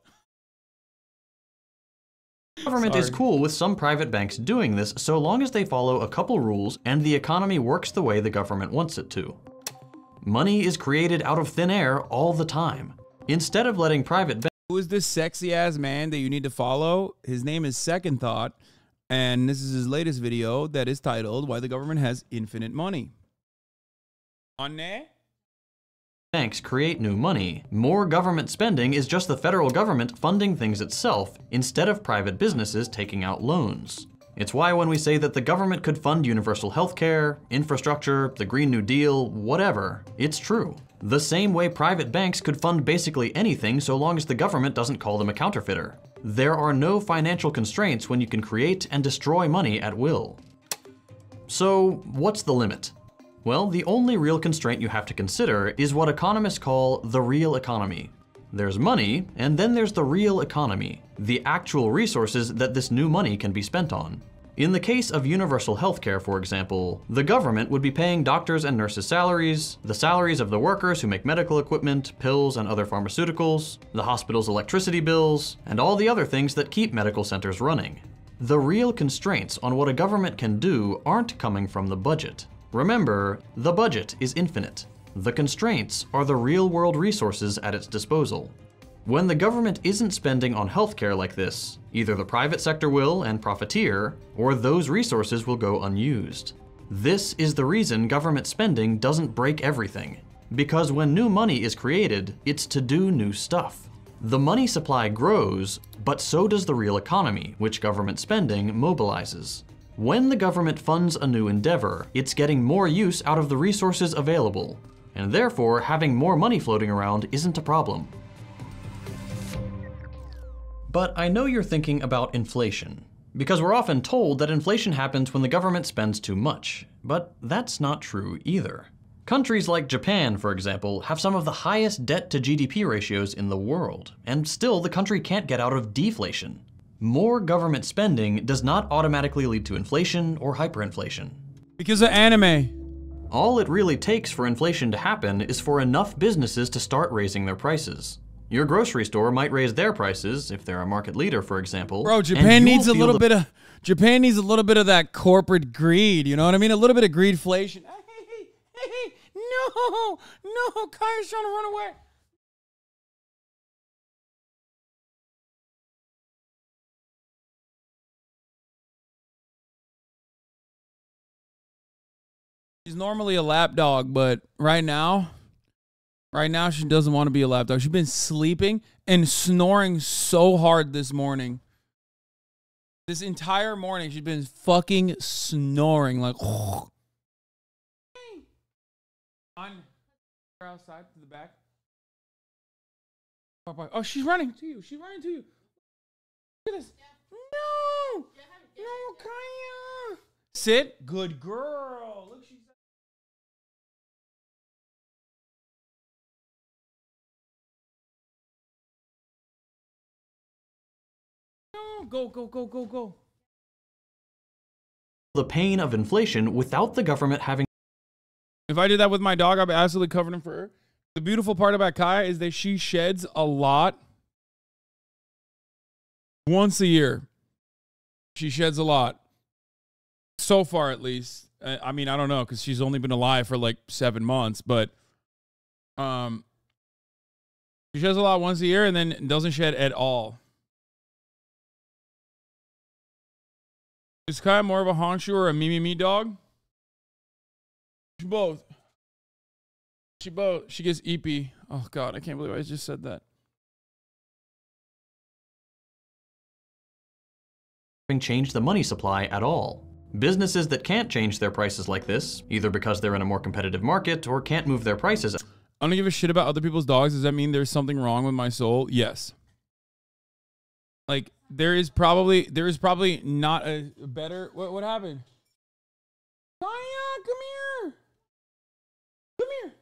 The government is cool with some private banks doing this so long as they follow a couple rules and the economy works the way the government wants it to. Money is created out of thin air all the time. Instead of letting private banks... Who is this sexy ass man that you need to follow? His name is Second Thought, and this is his latest video that is titled Why the Government Has Infinite Money. On there? Banks create new money. More government spending is just the federal government funding things itself instead of private businesses taking out loans. It's why when we say that the government could fund universal health care, infrastructure, the Green New Deal, whatever, it's true. The same way private banks could fund basically anything so long as the government doesn't call them a counterfeiter. There are no financial constraints when you can create and destroy money at will. So what's the limit? Well, the only real constraint you have to consider is what economists call the real economy. There's money, and then there's the real economy, the actual resources that this new money can be spent on. In the case of universal healthcare, for example, the government would be paying doctors and nurses' salaries, the salaries of the workers who make medical equipment, pills, and other pharmaceuticals, the hospital's electricity bills, and all the other things that keep medical centers running. The real constraints on what a government can do aren't coming from the budget. Remember, the budget is infinite. The constraints are the real-world resources at its disposal. When the government isn't spending on healthcare like this, either the private sector will and profiteer, or those resources will go unused. This is the reason government spending doesn't break everything. Because when new money is created, it's to do new stuff. The money supply grows, but so does the real economy, which government spending mobilizes. When the government funds a new endeavor, it's getting more use out of the resources available, and therefore having more money floating around isn't a problem. But I know you're thinking about inflation, because we're often told that inflation happens when the government spends too much, but that's not true either. Countries like Japan, for example, have some of the highest debt to GDP ratios in the world, and still the country can't get out of deflation. More government spending does not automatically lead to inflation or hyperinflation. Because of anime. All it really takes for inflation to happen is for enough businesses to start raising their prices. Your grocery store might raise their prices, if they're a market leader, for example. Bro, Japan needs a little bit of that corporate greed, you know what I mean? A little bit of greedflation. Hey, no, Kaya's trying to run away. She's normally a lap dog, but right now she doesn't want to be a lap dog. She's been sleeping and snoring so hard this morning. This entire morning, she's been fucking snoring like. On outside to the back. Oh, she's running to you. She's running to you. Look at this. No, Kaya. Sit. Good girl. Look, she's. No, go. The pain of inflation without the government having. If I did that with my dog, I'd be absolutely covered in fur. The beautiful part about Kaya is that she sheds a lot once a year. She sheds a lot. So far, at least. I mean, I don't know, because she's only been alive for like 7 months, but she sheds a lot once a year and then doesn't shed at all. Is Kaya more of a Honshu or a me dog? Both. She gets EP. Oh God, I can't believe I just said that. Change the money supply at all. Businesses that can't change their prices like this, either because they're in a more competitive market or can't move their prices. I don't give a shit about other people's dogs. Does that mean there's something wrong with my soul? Yes. Like there is probably not a better. What happened? Kaya, come here. Come here.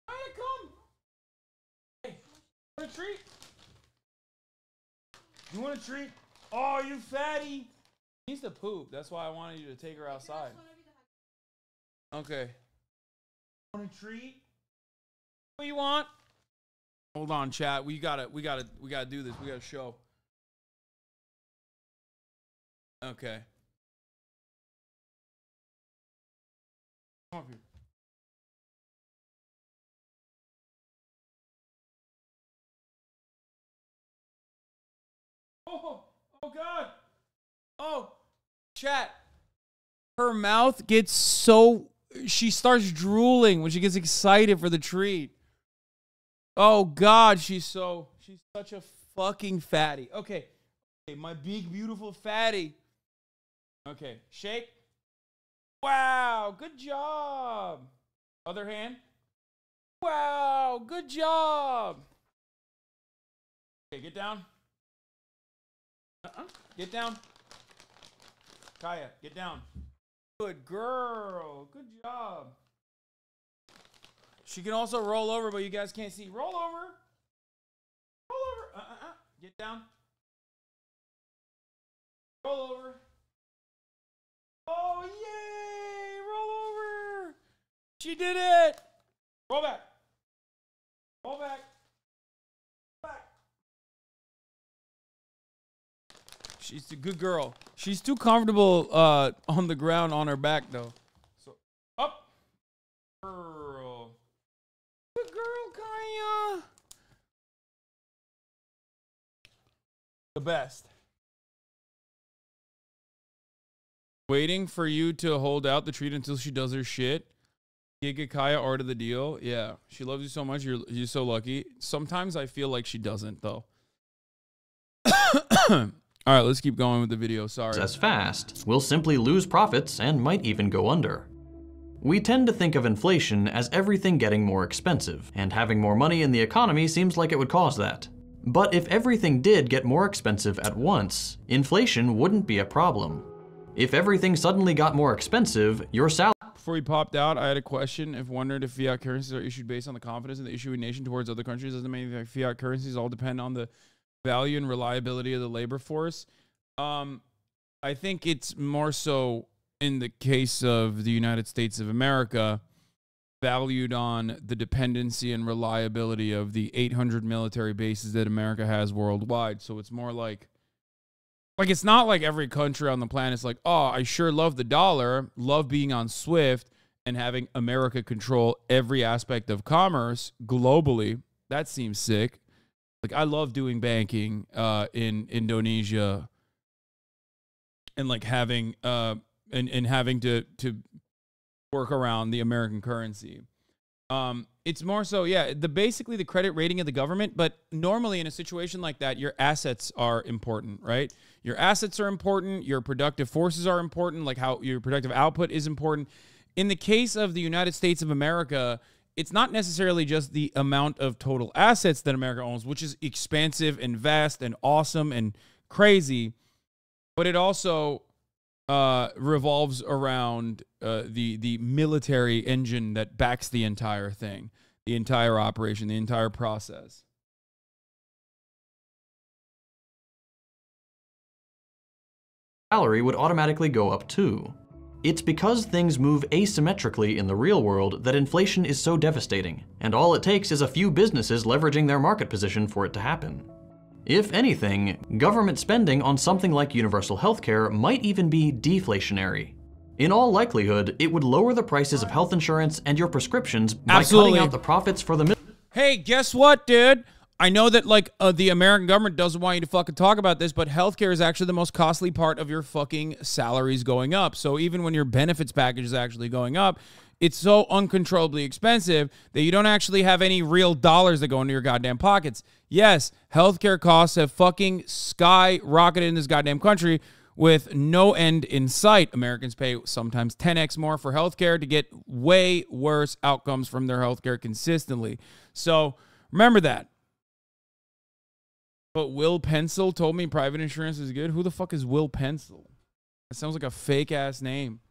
Kaya, come. Hey, want a treat? You want a treat? Oh, you fatty. She needs to poop. That's why I wanted you to take her outside. Okay. Want a treat? What do you want? Hold on, chat. We gotta do this. We gotta show. Okay. Come up here. Oh God. Oh, chat. Her mouth gets so, she starts drooling when she gets excited for the treat. Oh God, she's such a fucking fatty. Okay, my big beautiful fatty. Okay, shake. Wow, good job. Other hand. Wow, good job. Okay, get down. Get down. Kaya, get down. Good girl. Good job. She can also roll over, but you guys can't see. Roll over. Roll over. Get down. Roll over. Oh, yay. Roll over. She did it. Roll back. Roll back. She's a good girl. She's too comfortable on the ground on her back, though. So, up. Girl. Good girl, Kaya. The best. Waiting for you to hold out the treat until she does her shit. Giga Kaya, art of the deal. Yeah, she loves you so much. You're so lucky. Sometimes I feel like she doesn't, though. All right, let's keep going with the video. Sorry. As fast, we'll simply lose profits and might even go under. We tend to think of inflation as everything getting more expensive, and having more money in the economy seems like it would cause that. But if everything did get more expensive at once, inflation wouldn't be a problem. If everything suddenly got more expensive, your salary— Before he popped out, I had a question. If wondered if fiat currencies are issued based on the confidence in the issuing nation towards other countries, doesn't mean that fiat currencies all depend on the value and reliability of the labor force. I think it's more so in the case of the United States of America, valued on the dependency and reliability of the 800 military bases that America has worldwide. So it's more like it's not like every country on the planet is like, oh, I sure love the dollar, love being on SWIFT and having America control every aspect of commerce globally. That seems sick. Like, I love doing banking in Indonesia and like having and having to work around the American currency. It's more so, yeah, basically the credit rating of the government, but normally in a situation like that, your assets are important, right? Your assets are important, your productive forces are important, like how your productive output is important. In the case of the United States of America, it's not necessarily just the amount of total assets that America owns, which is expansive and vast and awesome and crazy, but it also revolves around the military engine that backs the entire thing, the entire operation, the entire process. salary would automatically go up too. It's because things move asymmetrically in the real world that inflation is so devastating, and all it takes is a few businesses leveraging their market position for it to happen. If anything, government spending on something like universal healthcare might even be deflationary. In all likelihood, it would lower the prices of health insurance and your prescriptions by cutting out the profits for the middle. Hey, guess what, dude? I know that, like, the American government doesn't want you to fucking talk about this, but healthcare is actually the most costly part of your fucking salaries going up. So even when your benefits package is actually going up, it's so uncontrollably expensive that you don't actually have any real dollars that go into your goddamn pockets. Yes, healthcare costs have fucking skyrocketed in this goddamn country with no end in sight. Americans pay sometimes 10x more for healthcare to get way worse outcomes from their healthcare consistently. So remember that. But Will Pencil told me private insurance is good. Who the fuck is Will Pencil? That sounds like a fake-ass name.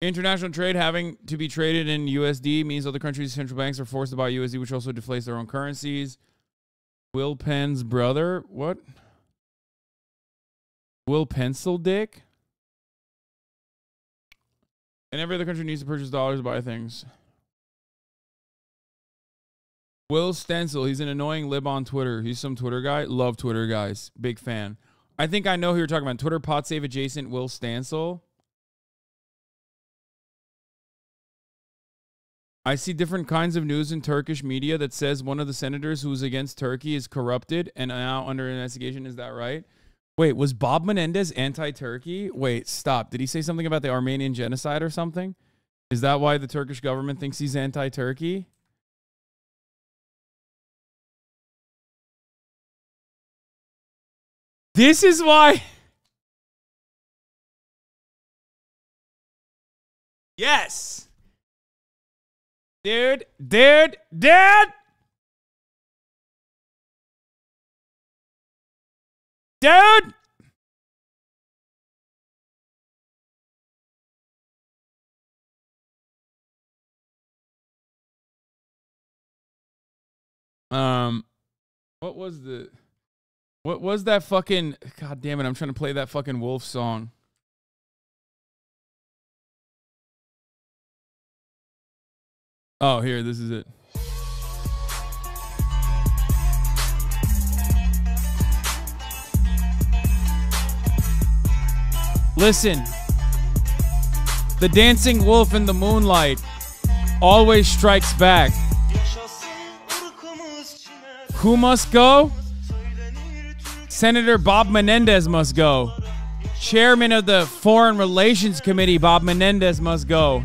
International trade having to be traded in USD means other countries' central banks are forced to buy USD, which also deflates their own currencies. Will Penn's brother? What? Will Pencil Dick? And every other country needs to purchase dollars to buy things. Will Stencil, he's an annoying lib on Twitter. He's some Twitter guy. Love Twitter guys. Big fan. I think I know who you're talking about. Twitter pot save adjacent Will Stencil. I see different kinds of news in Turkish media that says one of the senators who's against Turkey is corrupted and now under investigation. Is that right? Wait, was Bob Menendez anti-Turkey? Wait, stop. Did he say something about the Armenian genocide or something? Is that why the Turkish government thinks he's anti-Turkey? This is why. Yes. Dude. Dude. What was that fucking, god damn it, I'm trying to play that fucking Wolf song. Oh, here, this is it. Listen. The dancing wolf in the moonlight always strikes back. Who must go? Senator Bob Menendez must go. Chairman of the Foreign Relations Committee, Bob Menendez, must go.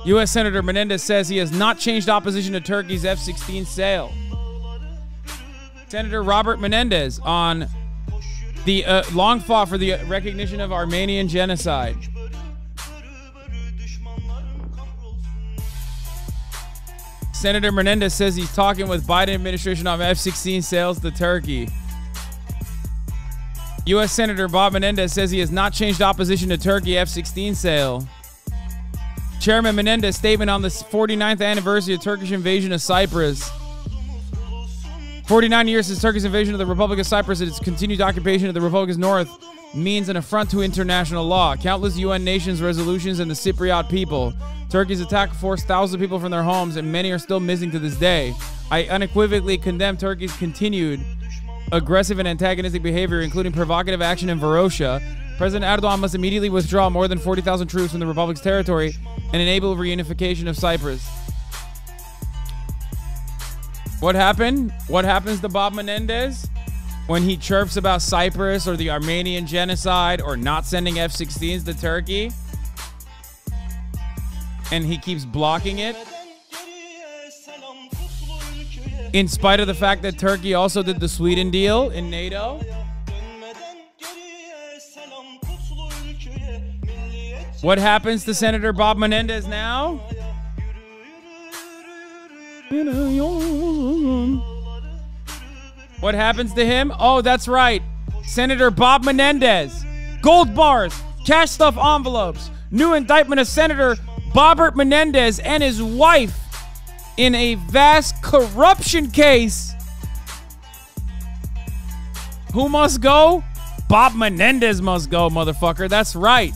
U.S. Senator Menendez says he has not changed opposition to Turkey's F-16 sale. Senator Robert Menendez on the long fought for the recognition of Armenian genocide. Senator Menendez says he's talking with Biden administration on F-16 sales to Turkey. U.S. Senator Bob Menendez says he has not changed opposition to Turkey F-16 sale. Chairman Menendez statement on the 49th anniversary of Turkish invasion of Cyprus. 49 years since Turkey's invasion of the Republic of Cyprus and its continued occupation of the Republic's north means an affront to international law. Countless UN nations' resolutions and the Cypriot people. Turkey's attack forced thousands of people from their homes, and many are still missing to this day. I unequivocally condemn Turkey's continued aggressive and antagonistic behavior, including provocative action in Varosha. President Erdogan must immediately withdraw more than 40,000 troops from the Republic's territory and enable reunification of Cyprus. What happened? What happens to Bob Menendez when he chirps about Cyprus or the Armenian genocide or not sending F-16s to Turkey? And he keeps blocking it, in spite of the fact that Turkey also did the Sweden deal in NATO. What happens to Senator Bob Menendez now? What happens to him? Oh, that's right. Senator Bob Menendez. Gold bars, cash stuff envelopes. New indictment of Senator Bobbert Menendez and his wife in a vast corruption case. Who must go? Bob Menendez must go, motherfucker. That's right.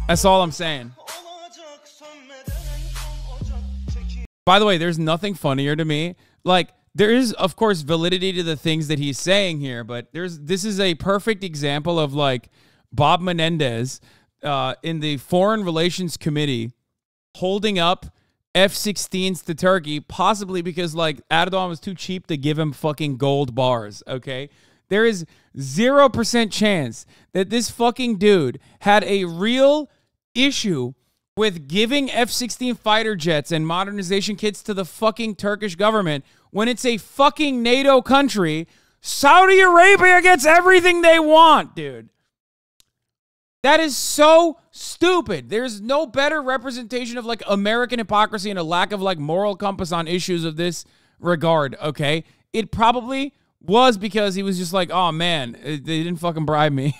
That's all I'm saying. By the way, there's nothing funnier to me. Like, there is, of course, validity to the things that he's saying here, but this is a perfect example of, like, Bob Menendez in the Foreign Relations Committee holding up F-16s to Turkey, possibly because, like, Erdogan was too cheap to give him fucking gold bars, okay? There is 0% chance that this fucking dude had a real issue with giving F-16 fighter jets and modernization kits to the fucking Turkish government when it's a fucking NATO country. Saudi Arabia gets everything they want, dude. That is so stupid. There's no better representation of, like, American hypocrisy and a lack of, like, moral compass on issues of this regard, okay? It probably was because he was just like, oh, man, they didn't fucking bribe me.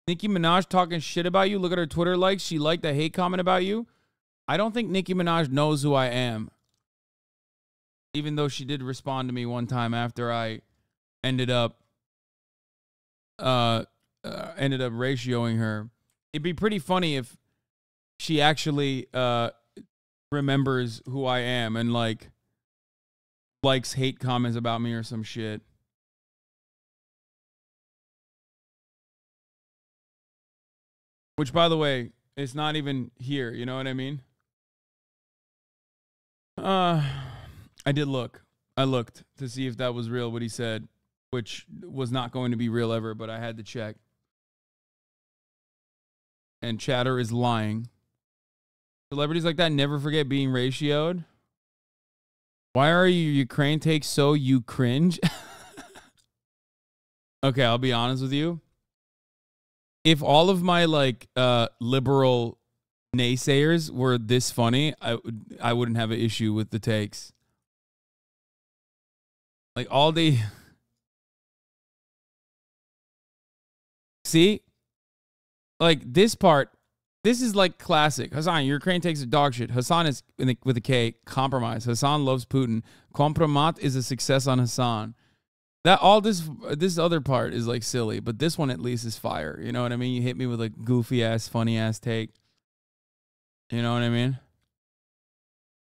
Nicki Minaj talking shit about you. Look at her Twitter likes. She liked a hate comment about you. I don't think Nicki Minaj knows who I am. Even though she did respond to me one time after I ended up ratioing her. It'd be pretty funny if she actually remembers who I am and, like, likes hate comments about me or some shit. Which, by the way, it's not even here. You know what I mean? I did look. I looked to see if that was real, what he said, which was not going to be real ever, but I had to check. And Chatter is lying. Celebrities like that never forget being ratioed. Why are you Ukraine takes so you cringe? Okay, I'll be honest with you. If all of my, like, liberal naysayers were this funny, I wouldn't have an issue with the takes. Like, all they... See? Like, this part, this is, like, classic. Hasan, Ukraine takes a dog shit. Hasan is, with a K, compromise. Hasan loves Putin. Compromat is a success on Hasan. That all this other part is, like, silly, but this one at least is fire. You know what I mean? You hit me with a goofy ass, funny ass take. You know what I mean?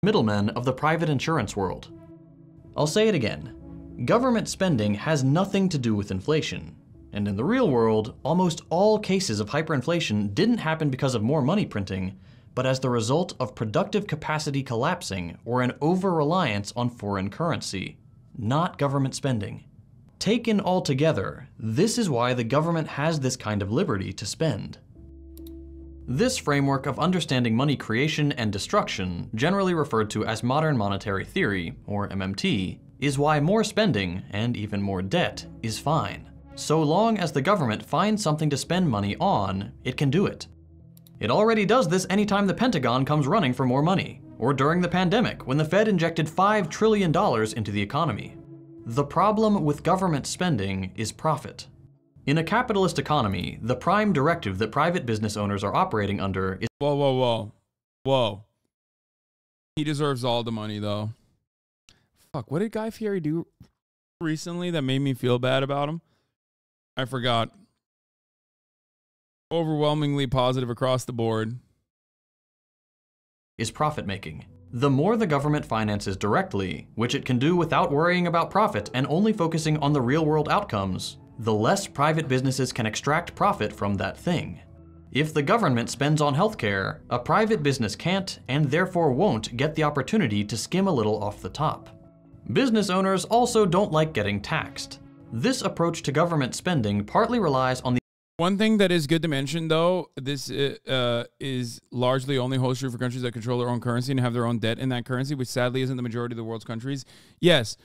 middlemen of the private insurance world. I'll say it again. Government spending has nothing to do with inflation. And in the real world, almost all cases of hyperinflation didn't happen because of more money printing, but as the result of productive capacity collapsing or an over-reliance on foreign currency, not government spending. Taken all together, this is why the government has this kind of liberty to spend. This framework of understanding money creation and destruction, generally referred to as modern monetary theory, or MMT, is why more spending, and even more debt, is fine. So long as the government finds something to spend money on, it can do it. It already does this anytime the Pentagon comes running for more money, or during the pandemic when the Fed injected $5 trillion into the economy. The problem with government spending is profit. In a capitalist economy, the prime directive that private business owners are operating under is— Whoa. He deserves all the money, though. Fuck, what did Guy Fieri do recently that made me feel bad about him? I forgot. Overwhelmingly positive across the board. Is profit making. The more the government finances directly, which it can do without worrying about profit and only focusing on the real world outcomes, the less private businesses can extract profit from that thing. If the government spends on healthcare, a private business can't and therefore won't get the opportunity to skim a little off the top. Business owners also don't like getting taxed. This approach to government spending partly relies on the— One thing that is good to mention, though, this is largely only holds true for countries that control their own currency and have their own debt in that currency, which sadly isn't the majority of the world's countries. Yes,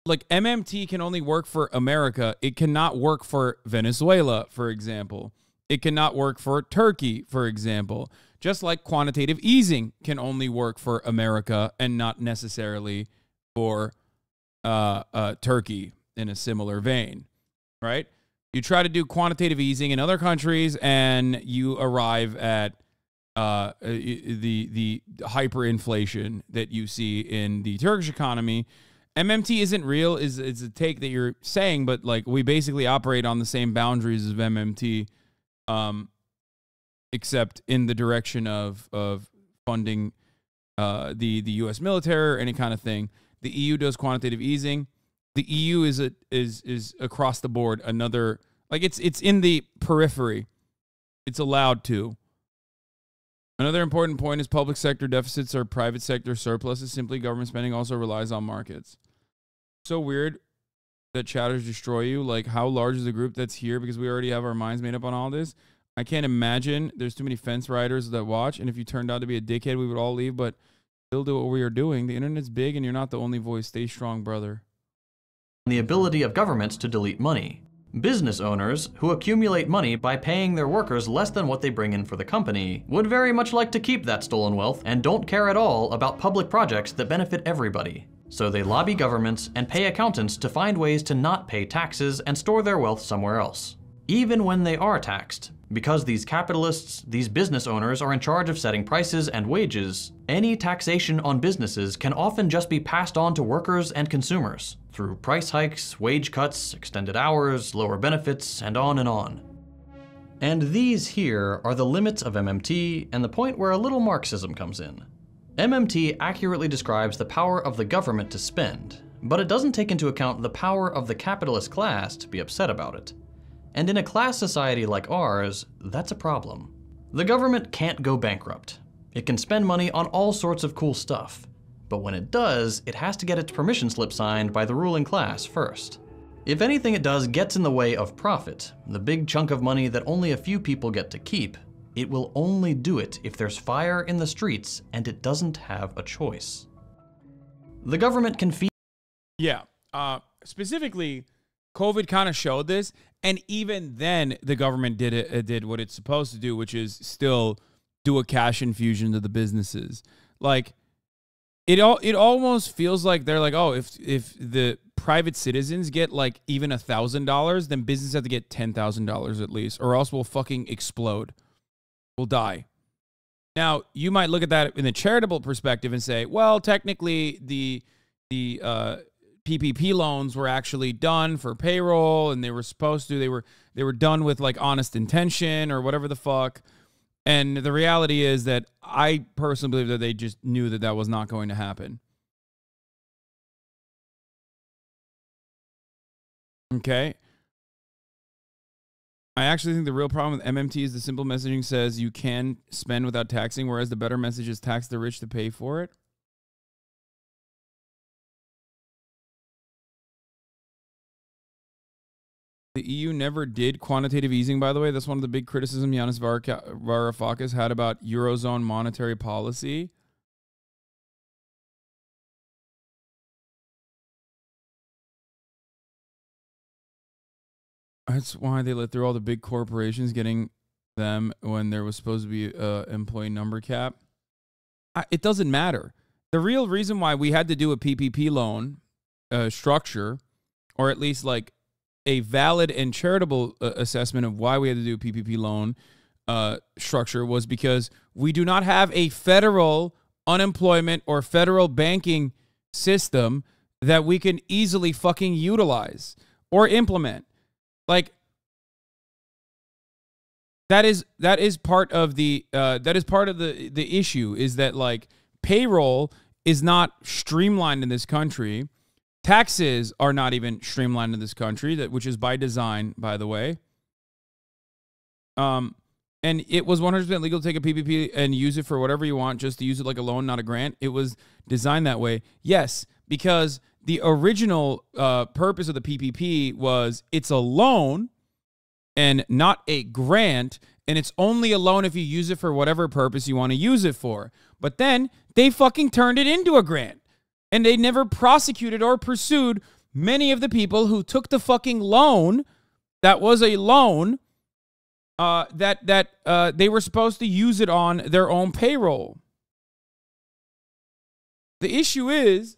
like MMT can only work for America. It cannot work for Venezuela, for example. It cannot work for Turkey, for example. Just like quantitative easing can only work for America and not necessarily for Turkey in a similar vein, right? You try to do quantitative easing in other countries and you arrive at the hyperinflation that you see in the Turkish economy. MMT isn't real is a take that you're saying, but like we basically operate on the same boundaries as MMT, except in the direction of funding the U.S. military or any kind of thing. The EU does quantitative easing. The EU is across the board another, like it's in the periphery. It's allowed to. Another important point is public sector deficits or private sector surpluses. Simply government spending also relies on markets. So weird that chatters destroy you. Like, how large is the group that's here? Because we already have our minds made up on all this. I can't imagine. There's too many fence riders that watch. And if you turned out to be a dickhead, we would all leave. But still do what we are doing. The internet's big and you're not the only voice. Stay strong, brother. The ability of governments to delete money. Business owners, who accumulate money by paying their workers less than what they bring in for the company, would very much like to keep that stolen wealth and don't care at all about public projects that benefit everybody. So they lobby governments and pay accountants to find ways to not pay taxes and store their wealth somewhere else. Even when they are taxed, because these capitalists, these business owners are in charge of setting prices and wages, any taxation on businesses can often just be passed on to workers and consumers through price hikes, wage cuts, extended hours, lower benefits, and on and on. And these here are the limits of MMT and the point where a little Marxism comes in. MMT accurately describes the power of the government to spend, but it doesn't take into account the power of the capitalist class to be upset about it. And in a class society like ours, that's a problem. The government can't go bankrupt. It can spend money on all sorts of cool stuff. But when it does, it has to get its permission slip signed by the ruling class first. If anything it does gets in the way of profit, the big chunk of money that only a few people get to keep, it will only do it if there's fire in the streets and it doesn't have a choice. The government can feed— Yeah, specifically, COVID kind of showed this, and even then, the government did what it's supposed to do, which is still do a cash infusion to the businesses. Like, it almost feels like they're like, oh, if the private citizens get like even $1,000, then businesses have to get $10,000 at least, or else we'll fucking explode. We'll die. Now, you might look at that in the charitable perspective and say, well, technically the PPP loans were actually done for payroll and they were supposed to, they were done with like honest intention or whatever the fuck. And the reality is that I personally believe that they just knew that that was not going to happen. Okay. I actually think the real problem with MMT is the simple messaging says you can spend without taxing, whereas the better message is tax the rich to pay for it. The EU never did quantitative easing, by the way. That's one of the big criticisms Yanis Varoufakis had about Eurozone monetary policy. That's why they let through all the big corporations, getting them when there was supposed to be an employee number cap. It doesn't matter. The real reason why we had to do a PPP loan structure, or at least like a valid and charitable assessment of why we had to do a PPP loan structure, was because we do not have a federal unemployment or federal banking system that we can easily fucking utilize or implement. Like, that is part of the issue, is that like payroll is not streamlined in this country. Taxes are not even streamlined in this country, which is by design, by the way. And it was 100% legal to take a PPP and use it for whatever you want, just to use it like a loan, not a grant. It was designed that way. Yes, because the original purpose of the PPP was it's a loan and not a grant, and it's only a loan if you use it for whatever purpose you want to use it for. But then they fucking turned it into a grant, and they never prosecuted or pursued many of the people who took the fucking loan that was a loan that they were supposed to use it on their own payroll. The issue is,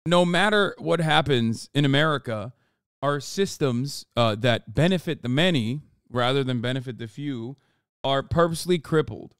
no matter what happens in America, our systems that benefit the many rather than benefit the few are purposely crippled.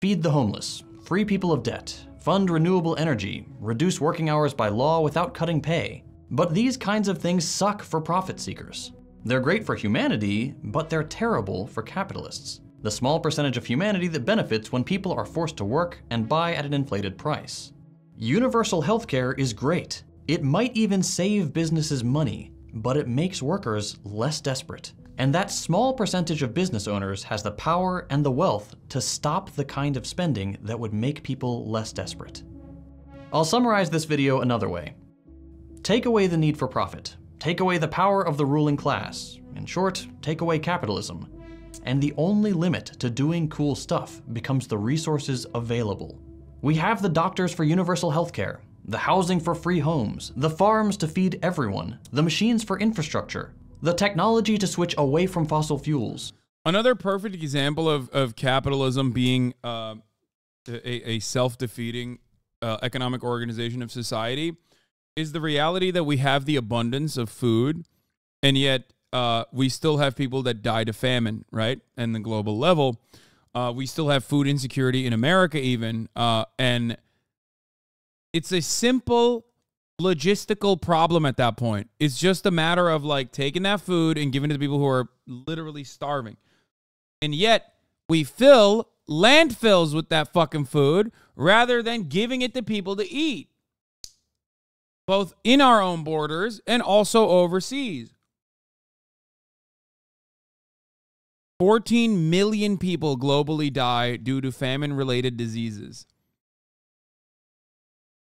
Feed the homeless, free people of debt, fund renewable energy, reduce working hours by law without cutting pay. But these kinds of things suck for profit seekers. They're great for humanity, but they're terrible for capitalists. The small percentage of humanity that benefits when people are forced to work and buy at an inflated price. Universal healthcare is great. It might even save businesses money, but it makes workers less desperate. And that small percentage of business owners has the power and the wealth to stop the kind of spending that would make people less desperate. I'll summarize this video another way. Take away the need for profit. Take away the power of the ruling class. In short, take away capitalism. And the only limit to doing cool stuff becomes the resources available. We have the doctors for universal healthcare, the housing for free homes, the farms to feed everyone, the machines for infrastructure, the technology to switch away from fossil fuels. Another perfect example of capitalism being a self-defeating economic organization of society is the reality that we have the abundance of food, and yet we still have people that die to famine, right? And the global level, we still have food insecurity in America even, and it's a simple logistical problem at that point. It's just a matter of like taking that food and giving it to people who are literally starving. And yet we fill landfills with that fucking food rather than giving it to people to eat, both in our own borders and also overseas. 14 million people globally die due to famine-related diseases.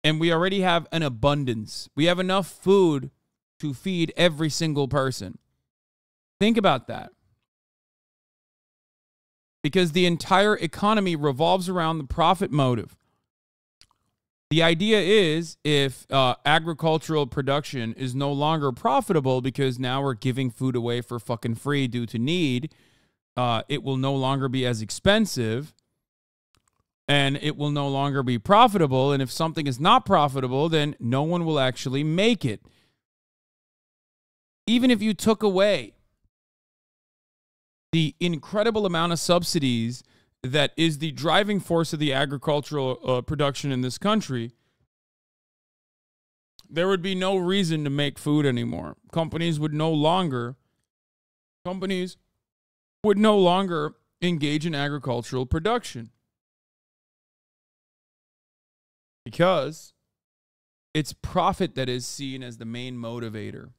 And we already have an abundance. We have enough food to feed every single person. Think about that. Because the entire economy revolves around the profit motive. The idea is, if agricultural production is no longer profitable because now we're giving food away for fucking free due to need, it will no longer be as expensive and it will no longer be profitable. And if something is not profitable, then no one will actually make it. Even if you took away the incredible amount of subsidies that is the driving force of the agricultural production in this country, there would be no reason to make food anymore. Companies would no longer engage in agricultural production because it's profit that is seen as the main motivator.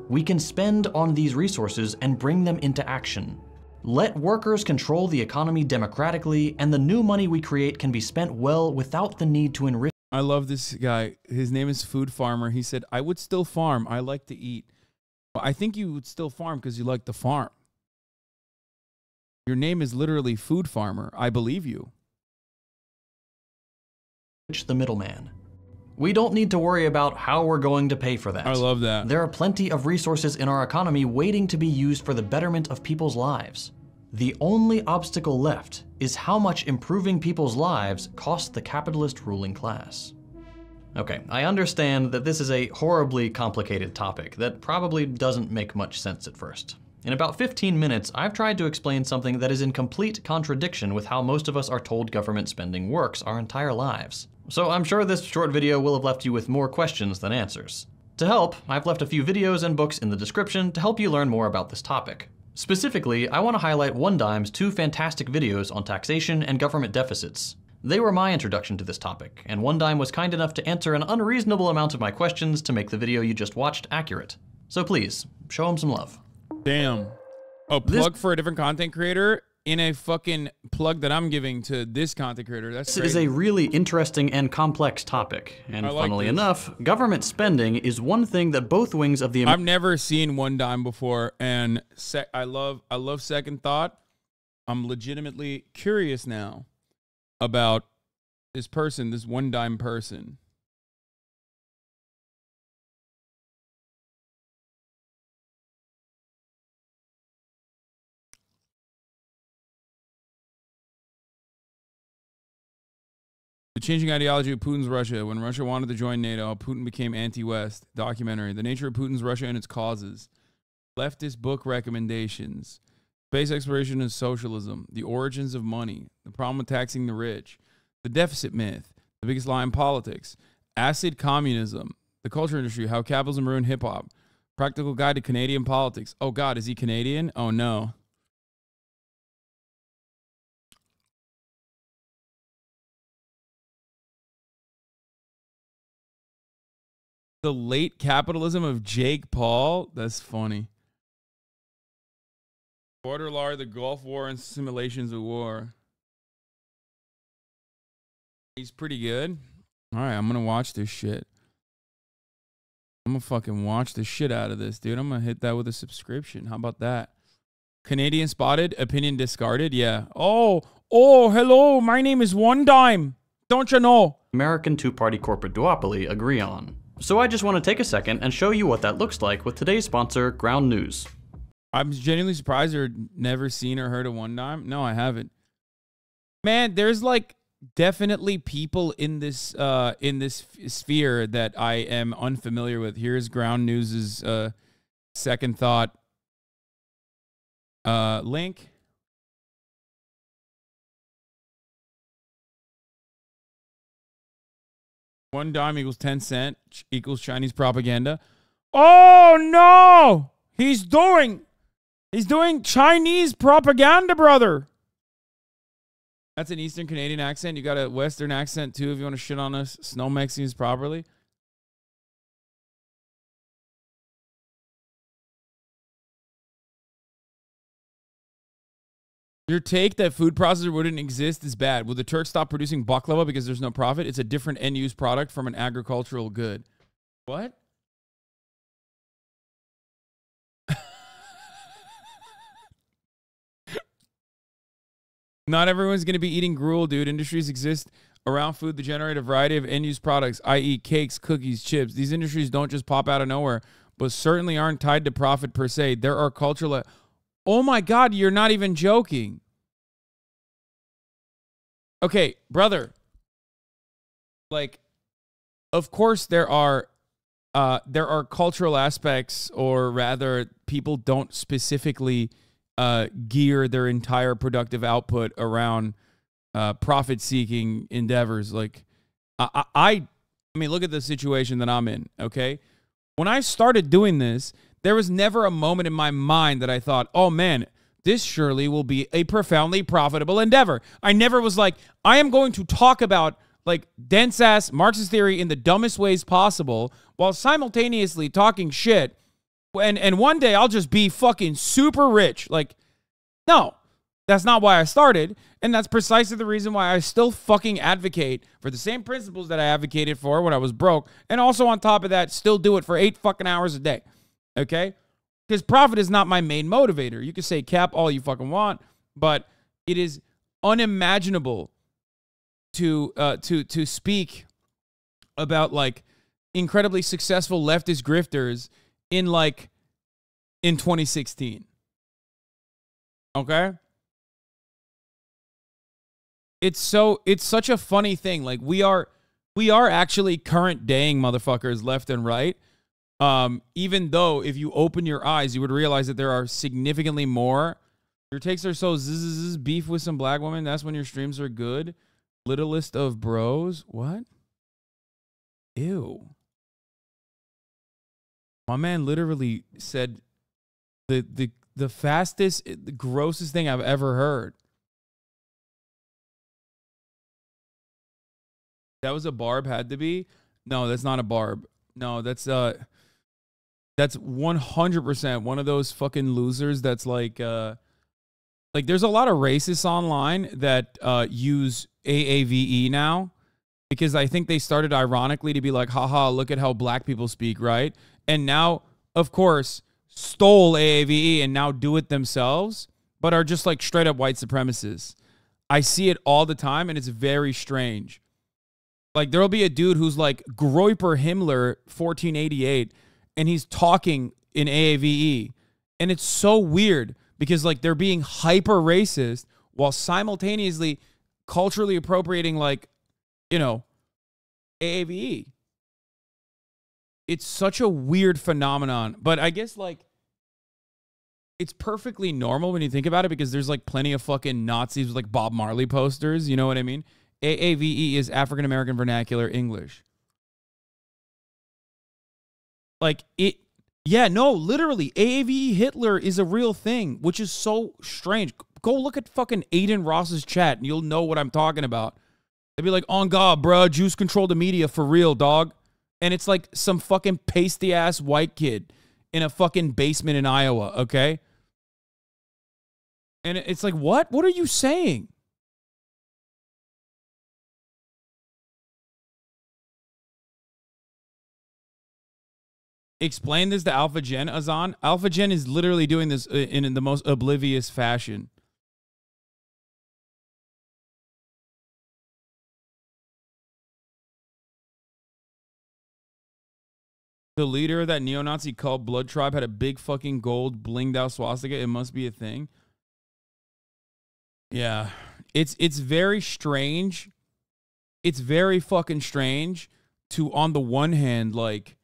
We can spend on these resources and bring them into action. Let workers control the economy democratically, and the new money we create can be spent well without the need to enrich. I love this guy. His name is Food Farmer. He said, I would still farm. I like to eat. Well, I think you would still farm because you like to farm. Your name is literally Food Farmer. I believe you. The middleman. We don't need to worry about how we're going to pay for that. I love that. There are plenty of resources in our economy waiting to be used for the betterment of people's lives. The only obstacle left is how much improving people's lives costs the capitalist ruling class. Okay, I understand that this is a horribly complicated topic that probably doesn't make much sense at first. In about 15 minutes, I've tried to explain something that is in complete contradiction with how most of us are told government spending works our entire lives. So I'm sure this short video will have left you with more questions than answers. To help, I've left a few videos and books in the description to help you learn more about this topic. Specifically, I want to highlight OneDime's 2 fantastic videos on taxation and government deficits. They were my introduction to this topic, and OneDime was kind enough to answer an unreasonable amount of my questions to make the video you just watched accurate. So please, show him some love. Damn. A plug for a different content creator in a fucking plug that I'm giving to this content creator. That's crazy. This is a really interesting and complex topic. And funnily enough, government spending is one thing that both wings of the... I've never seen OneDime before, and I love Second Thought. I'm legitimately curious now about this person, this OneDime person. The Changing Ideology of Putin's Russia. When Russia wanted to join NATO, Putin became anti-West. Documentary. The Nature of Putin's Russia and its Causes. Leftist book recommendations. Space exploration and socialism. The origins of money. The problem with taxing the rich. The deficit myth. The biggest lie in politics. Acid communism. The culture industry. How capitalism ruined hip-hop. Practical guide to Canadian politics. Oh, God, is he Canadian? Oh, no. The Late Capitalism of Jake Paul. That's funny. Border Law, the Gulf War, and Simulations of War. He's pretty good. All right, I'm going to watch this shit. I'm going to fucking watch the shit out of this, dude. I'm going to hit that with a subscription. How about that? Canadian Spotted, opinion discarded. Yeah. Oh, hello. My name is OneDime. Don't you know? American two-party corporate duopoly agree on. So I just want to take a second and show you what that looks like with today's sponsor, Ground News. I'm genuinely surprised you've never seen or heard of OneDime. No, I haven't. Man, there's like definitely people in this sphere that I am unfamiliar with. Here's Ground News's Second Thought link. $1 equals 10 cents equals Chinese propaganda. Oh no! He's doing Chinese propaganda, brother. That's an Eastern Canadian accent. You got a Western accent too if you want to shit on us snow Mexicans properly. Your take that food processor wouldn't exist is bad. Will the Turks stop producing baklava because there's no profit? It's a different end-use product from an agricultural good. What? Not everyone's going to be eating gruel, dude. Industries exist around food that generate a variety of end-use products, i.e. cakes, cookies, chips. These industries don't just pop out of nowhere, but certainly aren't tied to profit per se. There are cultural... Oh my God, you're not even joking. Okay, brother. Like, of course there are cultural aspects, or rather people don't specifically gear their entire productive output around profit-seeking endeavors. Like, I mean, look at the situation that I'm in, okay? When I started doing this, there was never a moment in my mind that I thought, oh, man, this surely will be a profoundly profitable endeavor. I never was like, I am going to talk about, like, dense-ass Marxist theory in the dumbest ways possible while simultaneously talking shit, and one day I'll just be fucking super rich. Like, no. That's not why I started, and that's precisely the reason why I still fucking advocate for the same principles that I advocated for when I was broke, and also on top of that, still do it for 8 fucking hours a day, okay? Because profit is not my main motivator. You can say cap all you fucking want, but it is unimaginable to speak about, like, incredibly successful leftist grifters in 2016, okay? It's such a funny thing. Like, we are actually current daying motherfuckers left and right. Even though if you open your eyes, you would realize that there are significantly more. Your takes are so beef with some black woman. That's when your streams are good. Littlest of bros. What? Ew. My man literally said the fastest, the grossest thing I've ever heard. That was a barb, had to be. No, that's not a barb. No, that's 100% one of those fucking losers that's like there's a lot of racists online that use AAVE now, because I think they started ironically to be like, haha, look at how black people speak, right? And now, of course, stole AAVE and now do it themselves, but are just like straight up white supremacists. I see it all the time, and it's very strange. Like, there'll be a dude who's like Groiper Himmler 1488, and he's talking in AAVE. And it's so weird because, like, they're being hyper racist while simultaneously culturally appropriating, like, you know, AAVE. It's such a weird phenomenon. But I guess, like, it's perfectly normal when you think about it, because there's like plenty of fucking Nazis with like Bob Marley posters. You know what I mean? AAVE is African American Vernacular English. Like, it, yeah, no, literally, AAVE Hitler is a real thing, which is so strange. Go look at fucking Aiden Ross's chat, and you'll know what I'm talking about. They'd be like, on God, bruh, Jews control the media for real, dog. And it's like some fucking pasty-ass white kid in a fucking basement in Iowa, okay? And it's like, what? What are you saying? Explain this to Alpha Gen, Hasan. Alpha Gen is literally doing this in the most oblivious fashion. The leader of that neo-Nazi cult, Blood Tribe, had a big fucking gold blinged out swastika. It must be a thing. Yeah. It's very strange. It's very fucking strange to, on the one hand, like,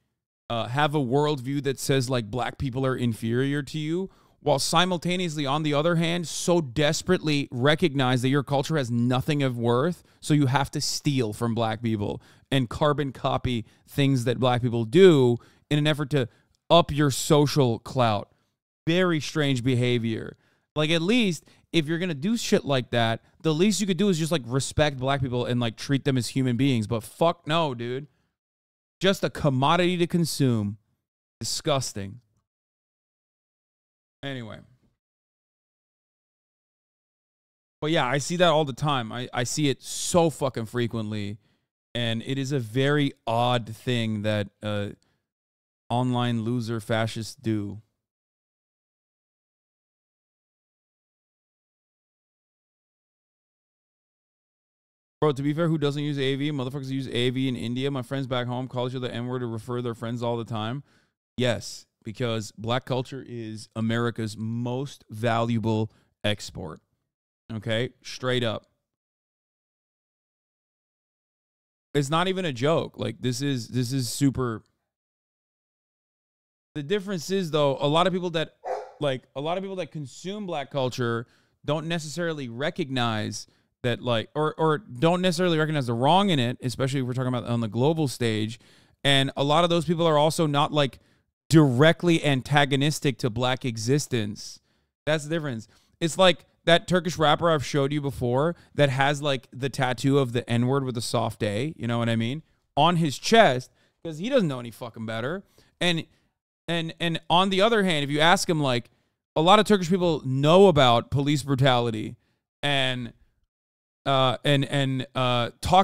have a worldview that says, like, black people are inferior to you, while simultaneously, on the other hand, so desperately recognize that your culture has nothing of worth, so you have to steal from black people and carbon copy things that black people do in an effort to up your social clout. Very strange behavior. Like, at least, if you're going to do shit like that, the least you could do is just, like, respect black people and, like, treat them as human beings. But fuck no, dude. Just a commodity to consume. Disgusting. Anyway. But yeah, I see that all the time. I see it so fucking frequently. And it is a very odd thing that online loser fascists do. Bro, to be fair, who doesn't use AV? Motherfuckers use AV in India. My friends back home call each other N-word to refer their friends all the time. Yes, because black culture is America's most valuable export. Okay? Straight up. It's not even a joke. Like, this is super. The difference is, though, a lot of people that consume black culture don't necessarily recognize that like, or don't necessarily recognize the wrong in it, especially if we're talking about on the global stage. And a lot of those people are also not like directly antagonistic to black existence. That's the difference. It's like that Turkish rapper I've showed you before that has like the tattoo of the N-word with a soft A, you know what I mean, on his chest, because he doesn't know any fucking better. And on the other hand, if you ask him, like, a lot of Turkish people know about police brutality and talk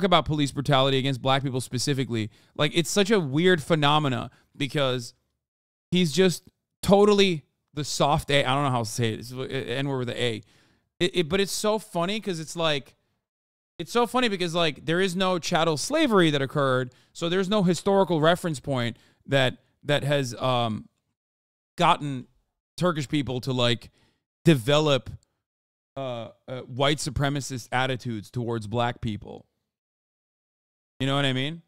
about police brutality against black people specifically. Like, it's such a weird phenomena because he's just totally the soft A. I don't know how to say it. It's N-word with the A. But it's so funny because it's like, there is no chattel slavery that occurred, so there's no historical reference point that has gotten Turkish people to like develop white supremacist attitudes towards black people. You know what I mean?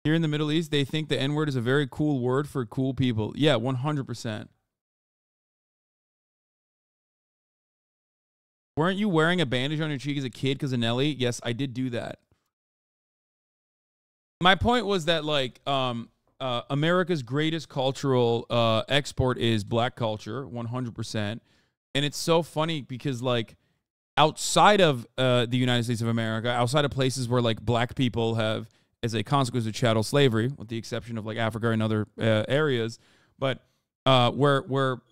Here in the Middle East, they think the N-word is a very cool word for cool people. Yeah, 100%. Weren't you wearing a bandage on your cheek as a kid because of Nelly? Yes, I did do that. My point was that, like, America's greatest cultural export is black culture, 100%. And it's so funny because, like, outside of the United States of America, outside of places where, like, black people have, as a consequence of chattel slavery, with the exception of, like, Africa and other areas, but where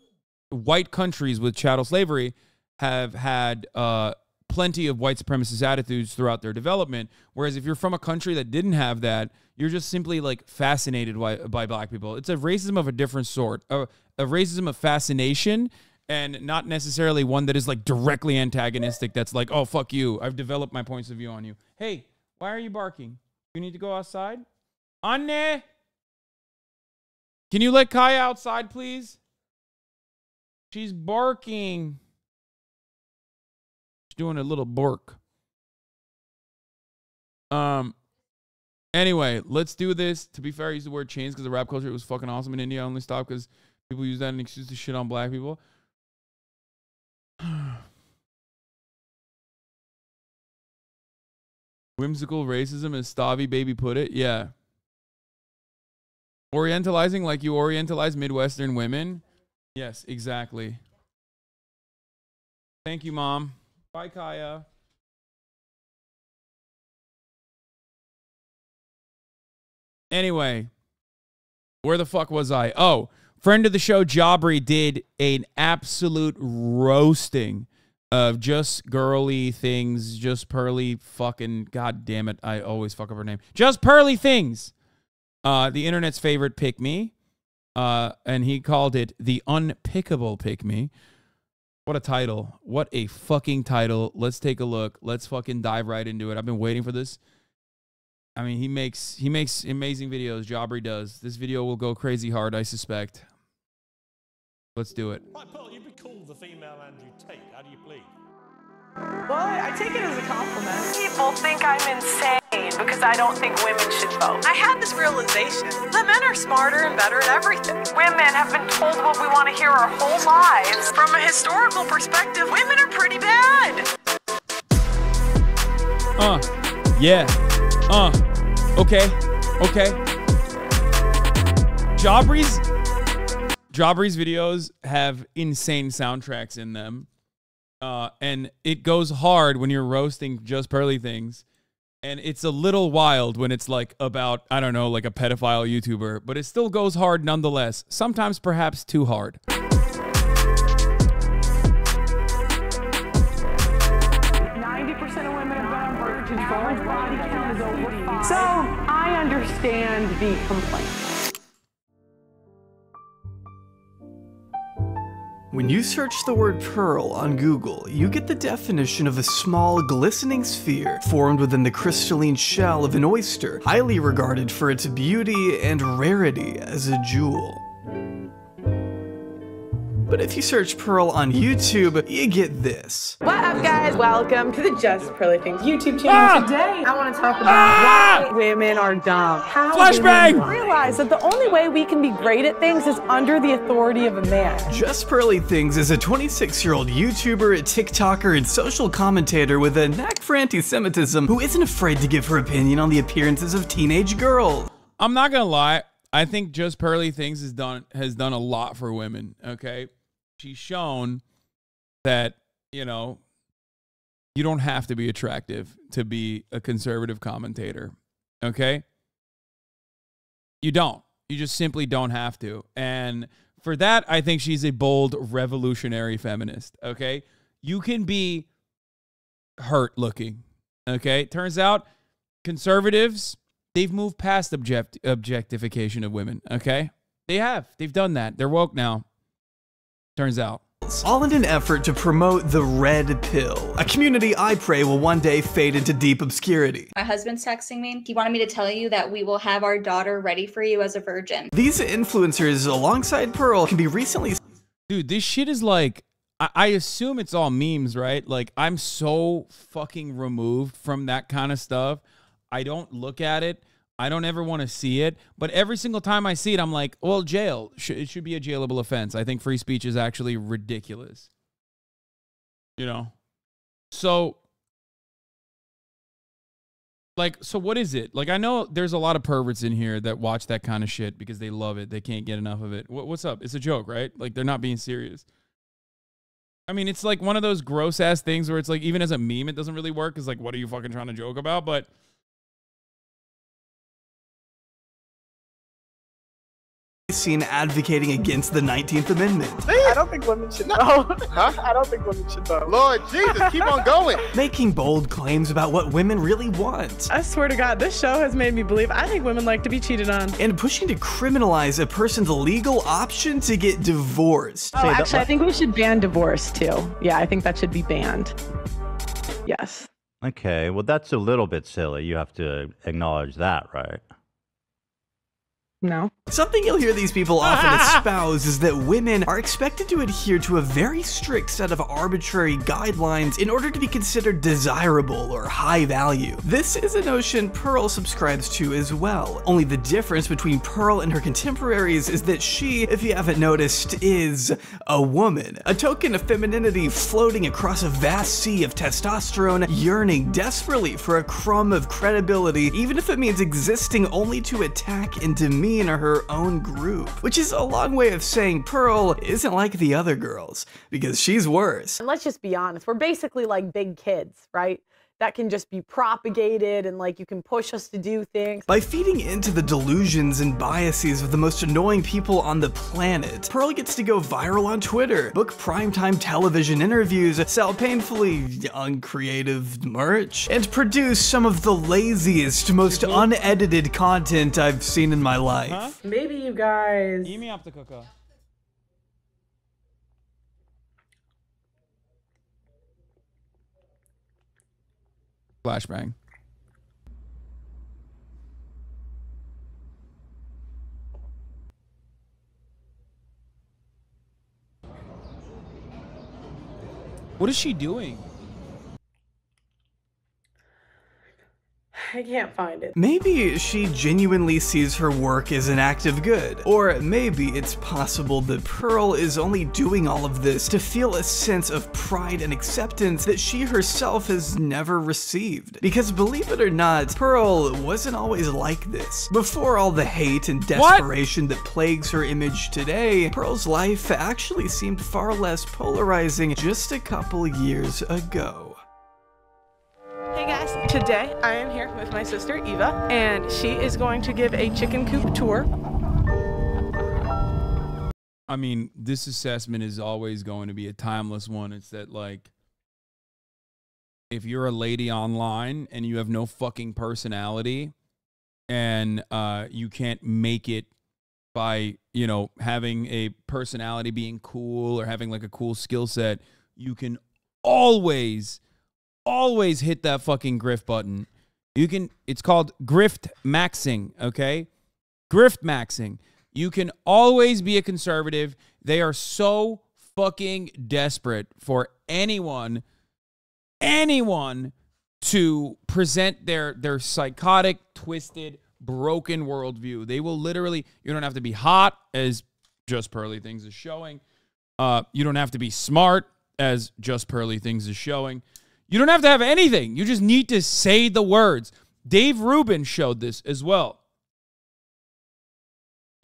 white countries with chattel slavery have had plenty of white supremacist attitudes throughout their development. Whereas if you're from a country that didn't have that, you're just simply like fascinated by black people. It's a racism of a different sort, a racism of fascination, and not necessarily one that is like directly antagonistic. That's like, oh, fuck you, I've developed my points of view on you. Hey, why are you barking? You need to go outside? Anne? Can you let Kaya outside, please? She's barking. Doing a little bark. Anyway, let's do this. To be fair, I used the word chains because the rap culture was fucking awesome in India. I only stopped because people use that as an excuse to shit on black people. Whimsical racism, as Stavi baby put it. Yeah. Orientalizing like you orientalize Midwestern women. Yes, exactly. Thank you, Mom. Bye, Kaya. Anyway, where the fuck was I? Oh, friend of the show, J Aubrey, did an absolute roasting of JustPearlyThings, Just Pearly fucking, god damn it, I always fuck up her name. JustPearlyThings, the internet's favorite pick me, and he called it the Unpickable pick me. What a title. What a fucking title. Let's take a look. Let's fucking dive right into it. I've been waiting for this. I mean, he makes amazing videos. J Aubrey does. This video will go crazy hard, I suspect. Let's do it. Right, Pearl, you've been called the female Andrew Tate. How do you plead? Well, I take it as a compliment. People think I'm insane because I don't think women should vote. I had this realization. The men are smarter and better at everything. Women have been told what we want to hear our whole lives. From a historical perspective, women are pretty bad. Yeah. Okay. J Aubrey's videos have insane soundtracks in them. And it goes hard when you're roasting JustPearlyThings. And it's a little wild when it's like about, I don't know, like a pedophile YouTuber. But it still goes hard nonetheless. Sometimes perhaps too hard. 90% of women have been on birth control. Body count is over 5. So I understand the complaint. When you search the word pearl on Google, you get the definition of a small, glistening sphere formed within the crystalline shell of an oyster, highly regarded for its beauty and rarity as a jewel. But if you search Pearl on YouTube, you get this. What up, guys? Welcome to the Just Pearly Things YouTube channel. Today, I want to talk about why women are dumb. How women realize that the only way we can be great at things is under the authority of a man. Just Pearly Things is a 26-year-old YouTuber, TikToker, and social commentator with a knack for anti-Semitism who isn't afraid to give her opinion on the appearances of teenage girls. I'm not gonna lie. I think Just Pearly Things has done a lot for women. Okay, she's shown that, you know, you don't have to be attractive to be a conservative commentator. Okay, you don't. You just simply don't have to. And for that, I think she's a bold, revolutionary feminist. Okay, you can be hurt looking. Okay, turns out conservatives, they've moved past objectification of women, okay? They have. They've done that. They're woke now, turns out. All in an effort to promote the red pill, a community I pray will one day fade into deep obscurity. My husband's texting me. He wanted me to tell you that we will have our daughter ready for you as a virgin. These influencers alongside Pearl can be recently... Dude, this shit is like, I assume it's all memes, right? Like, I'm so fucking removed from that kind of stuff. I don't look at it. I don't ever want to see it. But every single time I see it, I'm like, well, jail. It should be a jailable offense. I think free speech is actually ridiculous. You know? So, like, so what is it? Like, I know there's a lot of perverts in here that watch that kind of shit because they love it. They can't get enough of it. What's up? It's a joke, right? Like, they're not being serious. I mean, it's like one of those gross-ass things where it's like, even as a meme, it doesn't really work. It's like, what are you fucking trying to joke about? But seen advocating against the 19th Amendment. I don't think women should know. Huh? I don't think women should know. Lord Jesus, keep on going. Making bold claims about what women really want. I swear to God, this show has made me believe I think women like to be cheated on. And pushing to criminalize a person's legal option to get divorced. Oh, actually, I think we should ban divorce too. Yeah, I think that should be banned. Yes. Okay, well, that's a little bit silly. You have to acknowledge that, right? No. Something you'll hear these people often espouse is that women are expected to adhere to a very strict set of arbitrary guidelines in order to be considered desirable or high value. This is a notion Pearl subscribes to as well. Only the difference between Pearl and her contemporaries is that she, if you haven't noticed, is a woman. A token of femininity floating across a vast sea of testosterone, yearning desperately for a crumb of credibility, even if it means existing only to attack and demean her own group. Which is a long way of saying Pearl isn't like the other girls, because she's worse. And let's just be honest, we're basically like big kids, right? That can just be propagated and like you can push us to do things. By feeding into the delusions and biases of the most annoying people on the planet, Pearl gets to go viral on Twitter, book primetime television interviews, sell painfully uncreative merch, and produce some of the laziest, most unedited content I've seen in my life. Huh? Maybe you guys... Flashbang. What is she doing? I can't find it. Maybe she genuinely sees her work as an act of good. Or maybe it's possible that Pearl is only doing all of this to feel a sense of pride and acceptance that she herself has never received. Because believe it or not, Pearl wasn't always like this. Before all the hate and desperation that plagues her image today, Pearl's life actually seemed far less polarizing just a couple years ago. Hey guys, today I am here with my sister Eva, and she is going to give a chicken coop tour. I mean, this assessment is always going to be a timeless one. It's that, like, if you're a lady online and you have no fucking personality and you can't make it by, you know, having a personality, being cool, or having like a cool skill set, you can always hit that fucking grift button. It's called grift maxing, okay? Grift maxing. You can always be a conservative. They are so fucking desperate for anyone to present their psychotic, twisted, broken worldview. They will literally, you don't have to be hot, as JustPearlyThings is showing. You don't have to be smart, as JustPearlyThings is showing. You don't have to have anything. You just need to say the words. Dave Rubin showed this as well.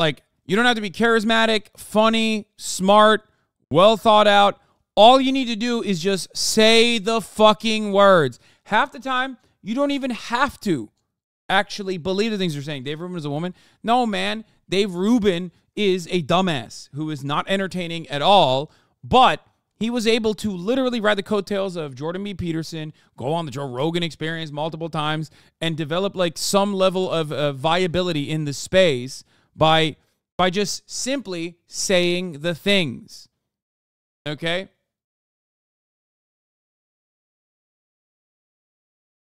Like, you don't have to be charismatic, funny, smart, well thought out. All you need to do is just say the fucking words. Half the time, you don't even have to actually believe the things you're saying. Dave Rubin is a woman? No, man. Dave Rubin is a dumbass who is not entertaining at all, but he was able to literally ride the coattails of Jordan B. Peterson, go on the Joe Rogan Experience multiple times, and develop like some level of viability in the space by just simply saying the things. Okay?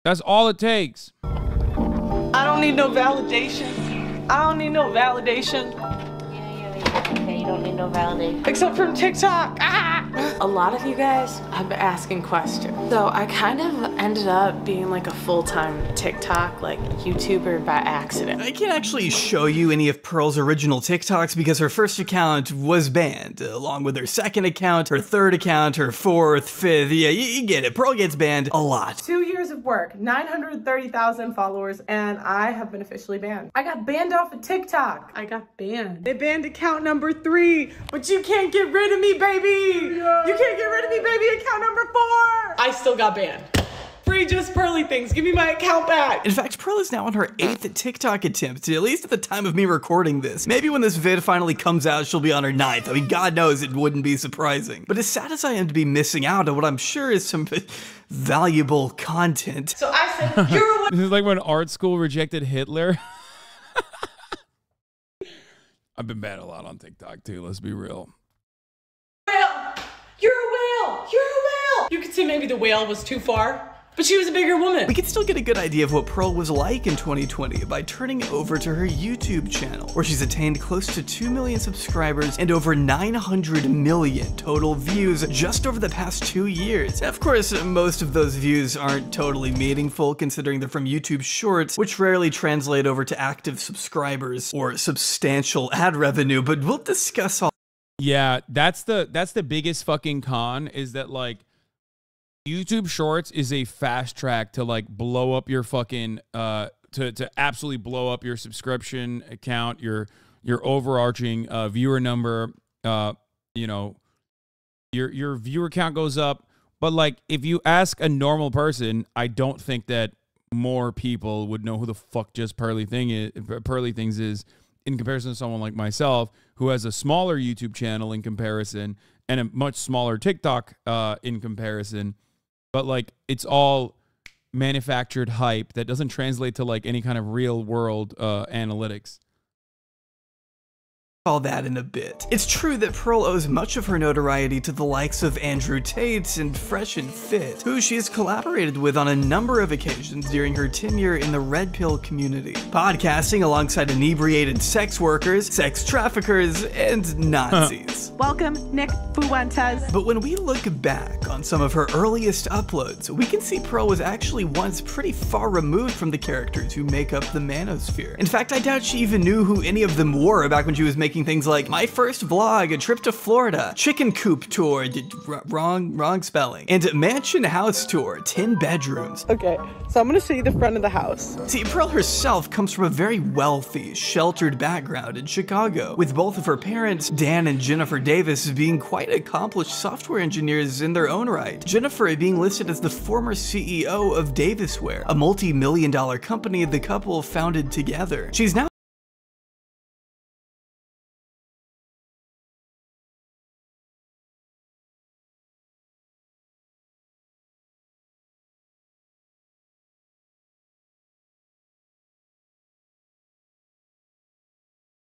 That's all it takes. I don't need no validation. I don't need no validation. Okay, you don't need no validation. Except from TikTok. A lot of you guys have been asking questions. So I kind of ended up being like a full-time TikTok, like YouTuber by accident. I can't actually show you any of Pearl's original TikToks because her first account was banned, along with her second account, her third account, her fourth, fifth. Yeah, you get it. Pearl gets banned a lot. 2 years of work, 930,000 followers, and I have been officially banned. I got banned off of TikTok. I got banned. They banned account number 3, but you can't get rid of me, baby. You can't get rid of me, baby. Account number 4. I still got banned. Free JustPearlyThings. Give me my account back. In fact, Pearl is now on her 8th TikTok attempt, at least at the time of me recording this. Maybe when this vid finally comes out, she'll be on her 9th. I mean, God knows it wouldn't be surprising. But as sad as I am to be missing out on what I'm sure is some valuable content. So I said, you're a This is like when art school rejected Hitler. I've been banned a lot on TikTok too, let's be real. whale. You're a whale. You're a whale. You could say maybe the whale was too far, but she was a bigger woman. We can still get a good idea of what Pearl was like in 2020 by turning over to her YouTube channel, where she's attained close to 2 million subscribers and over 900 million total views just over the past 2 years. Of course, most of those views aren't totally meaningful considering they're from YouTube Shorts, which rarely translate over to active subscribers or substantial ad revenue, but we'll discuss all. Yeah, that's the biggest fucking con, is that like YouTube Shorts is a fast track to like blow up your fucking to absolutely blow up your subscription account, your overarching viewer number. You know, your viewer count goes up, but like if you ask a normal person, I don't think that more people would know who the fuck JustPearlyThings is in comparison to someone like myself who has a smaller YouTube channel in comparison and a much smaller TikTok in comparison. But like it's all manufactured hype that doesn't translate to like any kind of real world analytics. All that in a bit. It's true that Pearl owes much of her notoriety to the likes of Andrew Tate and Fresh and Fit, who she has collaborated with on a number of occasions during her tenure in the Red Pill community, podcasting alongside inebriated sex workers, sex traffickers, and Nazis. Welcome, Nick Fuentes. But when we look back on some of her earliest uploads, we can see Pearl was actually once pretty far removed from the characters who make up the manosphere. In fact, I doubt she even knew who any of them were back when she was making things like My First Vlog, A Trip to Florida, Chicken Coop Tour, wrong spelling, and Mansion House Tour, 10 bedrooms. Okay, so I'm gonna show you the front of the house. See, Pearl herself comes from a very wealthy, sheltered background in Chicago, with both of her parents, Dan and Jennifer Davis, being quite accomplished software engineers in their own right. Jennifer being listed as the former CEO of Davisware, a multi-million-dollar company the couple founded together. She's now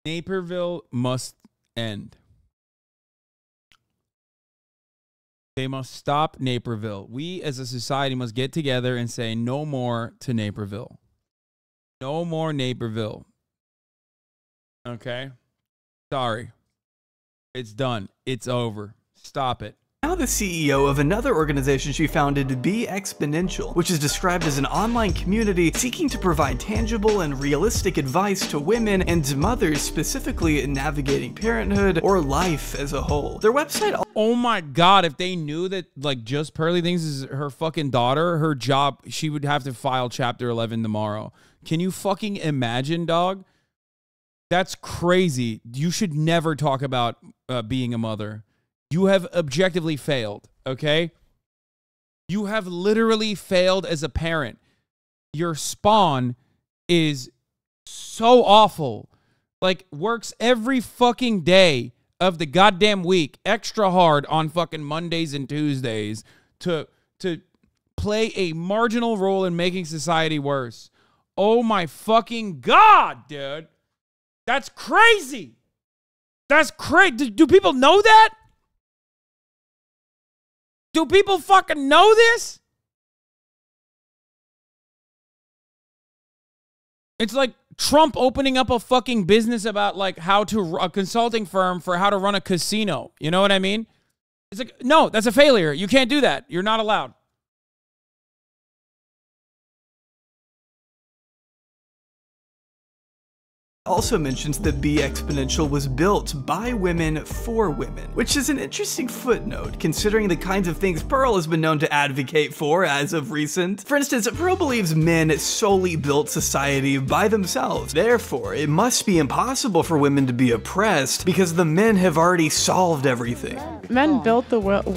Naperville must end. They must stop Naperville. We as a society must get together and say no more to Naperville. No more Naperville. Okay? Sorry. It's done. It's over. Stop it. Now the CEO of another organization she founded, Be Exponential, which is described as an online community seeking to provide tangible and realistic advice to women and mothers specifically in navigating parenthood or life as a whole. Their website... Oh my God, if they knew that like JustPearlyThings is her fucking daughter, her job, she would have to file Chapter 11 tomorrow. Can you fucking imagine, dog? That's crazy. You should never talk about being a mother. You have objectively failed, okay? You have literally failed as a parent. Your spawn is so awful. Like, works every fucking day of the goddamn week, extra hard on fucking Mondays and Tuesdays to play a marginal role in making society worse. Oh my fucking God, dude. That's crazy. That's crazy. Do people know that? Do people fucking know this? It's like Trump opening up a fucking business about like how to, a consulting firm for how to run a casino. You know what I mean? It's like, no, that's a failure. You can't do that. You're not allowed. Also mentions that Be Exponential was built by women for women, which is an interesting footnote considering the kinds of things Pearl has been known to advocate for as of recent. For instance, Pearl believes men solely built society by themselves. Therefore, it must be impossible for women to be oppressed because the men have already solved everything. Men built the world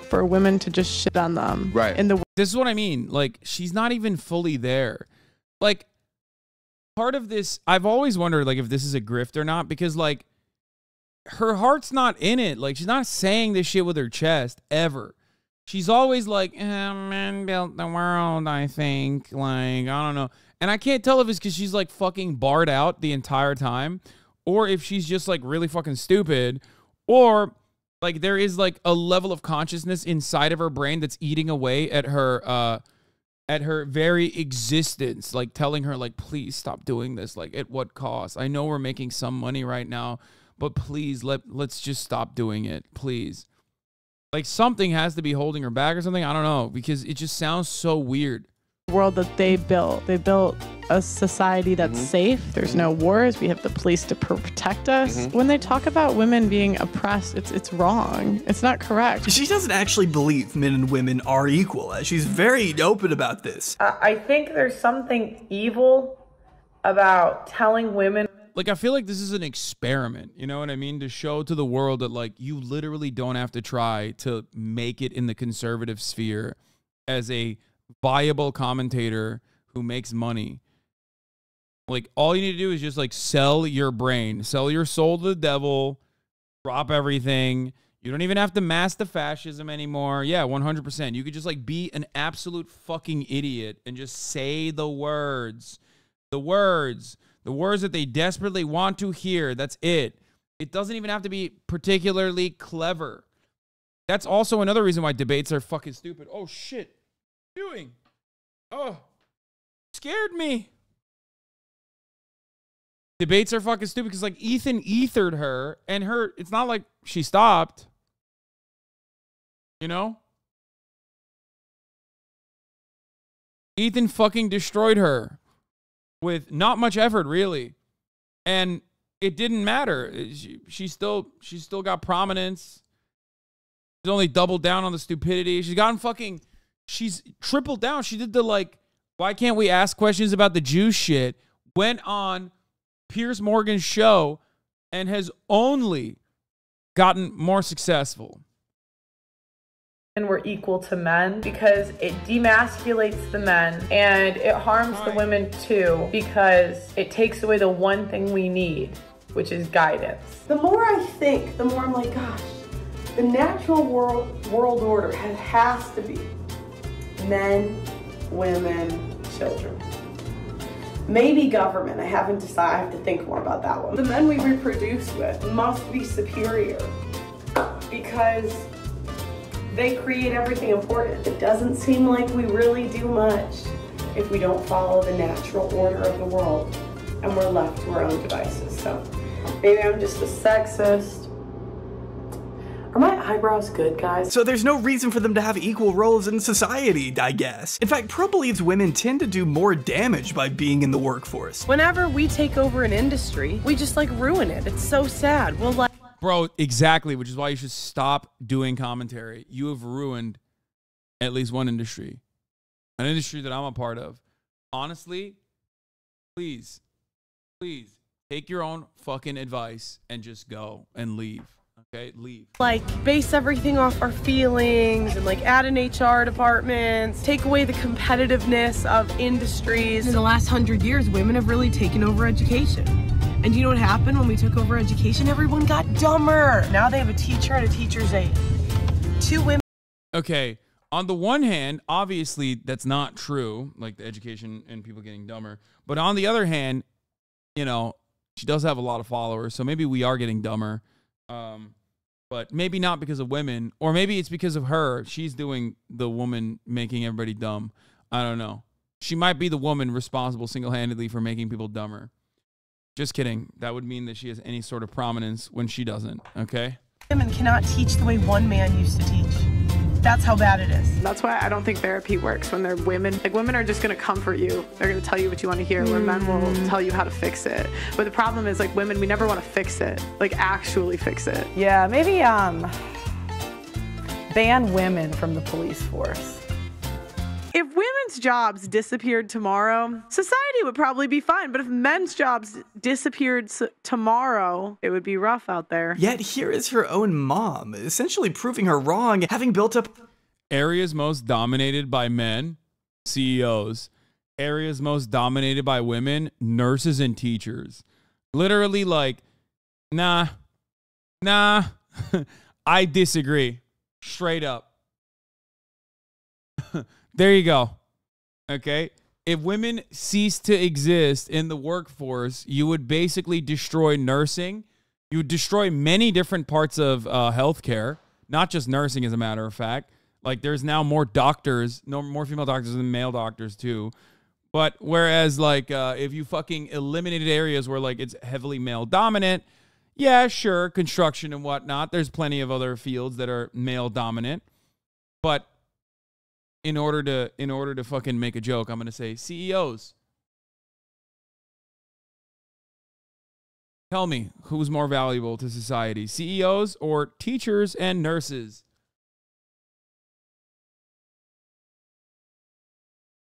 for women to just shit on them. Right. This is what I mean. Like, she's not even fully there. Like, part of this, I've always wondered, like, if this is a grift or not, because, like, her heart's not in it. Like, she's not saying this shit with her chest, ever. She's always like, men built the world, I think. Like, I don't know. And I can't tell if it's because she's, like, fucking barred out the entire time, or if she's just, like, really fucking stupid, or, like, there is, like, a level of consciousness inside of her brain that's eating away at her very existence, like telling her, like, please stop doing this. Like, at what cost? I know we're making some money right now, but please let's just stop doing it, please. Like, something has to be holding her back or something. I don't know, because it just sounds so weird. World that they built a society that's safe. There's no wars. We have the police to protect us. When they talk about women being oppressed, it's wrong. It's not correct. She doesn't actually believe men and women are equal, as she's very open about this. I think there's something evil about telling women. Like, I feel like this is an experiment, you know what I mean? To show to the world that, like, you literally don't have to try to make it in the conservative sphere as a viable commentator who makes money. Like, all you need to do is just, like, sell your brain, sell your soul to the devil, drop everything. You don't even have to mask the fascism anymore. Yeah, 100%. You could just, like, be an absolute fucking idiot and just say the words. The words that they desperately want to hear. That's it. It doesn't even have to be particularly clever. That's also another reason why debates are fucking stupid. Oh, shit. What are you doing? Oh, scared me. Debates are fucking stupid because, like, Ethan ethered her, and it's not like she stopped. You know? Ethan fucking destroyed her with not much effort, really. And it didn't matter. She still got prominence. She's only doubled down on the stupidity. She's tripled down. She did the, like, why can't we ask questions about the Jew shit? Went on Piers Morgan's show and has only gotten more successful. And we're equal to men because it demasculates the men and it harms the women too because it takes away the one thing we need, which is guidance. The more I think, the more I'm like, gosh, the natural world order has to be men, women, children. Maybe government, I haven't decided, I have to think more about that one. The men we reproduce with must be superior because they create everything important. It doesn't seem like we really do much if we don't follow the natural order of the world and we're left to our own devices. So maybe I'm just a sexist, Are my eyebrows good, guys? So there's no reason for them to have equal roles in society, I guess. In fact, Pearl believes women tend to do more damage by being in the workforce. Whenever we take over an industry, we just like ruin it. It's so sad. We'll like... Bro, exactly, which is why you should stop doing commentary. You have ruined at least one industry. An industry that I'm a part of. Honestly, please take your own fucking advice and just go and leave. Okay, leave. Like, base everything off our feelings and like add an HR department, take away the competitiveness of industries. In the last 100 years, women have really taken over education. And you know what happened when we took over education? Everyone got dumber. Now they have a teacher and a teacher's aide. 2 women. Okay, on the one hand, obviously that's not true, like the education and people getting dumber. But on the other hand, you know, she does have a lot of followers, so maybe we are getting dumber. But maybe not because of women, or maybe it's because of her. She's doing the woman making everybody dumb. I don't know. She might be the woman responsible single-handedly for making people dumber. Just kidding. That would mean that she has any sort of prominence when she doesn't, okay? Women cannot teach the way one man used to teach. That's how bad it is. That's why I don't think therapy works when they're women. Like, women are just gonna comfort you. They're gonna tell you what you want to hear, where men will tell you how to fix it. But the problem is, like, women, we never want to fix it. Like, actually fix it. Yeah, maybe ban women from the police force. If women's jobs disappeared tomorrow, society would probably be fine. But if men's jobs disappeared tomorrow, it would be rough out there. Yet here is her own mom, essentially proving her wrong, having built up areas most dominated by men, CEOs. Areas most dominated by women, nurses and teachers. Literally like, nah, I disagree. Straight up. There you go. Okay. If women cease to exist in the workforce, you would basically destroy nursing. You would destroy many different parts of healthcare, not just nursing, as a matter of fact. Like, there's now more doctors, more female doctors than male doctors too. But whereas, like, if you fucking eliminated areas where, like, it's heavily male dominant, yeah, sure, construction and whatnot. There's plenty of other fields that are male dominant, but in order to fucking make a joke, I'm going to say CEOs. Tell me, who's more valuable to society, CEOs or teachers and nurses?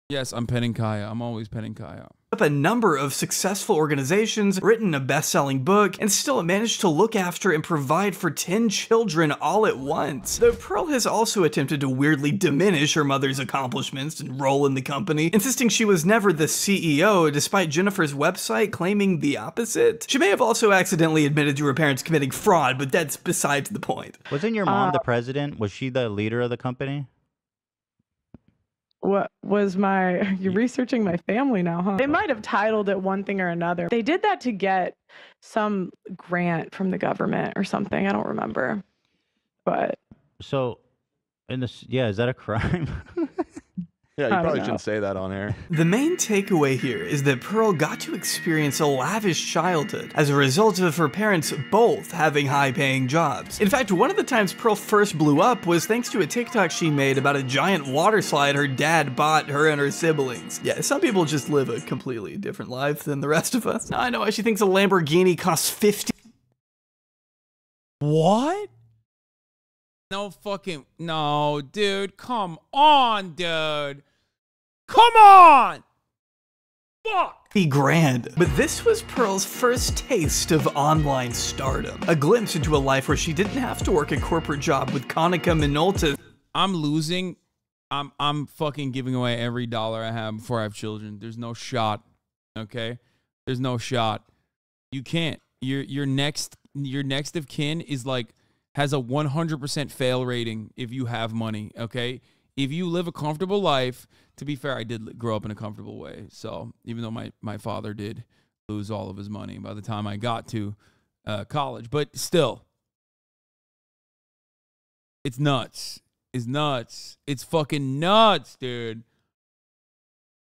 Yes, I'm petting Kaya. I'm always petting Kaya. Up a number of successful organizations, written a best-selling book, and still managed to look after and provide for 10 children all at once. Though Pearl has also attempted to weirdly diminish her mother's accomplishments and role in the company, insisting she was never the CEO, despite Jennifer's website claiming the opposite. She may have also accidentally admitted to her parents committing fraud, but that's besides the point. Wasn't your mom the president? Was she the leader of the company? What was you're researching my family now, huh? They might have titled it one thing or another. They did that to get some grant from the government or something. I don't remember. But so, is that a crime? Yeah, you probably shouldn't say that on air. The main takeaway here is that Pearl got to experience a lavish childhood as a result of her parents both having high-paying jobs. In fact, one of the times Pearl first blew up was thanks to a TikTok she made about a giant water slide her dad bought her and her siblings. Yeah, some people just live a completely different life than the rest of us. Now I know why she thinks a Lamborghini costs 50. What? No, dude. Come on, dude. Come on! Fuck! $50,000. But this was Pearl's first taste of online stardom. A glimpse into a life where she didn't have to work a corporate job with Konica Minolta. I'm losing. I'm fucking giving away every dollar I have before I have children. There's no shot. Okay? There's no shot. You can't. Your next of kin is like has a 100% fail rating if you have money, okay? If you live a comfortable life, to be fair, I did grow up in a comfortable way. So even though my father did lose all of his money by the time I got to college, but still, it's nuts. It's nuts. It's fucking nuts, dude.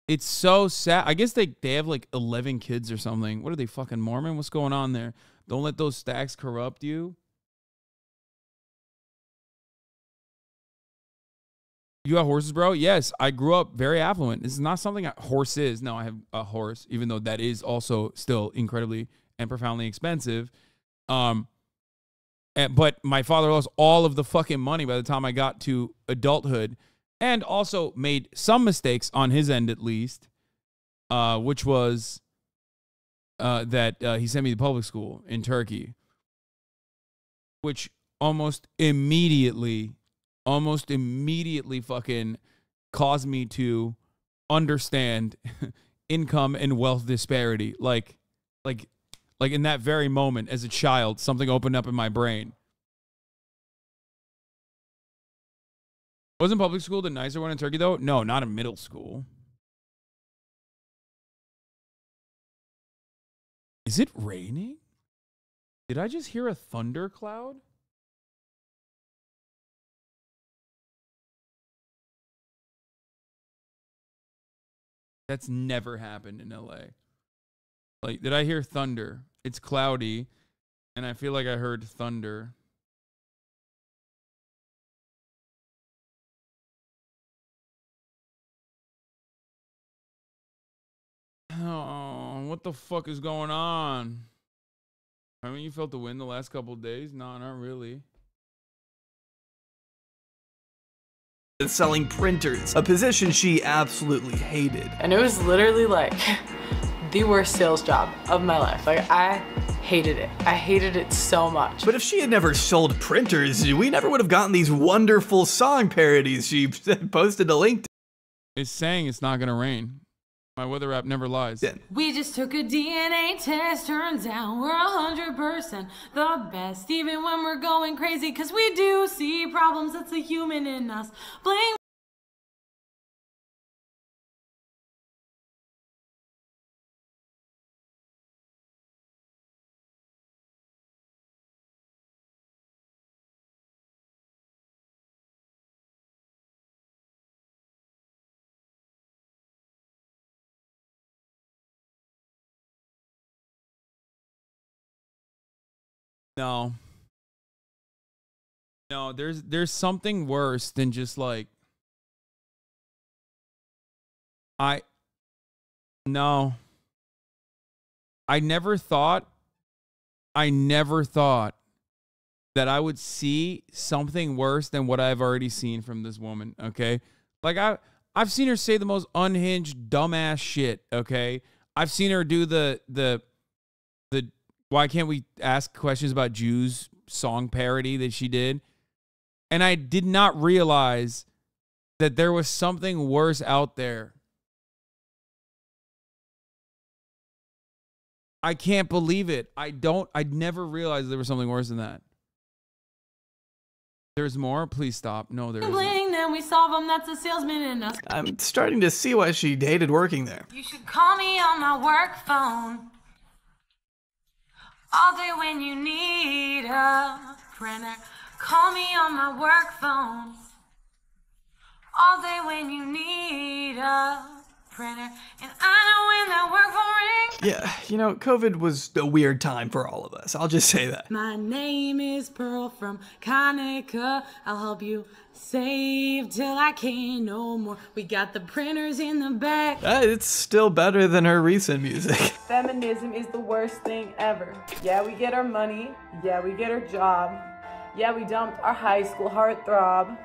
It's so sad. I guess they have like 11 kids or something. What are they, fucking Mormon? What's going on there? Don't let those stacks corrupt you. You got horses, bro? Yes, I grew up very affluent. This is not something horses. No, I have a horse, even though that is also still incredibly and profoundly expensive. But my father lost all of the fucking money by the time I got to adulthood, and also made some mistakes on his end at least, which was that he sent me to public school in Turkey, which almost immediately fucking caused me to understand income and wealth disparity. Like in that very moment as a child, something opened up in my brain. Wasn't public school the nicer one in Turkey though? No, not in middle school. Is it raining? Did I just hear a thundercloud? That's never happened in LA. Like, did I hear thunder? It's cloudy, and I feel like I heard thunder. Oh, what the fuck is going on? I mean, you felt the wind the last couple of days? No, not really. Selling printers, a position she absolutely hated. And it was literally like the worst sales job of my life. Like, I hated it. I hated it so much. But if she had never sold printers, we never would have gotten these wonderful song parodies she posted a link to. It's saying it's not gonna rain. My weather app never lies. We just took a DNA test, turns out we're 100% the best, even when we're going crazy, cause we do see problems, that's the human in us. Blame. No, there's something worse than just like I never thought that I would see something worse than what I've already seen from this woman, okay? Like I've seen her say the most unhinged dumbass shit, okay? I've seen her do the why can't we ask questions about Jews song parody that she did. And I did not realize that there was something worse out there. I can't believe it. I'd never realized there was something worse than that. There's more? Please stop. No, there isn't. Then we solve them, that's a salesman in us. I'm starting to see why she hated working there. You should call me on my work phone all day when you need a printer. Call me on my work phone all day when you need a printer. And I know when that work phone rings. Yeah, you know, COVID was a weird time for all of us. I'll just say that. My name is Pearl from Conica. I'll help you save till I can't no more. We got the printers in the back. It's still better than her recent music. Feminism is the worst thing ever. Yeah, we get our money. Yeah, we get our job. Yeah, we dumped our high school heartthrob.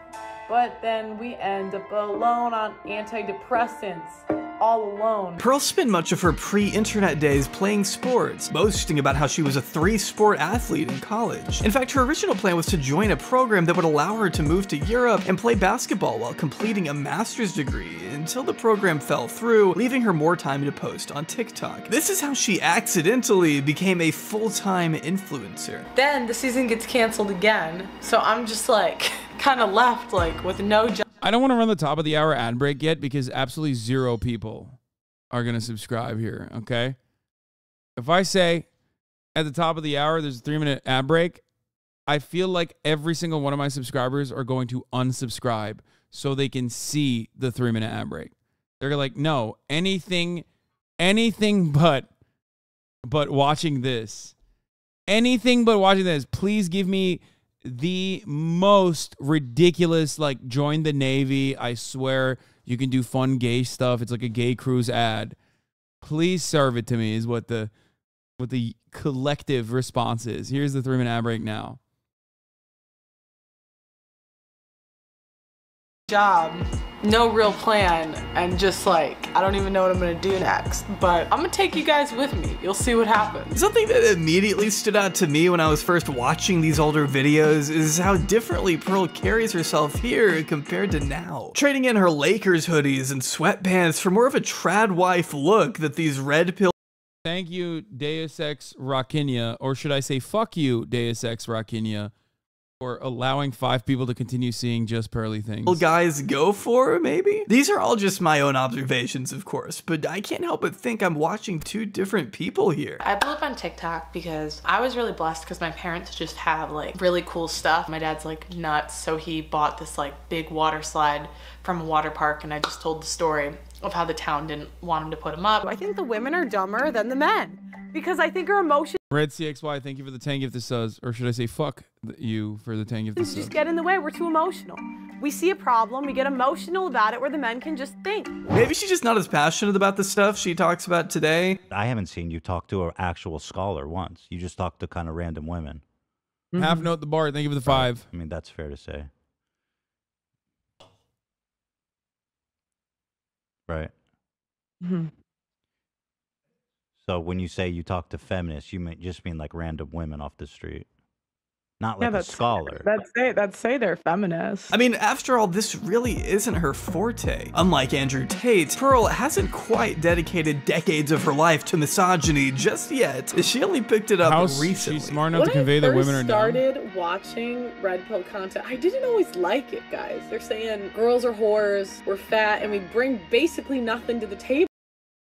But then we end up alone on antidepressants. All alone. Pearl spent much of her pre-internet days playing sports, boasting about how she was a 3-sport athlete in college. In fact, her original plan was to join a program that would allow her to move to Europe and play basketball while completing a master's degree, until the program fell through, leaving her more time to post on TikTok. This is how she accidentally became a full-time influencer. Then the season gets canceled again, so I'm just like, kind of left like with no job. I don't want to run the top of the hour ad break yet because absolutely 0 people are going to subscribe here, okay? If I say at the top of the hour there's a 3-minute ad break, I feel like every single one of my subscribers are going to unsubscribe so they can see the 3-minute ad break. They're like, no, anything but watching this. Anything but watching this. Please give me the most ridiculous, like, join the Navy. I swear you can do fun gay stuff. It's like a gay cruise ad. Please serve it to me is what the collective response is. Here's the 3-minute ad break now. Job, no real plan, and just like, I don't even know what I'm gonna do next, but I'm gonna take you guys with me. You'll see what happens. Something that immediately stood out to me when I was first watching these older videos is how differently Pearl carries herself here compared to now. Trading in her Lakers hoodies and sweatpants for more of a trad wife look that these red pill. Thank you, Deus Ex Rakinia, or should I say fuck you, Deus Ex Rakinia, for allowing 5 people to continue seeing Just Pearly Things. Guys go for, maybe? These are all just my own observations, of course, but I can't help but think I'm watching 2 different people here. I blew up on TikTok because I was really blessed because my parents just have like really cool stuff. My dad's like nuts, so he bought this like big water slide from a water park, and I just told the story of how the town didn't want him to put him up. I think the women are dumber than the men because I think our emotions Red CXY, thank you for the 10 gift of subs. Or should I say fuck you for the 10 gift of subs? just get in the way. We're too emotional. We see a problem, we get emotional about it, where the men can just think. Maybe she's just not as passionate about the stuff she talks about today. I haven't seen you talk to an actual scholar once. You just talk to kind of random women. Half note the bar, thank you for the 5. I mean, that's fair to say. Right. So when you say you talk to feminists, you just mean like random women off the street, not like a scholar. That's say they're feminists. I mean, after all, this really isn't her forte. Unlike Andrew Tate, Pearl hasn't quite dedicated decades of her life to misogyny just yet. She only picked it up recently. She's smart enough to convey that women are dumb. When I started watching red pill content, I didn't always like it, guys. They're saying girls are whores, we're fat, and we bring basically nothing to the table.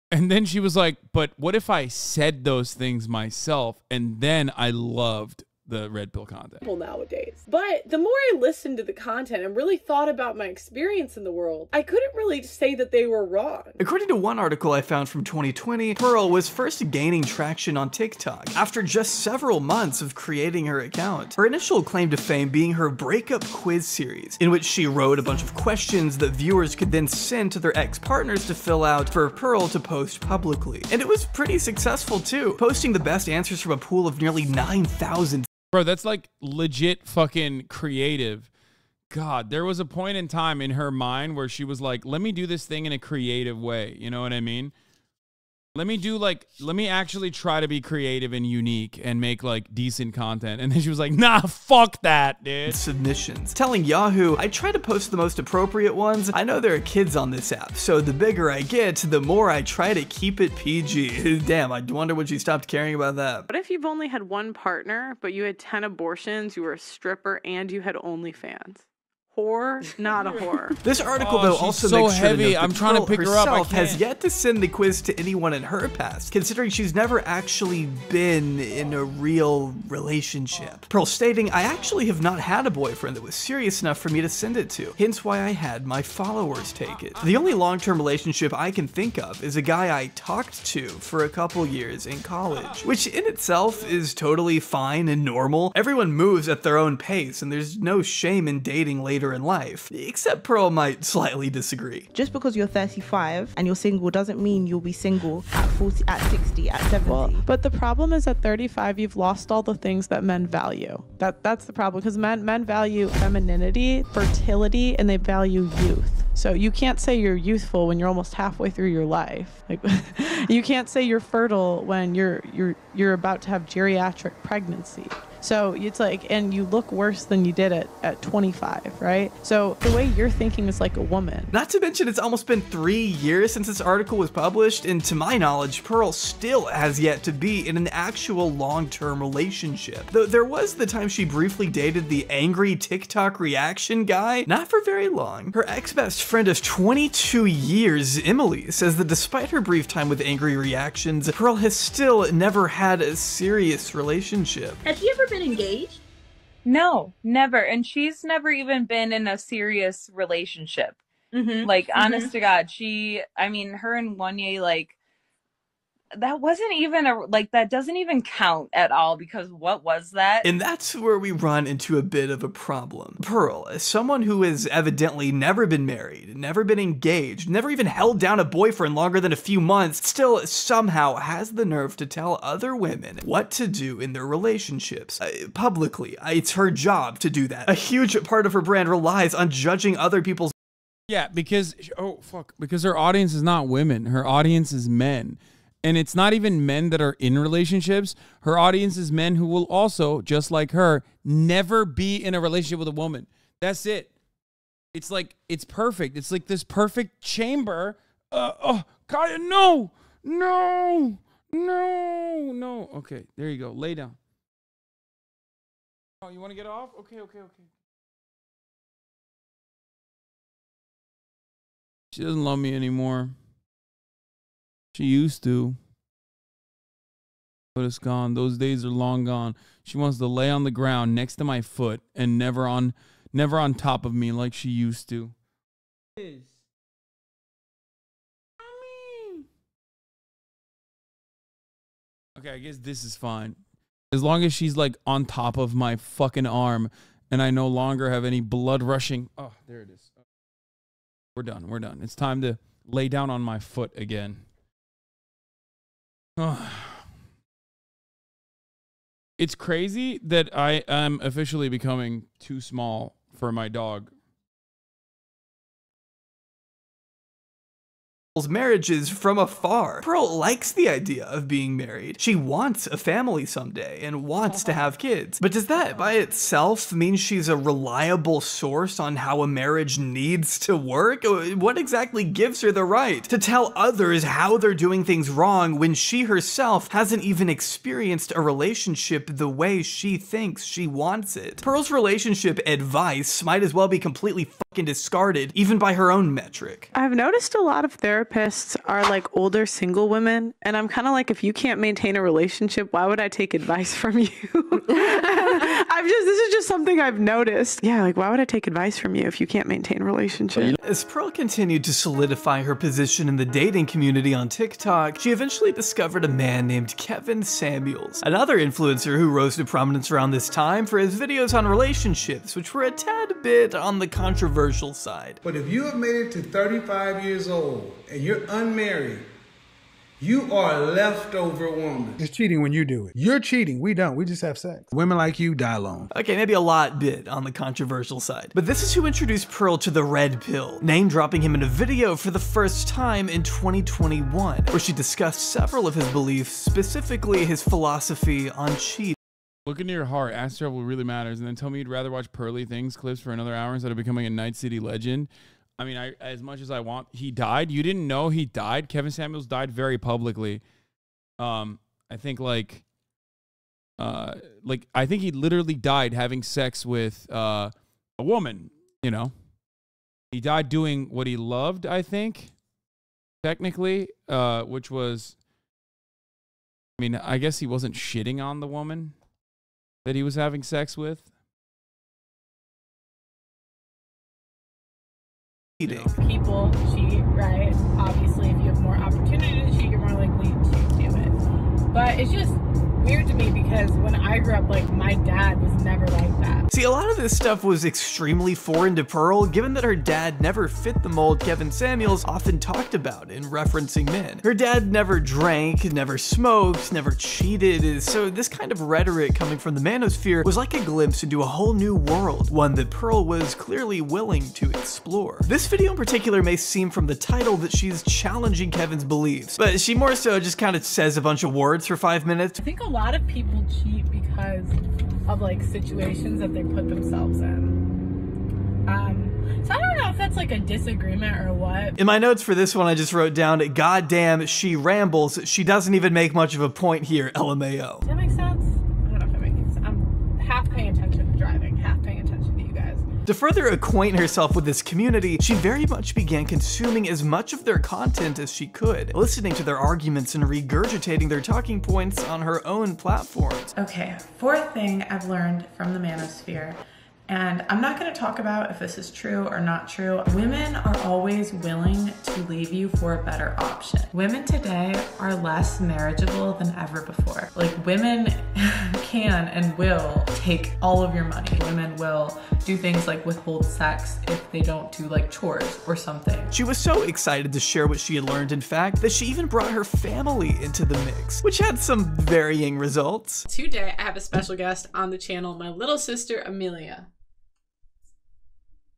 And then she was like, but what if I said those things myself and then I loved the red pill content nowadays? But the more I listened to the content and really thought about my experience in the world, I couldn't really say that they were wrong. According to one article I found from 2020, Pearl was first gaining traction on TikTok after just several months of creating her account. Her initial claim to fame being her breakup quiz series, in which she wrote a bunch of questions that viewers could then send to their ex-partners to fill out for Pearl to post publicly. And it was pretty successful too, posting the best answers from a pool of nearly 9,000. Bro, that's like legit fucking creative. God, there was a point in time in her mind where she was like, let me do this thing in a creative way. You know what I mean? Let me actually try to be creative and unique and make like decent content. And then she was like, nah, fuck that, dude. Submissions. Telling Yahoo, I try to post the most appropriate ones. I know there are kids on this app, so the bigger I get, the more I try to keep it PG. Damn, I wonder when she stopped caring about that. What if you've only had one partner, but you had 10 abortions, you were a stripper, and you had OnlyFans? Whore, not a whore. This article, though, also so makes sure heavy. to note I'm that trying to Pearl pick her up. I herself has can't. yet to send the quiz to anyone in her past, considering she's never actually been in a real relationship. Pearl stating, I actually have not had a boyfriend that was serious enough for me to send it to, hence why I had my followers take it. The only long-term relationship I can think of is a guy I talked to for a couple years in college, which in itself is totally fine and normal. Everyone moves at their own pace, and there's no shame in dating later in life. Except Pearl might slightly disagree. Just because you're 35 and you're single doesn't mean you'll be single at 40, at 60, at 70. Well, but the problem is at 35, you've lost all the things that men value. That's the problem, because men value femininity, fertility, and they value youth. So you can't say you're youthful when you're almost halfway through your life. Like, you can't say you're fertile when you're about to have geriatric pregnancy. So it's like, and you look worse than you did at 25, right? So the way you're thinking is like a woman. Not to mention, it's almost been 3 years since this article was published, and to my knowledge, Pearl still has yet to be in an actual long-term relationship. Though there was the time she briefly dated the angry TikTok reaction guy, not for very long. Her ex-best friend of 22 years, Emily, says that despite her brief time with angry reactions, Pearl has still never had a serious relationship. Has she ever been engaged? No, never. And she's never even been in a serious relationship. Like, honest to God, I mean, her and Wanye, like, That wasn't even that doesn't even count at all, because what was that? And that's where we run into a bit of a problem. Pearl, as someone who has evidently never been married, never been engaged, never even held down a boyfriend longer than a few months, still somehow has the nerve to tell other women what to do in their relationships. Publicly, it's her job to do that. A huge part of her brand relies on judging other people's... Yeah, because, because her audience is not women. Her audience is men. And it's not even men that are in relationships. Her audience is men who will also, just like her, never be in a relationship with a woman. That's it. It's like, it's perfect. It's like this perfect chamber. Kaya, no. Okay, there you go. Lay down. Oh, you want to get off? Okay. She doesn't love me anymore. She used to, but it's gone. Those days are long gone. She wants to lay on the ground next to my foot and never on top of me like she used to. Okay, I guess this is fine. As long as she's like on top of my fucking arm and I no longer have any blood rushing. Oh, there it is. We're done. It's time to lay down on my foot again. It's crazy that I am officially becoming too small for my dog. Marriages from afar. Pearl likes the idea of being married. She wants a family someday and wants to have kids. But does that by itself mean she's a reliable source on how a marriage needs to work? What exactly gives her the right to tell others how they're doing things wrong when she herself hasn't even experienced a relationship the way she thinks she wants it? Pearl's relationship advice might as well be completely fucking discarded, even by her own metric. I've noticed a lot of therapists are like older single women, and I'm kind of like, if you can't maintain a relationship, why would I take advice from you? This is just something I've noticed. Yeah, like, why would I take advice from you if you can't maintain a relationship? As Pearl continued to solidify her position in the dating community on TikTok, she eventually discovered a man named Kevin Samuels, another influencer who rose to prominence around this time for his videos on relationships, which were a tad bit on the controversial side. But if you have made it to 35 years old and you're unmarried, you are a leftover woman. It's cheating when you do it. You're cheating. We don't. We just have sex. Women like you die alone. Okay, maybe a bit on the controversial side. But this is who introduced Pearl to the red pill, name dropping him in a video for the first time in 2021, where she discussed several of his beliefs, specifically his philosophy on cheating. Look into your heart, ask yourself what really matters, and then tell me you'd rather watch Pearly Things clips for another hour instead of becoming a Night City legend. I mean, as much as I want, he died. You didn't know he died? Kevin Samuels died very publicly. I think I think he literally died having sex with a woman, you know. He died doing what he loved, I think, technically, which was, I mean, I guess he wasn't shitting on the woman that he was having sex with. People cheat, right? Obviously, if you have more opportunity to cheat, you're more likely to do it. But it's just weird to me because when I grew up, like, my dad was never like that. See, a lot of this stuff was extremely foreign to Pearl, given that her dad never fit the mold Kevin Samuels often talked about in referencing men. Her dad never drank, never smoked, never cheated, so this kind of rhetoric coming from the manosphere was like a glimpse into a whole new world, one that Pearl was clearly willing to explore. This video in particular may seem from the title that she's challenging Kevin's beliefs, but she more so just kind of says a bunch of words for 5 minutes. I think a lot of people cheat because of like situations that they put themselves in. So I don't know if that's like a disagreement or what. In my notes for this one, I just wrote down, "Goddamn, she rambles. She doesn't even make much of a point here, LMAO." Does that make sense? I don't know if it makes sense. I'm half paying attention to driving, half paying attention to you guys. To further acquaint herself with this community, she very much began consuming as much of their content as she could, listening to their arguments and regurgitating their talking points on her own platforms. Okay, fourth thing I've learned from the manosphere And I'm not going to talk about if this is true or not true. Women are always willing to leave you for a better option. Women today are less marriageable than ever before. Like, women can and will take all of your money. Women will do things like withhold sex if they don't do like chores or something. She was so excited to share what she had learned, in fact, that she even brought her family into the mix, which had some varying results. Today, I have a special guest on the channel, my little sister, Amelia.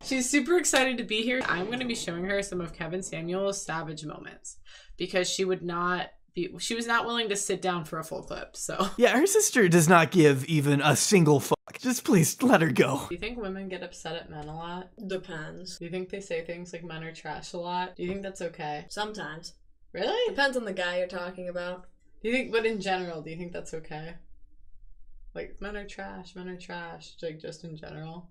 She's super excited to be here. I'm going to be showing her some of Kevin Samuel's savage moments because she was not willing to sit down for a full clip, so. Yeah, her sister does not give even a single fuck. Just please let her go. Do you think women get upset at men a lot? Depends. Do you think they say things like men are trash a lot? Do you think that's okay? Sometimes. Really? Depends on the guy you're talking about. Do you think, but in general, do you think that's okay? Like, men are trash, like just in general?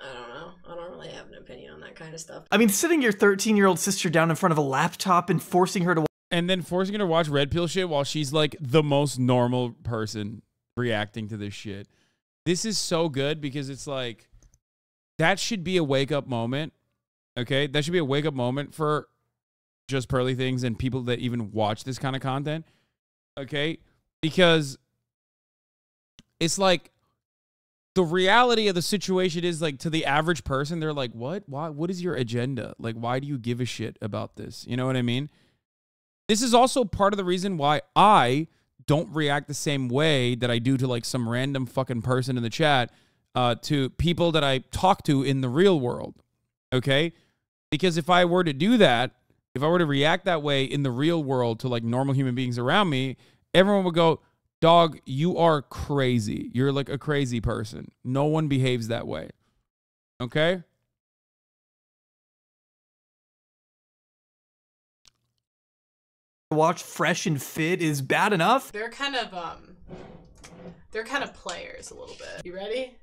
I don't know. I don't really have an opinion on that kind of stuff. I mean, sitting your 13-year-old sister down in front of a laptop and forcing her to watch red pill shit while she's like the most normal person reacting to this shit. This is so good because it's like, that should be a wake-up moment, okay? That should be a wake-up moment for Just Pearly Things and people that even watch this kind of content, okay? Because it's like, the reality of the situation is, like, to the average person, they're like, what? Why? What is your agenda? Like, why do you give a shit about this? You know what I mean? This is also part of the reason why I don't react the same way that I do to, like, some random fucking person in the chat, to people that I talk to in the real world, okay? Because if I were to do that, if I were to react that way in the real world to, like, normal human beings around me, everyone would go, dog, you are crazy. You're like a crazy person. No one behaves that way. Okay? Watch Fresh and Fit is bad enough. They're kind of players a little bit. You ready?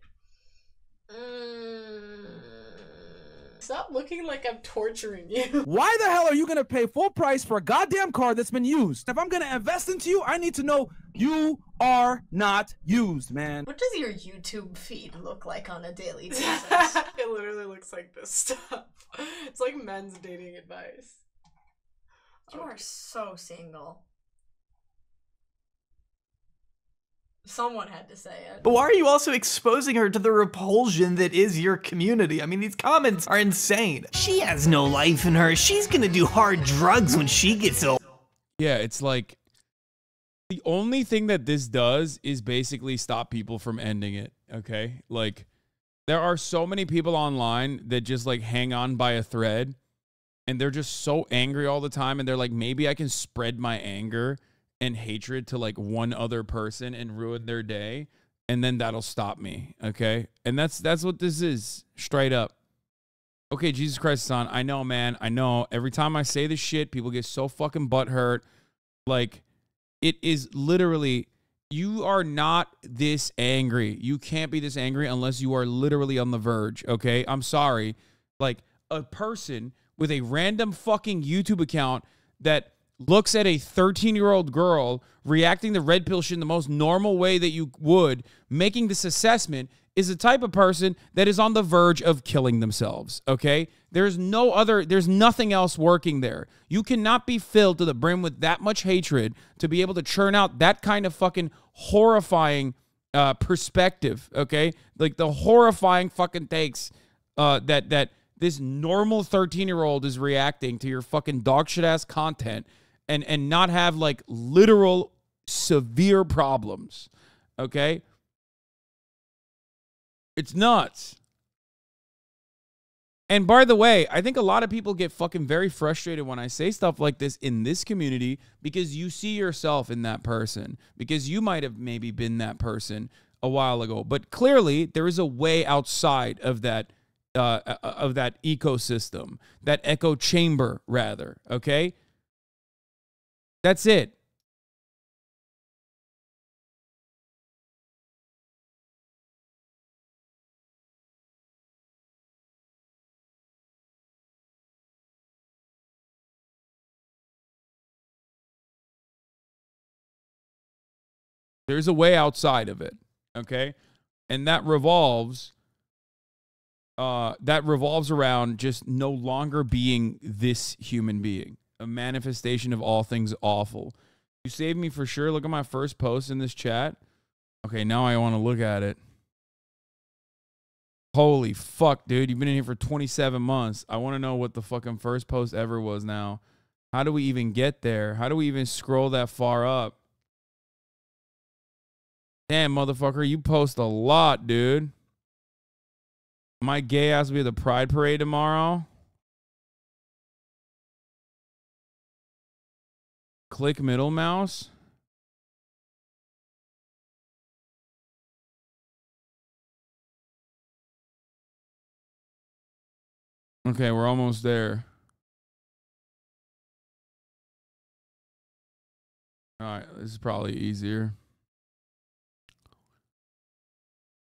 Stop looking like I'm torturing you. Why the hell are you gonna pay full price for a goddamn car that's been used? If I'm gonna invest into you, I need to know you are not used, man. What does your YouTube feed look like on a daily basis? It literally looks like this stuff. It's like men's dating advice. You are so single. Someone had to say it. But why are you also exposing her to the repulsion that is your community? I mean, these comments are insane. She has no life in her. She's gonna do hard drugs when she gets old. Yeah, it's like, the only thing that this does is basically stop people from ending it, okay? Like, there are so many people online that just, like, hang on by a thread, and they're just so angry all the time, and they're like, maybe I can spread my anger and hatred to, like, one other person and ruin their day, and then that'll stop me, okay? And that's what this is, straight up. Okay, Jesus Christ, son, I know, man, I know. Every time I say this shit, people get so fucking butthurt. Like, it is literally, you are not this angry. You can't be this angry unless you are literally on the verge, okay? I'm sorry. Like, a person with a random fucking YouTube account that looks at a 13-year-old girl reacting to red pill shit in the most normal way that you would, making this assessment, is the type of person that is on the verge of killing themselves, okay? There's nothing else working there. You cannot be filled to the brim with that much hatred to be able to churn out that kind of fucking horrifying perspective, okay? Like, the horrifying fucking takes that this normal 13-year-old is reacting to your fucking dog shit ass content and not have, like, literal severe problems, okay? It's nuts. And by the way, I think a lot of people get fucking very frustrated when I say stuff like this in this community because you see yourself in that person, because you might have maybe been that person a while ago. But clearly, there is a way outside of that ecosystem, that echo chamber, rather, okay? That's it. There's a way outside of it, okay? And that revolves that revolves around just no longer being this human being, a manifestation of all things awful. You saved me for sure. Look at my first post in this chat. Okay, now I want to look at it. Holy fuck, dude. You've been in here for 27 months. I want to know what the fucking first post ever was now. How do we even get there? How do we even scroll that far up? Damn, motherfucker, you post a lot, dude. My gay ass will be at the Pride Parade tomorrow. Click middle mouse. Okay, we're almost there. All right, this is probably easier.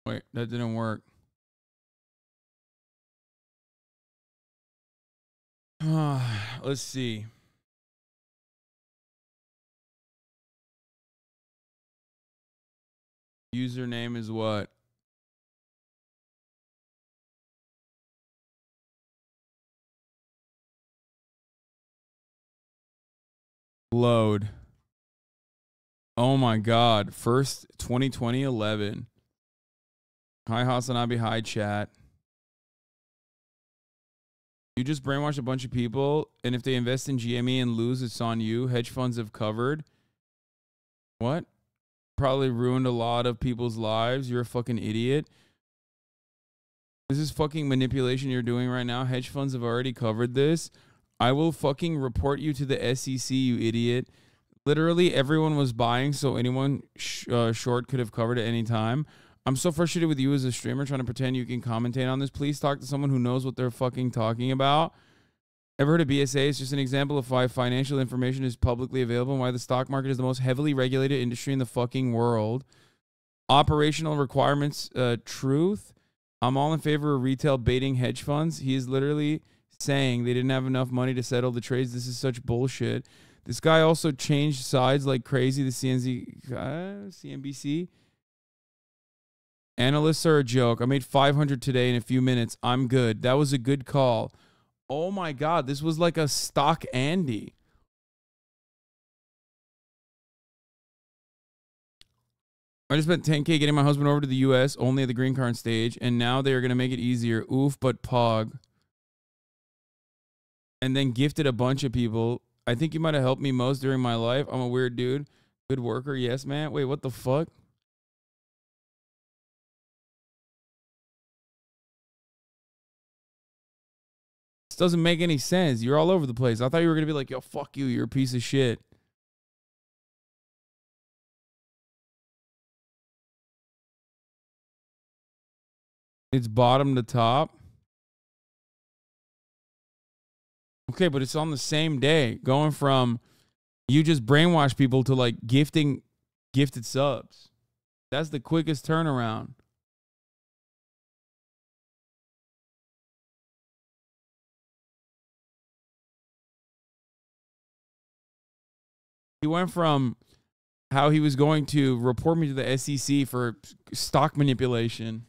Wait, that didn't work. Let's see. Username is what? Load. Oh my God. First 2020-11. Hi, HasanAbi. Hi, chat. You just brainwash a bunch of people, and if they invest in GME and lose, it's on you. Hedge funds have covered. What? Probably ruined a lot of people's lives. You're a fucking idiot. This is fucking manipulation you're doing right now. Hedge funds have already covered this. I will fucking report you to the SEC, you idiot. Literally everyone was buying, so anyone short could have covered at any time. I'm so frustrated with you as a streamer trying to pretend you can commentate on this. Please talk to someone who knows what they're fucking talking about. Ever heard of BSA? It's just an example of why financial information is publicly available and why the stock market is the most heavily regulated industry in the fucking world. Operational requirements, truth. I'm all in favor of retail baiting hedge funds. He is literally saying they didn't have enough money to settle the trades. This is such bullshit. This guy also changed sides like crazy. The CNBC. Analysts are a joke. I made 500 today in a few minutes. I'm good. That was a good call. Oh my God, this was like a stock Andy. I just spent 10K getting my husband over to the US only at the green card stage, and now they are going to make it easier. Oof, but pog. And then gifted a bunch of people. I think you might have helped me most during my life. I'm a weird dude. Good worker. Yes, man. Wait, what the fuck? This doesn't make any sense. You're all over the place. I thought you were going to be like, yo, fuck you. You're a piece of shit. It's bottom to top. Okay, but it's on the same day. Going from you just brainwash people to like gifting gifted subs. That's the quickest turnaround. He went from how he was going to report me to the SEC for stock manipulation.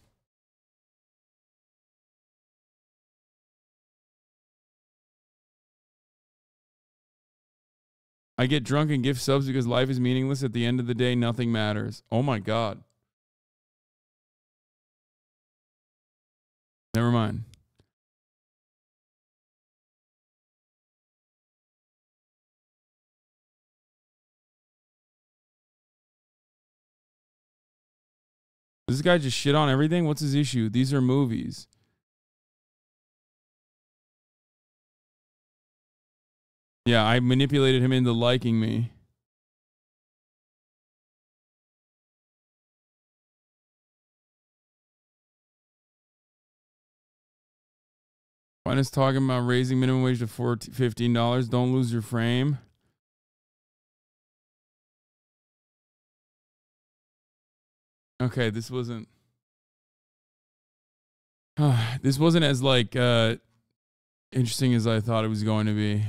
I get drunk and gift subs because life is meaningless. At the end of the day, nothing matters. Oh my God. Never mind. Does this guy just shit on everything? What's his issue? These are movies. Yeah, I manipulated him into liking me. Fine is talking about raising minimum wage to $15. Don't lose your frame. Okay, this wasn't as like interesting as I thought it was going to be.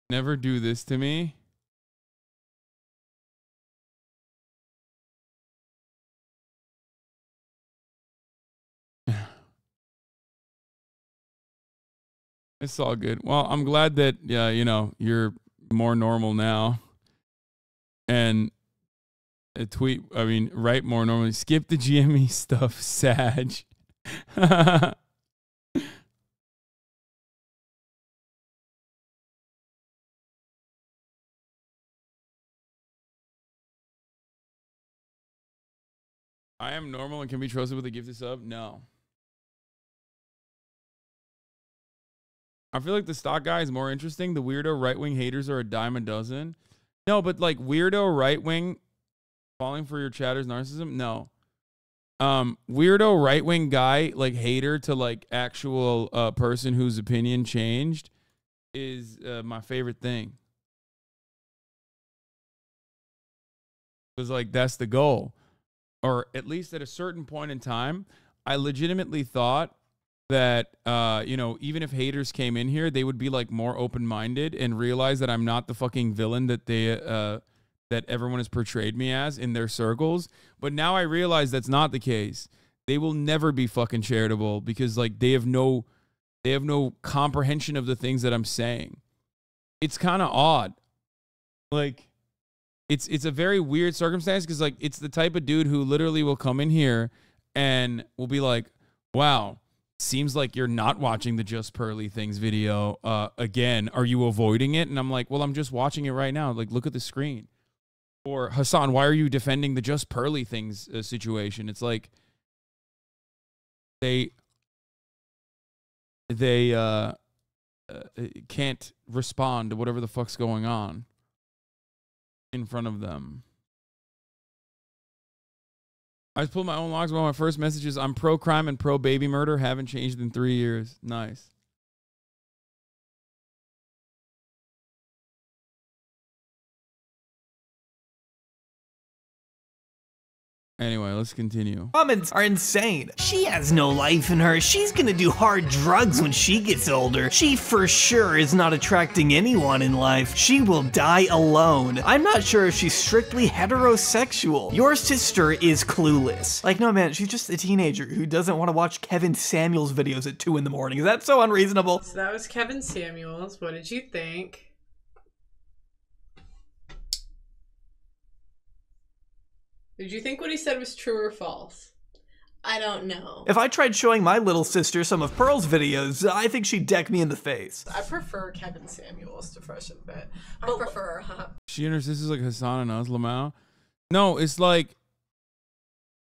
Never do this to me. It's all good. Well, I'm glad that you know, you're more normal now. And a tweet, I mean, write more normally. Skip the GME stuff, Sag. I am normal and can be trusted with a gifted sub? No. I feel like the stock guy is more interesting. The weirdo right-wing haters are a dime a dozen. No, but like weirdo right-wing falling for your chatter's narcissism? No. Weirdo right-wing guy, like hater to like actual person whose opinion changed is my favorite thing. Because like that's the goal. Or at least at a certain point in time, I legitimately thought that, you know, even if haters came in here, they would be like more open-minded and realize that I'm not the fucking villain that they, that everyone has portrayed me as in their circles. But now I realize that's not the case. They will never be fucking charitable because like they have no comprehension of the things that I'm saying. It's kind of odd. Like, it's a very weird circumstance because like it's the type of dude who literally will come in here and will be like, wow, seems like you're not watching the Just Pearly Things video again. Are you avoiding it? And I'm like, well, I'm just watching it right now. Like, look at the screen. Or Hasan, why are you defending the Just Pearly Things situation? It's like they can't respond to whatever the fuck's going on in front of them. I just pulled my own logs. One of my first messages, I'm pro-crime and pro-baby murder. Haven't changed in 3 years. Nice. Anyway, let's continue. Comments are insane. She has no life in her. She's gonna do hard drugs when she gets older. She for sure is not attracting anyone in life. She will die alone. I'm not sure if she's strictly heterosexual. Your sister is clueless. Like, no man, she's just a teenager who doesn't want to watch Kevin Samuels videos at 2 in the morning. Is that so unreasonable? So that was Kevin Samuels. What did you think? Did you think what he said was true or false? I don't know. If I tried showing my little sister some of Pearl's videos, I think she'd deck me in the face. I prefer Kevin Samuels to Fresh and Fit. I prefer, She and her sister's like Hasan and us, Lamau. No, it's like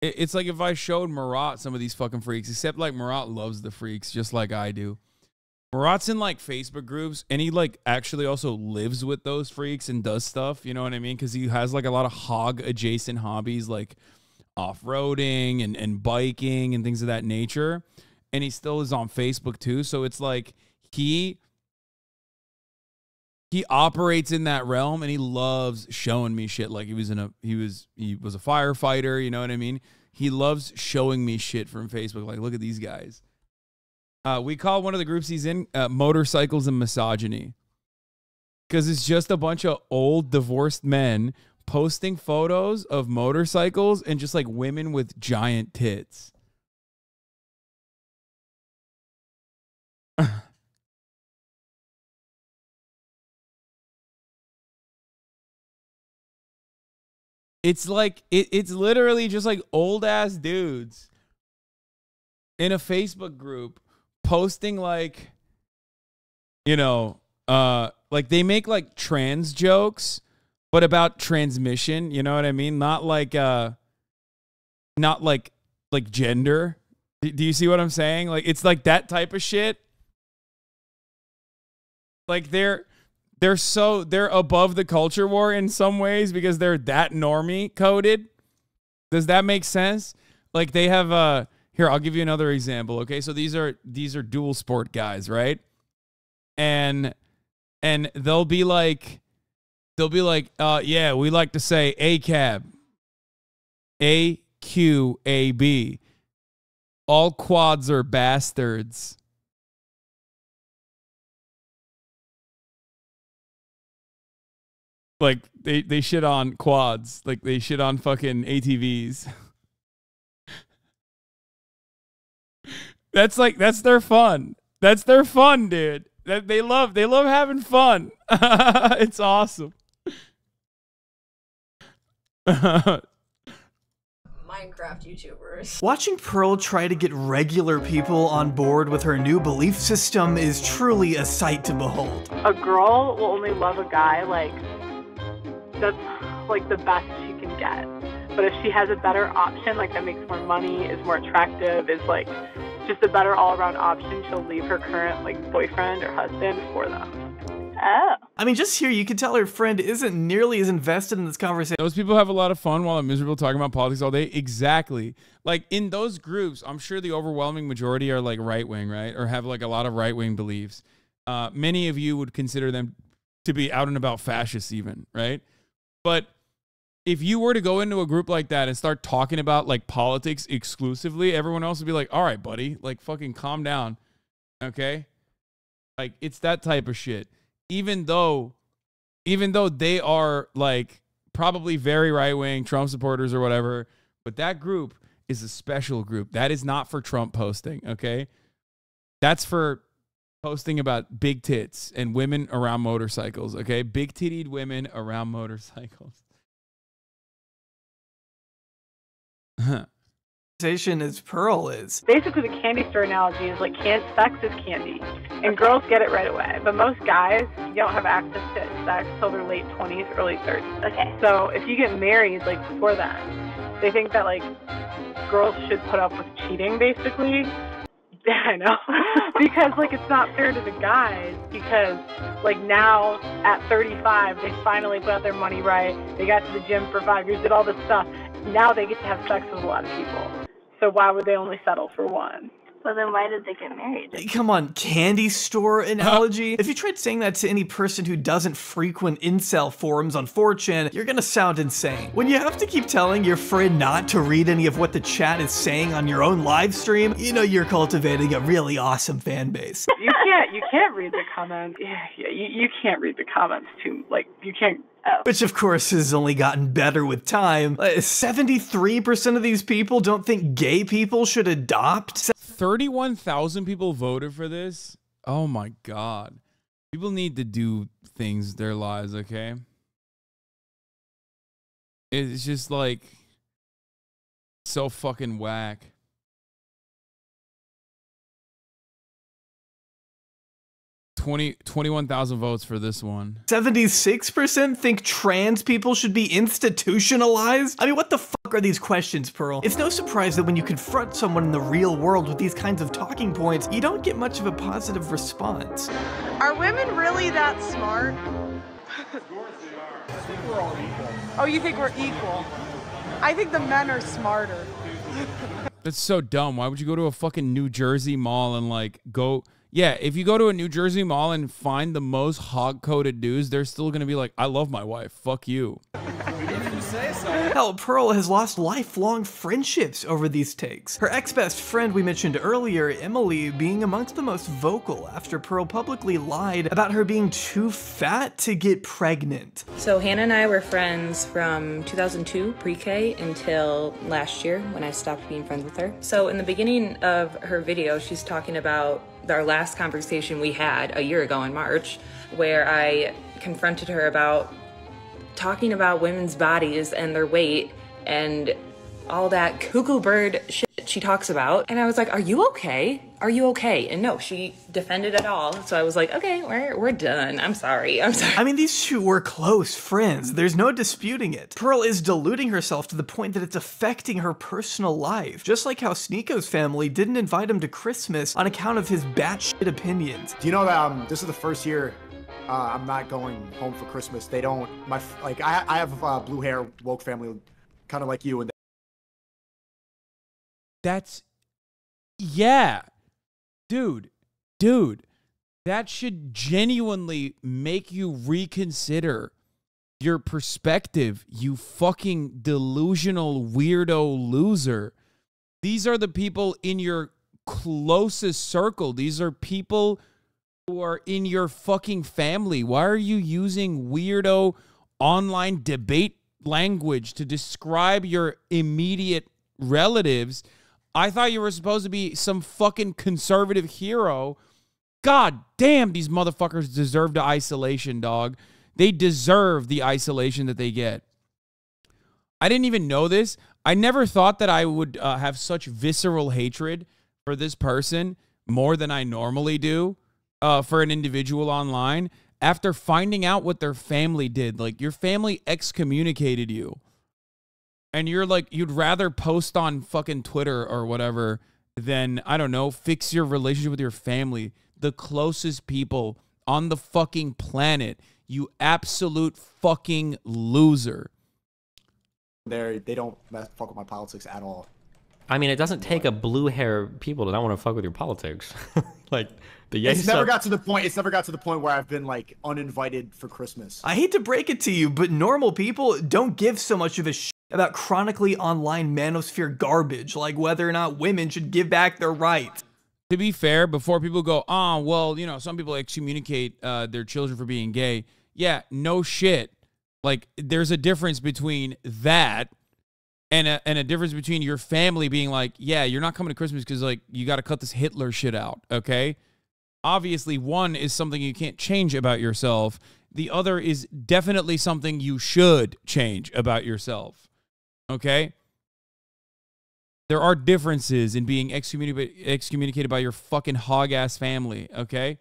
if I showed Marat some of these fucking freaks, except like Marat loves the freaks just like I do. Marat's in like Facebook groups and he like actually also lives with those freaks and does stuff, you know what I mean? Because he has like a lot of hog adjacent hobbies like off-roading and biking and things of that nature. And he still is on Facebook too. So it's like he operates in that realm and he loves showing me shit. Like he was a firefighter, you know what I mean? He loves showing me shit from Facebook. Like, look at these guys. We call one of the groups he's in Motorcycles and Misogyny. Because it's just a bunch of old divorced men posting photos of motorcycles and just like women with giant tits. It's like, it's literally just like old ass dudes in a Facebook group posting like, you know, like they make like trans jokes, but about transmission, you know what I mean? Not like gender. Do you see what I'm saying? Like it's like that type of shit. Like they're above the culture war in some ways because they're that normie coded. Does that make sense? Like they have here, I'll give you another example. Okay, so these are dual sport guys, right? And they'll be like, yeah, we like to say ACAB, AQAB. All quads are bastards. Like they shit on quads, like they shit on fucking ATVs. That's their fun. That's their fun, dude. They love having fun. It's awesome. Minecraft YouTubers. Watching Pearl try to get regular people on board with her new belief system is truly a sight to behold. A girl will only love a guy like that's like the best she can get. But if she has a better option, like that makes more money, is more attractive, is like just a better all-around option, she'll leave her current like boyfriend or husband for them. Oh. I mean, just here you can tell her friend isn't nearly as invested in this conversation. Those people have a lot of fun while I'm miserable talking about politics all day. Exactly. Like in those groups, I'm sure the overwhelming majority are like right-wing, right? Or have like a lot of right-wing beliefs. Many of you would consider them to be out and about fascists even, right? But if you were to go into a group like that and start talking about like politics exclusively, everyone else would be like, all right, buddy, like fucking calm down. Okay. Like it's that type of shit. Even though they are like probably very right-wing Trump supporters or whatever, but that group is a special group. That is not for Trump posting. Okay. That's for posting about big tits and women around motorcycles. Okay. Big tittied women around motorcycles. As Pearl is. Basically, the candy store analogy is like sex is candy, and girls get it right away. But most guys don't have access to sex till their late 20s, early 30s. Okay. So if you get married like before that, they think that like girls should put up with cheating, basically. Yeah, I know. Because like it's not fair to the guys, because like now at 35 they finally put out their money right. They got to the gym for 5 years, did all this stuff. Now they get to have sex with a lot of people. So why would they only settle for one? Well, then why did they get married? Come on, candy store analogy? If you tried saying that to any person who doesn't frequent incel forums on 4chan, you're gonna sound insane. When you have to keep telling your friend not to read any of what the chat is saying on your own live stream, you know you're cultivating a really awesome fan base. You can't read the comments. You can't read the comments too. Like you can't. Oh. Which of course has only gotten better with time. 73% of these people don't think gay people should adopt. 31,000 people voted for this. Oh my God. People need to do things in their lives, okay? It's just like so fucking whack. 21,000 votes for this one. 76% think trans people should be institutionalized? I mean, what the fuck are these questions, Pearl? It's no surprise that when you confront someone in the real world with these kinds of talking points, you don't get much of a positive response. Are women really that smart? Of course they are. I think we're all equal. Oh, you think we're equal? I think the men are smarter. That's so dumb. Why would you go to a fucking New Jersey mall and like go... Yeah, if you go to a New Jersey mall and find the most hog-coated dudes, they're still going to be like, I love my wife. Fuck you. Hell, Pearl has lost lifelong friendships over these takes. Her ex-best friend we mentioned earlier, Emily, being amongst the most vocal after Pearl publicly lied about her being too fat to get pregnant. So Hannah and I were friends from 2002, pre-K, until last year when I stopped being friends with her. So in the beginning of her video, she's talking about our last conversation we had a year ago in March, where I confronted her about talking about women's bodies and their weight and all that cuckoo bird shit she talks about. And I was like, are you okay? Are you okay? And no, she defended it all. So I was like, okay, we're done. I'm sorry. I mean, these two were close friends. There's no disputing it. Pearl is deluding herself to the point that it's affecting her personal life. Just like how Sneako's family didn't invite him to Christmas on account of his batshit opinions. Do you know that this is the first year I'm not going home for Christmas? They don't, I have blue hair, woke family, kind of like you. And that's, yeah. Dude, that should genuinely make you reconsider your perspective, you fucking delusional weirdo loser. These are the people in your closest circle. These are people who are in your fucking family. Why are you using weirdo online debate language to describe your immediate relatives? I thought you were supposed to be some fucking conservative hero God damn, these motherfuckers deserve the isolation, dog. They deserve the isolation that they get. I didn't even know this. I never thought that I would have such visceral hatred for this person more than I normally do for an individual online after finding out what their family did. Like, your family excommunicated you. And you're like, you'd rather post on fucking Twitter or whatever than, I don't know, fix your relationship with your family. The closest people on the fucking planet. You absolute fucking loser. They don't fuck with my politics at all. I mean, it doesn't take a blue hair people to not want to fuck with your politics. Like the It's never got to the point. It's never got to the point where I've been like uninvited for Christmas. I hate to break it to you, but normal people don't give so much of a shit about chronically online manosphere garbage, like whether or not women should give back their rights. To be fair, before people go, oh, well, you know, some people excommunicate their children for being gay. Yeah, no shit. Like, there's a difference between that and a difference between your family being like, yeah, you're not coming to Christmas because, like, you got to cut this Hitler shit out, okay? Obviously, one is something you can't change about yourself. The other is definitely something you should change about yourself, okay? There are differences in being excommunicated by your fucking hog-ass family, okay?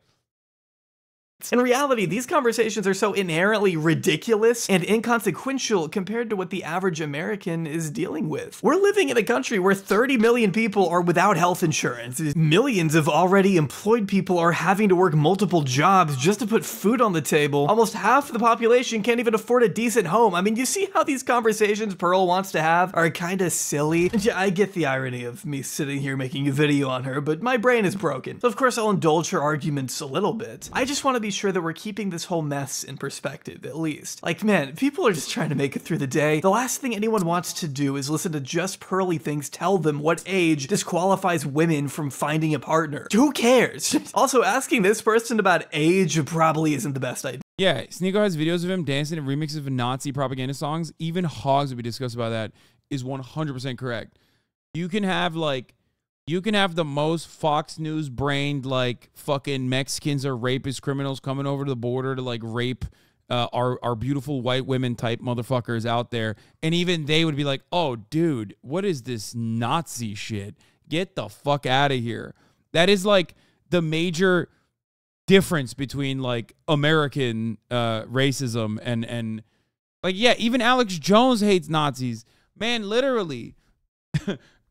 In reality, these conversations are so inherently ridiculous and inconsequential compared to what the average American is dealing with. We're living in a country where 30 million people are without health insurance. Millions of already employed people are having to work multiple jobs just to put food on the table. Almost half of the population can't even afford a decent home. I mean, you see how these conversations Pearl wants to have are kind of silly? And yeah, I get the irony of me sitting here making a video on her, but my brain is broken. So of course I'll indulge her arguments a little bit. I just want to be sure that we're keeping this whole mess in perspective, at least. Like, man, people are just trying to make it through the day. The last thing anyone wants to do is listen to JustPearlyThings tell them what age disqualifies women from finding a partner. Who cares? Also, asking this person about age probably isn't the best idea. Yeah, Sneeko has videos of him dancing to remixes of Nazi propaganda songs. Even hogs would be discussed about that. Is 100% correct. You can have, like, you can have the most Fox News brained, like, fucking Mexicans or rapist criminals coming over to the border to, like, rape our beautiful white women type motherfuckers out there. And even they would be like, oh, dude, what is this Nazi shit? Get the fuck out of here. That is, like, the major difference between, like, American racism and like, yeah, even Alex Jones hates Nazis. Man, literally.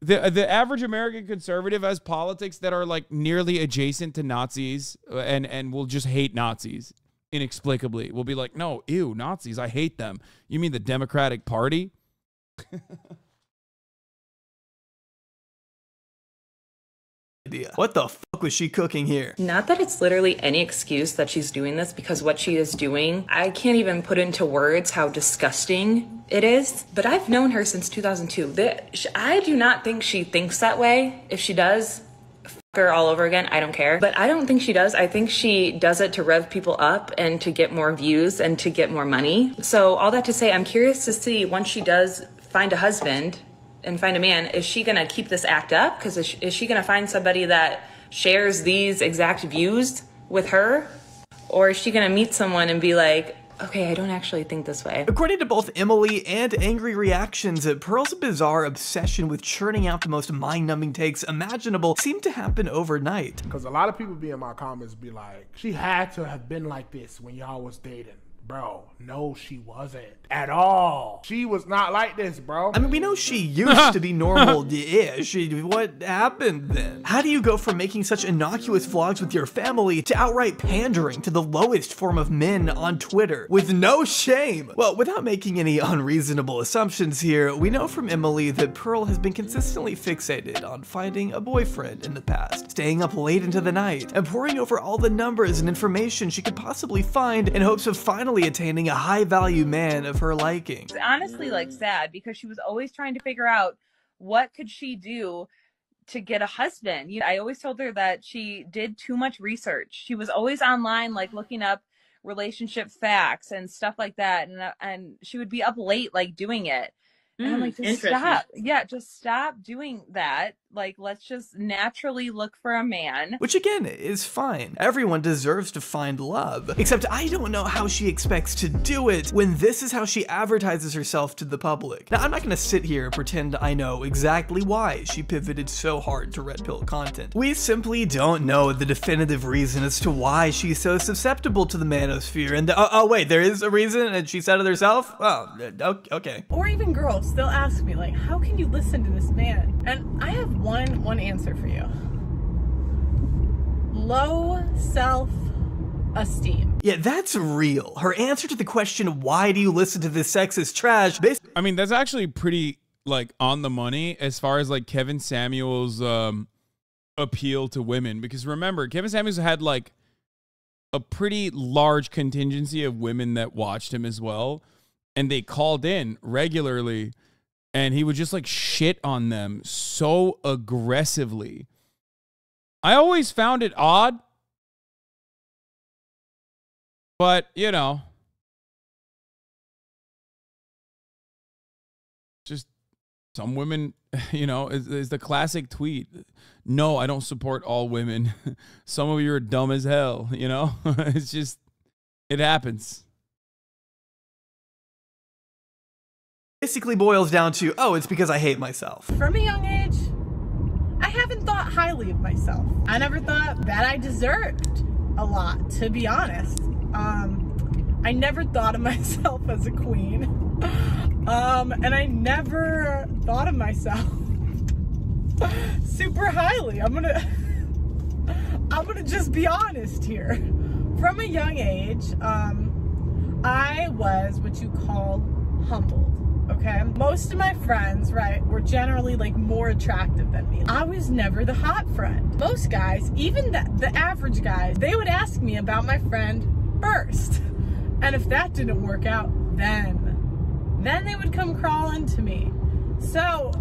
The average American conservative has politics that are, like, nearly adjacent to Nazis and will just hate Nazis inexplicably. We'll be like, no, ew, Nazis, I hate them. You mean the Democratic Party? What the fuck was she cooking here? Not that it's literally any excuse that she's doing this, because what she is doing, I can't even put into words how disgusting it is. But I've known her since 2002. I do not think she thinks that way. If she does, fuck her all over again. I don't care. But I don't think she does. I think she does it to rev people up and to get more views and to get more money. So all that to say, I'm curious to see, once she does find a husband and find a man, is she gonna keep this act up? Because is she gonna find somebody that shares these exact views with her? Or is she gonna meet someone and be like, okay, I don't actually think this way? According to both Emily and Angry Reactions, Pearl's bizarre obsession with churning out the most mind-numbing takes imaginable seemed to happen overnight. Because a lot of people be in my comments be like, she had to have been like this when y'all was dating. Bro, no, she wasn't at all. She was not like this, bro. I mean, we know she used to be normal-ish. What happened then? How do you go from making such innocuous vlogs with your family to outright pandering to the lowest form of men on Twitter with no shame? Well, without making any unreasonable assumptions here, we know from Emily that Pearl has been consistently fixated on finding a boyfriend in the past, staying up late into the night, and poring over all the numbers and information she could possibly find in hopes of finally attaining a high-value man of her liking. It's honestly, like, sad, because she was always trying to figure out what could she do to get a husband. You know, I always told her that she did too much research. She was always online, like, looking up relationship facts and stuff like that, and she would be up late, like, doing it. And I'm like, just stop. Yeah, just stop doing that. Like, let's just naturally look for a man. Which again, is fine. Everyone deserves to find love. Except I don't know how she expects to do it when this is how she advertises herself to the public. Now, I'm not gonna sit here and pretend I know exactly why she pivoted so hard to red pill content. We simply don't know the definitive reason as to why she's so susceptible to the manosphere, and oh wait, there is a reason, and she said it herself? Oh, okay. Or even girls still ask me, like, how can you listen to this man? And I have one answer for you. Low self-esteem. Yeah, that's real. Her answer to the question, why do you listen to this sexist trash? I mean, that's actually pretty, like, on the money as far as, like, Kevin Samuels' appeal to women. Because remember, Kevin Samuels had, like, a pretty large contingency of women that watched him as well. And they called in regularly. And he would just, like, shit on them so aggressively. I always found it odd. But, you know, just some women, you know, is the classic tweet. No, I don't support all women. Some of you are dumb as hell, you know? It's just, it happens. Basically boils down to, oh, it's because I hate myself. From a young age, I haven't thought highly of myself. I never thought that I deserved a lot, to be honest. I never thought of myself as a queen. And I never thought of myself super highly. I'm gonna just be honest here. From a young age, I was what you call humbled. Okay, most of my friends, right, were generally like more attractive than me. I was never the hot friend. Most guys, even the average guys, they would ask me about my friend first. And if that didn't work out, then they would come crawling to me. So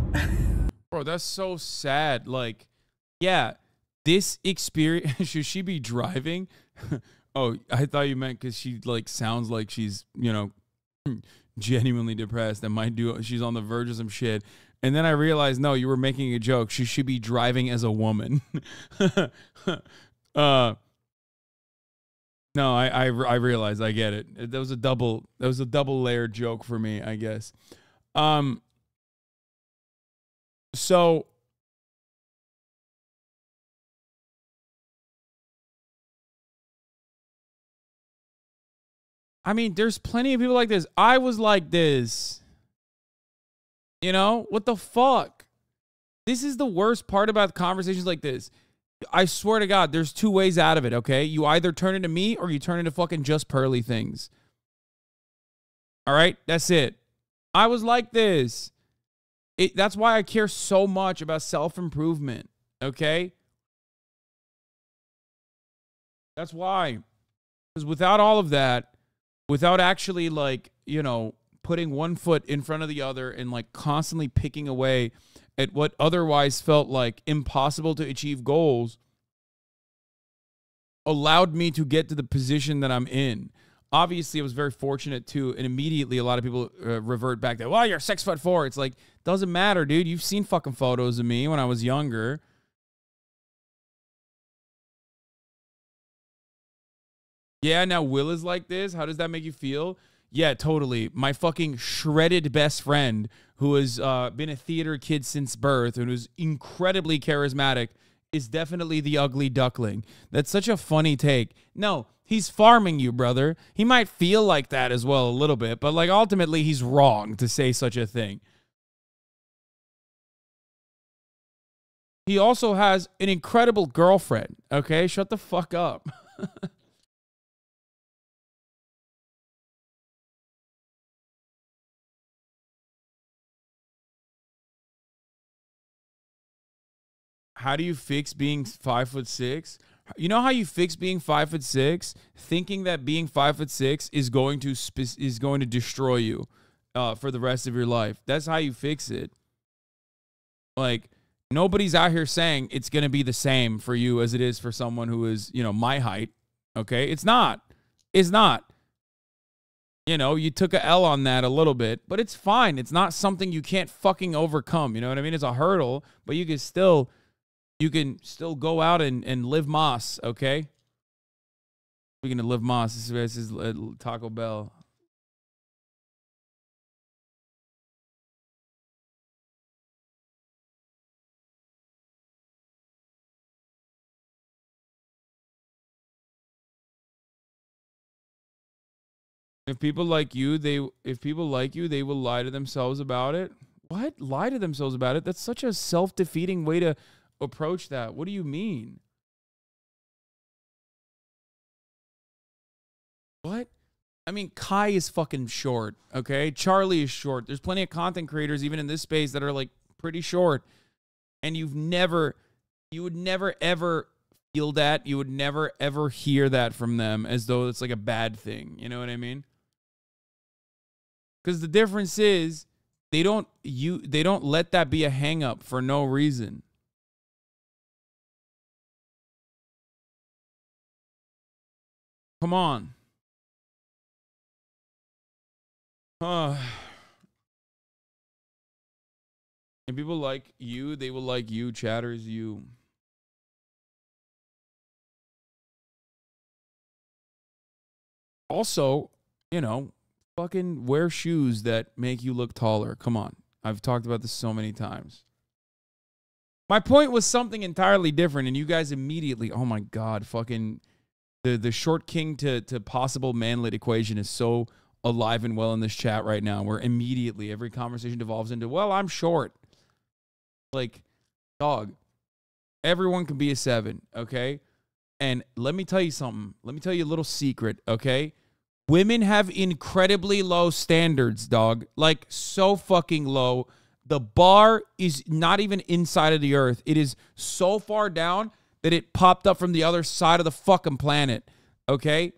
bro, that's so sad. Like, yeah, this experience, should she be driving? Oh, I thought you meant because she like sounds like she's, you know, genuinely depressed and might do, she's on the verge of some shit. And then I realized, no, you were making a joke. She should be driving as a woman. No, I realized, I get it. That was a double layered joke for me, I guess. So I mean, there's plenty of people like this. I was like this. You know, what the fuck? This is the worst part about conversations like this. I swear to God, there's two ways out of it, okay? You either turn into me or you turn into fucking JustPearlyThings. All right? That's it. I was like this. That's why I care so much about self-improvement, okay? That's why. Because without all of that, without actually, like, you know, putting one foot in front of the other and, like, constantly picking away at what otherwise felt like impossible to achieve goals, allowed me to get to the position that I'm in. Obviously, I was very fortunate too, and immediately a lot of people revert back to, well, you're 6'4". It's like, doesn't matter, dude. You've seen fucking photos of me when I was younger. Yeah, now Will is like this. How does that make you feel? Yeah, totally. My fucking shredded best friend who has been a theater kid since birth and who's incredibly charismatic is definitely the ugly duckling. That's such a funny take. No, he's farming you, brother. He might feel like that as well a little bit, but like ultimately he's wrong to say such a thing. He also has an incredible girlfriend, okay? Shut the fuck up. How do you fix being 5'6"? You know how you fix being 5'6"? Thinking that being 5'6" is going to destroy you for the rest of your life. That's how you fix it. Like, nobody's out here saying it's going to be the same for you as it is for someone who is, you know, my height. Okay? It's not. It's not. You know, you took a L on that a little bit, but it's fine. It's not something you can't fucking overcome. You know what I mean? It's a hurdle, but you can still go out and live Moss, okay? Speaking of live Moss, this is Taco Bell. If people like you, they will lie to themselves about it. What? Lie to themselves about it? That's such a self-defeating way to approach that. What do you mean? What? I mean, Kai is fucking short, okay? Charlie is short. There's plenty of content creators even in this space that are like pretty short. And you would never ever feel that. You would never ever hear that from them as though it's like a bad thing. You know what I mean? Because the difference is they don't let that be a hang up for no reason. Come on. And people like you, they will like you, chatters you. Also, you know, fucking wear shoes that make you look taller. Come on. I've talked about this so many times. My point was something entirely different, and you guys immediately, oh my God, fucking the short king to possible manlet equation is so alive and well in this chat right now, where immediately every conversation devolves into, well, I'm short. Like, dog, everyone can be a 7, okay? And let me tell you something. Let me tell you a little secret, okay? Women have incredibly low standards, dog. Like, so fucking low. The bar is not even inside of the earth. It is so far down that it popped up from the other side of the fucking planet, okay?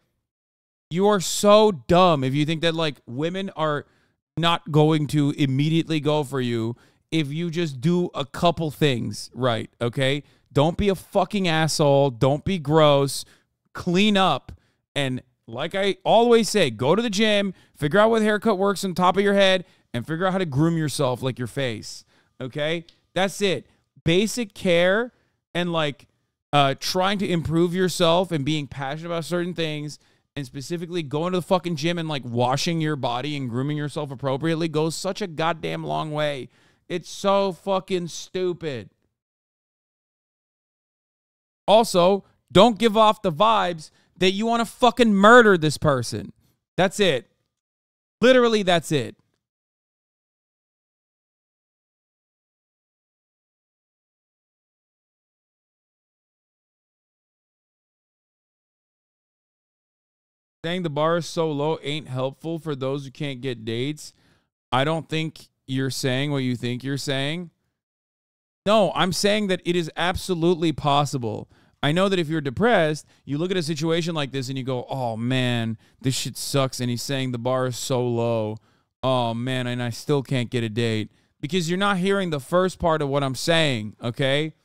You are so dumb if you think that, like, women are not going to immediately go for you if you just do a couple things right, okay? Don't be a fucking asshole. Don't be gross. Clean up. And like I always say, go to the gym, figure out what haircut works on top of your head, and figure out how to groom yourself like your face, okay? That's it. Basic care and, like, trying to improve yourself and being passionate about certain things, and specifically going to the fucking gym and, like, washing your body and grooming yourself appropriately goes such a goddamn long way. It's so fucking stupid. Also, don't give off the vibes that you want to fucking murder this person. That's it. Literally, that's it. Saying the bar is so low ain't helpful for those who can't get dates. I don't think you're saying what you think you're saying. No, I'm saying that it is absolutely possible. I know that if you're depressed, you look at a situation like this and you go, oh man, this shit sucks. And he's saying the bar is so low. Oh man, and I still can't get a date. Because you're not hearing the first part of what I'm saying, okay?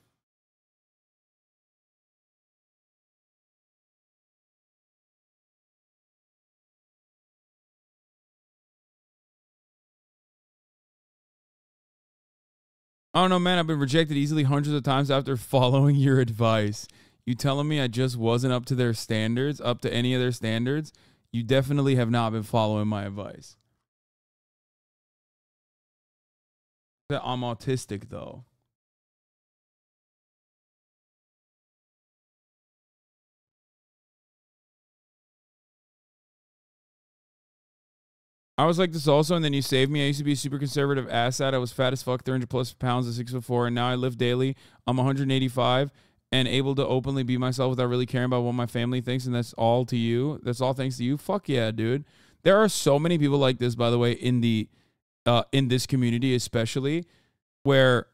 I don't know, man. I've been rejected easily hundreds of times after following your advice. You telling me I just wasn't up to their standards, up to any of their standards? You definitely have not been following my advice. I'm autistic, though. I was like this also, and then you saved me. I used to be a super conservative asshat. I was fat as fuck, 300 plus pounds at 6'4", and now I live daily. I'm 185 and able to openly be myself without really caring about what my family thinks, and that's all to you. That's all thanks to you. Fuck yeah, dude. There are so many people like this, by the way, in this community, especially, where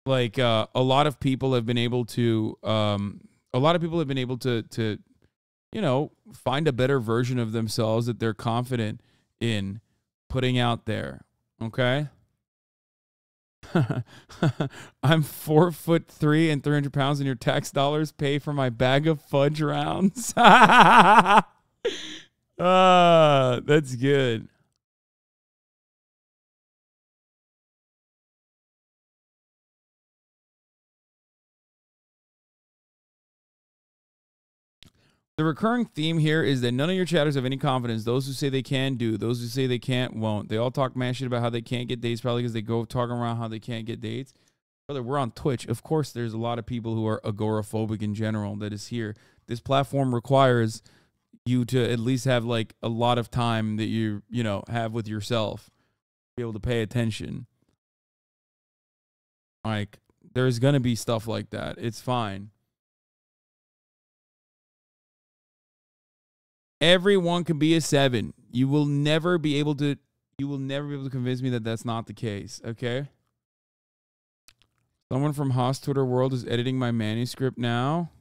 like a lot of people have been able to you know, find a better version of themselves that they're confident in putting out there. Okay. I'm 4'3" and 300 pounds, and your tax dollars pay for my bag of fudge rounds. That's good. The recurring theme here is that none of your chatters have any confidence. Those who say they can do. Those who say they can't won't. They all talk mad shit about how they can't get dates, probably because they go talking around how they can't get dates. Brother, we're on Twitch. Of course, there's a lot of people who are agoraphobic in general that is here. This platform requires you to at least have like a lot of time that you know, have with yourself. Be able to pay attention. Like, there's going to be stuff like that. It's fine. Everyone can be a 7. You will never be able to convince me that that's not the case, okay? Someone from Haas Twitter World is editing my manuscript now.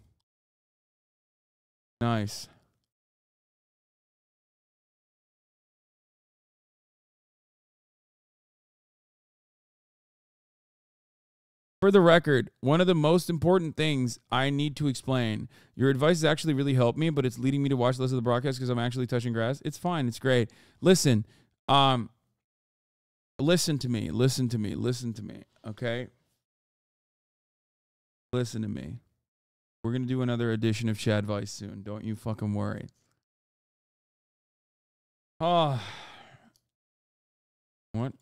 Nice. For the record, one of the most important things I need to explain, your advice has actually really helped me, but it's leading me to watch less of the broadcast because I'm actually touching grass. It's fine. It's great. Listen, listen to me, okay? Listen to me. We're going to do another edition of Chadvice soon. Don't you fucking worry. Oh. What?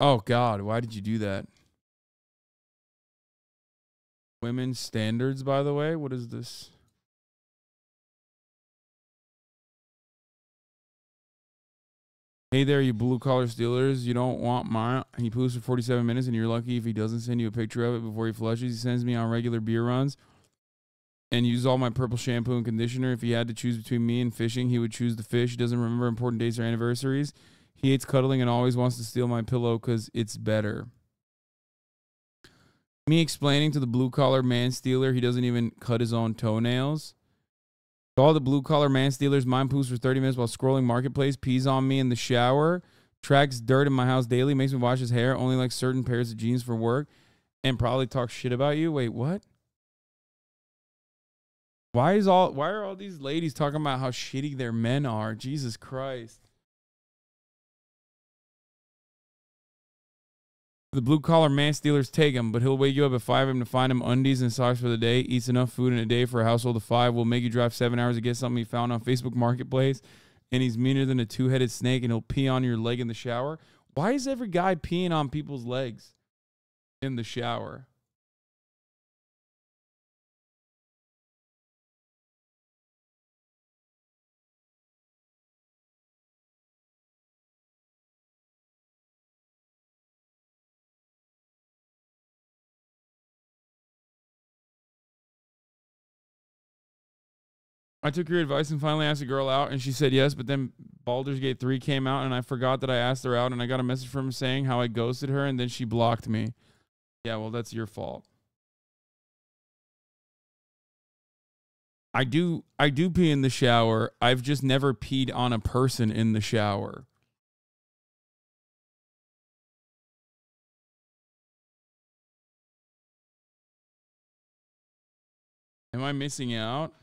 Oh, God. Why did you do that? Women's standards, by the way. What is this? Hey there, you blue-collar stealers. You don't want mine. He poops for 47 minutes, and you're lucky if he doesn't send you a picture of it before he flushes. He sends me on regular beer runs and uses all my purple shampoo and conditioner. If he had to choose between me and fishing, he would choose the fish. He doesn't remember important dates or anniversaries. He hates cuddling and always wants to steal my pillow because it's better. Me explaining to the blue-collar man stealer he doesn't even cut his own toenails. To all the blue-collar man stealers, mine poops for 30 minutes while scrolling Marketplace, pees on me in the shower, tracks dirt in my house daily, makes me wash his hair, only likes certain pairs of jeans for work, and probably talks shit about you. Wait, what? Why are all these ladies talking about how shitty their men are? Jesus Christ. The blue-collar man stealers take him, but he'll wake you up at 5 a.m. to find him undies and socks for the day, eats enough food in a day for a household of 5, will make you drive 7 hours to get something he found on Facebook Marketplace, and he's meaner than a 2-headed snake, and he'll pee on your leg in the shower. Why is every guy peeing on people's legs in the shower? I took your advice and finally asked a girl out, and she said yes, but then Baldur's Gate 3 came out, and I forgot that I asked her out, and I got a message from her saying how I ghosted her, and then she blocked me. Yeah, well, that's your fault. I do pee in the shower. I've just never peed on a person in the shower. Am I missing out?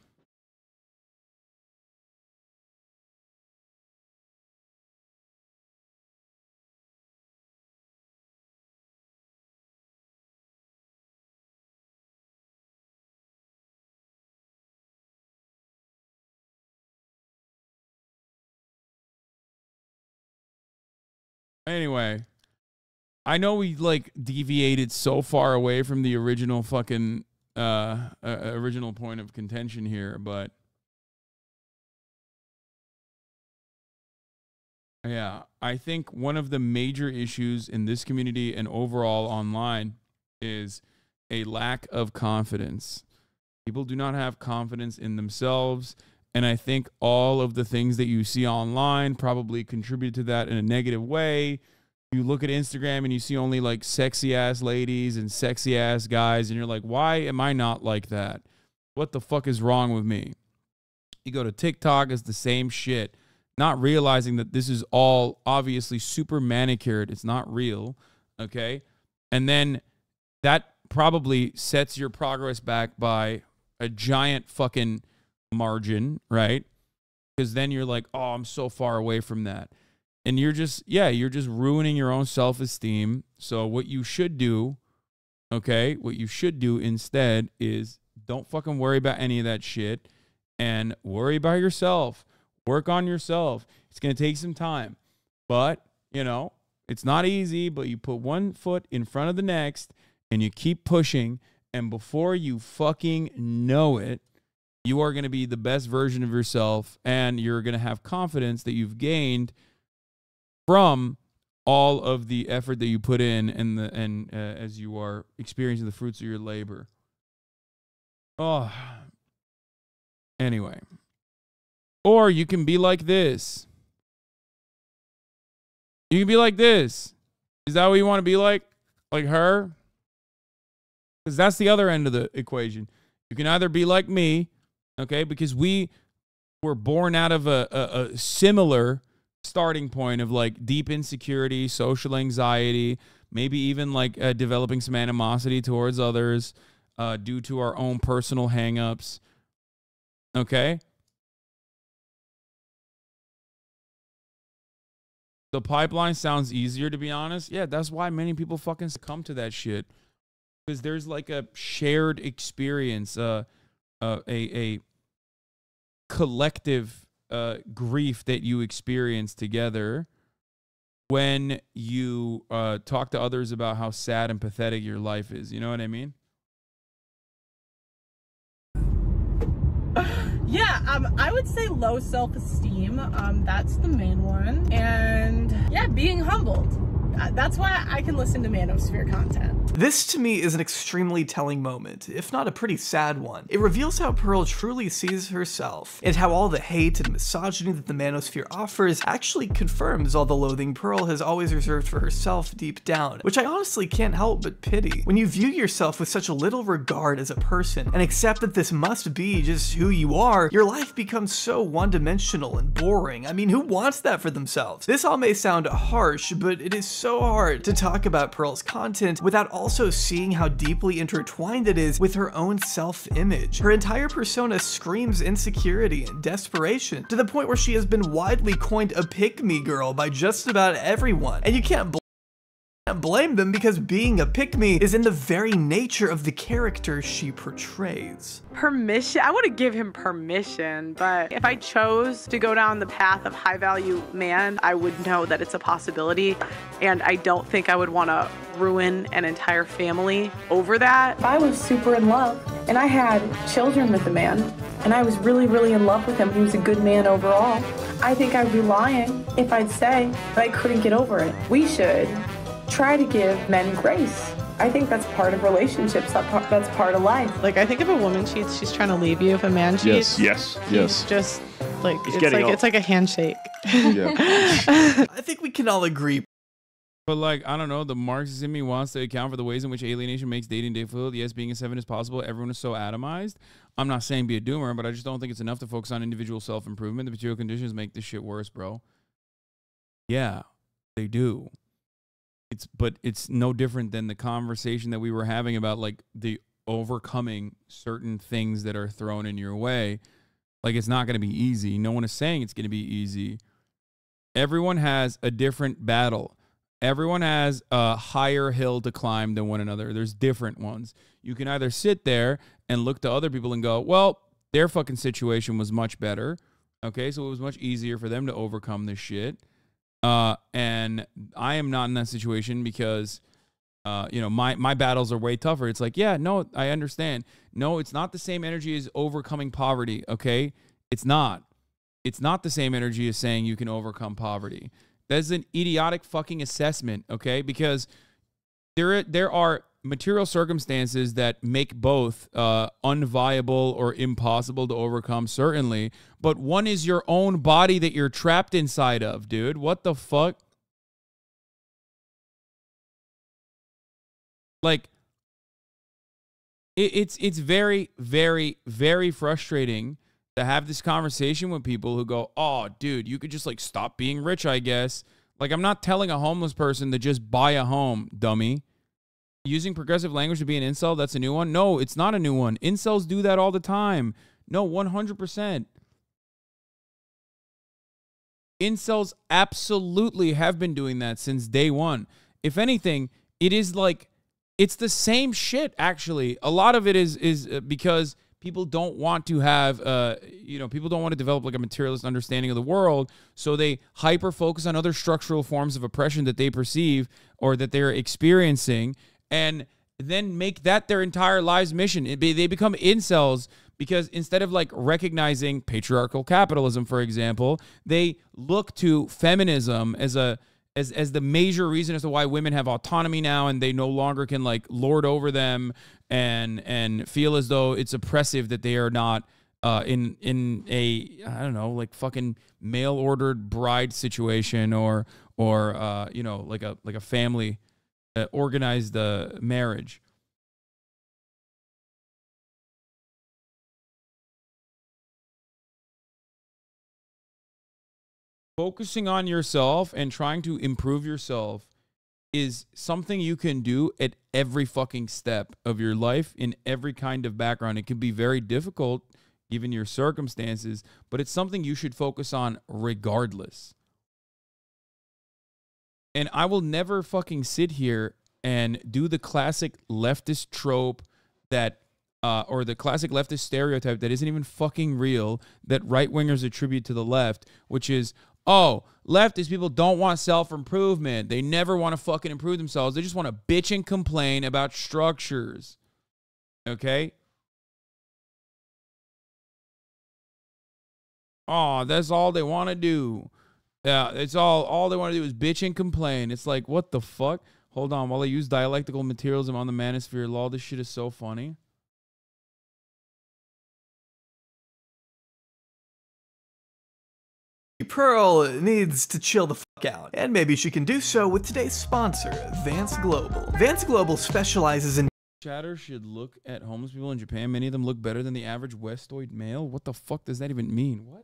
Anyway, I know we like deviated so far away from the original fucking original point of contention here, but yeah, I think one of the major issues in this community and overall online is a lack of confidence. People do not have confidence in themselves. And I think all of the things that you see online probably contribute to that in a negative way. You look at Instagram and you see only like sexy ass ladies and sexy ass guys. And you're like, why am I not like that? What the fuck is wrong with me? You go to TikTok, it's the same shit. Not realizing that this is all obviously super manicured. It's not real. Okay. And then that probably sets your progress back by a giant fucking margin, right? because then you're like, oh, I'm so far away from that. And you're just, you're just ruining your own self-esteem. So what you should do, okay, what you should do instead is don't fucking worry about any of that shit and worry about yourself. Work on yourself. It's going to take some time. But, you know, it's not easy, but you put one foot in front of the next and you keep pushing. And before you fucking know it, you are going to be the best version of yourself, and you're going to have confidence that you've gained from all of the effort that you put in and as you are experiencing the fruits of your labor. Oh. Anyway. Or you can be like this. You can be like this. Is that what you want to be like? Like her? Because that's the other end of the equation. You can either be like me, okay, because we were born out of a similar starting point of like deep insecurity, social anxiety, maybe even like developing some animosity towards others due to our own personal hangups. Okay? The pipeline sounds easier, to be honest. Yeah, that's why many people fucking succumb to that shit. Because there's like a shared experience, a collective grief that you experience together when you talk to others about how sad and pathetic your life is. You know what I mean? Yeah, I would say low self-esteem. That's the main one. And yeah, being humbled. That's why I can listen to Manosphere content. This to me is an extremely telling moment, if not a pretty sad one. It reveals how Pearl truly sees herself, and how all the hate and misogyny that the Manosphere offers actually confirms all the loathing Pearl has always reserved for herself deep down, which I honestly can't help but pity. When you view yourself with such little regard as a person, and accept that this must be just who you are, your life becomes so one-dimensional and boring. I mean, who wants that for themselves? This all may sound harsh, but it is so hard to talk about Pearl's content without also seeing how deeply intertwined it is with her own self-image. Her entire persona screams insecurity and desperation, to the point where she has been widely coined a pick-me girl by just about everyone. And you can't blame them, because being a pick-me is in the very nature of the character she portrays. Permission? I want to give him permission, but if I chose to go down the path of high-value man, I would know that it's a possibility, and I don't think I would want to ruin an entire family over that. If I was super in love and I had children with a man, and I was really, really in love with him, he was a good man overall, I think I'd be lying if I'd say that I couldn't get over it. We should try to give men grace. I think that's part of relationships. That's part of life. Like, I think if a woman cheats, she's trying to leave you. If a man cheats, yes. just like it's like a handshake. Yeah. I think we can all agree. But like, I don't know, the Marxist in me wants to account for the ways in which alienation makes dating difficult. Yes, being a 7 is possible. Everyone is so atomized. I'm not saying be a doomer, but I just don't think it's enough to focus on individual self-improvement. The material conditions make this shit worse, bro. Yeah, they do. But it's no different than the conversation that we were having about like the overcoming certain things that are thrown in your way. Like, it's not going to be easy. No one is saying it's going to be easy. Everyone has a different battle. Everyone has a higher hill to climb than one another. There's different ones. You can either sit there and look to other people and go, well, their fucking situation was much better. Okay, so it was much easier for them to overcome this shit. And I am not in that situation because, you know, my battles are way tougher. It's like, yeah, no, I understand. No, it's not the same energy as overcoming poverty. Okay. It's not the same energy as saying you can overcome poverty. That's an idiotic fucking assessment. Okay. Because there are material circumstances that make both unviable or impossible to overcome, certainly, but one is your own body that you're trapped inside of, dude. What the fuck? Like, it's very, very, very frustrating to have this conversation with people who go, oh, dude, you could just like stop being rich, I guess. Like, I'm not telling a homeless person to just buy a home, dummy. Using progressive language to be an incel, that's a new one? No, it's not a new one. Incels do that all the time. No, 100%. Incels absolutely have been doing that since day one. If anything, it is like, it's the same shit, actually. A lot of it is because people don't want to have, people don't want to develop like a materialist understanding of the world, so they hyper-focus on other structural forms of oppression that they perceive or that they're experiencing, and then make that their entire lives mission. They become incels because instead of like recognizing patriarchal capitalism, for example, they look to feminism as the major reason as to why women have autonomy now, and they no longer can like lord over them and feel as though it's oppressive that they are not in a, I don't know, like fucking mail ordered bride situation or like a family organized marriage. Focusing on yourself and trying to improve yourself is something you can do at every fucking step of your life in every kind of background. It can be very difficult given your circumstances, but it's something you should focus on regardless. And I will never fucking sit here and do the classic leftist trope that or the classic leftist stereotype that isn't even fucking real that right-wingers attribute to the left, which is, oh, leftist people don't want self-improvement. They never want to fucking improve themselves. They just want to bitch and complain about structures. Okay? Oh, that's all they want to do. Yeah, it's all they want to do is bitch and complain. It's like, what the fuck? Hold on, while I use dialectical materialism on the manosphere law, this shit is so funny. Pearl needs to chill the fuck out, and maybe she can do so with today's sponsor, Vance Global. Vance Global specializes in Chatter should look at homeless people in Japan. Many of them look better than the average Westoid male. What the fuck does that even mean? What?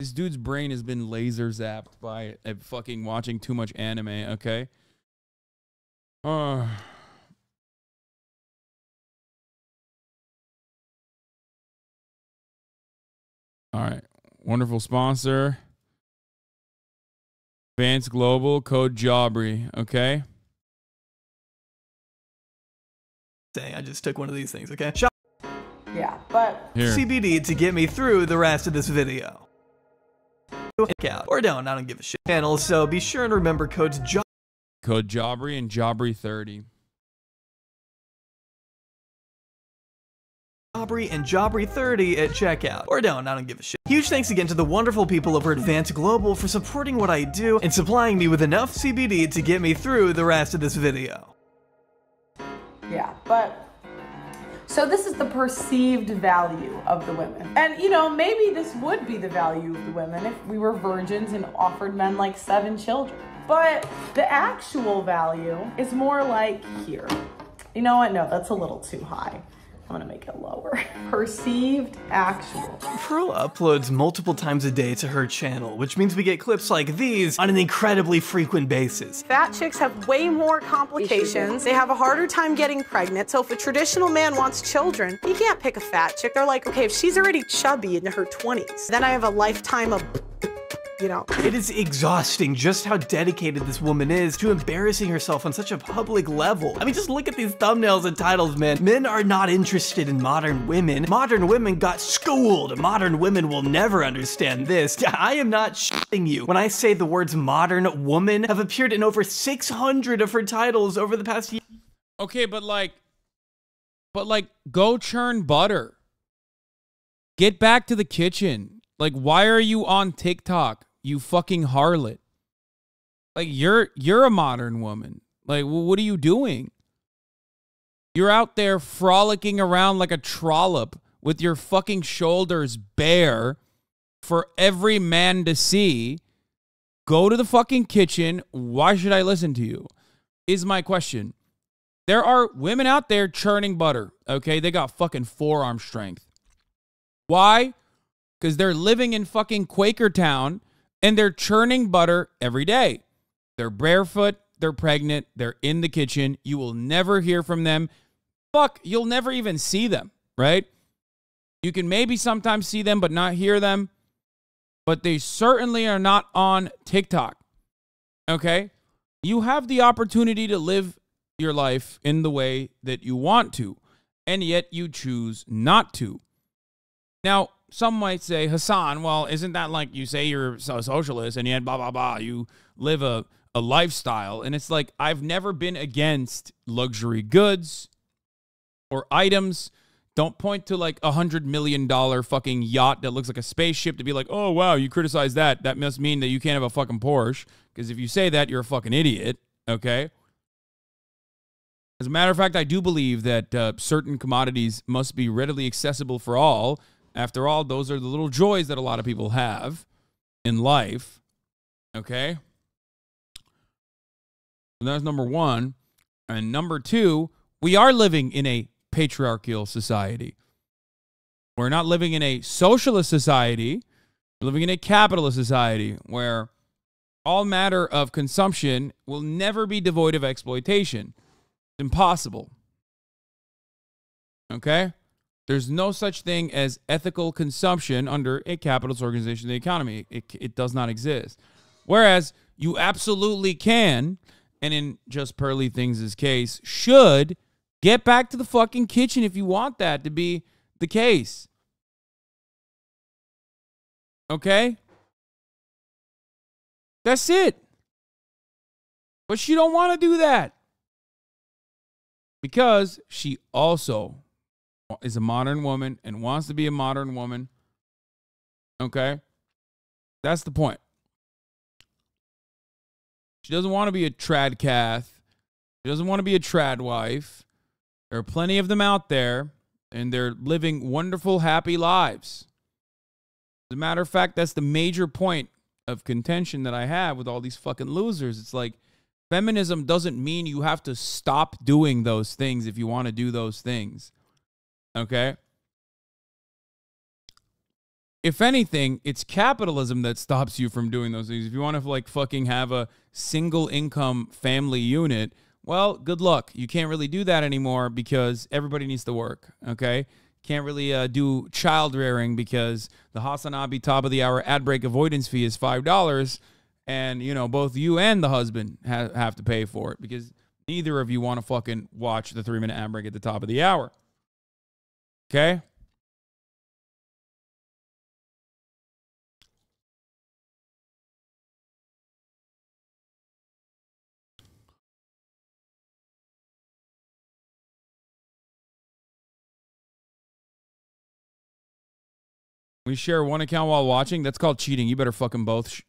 This dude's brain has been laser zapped by fucking watching too much anime, okay? All right. Wonderful sponsor. Vance Global, code J Aubrey, okay? Dang, I just took one of these things, okay? Yeah, but Here. CBD to get me through the rest of this video. Or don't, I don't give a shit. Channel, so be sure and remember codes Code J Aubrey and J Aubrey 30. Aubrey and J Aubrey 30 at checkout. Or don't, I don't give a shit. Huge thanks again to the wonderful people over at Vance Global for supporting what I do and supplying me with enough CBD to get me through the rest of this video. yeah, but so this is the perceived value of the women. And you know, maybe this would be the value of the women if we were virgins and offered men like 7 children. But the actual value is more like here. You know what? No, that's a little too high. I'm gonna make it lower. Perceived actual. Pearl uploads multiple times a day to her channel, which means we get clips like these on an incredibly frequent basis. Fat chicks have way more complications. They have a harder time getting pregnant. So if a traditional man wants children, he can't pick a fat chick. They're like, okay, if she's already chubby in her 20s, then I have a lifetime of, you know. It is exhausting just how dedicated this woman is to embarrassing herself on such a public level. I mean, just look at these thumbnails and titles, man. Men are not interested in modern women. Modern women got schooled. Modern women will never understand this. I am not shitting you when I say the words modern woman have appeared in over 600 of her titles over the past year. Okay, but like, go churn butter. Get back to the kitchen. Like, why are you on TikTok? You fucking harlot. Like, you're a modern woman. Like, what are you doing? You're out there frolicking around like a trollop with your fucking shoulders bare for every man to see. Go to the fucking kitchen. Why should I listen to you? Is my question. There are women out there churning butter, okay? They got fucking forearm strength. Why? Because they're living in fucking Quakertown and they're churning butter every day. They're barefoot, they're pregnant, they're in the kitchen. You will never hear from them. Fuck, you'll never even see them, right? You can maybe sometimes see them but not hear them. but they certainly are not on TikTok. Okay? You have the opportunity to live your life in the way that you want to, and yet you choose not to. Now, some might say, Hasan, well, isn't that like you say you're a socialist and yet blah, blah, blah, you live a lifestyle? And it's like, I've never been against luxury goods or items. Don't point to like $100 million fucking yacht that looks like a spaceship to be like, oh, wow, you criticize that. That must mean that you can't have a fucking Porsche. Because if you say that, you're a fucking idiot. Okay? As a matter of fact, I do believe that certain commodities must be readily accessible for all. After all, those are the little joys that a lot of people have in life. Okay? So that's number one. And number two, we are living in a patriarchal society. We're not living in a socialist society. We're living in a capitalist society where all matter of consumption will never be devoid of exploitation. It's impossible. Okay? There's no such thing as ethical consumption under a capitalist organization of the economy. It does not exist. Whereas you absolutely can, and in JustPearlyThings' case, should get back to the fucking kitchen if you want that to be the case. Okay? That's it. But she don't want to do that. Because she also is a modern woman and wants to be a modern woman. Okay? That's the point. She doesn't want to be a trad cath. She doesn't want to be a trad wife. There are plenty of them out there, and they're living wonderful, happy lives. As a matter of fact, that's the major point of contention that I have with all these fucking losers. It's like, feminism doesn't mean you have to stop doing those things if you want to do those things. Okay? If anything, it's capitalism that stops you from doing those things. If you want to like fucking have a single income family unit, well, good luck. You can't really do that anymore because everybody needs to work, okay? Can't really do child rearing because the HasanAbi top of the hour ad break avoidance fee is $5, and, you know, both you and the husband have to pay for it because neither of you want to fucking watch the 3-minute ad break at the top of the hour, okay? We share one account while watching. That's called cheating. You better fucking both.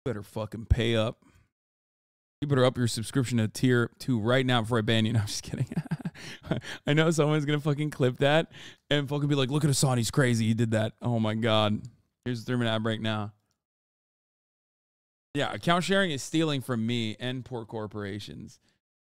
Better fucking pay up. You better up your subscription to tier 2 right now before I ban you. No, I'm just kidding. I know someone's going to fucking clip that and fucking be like, look at Hasan. He's crazy. He did that. Oh, my God. Here's the 3-minute ad break now. Yeah, account sharing is stealing from me and poor corporations.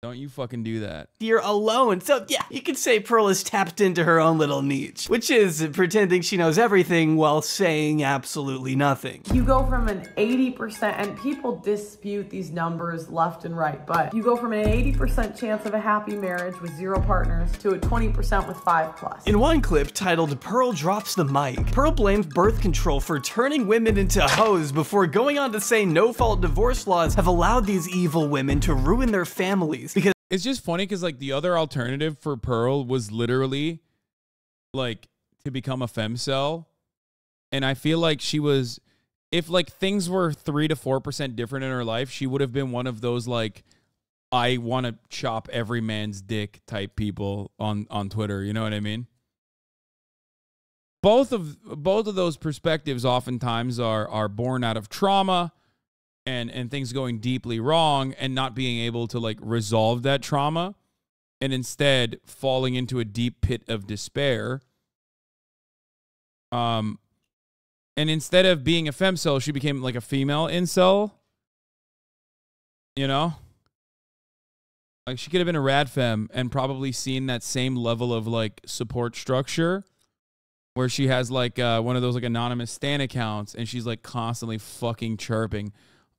Don't you fucking do that. You're alone. So yeah, you could say Pearl has tapped into her own little niche, which is pretending she knows everything while saying absolutely nothing. You go from an 80%, and people dispute these numbers left and right, but you go from an 80% chance of a happy marriage with 0 partners to a 20% with 5+. In one clip titled Pearl Drops the Mic, Pearl blamed birth control for turning women into hoes before going on to say no-fault divorce laws have allowed these evil women to ruin their families. Because it's just funny because like the other alternative for Pearl was literally like to become a femcel, and I feel like she was, if like things were 3 to 4% different in her life, she would have been one of those like I want to chop every man's dick type people on Twitter. You know what I mean? Both of those perspectives oftentimes are born out of trauma. And things going deeply wrong and not being able to like resolve that trauma and instead falling into a deep pit of despair. And instead of being a femcel, she became like a female incel. You know? Like she could have been a rad femme and probably seen that same level of like support structure where she has like one of those like anonymous stan accounts and she's like constantly fucking chirping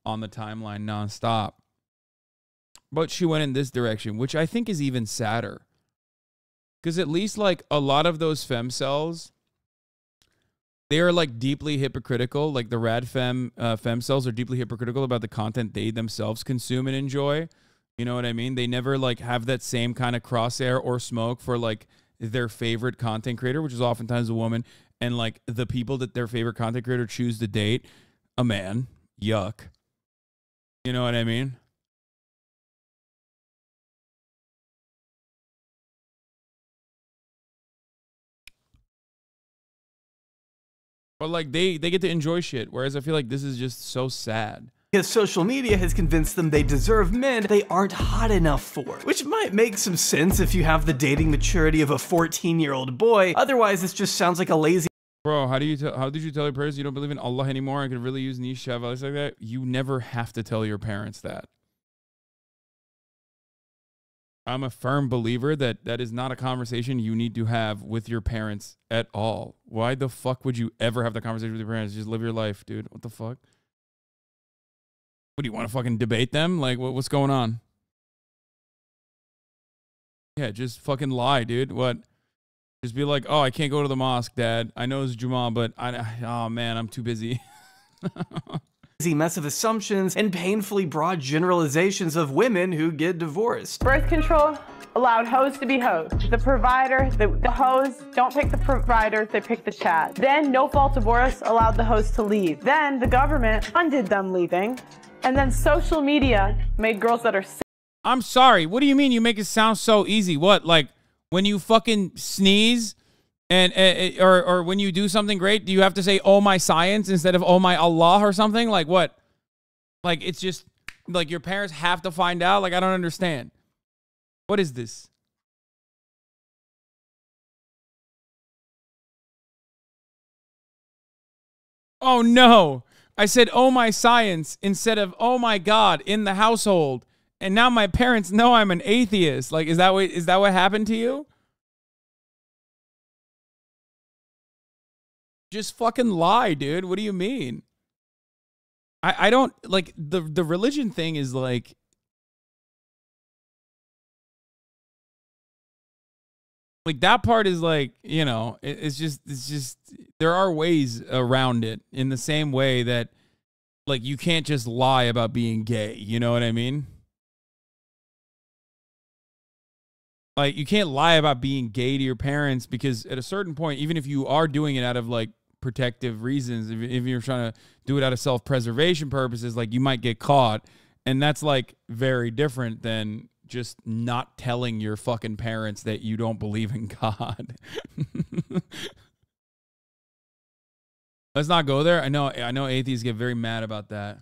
on the timeline nonstop. But she went in this direction, which I think is even sadder. Because at least like a lot of those femcels they are like deeply hypocritical. Like the rad fem cells are deeply hypocritical about the content they themselves consume and enjoy. You know what I mean? They never like have that same kind of crosshair or smoke for like their favorite content creator, which is oftentimes a woman, and like the people that their favorite content creator choose to date, a man. Yuck. You know what I mean? But like they get to enjoy shit, whereas I feel like this is just so sad. Because social media has convinced them they deserve men they aren't hot enough for. Which might make some sense if you have the dating maturity of a 14-year-old boy. Otherwise, this just sounds like a lazy... Bro, how did you tell your parents you don't believe in Allah anymore? I could really use niche values like that. You never have to tell your parents that. I'm a firm believer that that is not a conversation you need to have with your parents at all. Why the fuck would you ever have the conversation with your parents? Just live your life, dude. What the fuck? What, do you want to fucking debate them? Like, what's going on? Yeah, just fucking lie, dude. What? Just be like, oh, I can't go to the mosque, Dad. I know it's Jummah, but oh man, I'm too busy. Mess of assumptions and painfully broad generalizations of women who get divorced. Birth control allowed hoes to be hoes. The provider, the hoes don't pick the provider, they pick the Chad. Then no fault divorce allowed the hoes to leave. Then the government funded them leaving. And then social media made girls that are sick. I'm sorry. What do you mean you make it sound so easy? What, like when you fucking sneeze and or when you do something great, do you have to say oh my science instead of oh my Allah or something? Like what? Like it's just like your parents have to find out? Like I don't understand. What is this? Oh no. I said oh my science instead of oh my God in the household. And now my parents know I'm an atheist. Like is that what happened to you? Just fucking lie, dude. What do you mean? I don't like the religion thing is like that part is like, you know, it's just there are ways around it in the same way that like you can't just lie about being gay, you know what I mean? Like you can't lie about being gay to your parents because at a certain point, even if you are doing it out of like protective reasons, if you're trying to do it out of self-preservation purposes, like you might get caught, and that's like very different than just not telling your fucking parents that you don't believe in God. Let's not go there. I know atheists get very mad about that.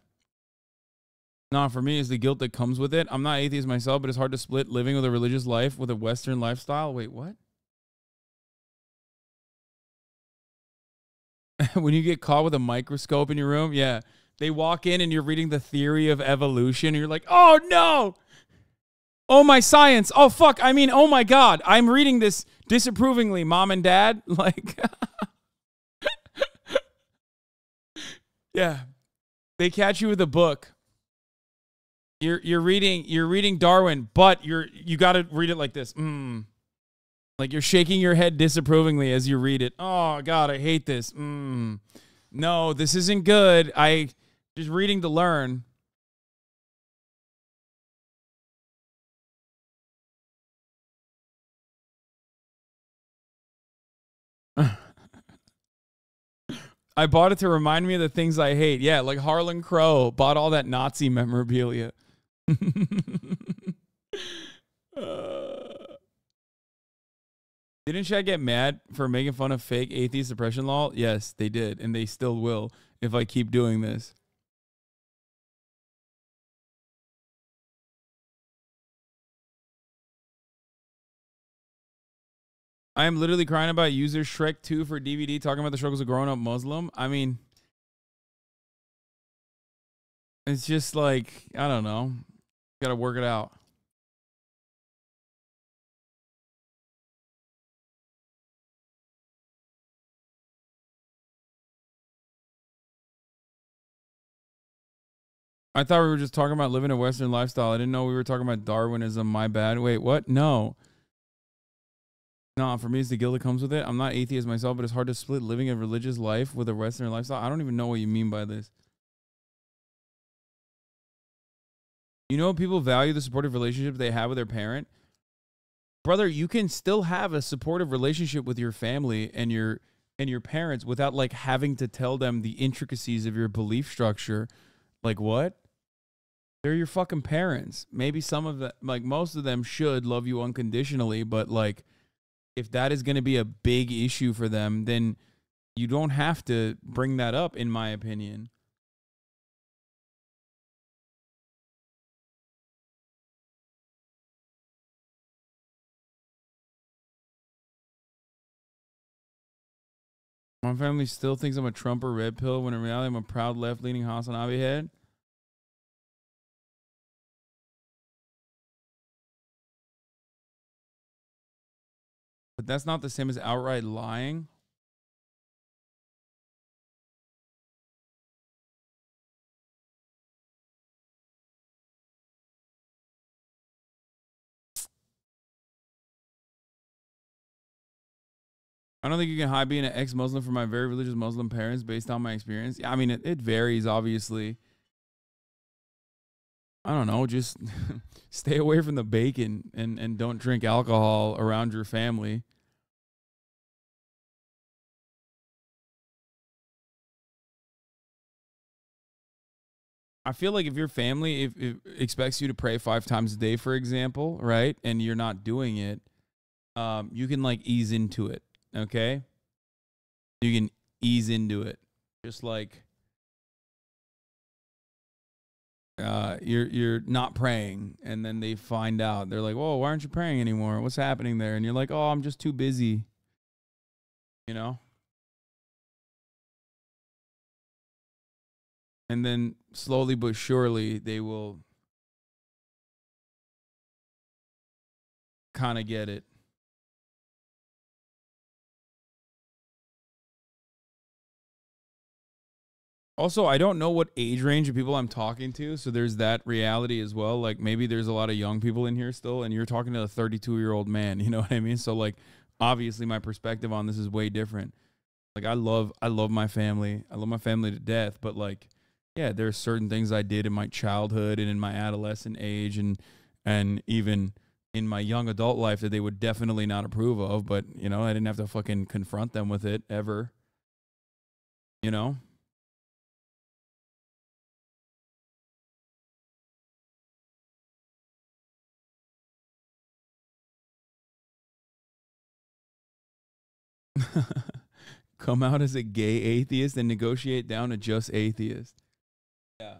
No, for me, it's the guilt that comes with it. I'm not atheist myself, but it's hard to split living with a religious life with a Western lifestyle. Wait, what? When you get caught with a microscope in your room, yeah. They walk in and you're reading the theory of evolution. And you're like, oh, no. Oh, my science. Oh, fuck. I mean, oh, my God. I'm reading this disapprovingly, Mom and Dad. Like, yeah. They catch you with a book. You're reading Darwin, but you got to read it like this. Like you're shaking your head disapprovingly as you read it. Oh God, I hate this. No, this isn't good. I just reading to learn. I bought it to remind me of the things I hate. Yeah, like Harlan Crow bought all that Nazi memorabilia. Didn't Chad get mad for making fun of fake atheist suppression law? Yes, they did, and they still will if I keep doing this. I am literally crying about user Shrek 2 for DVD, talking about the struggles of growing up Muslim. I mean, it's just like, I don't know. Got to work it out. I thought we were just talking about living a Western lifestyle. I didn't know we were talking about Darwinism. My bad. Wait, what? No. No, for me, it's the guilt that comes with it. I'm not atheist myself, but it's hard to split living a religious life with a Western lifestyle. I don't even know what you mean by this. You know, people value the supportive relationship they have with their parent. Brother, you can still have a supportive relationship with your family and your parents without like having to tell them the intricacies of your belief structure. Like what? They're your fucking parents. Maybe some of them, like most of them, should love you unconditionally, but like, if that is going to be a big issue for them, then you don't have to bring that up, in my opinion. My family still thinks I'm a Trump or red pill, when in reality I'm a proud left-leaning HasanAbi head. But that's not the same as outright lying. I don't think you can hide being an ex-Muslim from my very religious Muslim parents based on my experience. I mean, it varies, obviously. I don't know, just stay away from the bacon and don't drink alcohol around your family. I feel like if your family if expects you to pray 5 times a day, for example, right, and you're not doing it, you can like ease into it, okay? You can ease into it, just like you're not praying, and then they find out. They're like, "Whoa, why aren't you praying anymore? What's happening there?" And you're like, "Oh, I'm just too busy." You know? And then slowly but surely they will kind of get it. Also, I don't know what age range of people I'm talking to, so there's that reality as well. Like, maybe there's a lot of young people in here still, and you're talking to a 32-year-old man, you know what I mean? So, like, obviously my perspective on this is way different. Like, I love my family. I love my family to death, but, like, yeah, there are certain things I did in my childhood and in my adolescent age and even in my young adult life that they would definitely not approve of, but, you know, I didn't have to fucking confront them with it ever, you know? Come out as a gay atheist and negotiate down to just atheist. Yeah.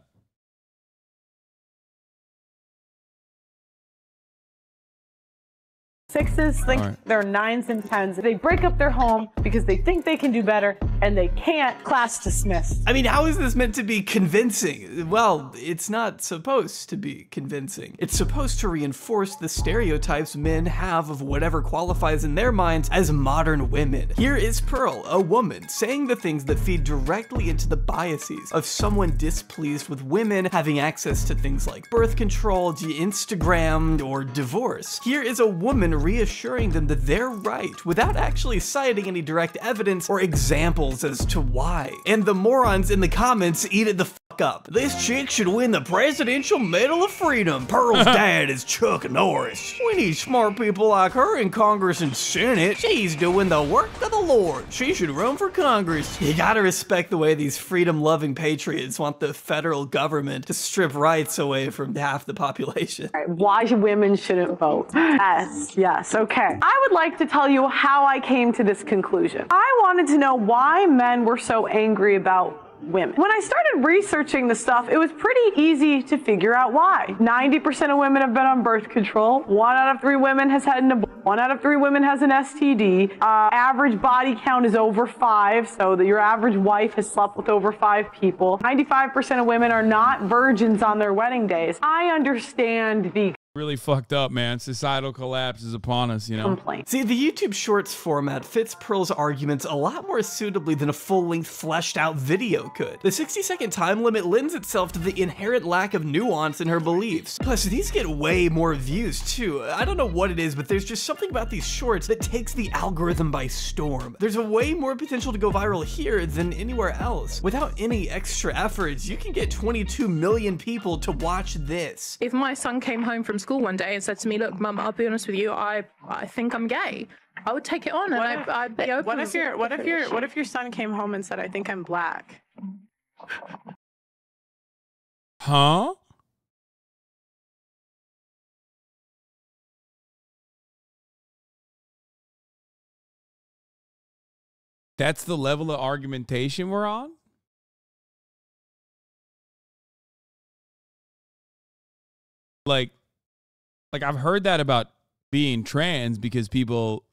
Sixes think they're 9s and 10s. They break up their home because they think they can do better and they can't. Class dismissed. I mean, how is this meant to be convincing? Well, it's not supposed to be convincing. It's supposed to reinforce the stereotypes men have of whatever qualifies in their minds as modern women. Here is Pearl, a woman, saying the things that feed directly into the biases of someone displeased with women having access to things like birth control, Instagram, or divorce. Here is a woman reassuring them that they're right without actually citing any direct evidence or examples as to why. And the morons in the comments eat it the fuck up. This chick should win the Presidential Medal of Freedom. Pearl's dad is Chuck Norris. We need smart people like her in Congress and Senate. She's doing the work of the Lord. She should run for Congress. You gotta respect the way these freedom-loving patriots want the federal government to strip rights away from half the population. Why women shouldn't vote? Yes, okay. I would like to tell you how I came to this conclusion. I wanted to know why men were so angry about women. When I started researching the stuff, it was pretty easy to figure out why. 90% of women have been on birth control. 1 out of 3 women has had an abortion. 1 out of 3 women has an STD. Average body count is over 5, so that your average wife has slept with over 5 people. 95% of women are not virgins on their wedding days. I understand the really fucked up, man. Societal collapse is upon us, you know? See, the YouTube Shorts format fits Pearl's arguments a lot more suitably than a full-length, fleshed-out video could. The 60-second time limit lends itself to the inherent lack of nuance in her beliefs. Plus, these get way more views, too. I don't know what it is, but there's just something about these shorts that takes the algorithm by storm. There's a way more potential to go viral here than anywhere else. Without any extra efforts, you can get 22 million people to watch this. If my son came home from school one day and said to me, look, Mum, I'll be honest with you, I think I'm gay, I would take it on and I'd be open. What if your son came home and said, I think I'm black? Huh? That's the level of argumentation we're on? Like I've heard that about being trans because people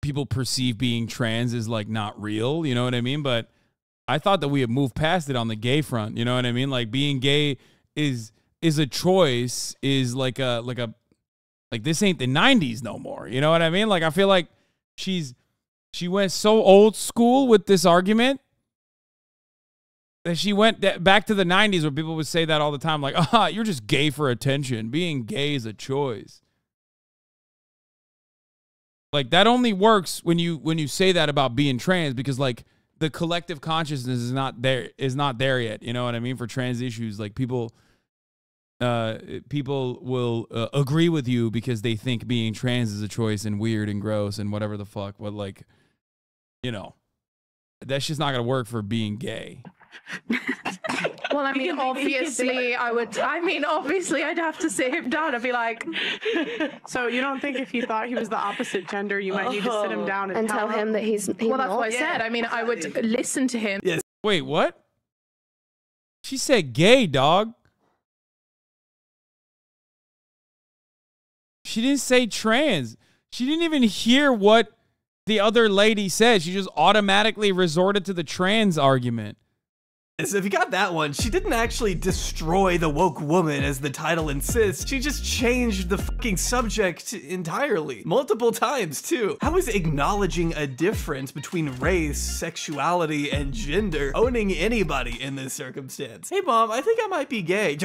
people perceive being trans as like not real, you know what I mean? But I thought that we had moved past it on the gay front, you know what I mean? Like being gay is a choice, is like this ain't the 90s no more, you know what I mean? Like I feel like she went so old school with this argument that she went back to the 90s where people would say that all the time, like, you're just gay for attention. Being gay is a choice. Like that only works when you say that about being trans, because like the collective consciousness is not there yet. You know what I mean? For trans issues, like people will agree with you because they think being trans is a choice and weird and gross and whatever the fuck. But like, you know, that's just not gonna work for being gay. Well, I mean, obviously, obviously, I'd have to sit him down and be like. So you don't think if he thought he was the opposite gender, you might need to sit him down and tell him that he's well, that's what I said. I mean, I would listen to him. Yes. Wait, what? She said gay, dog. She didn't say trans. She didn't even hear what the other lady said. She just automatically resorted to the trans argument. So if you got that one, she didn't actually destroy the woke woman as the title insists. She just changed the fucking subject entirely. Multiple times too. How is acknowledging a difference between race, sexuality, and gender owning anybody in this circumstance? Hey mom, I think I might be gay.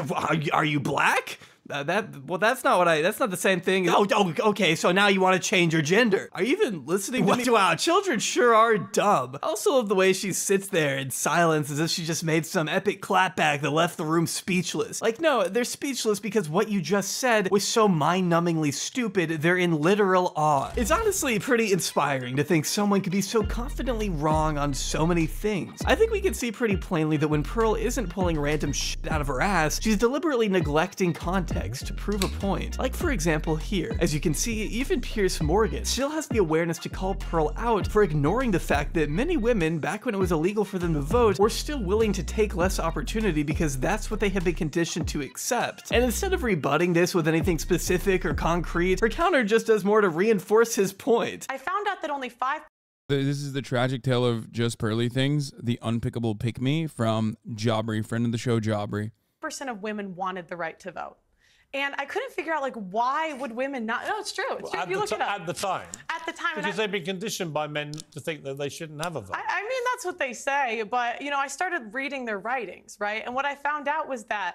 Are you black? That's not the same thing. Oh, okay, so now you want to change your gender. Are you even listening to me? Wow, children sure are dumb. I also love the way she sits there in silence as if she just made some epic clapback that left the room speechless. Like, no, they're speechless because what you just said was so mind-numbingly stupid, they're in literal awe. It's honestly pretty inspiring to think someone could be so confidently wrong on so many things. I think we can see pretty plainly that when Pearl isn't pulling random shit out of her ass, she's deliberately neglecting context to prove a point. Like for example here, as you can see, even Piers Morgan still has the awareness to call Pearl out for ignoring the fact that many women, back when it was illegal for them to vote, were still willing to take less opportunity because that's what they have been conditioned to accept. And instead of rebutting this with anything specific or concrete, her counter just does more to reinforce his point. I found out that only 5%. This is the tragic tale of Just Pearly Things, the unpickable pick me from J Aubrey, friend of the show, J Aubrey. % of women wanted the right to vote. And I couldn't figure out, like, why would women not? No, it's true. It's true. You look it up. At the time. At the time. Because they've been conditioned by men to think that they shouldn't have a vote. I mean, that's what they say. But, you know, I started reading their writings, right? And what I found out was that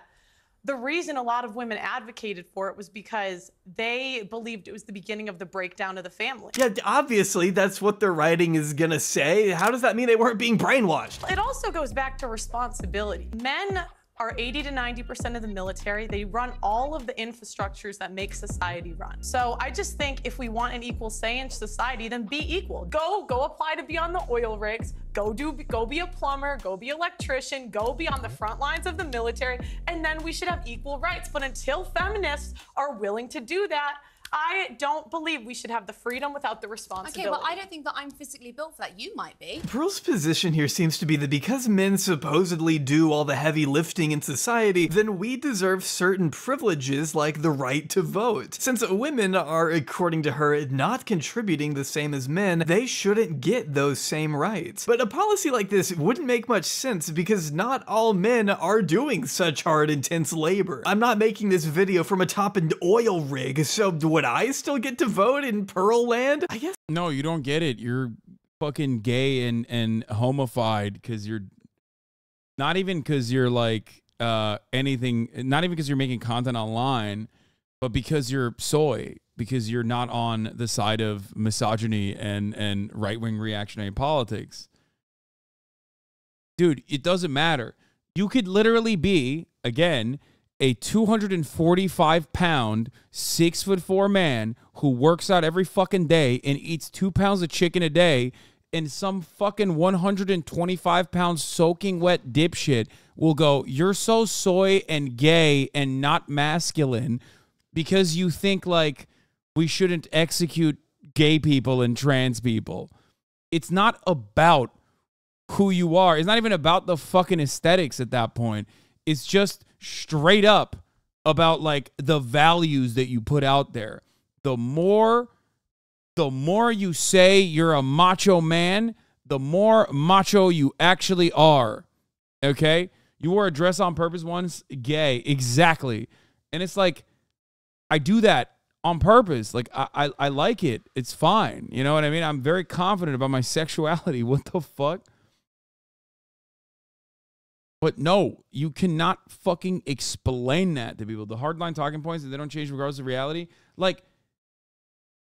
the reason a lot of women advocated for it was because they believed it was the beginning of the breakdown of the family. Yeah, obviously, that's what their writing is gonna say. How does that mean they weren't being brainwashed? It also goes back to responsibility. Men are 80 to 90% of the military. They run all of the infrastructures that make society run. So I just think if we want an equal say in society, then be equal. Go apply to be on the oil rigs. Go be a plumber. Go be an electrician. Go be on the front lines of the military. And then we should have equal rights. But until feminists are willing to do that, I don't believe we should have the freedom without the responsibility. Okay, well, I don't think that I'm physically built for that. You might be. Pearl's position here seems to be that because men supposedly do all the heavy lifting in society, then we deserve certain privileges like the right to vote. Since women are, according to her, not contributing the same as men, they shouldn't get those same rights. But a policy like this wouldn't make much sense because not all men are doing such hard, intense labor. I'm not making this video from atop an oil rig, so would I still get to vote in Pearl land? I guess. No, you don't get it. You're fucking gay and homofied because you're not even because you're like anything, not even because you're making content online, but because you're soy, because you're not on the side of misogyny and right-wing reactionary politics. Dude, it doesn't matter. You could literally be, again, a 245-pound, 6'4" man who works out every fucking day and eats 2 pounds of chicken a day, and some fucking 125-pound soaking wet dipshit will go, "You're so soy and gay and not masculine because you think like we shouldn't execute gay people and trans people." It's not about who you are. It's not even about the fucking aesthetics at that point. It's just straight up about like the values that you put out there. The more you say you're a macho man, the more macho you actually are. Okay? You wore a dress on purpose once, gay. Exactly. And it's like, I do that on purpose. Like, I like it. It's fine. You know what I mean? I'm very confident about my sexuality. What the fuck? But no, you cannot fucking explain that to people. The hardline talking points, and they don't change regardless of reality. Like,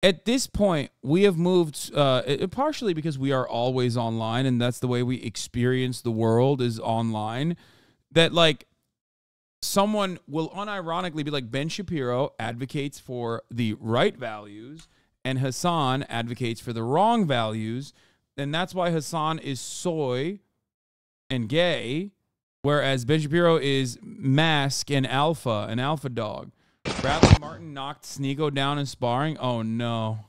at this point, we have moved, partially because we are always online, and that's the way we experience the world is online, that, like, someone will unironically be like, Ben Shapiro advocates for the right values, and Hasan advocates for the wrong values, and that's why Hasan is soy and gay, whereas Ben Shapiro is mask and alpha, an alpha dog. Bradley Martin knocked Sneeko down in sparring. Oh, no.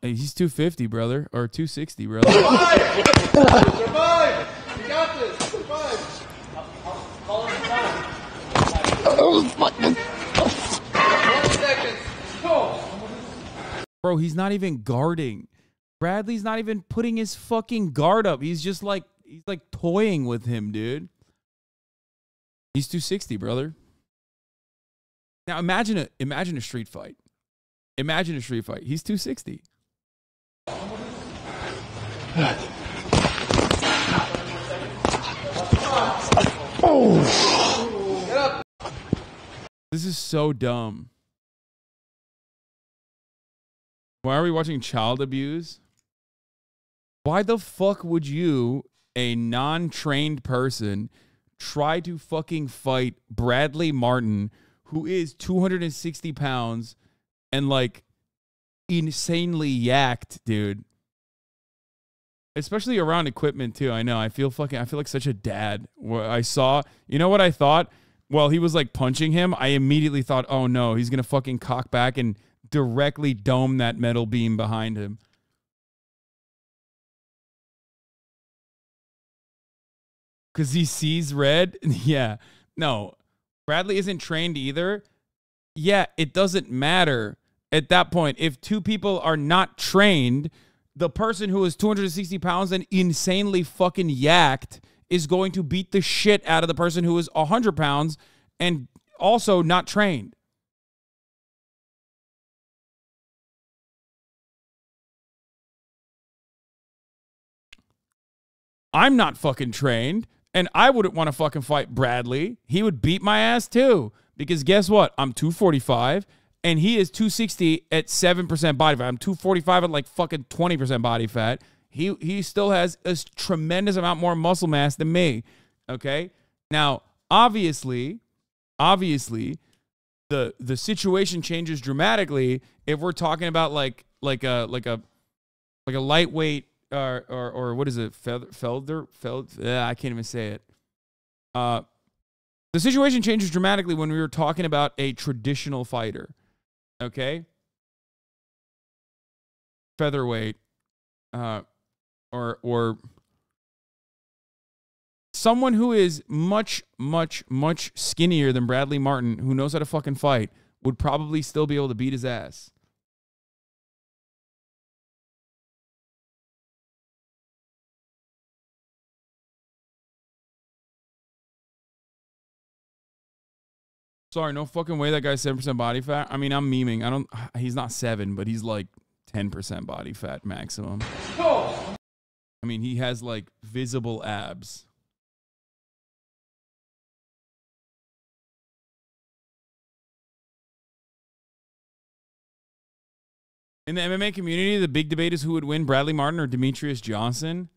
Hey, he's 250, brother. Or 260, brother. Survive! Survive! You got this! Survive! Call him time. 20 seconds. Go! Bro, he's not even guarding. Bradley's not even putting his fucking guard up. He's just like, he's like toying with him, dude. He's 260, brother. Now imagine a street fight. Imagine a street fight. He's 260. This is so dumb. Why are we watching child abuse? Why the fuck would you, a non-trained person, try to fucking fight Bradley Martin, who is 260 pounds and like insanely yacked, dude? Especially around equipment too. I know. I feel like such a dad. I saw, you know what I thought? While he was like punching him, I immediately thought, oh no, he's gonna fucking cock back and directly dome that metal beam behind him. Because he sees red? Yeah. No. Bradley isn't trained either. Yeah, it doesn't matter at that point. If two people are not trained, the person who is 260 pounds and insanely fucking yacked is going to beat the shit out of the person who is 100 pounds and also not trained. I'm not fucking trained, and I wouldn't want to fucking fight Bradley. He would beat my ass too, because guess what? I'm 245, and he is 260 at 7% body fat. I'm 245 at like fucking 20% body fat. He still has a tremendous amount more muscle mass than me. Okay? Now, obviously, the situation changes dramatically if we're talking about like a lightweight or what is it? I can't even say it. The situation changes dramatically when we were talking about a traditional fighter. Okay? Featherweight. Or someone who is much, much, much skinnier than Bradley Martin, who knows how to fucking fight, would probably still be able to beat his ass. Sorry, no fucking way that guy's 7% body fat. I mean, I'm memeing. He's not 7, but he's like 10% body fat maximum. I mean, he has like visible abs. In the MMA community, the big debate is who would win, Bradley Martin or Demetrius Johnson.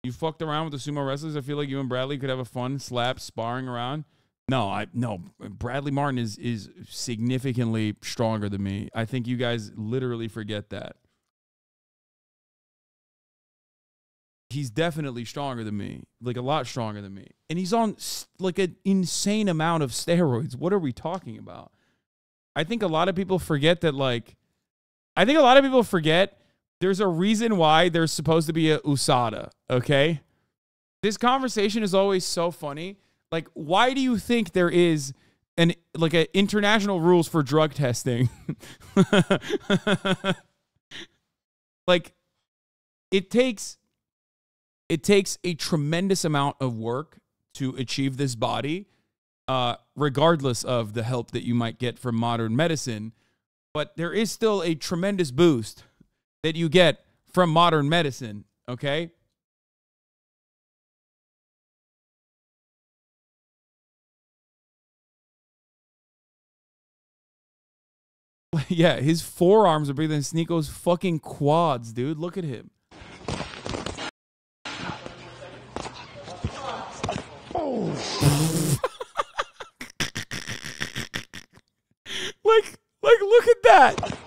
You fucked around with the sumo wrestlers. I feel like you and Bradley could have a fun slap sparring around. No, Bradley Martin is significantly stronger than me. I think you guys literally forget that. He's definitely stronger than me, like a lot stronger than me. And he's on like an insane amount of steroids. What are we talking about? I think a lot of people forget that, there's a reason why there's supposed to be a USADA, okay? This conversation is always so funny. Like, why do you think there is an international rules for drug testing? Like, it takes a tremendous amount of work to achieve this body, regardless of the help that you might get from modern medicine. But there is still a tremendous boost that you get from modern medicine, okay? Yeah, his forearms are bigger than Sneako's fucking quads, dude. Look at him. Like, look at that.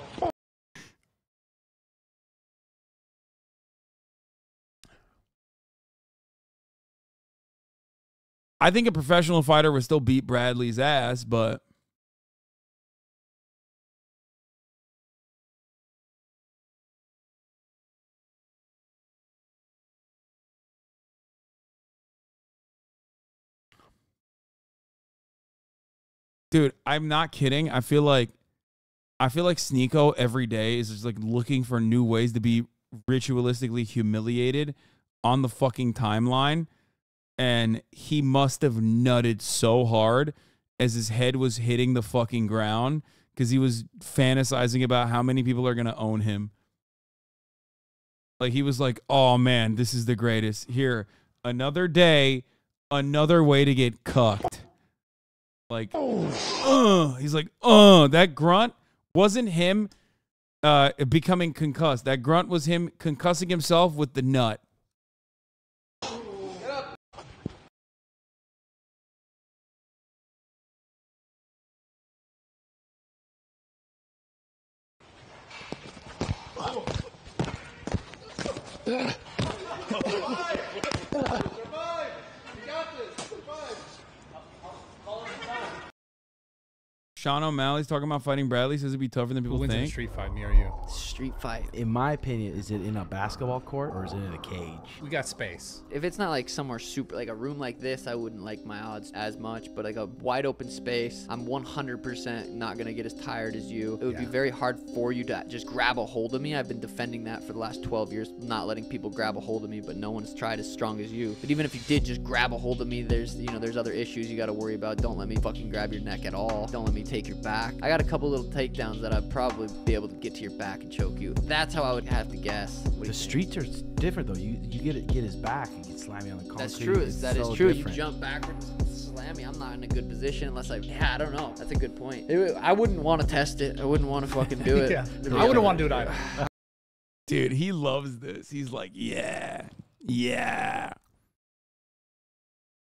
I think a professional fighter would still beat Bradley's ass, but dude, I'm not kidding. I feel like Sneeko every day is just like looking for new ways to be ritualistically humiliated on the fucking timeline. And he must have nutted so hard as his head was hitting the fucking ground because he was fantasizing about how many people are going to own him. Like, he was like, oh, man, this is the greatest. Here, another day, another way to get cucked. Like, he's like, that grunt wasn't him becoming concussed. That grunt was him concussing himself with the nut. Sean O'Malley's talking about fighting Bradley. Says it'd be tougher than people Who wins in a think. street fight, me or you? Street fight, in my opinion, is it in a basketball court or is it in a cage? We got space. If it's not like somewhere super, like a room like this, I wouldn't like my odds as much. But like a wide open space, I'm 100% not gonna get as tired as you. It would be very hard for you to just grab a hold of me. I've been defending that for the last 12 years, not letting people grab a hold of me. But no one's tried as strong as you. But even if you did just grab a hold of me, there's other issues you got to worry about. Don't let me fucking grab your neck at all. Don't let me take your back. I got a couple little takedowns that I'd probably be able to get to your back and choke you. That's how I would have to guess. The streets are different though. You get his back and get slammy on the concrete. That's true. That is so true. different. You jump backwards, slam me. I'm not in a good position unless I don't know. That's a good point. I wouldn't want to test it. I wouldn't want to fucking do it. Yeah. I wouldn't want to do it either. Dude, he loves this. He's like, yeah.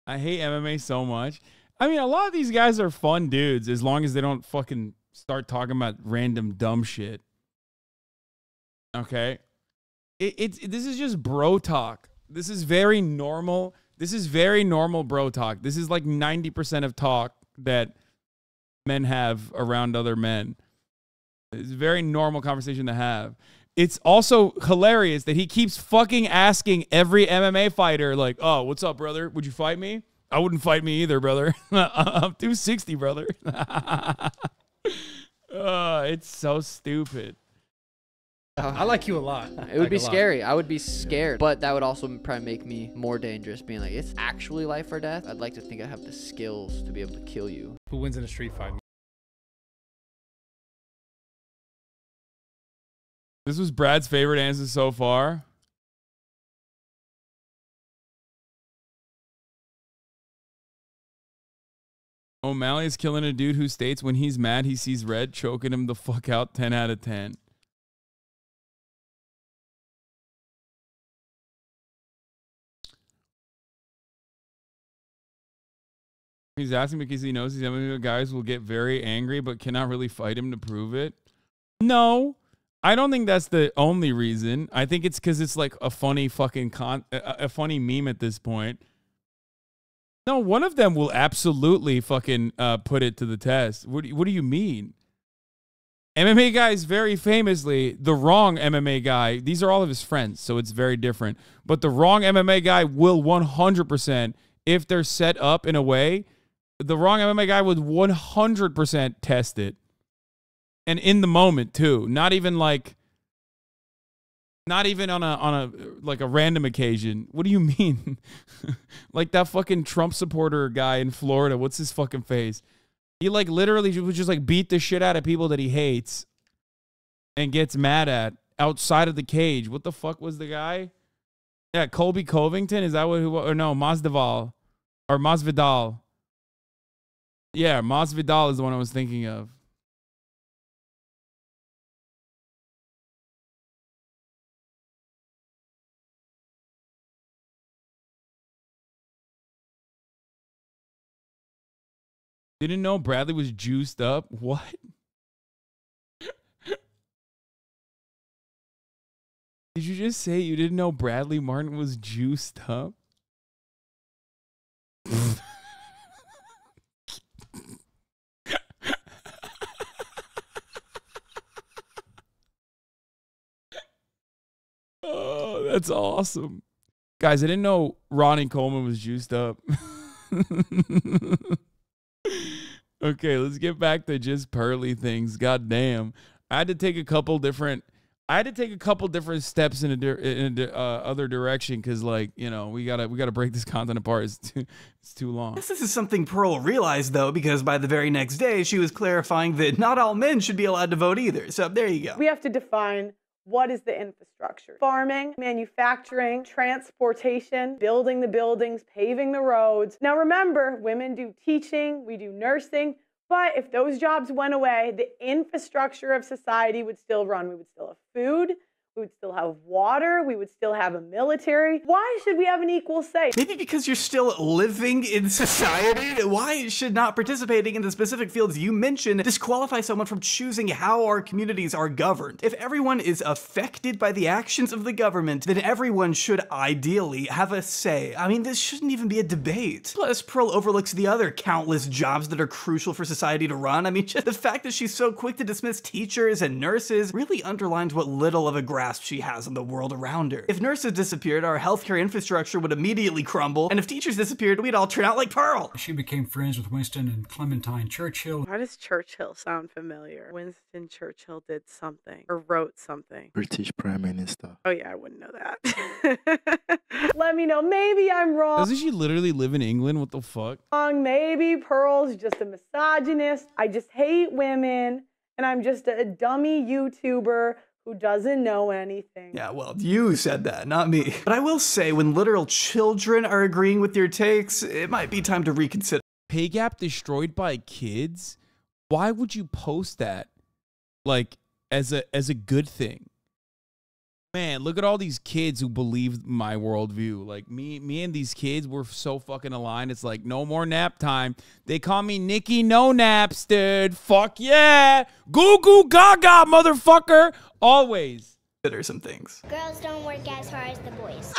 I hate MMA so much. I mean, a lot of these guys are fun dudes as long as they don't fucking start talking about random dumb shit. Okay? This is just bro talk. This is very normal. This is very normal bro talk. This is like 90% of talk that men have around other men. It's a very normal conversation to have. It's also hilarious that he keeps fucking asking every MMA fighter, like, oh, what's up, brother? Would you fight me? I wouldn't fight me either, brother. I'm 260, brother. It's so stupid. I like you a lot. It would be scary. I would be scared. But that would also probably make me more dangerous, being like, it's actually life or death. I'd like to think I have the skills to be able to kill you. Who wins in a street fight? This was Brad's favorite answer so far. O'Malley is killing a dude who states when he's mad he sees red, choking him the fuck out. 10 out of 10. He's asking because he knows these MMA guys will get very angry but cannot really fight him to prove it. No, I don't think that's the only reason. I think it's because it's like a funny fucking a funny meme at this point. No, one of them will absolutely fucking put it to the test. What do you mean? MMA guys, very famously, the wrong MMA guy, these are all of his friends, so it's very different. But the wrong MMA guy will 100%, if they're set up in a way, the wrong MMA guy would 100% test it. And in the moment too. Not even on a like a random occasion. What do you mean? Like that fucking Trump supporter guy in Florida. What's his fucking face? He like literally would just like beat the shit out of people that he hates and gets mad at outside of the cage. What the fuck was the guy? Yeah, Colby Covington. Is that what? Or no, Masvidal or Masvidal. Yeah, Masvidal is the one I was thinking of. Didn't know Bradley was juiced up? What? Did you just say you didn't know Bradley Martin was juiced up? Oh, that's awesome. Guys, I didn't know Ronnie Coleman was juiced up. Okay, let's get back to just pearly things. God damn. I had to take a couple different steps in a other direction because, like, you know, we gotta break this content apart. It's too long. This is something Pearl realized, though, because by the very next day, she was clarifying that not all men should be allowed to vote either. So there you go. We have to define what is the infrastructure. Farming, manufacturing, transportation, building the buildings, paving the roads. Now remember, women do teaching, we do nursing, but if those jobs went away, the infrastructure of society would still run. We would still have food, we would still have water, we would still have a military. Why should we have an equal say? Maybe because you're still living in society? Why should not participating in the specific fields you mentioned disqualify someone from choosing how our communities are governed? If everyone is affected by the actions of the government, then everyone should ideally have a say. I mean, this shouldn't even be a debate. Plus, Pearl overlooks the other countless jobs that are crucial for society to run. I mean, just the fact that she's so quick to dismiss teachers and nurses really underlines what little of a grasp she has on the world around her. If nurses disappeared, our healthcare infrastructure would immediately crumble, and if teachers disappeared, we'd all turn out like Pearl. She became friends with Winston and Clementine Churchill. Why does Churchill sound familiar? Winston Churchill did something, or wrote something. British Prime Minister. Oh yeah, I wouldn't know that. Let me know, maybe I'm wrong. Doesn't she literally live in England? What the fuck? Maybe Pearl's just a misogynist. I just hate women, and I'm just a dummy YouTuber who doesn't know anything. Yeah, well, you said that, not me. But I will say, when literal children are agreeing with your takes, it might be time to reconsider. Pay gap destroyed by kids? Why would you post that, like, as a good thing? Man, look at all these kids who believe my worldview. Like, me and these kids, we're so fucking aligned. It's like, no more nap time. They call me Nikki No Naps, dude. Fuck yeah. Goo goo gaga, motherfucker. Always. consider some things. Girls don't work as hard as the boys.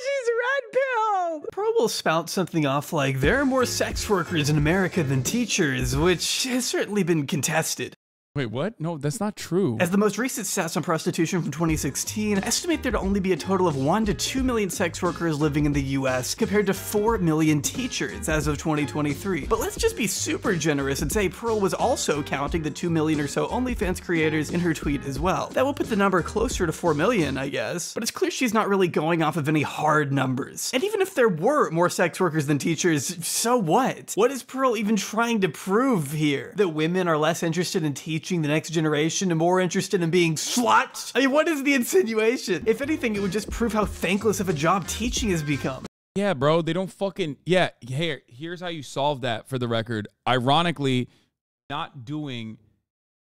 She's red-pilled! Pearl will spout something off like, there are more sex workers in America than teachers, which has certainly been contested. Wait, what? No, that's not true. As the most recent stats on prostitution from 2016 estimate there to only be a total of 1 to 2 million sex workers living in the US compared to 4 million teachers as of 2023. But let's just be super generous and say Pearl was also counting the 2 million or so OnlyFans creators in her tweet as well. That will put the number closer to 4 million, I guess. But it's clear she's not really going off of any hard numbers. And even if there were more sex workers than teachers, so what? What is Pearl even trying to prove here? That women are less interested in teaching the next generation and more interested in being sluts? I mean, what is the insinuation? If anything, it would just prove how thankless of a job teaching has become. Yeah, bro, they don't fucking... Yeah, here's how you solve that, for the record. Ironically, not doing...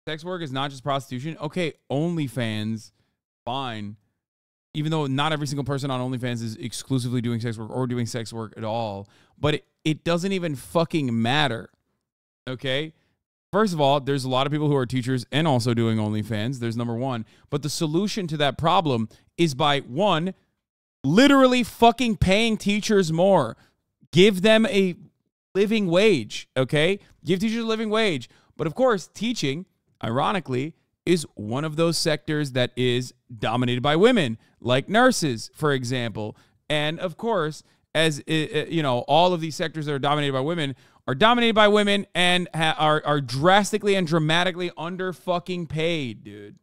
Sex work is not just prostitution. Okay, OnlyFans, fine. Even though not every single person on OnlyFans is exclusively doing sex work or doing sex work at all. But it doesn't even fucking matter. Okay? First of all, there's a lot of people who are teachers and also doing OnlyFans. There's number one. But the solution to that problem is by, one, literally fucking paying teachers more. Give them a living wage, okay? Give teachers a living wage. But of course, teaching, ironically, is one of those sectors that is dominated by women, like nurses, for example. And of course, as you know, all of these sectors that are dominated by women and are drastically and dramatically under fucking paid, dude.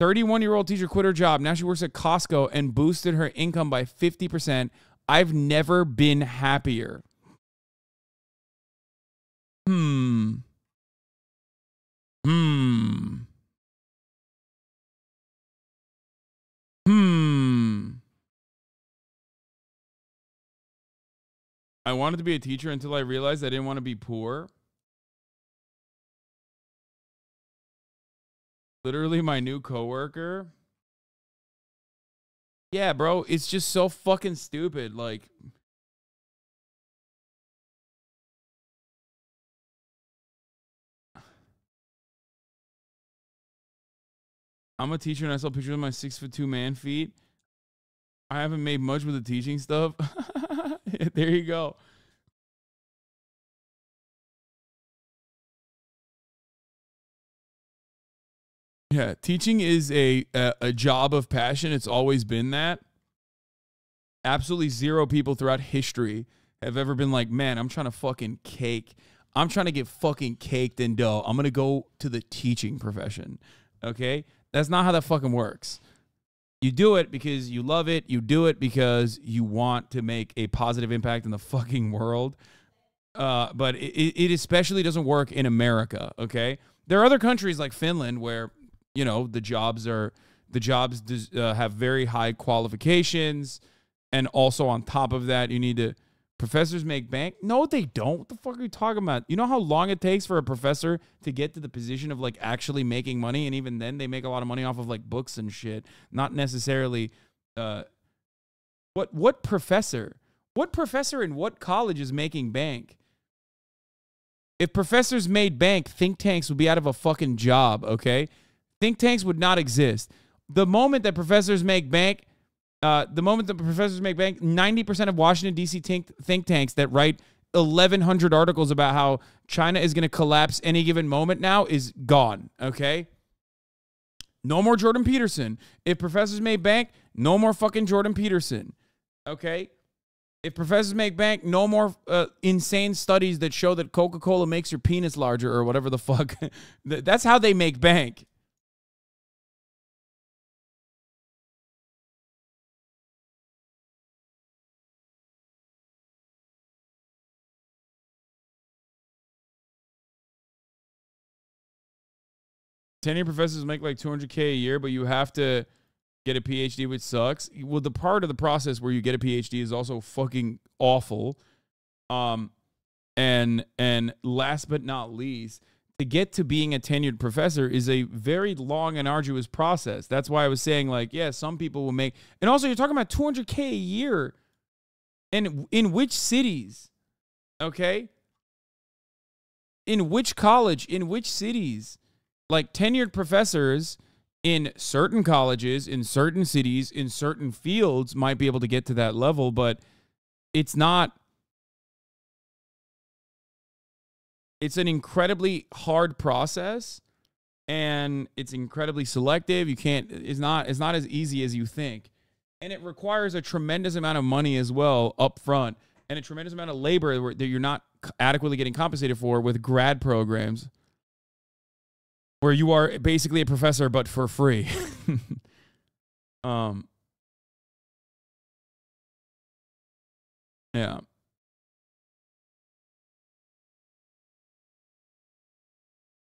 31-year-old teacher quit her job. Now she works at Costco and boosted her income by 50%. I've never been happier. I wanted to be a teacher until I realized I didn't want to be poor. Literally my new coworker. Yeah, bro, it's just so fucking stupid. Like, I'm a teacher and I saw pictures of my 6'2" man feet. I haven't made much with the teaching stuff. There you go. Yeah, teaching is a job of passion. It's always been that. Absolutely zero people throughout history have ever been like, man, I'm trying to fucking cake. I'm trying to get fucking caked in dough. I'm going to go to the teaching profession. Okay? That's not how that fucking works. You do it because you love it. You do it because you want to make a positive impact in the fucking world. But it especially doesn't work in America, okay? There are other countries like Finland where, you know, the jobs have very high qualifications, and also on top of that, you need to... Professors make bank? No, they don't. What the fuck are you talking about? You know how long it takes for a professor to get to the position of, like, actually making money? And even then, they make a lot of money off of, like, books and shit. Not necessarily... What professor? What professor in what college is making bank? If professors made bank, think tanks would be out of a fucking job, okay? Think tanks would not exist. The moment that professors make bank... 90% of Washington, D.C. think tanks that write 1,100 articles about how China is going to collapse any given moment now is gone, okay? No more Jordan Peterson. If professors make bank, no more fucking Jordan Peterson, okay? If professors make bank, no more insane studies that show that Coca-Cola makes your penis larger or whatever the fuck. That's how they make bank. Tenure professors make like $200K a year, but you have to get a PhD, which sucks. Well, the part of the process where you get a PhD is also fucking awful. And last but not least, to get to being a tenured professor is a very long and arduous process. That's why I was saying, like, yeah, some people will make... And also, you're talking about $200K a year. And in which cities? Okay? in which college, in which cities, like tenured professors in certain colleges, in certain cities, in certain fields might be able to get to that level, but it's not. It's an incredibly hard process, and it's incredibly selective. You can't. It's not as easy as you think, and it requires a tremendous amount of money as well up front, and a tremendous amount of labor that you're not adequately getting compensated for with grad programs, where you are basically a professor but for free. Yeah.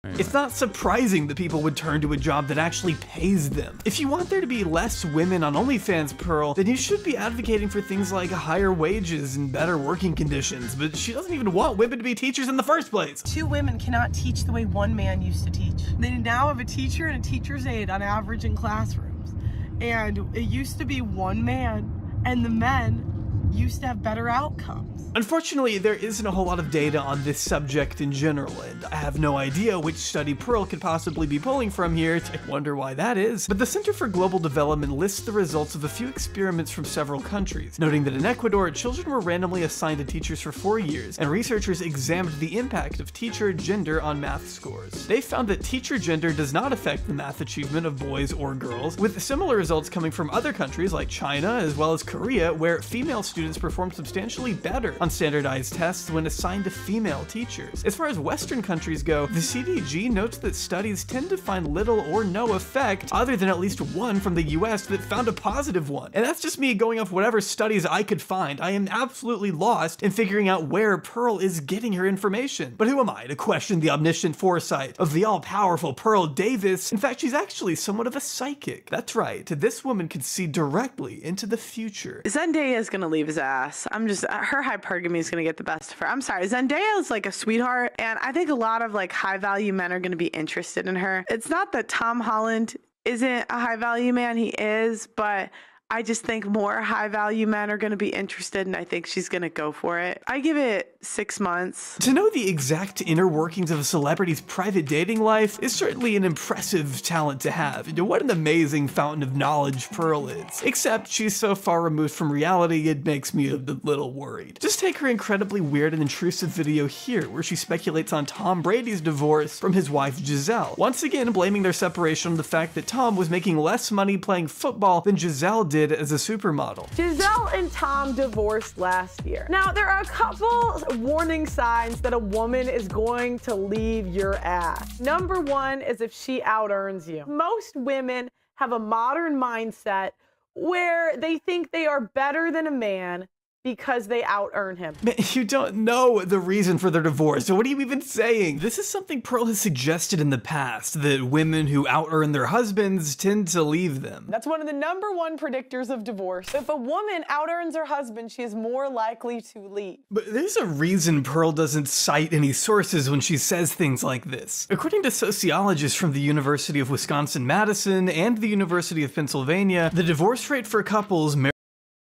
It's not surprising that people would turn to a job that actually pays them. If you want there to be less women on OnlyFans, Pearl, then you should be advocating for things like higher wages and better working conditions, but she doesn't even want women to be teachers in the first place. 2 women cannot teach the way 1 man used to teach. They now have a teacher and a teacher's aide on average in classrooms. And it used to be 1 man, and the men used to have better outcomes. Unfortunately, there isn't a whole lot of data on this subject in general, and I have no idea which study Pearl could possibly be pulling from here. I wonder why that is. But the Center for Global Development lists the results of a few experiments from several countries, noting that in Ecuador, children were randomly assigned to teachers for 4 years, and researchers examined the impact of teacher gender on math scores. They found that teacher gender does not affect the math achievement of boys or girls, with similar results coming from other countries like China as well as Korea, where female students performed substantially better on standardized tests when assigned to female teachers. As far as Western countries go, the CDG notes that studies tend to find little or no effect, other than at least one from the US that found a positive one. And that's just me going off whatever studies I could find. I am absolutely lost in figuring out where Pearl is getting her information. But who am I to question the omniscient foresight of the all-powerful Pearl Davis? In fact, she's actually somewhat of a psychic. That's right, this woman can see directly into the future. Zendaya is gonna leave his ass. Her hypergamy is gonna get the best of her. I'm sorry, Zendaya is like a sweetheart, and I think a lot of like high value men are gonna be interested in her. It's not that Tom Holland isn't a high value man, he is, but I just think more high value men are going to be interested, and I think she's going to go for it. I give it 6 months. To know the exact inner workings of a celebrity's private dating life is certainly an impressive talent to have. And what an amazing fountain of knowledge Pearl is. Except she's so far removed from reality, it makes me a little worried. Just take her incredibly weird and intrusive video here, where she speculates on Tom Brady's divorce from his wife Giselle, once again blaming their separation on the fact that Tom was making less money playing football than Giselle did as a supermodel. Giselle and Tom divorced last year. Now, there are a couple warning signs that a woman is going to leave your ass. Number 1 is if she out-earns you. Most women have a modern mindset where they think they are better than a man because they out-earn him. Man, you don't know the reason for their divorce, so what are you even saying? This is something Pearl has suggested in the past, that women who out-earn their husbands tend to leave them. That's one of the number 1 predictors of divorce. If a woman out-earns her husband, she is more likely to leave. But there's a reason Pearl doesn't cite any sources when she says things like this. According to sociologists from the University of Wisconsin-Madison and the University of Pennsylvania, the divorce rate for couples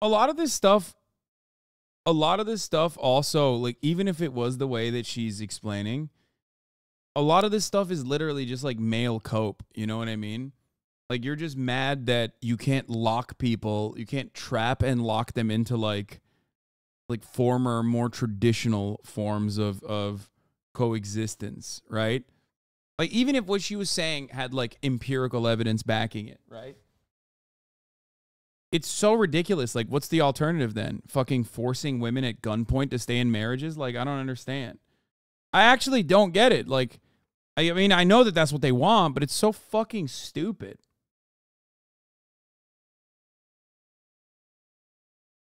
A lot of this stuff also, like, even if it was the way that she's explaining, a lot of this stuff is literally just like male cope. You know what I mean? Like, you're just mad that you can't lock people, you can't trap and lock them into like former, more traditional forms of coexistence, right? Like, even if what she was saying had like empirical evidence backing it, right? It's so ridiculous. Like, what's the alternative then? Fucking forcing women at gunpoint to stay in marriages? Like, I don't understand. I actually don't get it. Like, I mean, I know that that's what they want, but it's so fucking stupid.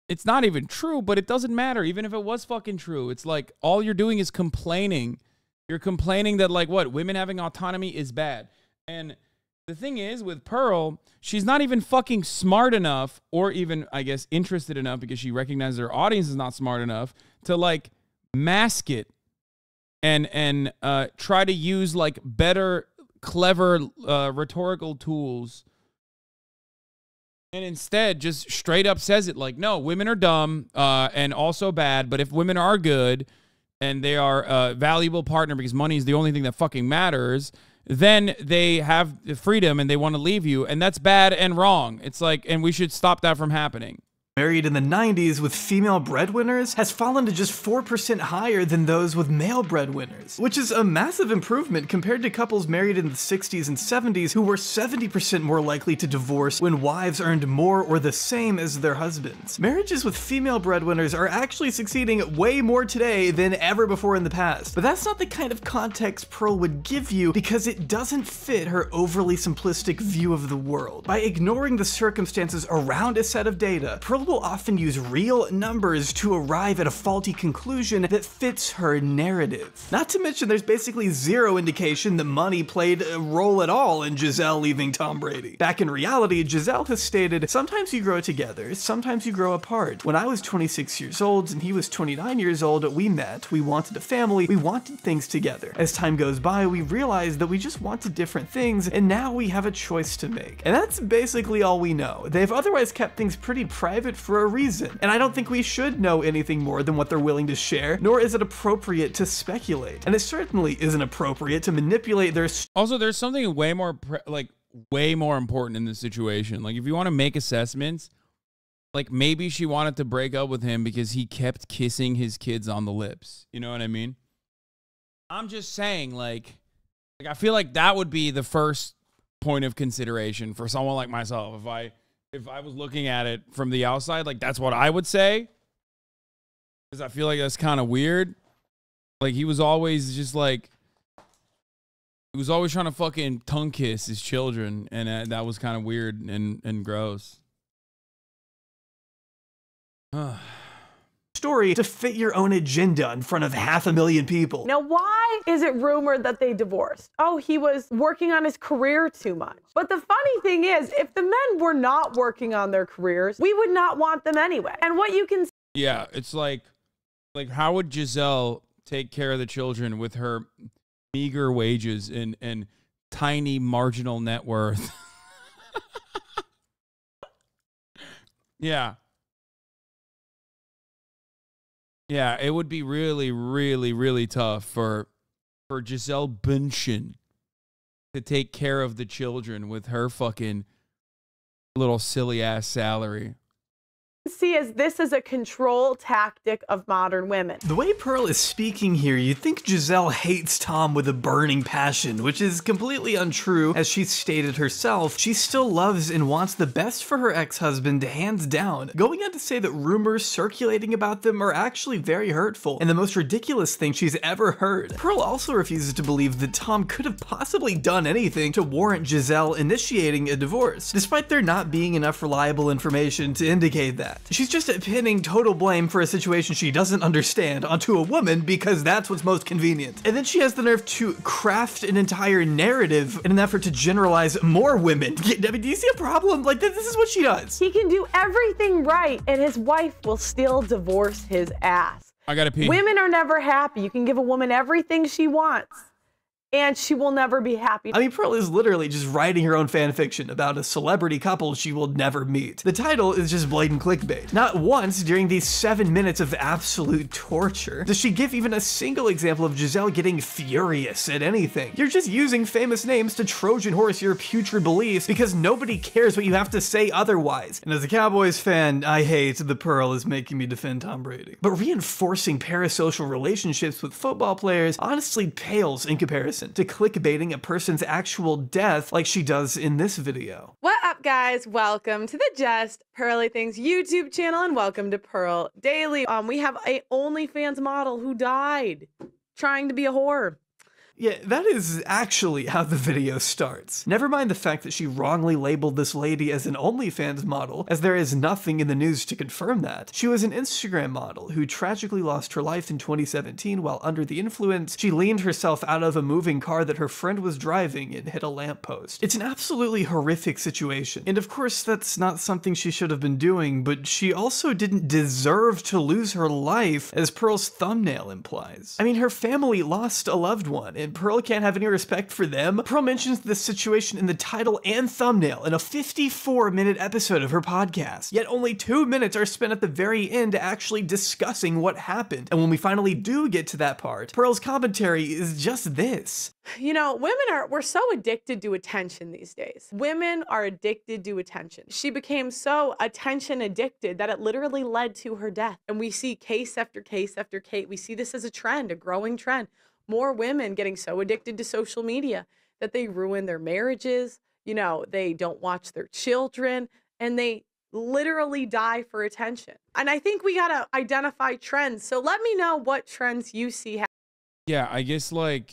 It's not even true, but it doesn't matter. Even if it was fucking true, it's like all you're doing is complaining. You're complaining that, like, what? Women having autonomy is bad. And the thing is, with Pearl, she's not even fucking smart enough, or even, I guess, interested enough, because she recognizes her audience is not smart enough, to, like, mask it and try to use, like, better, clever rhetorical tools, and instead just straight up says it like, no, women are dumb and also bad, but if women are good, and they are a valuable partner because money is the only thing that fucking matters, then they have the freedom and they want to leave you, and that's bad and wrong. It's like, and we should stop that from happening. Married in the 90s with female breadwinners has fallen to just 4% higher than those with male breadwinners, which is a massive improvement compared to couples married in the 60s and 70s who were 70% more likely to divorce when wives earned more or the same as their husbands. Marriages with female breadwinners are actually succeeding way more today than ever before in the past, but that's not the kind of context Pearl would give you because it doesn't fit her overly simplistic view of the world. By ignoring the circumstances around a set of data, Pearl will often use real numbers to arrive at a faulty conclusion that fits her narrative. Not to mention there's basically zero indication that money played a role at all in Giselle leaving Tom Brady. Back in reality, Giselle has stated, sometimes you grow together, sometimes you grow apart. When I was 26 years old and he was 29 years old, we met, we wanted a family, we wanted things together. As time goes by, we realized that we just wanted different things, and now we have a choice to make. And that's basically all we know. They've otherwise kept things pretty private for a reason, and I don't think we should know anything more than what they're willing to share, nor is it appropriate to speculate. And it certainly isn't appropriate to manipulate their Also, there's something way more important in this situation. Like, if you want to make assessments, like, maybe she wanted to break up with him because he kept kissing his kids on the lips. You know what I mean? I'm just saying, like I feel like that would be the first point of consideration for someone like myself. If I was looking at it from the outside, like, that's what I would say. Because I feel like that's kind of weird. Like, he was always just like, he was always trying to fucking tongue kiss his children. And that was kind of weird and gross. story to fit your own agenda in front of 500,000 people. Now, why is it rumored that they divorced? Oh, he was working on his career too much. But the funny thing is, if the men were not working on their careers, we would not want them anyway. And what you can... Yeah, it's like how would Giselle take care of the children with her meager wages and tiny marginal net worth? Yeah. Yeah, it would be really, really, really tough for Giselle Bündchen to take care of the children with her fucking little silly ass salary. See as this is a control tactic of modern women. The way Pearl is speaking here, you'd think Giselle hates Tom with a burning passion, which is completely untrue. As she stated herself, she still loves and wants the best for her ex-husband, hands down, going on to say that rumors circulating about them are actually very hurtful and the most ridiculous thing she's ever heard. Pearl also refuses to believe that Tom could have possibly done anything to warrant Giselle initiating a divorce, despite there not being enough reliable information to indicate that. She's just pinning total blame for a situation she doesn't understand onto a woman because that's what's most convenient. And then she has the nerve to craft an entire narrative in an effort to generalize more women. I mean, do you see a problem? Like, this is what she does. He can do everything right and his wife will still divorce his ass. I gotta pee. Women are never happy. You can give a woman everything she wants, and she will never be happy. I mean, Pearl is literally just writing her own fanfiction about a celebrity couple she will never meet. The title is just blatant clickbait. Not once during these 7 minutes of absolute torture does she give even a single example of Giselle getting furious at anything. You're just using famous names to Trojan horse your putrid beliefs because nobody cares what you have to say otherwise. And as a Cowboys fan, I hate that Pearl is making me defend Tom Brady. But reinforcing parasocial relationships with football players honestly pales in comparison to clickbaiting a person's actual death like she does in this video. What up, guys? Welcome to the Just Pearly Things YouTube channel and welcome to Pearl Daily. We have a OnlyFans model who died trying to be a whore. Yeah, that is actually how the video starts. Never mind the fact that she wrongly labeled this lady as an OnlyFans model, as there is nothing in the news to confirm that. She was an Instagram model who tragically lost her life in 2017 while under the influence. She leaned herself out of a moving car that her friend was driving and hit a lamppost. It's an absolutely horrific situation. And of course, that's not something she should have been doing, but she also didn't deserve to lose her life, as Pearl's thumbnail implies. I mean, her family lost a loved one, and Pearl can't have any respect for them? Pearl mentions this situation in the title and thumbnail in a 54-minute episode of her podcast. Yet only 2 minutes are spent at the very end actually discussing what happened. And when we finally do get to that part, Pearl's commentary is just this. You know, we're so addicted to attention these days. Women are addicted to attention. She became so attention addicted that it literally led to her death. And we see case after case after case. We see this as a trend, a growing trend. More women getting so addicted to social media that they ruin their marriages. You know, they don't watch their children and they literally die for attention. And I think we gotta identify trends. So let me know what trends you see. Yeah, I guess like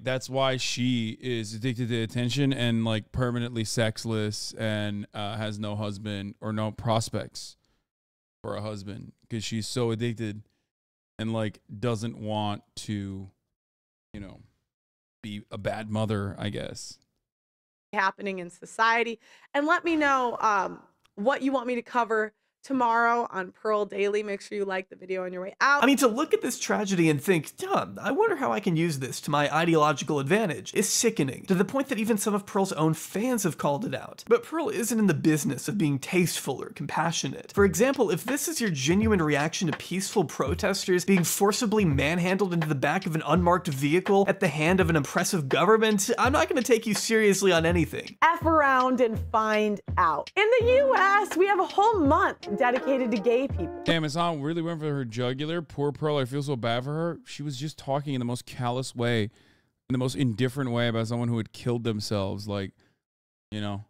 that's why she is addicted to attention and like permanently sexless and has no husband or no prospects for a husband because she's so addicted and like doesn't want to, you know, be a bad mother, I guess. Happening in society, and let me know what you want me to cover tomorrow on Pearl Daily. Make sure you like the video on your way out. I mean, to look at this tragedy and think, I wonder how I can use this to my ideological advantage is sickening, to the point that even some of Pearl's own fans have called it out. But Pearl isn't in the business of being tasteful or compassionate. For example, if this is your genuine reaction to peaceful protesters being forcibly manhandled into the back of an unmarked vehicle at the hand of an oppressive government, I'm not going to take you seriously on anything. F around and find out. In the US, we have a whole month dedicated to gay people. Damn, Hasan really went for her jugular. Poor Pearl, I feel so bad for her. She was just talking in the most callous way, in the most indifferent way about someone who had killed themselves. Like, you know.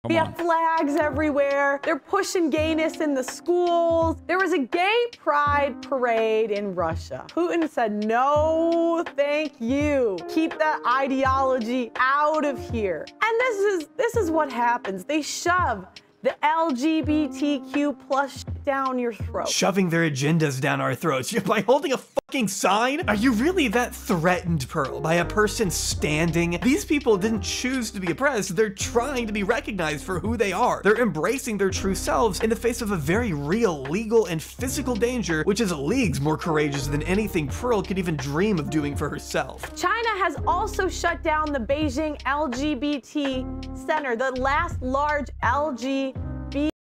We have flags everywhere. They're pushing gayness in the schools. There was a gay pride parade in Russia. Putin said, no, thank you. Keep that ideology out of here. And this is what happens. They shove the LGBTQ plus down your throat. Shoving their agendas down our throats by holding a fucking sign? Are you really that threatened, Pearl, by a person standing? These people didn't choose to be oppressed. They're trying to be recognized for who they are. They're embracing their true selves in the face of a very real legal and physical danger, which is leagues more courageous than anything Pearl could even dream of doing for herself. China has also shut down the Beijing LGBT Center, the last large LGBT.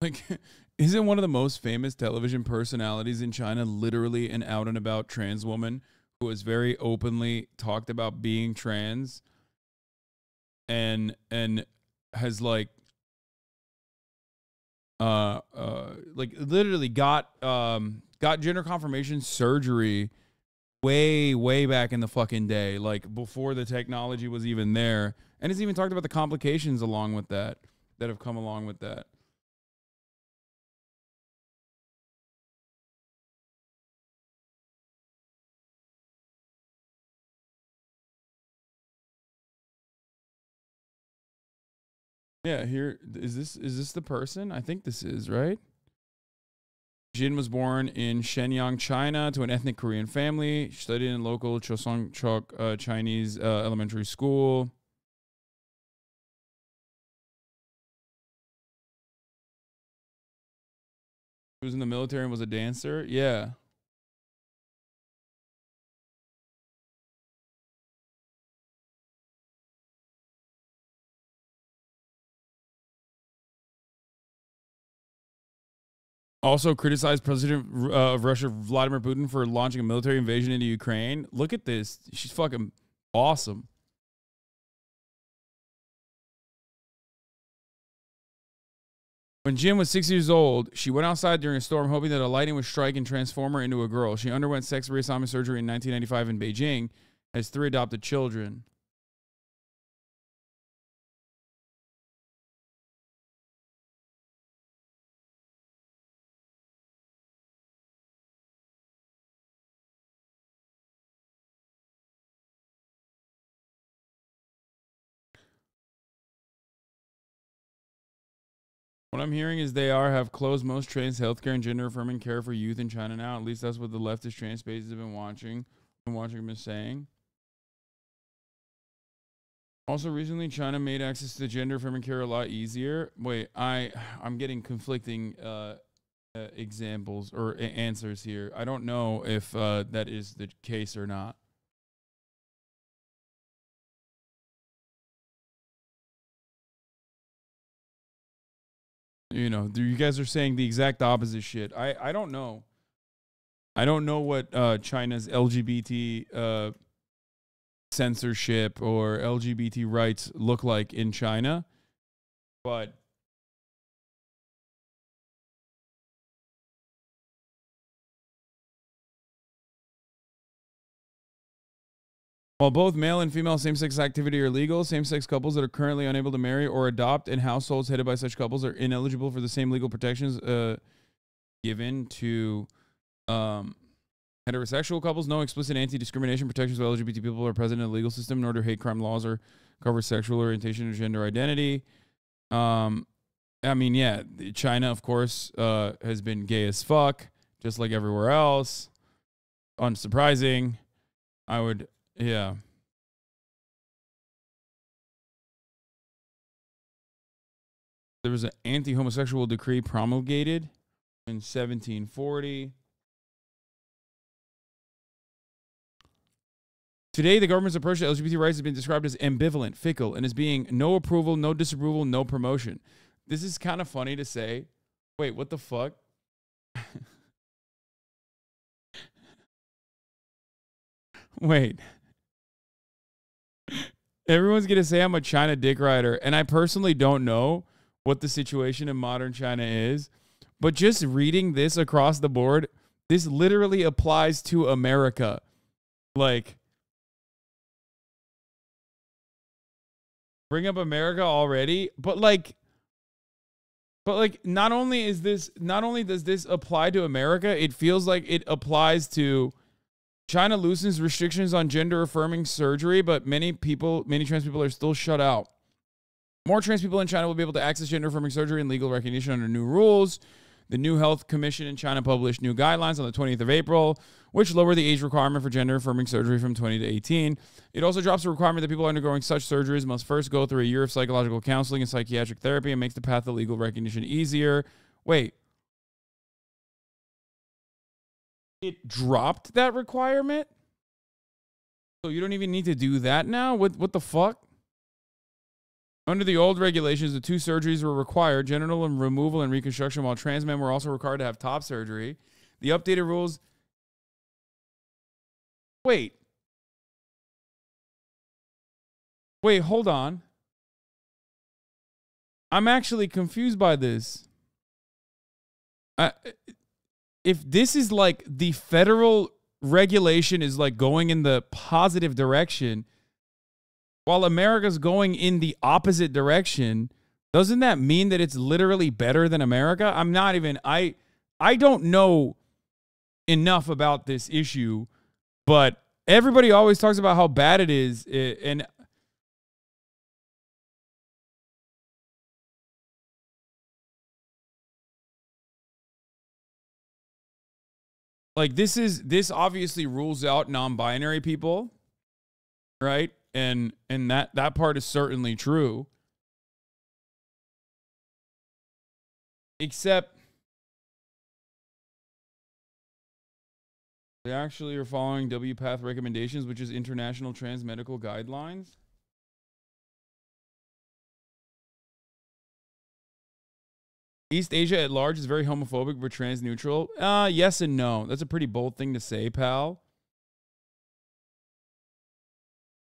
Like, isn't one of the most famous television personalities in China literally an out and about trans woman who has very openly talked about being trans and has like literally got gender confirmation surgery way back in the fucking day, like before the technology was even there, and has even talked about the complications along with that have come along with that. Yeah, here is this the person? I think this is, right? Jin was born in Shenyang, China, to an ethnic Korean family. She studied in local Choseongchok Chinese elementary school. She was in the military and was a dancer. Yeah. Also criticized President of Russia, Vladimir Putin, for launching a military invasion into Ukraine. Look at this. She's fucking awesome. When Jin was 6 years old, she went outside during a storm hoping that a lightning would strike and transform her into a girl. She underwent sex reassignment surgery in 1995 in Beijing, has 3 adopted children. What I'm hearing is they have closed most trans healthcare and gender affirming care for youth in China now. At least that's what the leftist trans spaces have been watching them saying. Also, recently, China made access to gender affirming care a lot easier. Wait, I'm getting conflicting examples or answers here. I don't know if that is the case or not. You know, you guys are saying the exact opposite shit. I don't know. I don't know what China's LGBT censorship or LGBT rights look like in China, but while both male and female same-sex activity are legal, same-sex couples that are currently unable to marry or adopt in households headed by such couples are ineligible for the same legal protections given to heterosexual couples. No explicit anti-discrimination protections for LGBT people are present in the legal system, nor do hate crime laws or cover sexual orientation or gender identity. I mean, yeah, China, of course, has been gay as fuck, just like everywhere else. Unsurprising. Yeah. There was an anti-homosexual decree promulgated in 1740. Today, the government's approach to LGBT rights has been described as ambivalent, fickle, and as being no approval, no disapproval, no promotion. This is kind of funny to say. Wait, what the fuck? Wait. Everyone's going to say I'm a China dick rider, and I personally don't know what the situation in modern China is, but just reading this across the board, this literally applies to America. Like, bring up America already, but not only does this apply to America, it feels like it applies to China. Loosens restrictions on gender-affirming surgery, but many trans people are still shut out. More trans people in China will be able to access gender-affirming surgery and legal recognition under new rules. The new Health Commission in China published new guidelines on the 20th of April, which lower the age requirement for gender-affirming surgery from 20 to 18. It also drops the requirement that people undergoing such surgeries must first go through a year of psychological counseling and psychiatric therapy, and makes the path to legal recognition easier. Wait. It dropped that requirement? So you don't even need to do that now? What the fuck? Under the old regulations, the two surgeries were required, genital and removal and reconstruction, while trans men were also required to have top surgery. The updated rules... Wait, hold on. I'm actually confused by this. If this is like the federal regulation is like going in the positive direction, while America's going in the opposite direction, doesn't that mean that it's literally better than America? I'm not even, I don't know enough about this issue, but everybody always talks about how bad it is. And like this obviously rules out non-binary people, right? And that part is certainly true. Except they actually are following WPATH recommendations, which is International Trans Medical Guidelines. East Asia at large is very homophobic but trans neutral. Yes and no. That's a pretty bold thing to say, pal.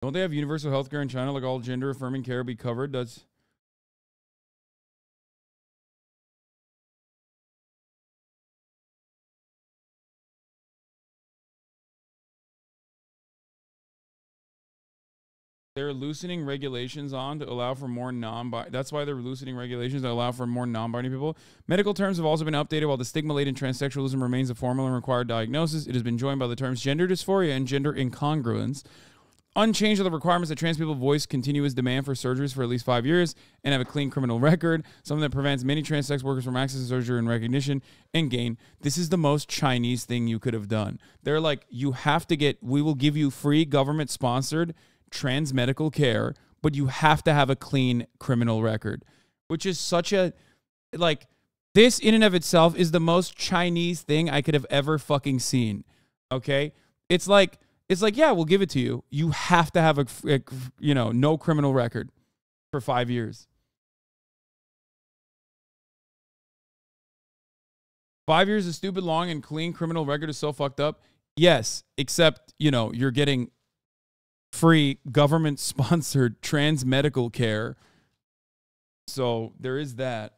Don't they have universal healthcare in China, like all gender affirming care be covered? That's they're loosening regulations on to allow for more that's why they're loosening regulations to allow for more non-binary people. Medical terms have also been updated. While the stigma laden transsexualism remains a formal and required diagnosis, it has been joined by the terms gender dysphoria and gender incongruence. Unchanged are the requirements that trans people voice continuous demand for surgeries for at least 5 years and have a clean criminal record, something that prevents many trans sex workers from accessing surgery and recognition and gain. This is the most Chinese thing you could have done. They're like, you have to we will give you free government-sponsored trans medical care, but you have to have a clean criminal record, which is such a, like, this in and of itself is the most Chinese thing I could have ever fucking seen, okay? It's like, yeah, we'll give it to you. You have to have a no criminal record for 5 years. 5 years is stupid long and clean criminal record is so fucked up. Yes, except, you know, you're getting free government-sponsored trans medical care. So there is that.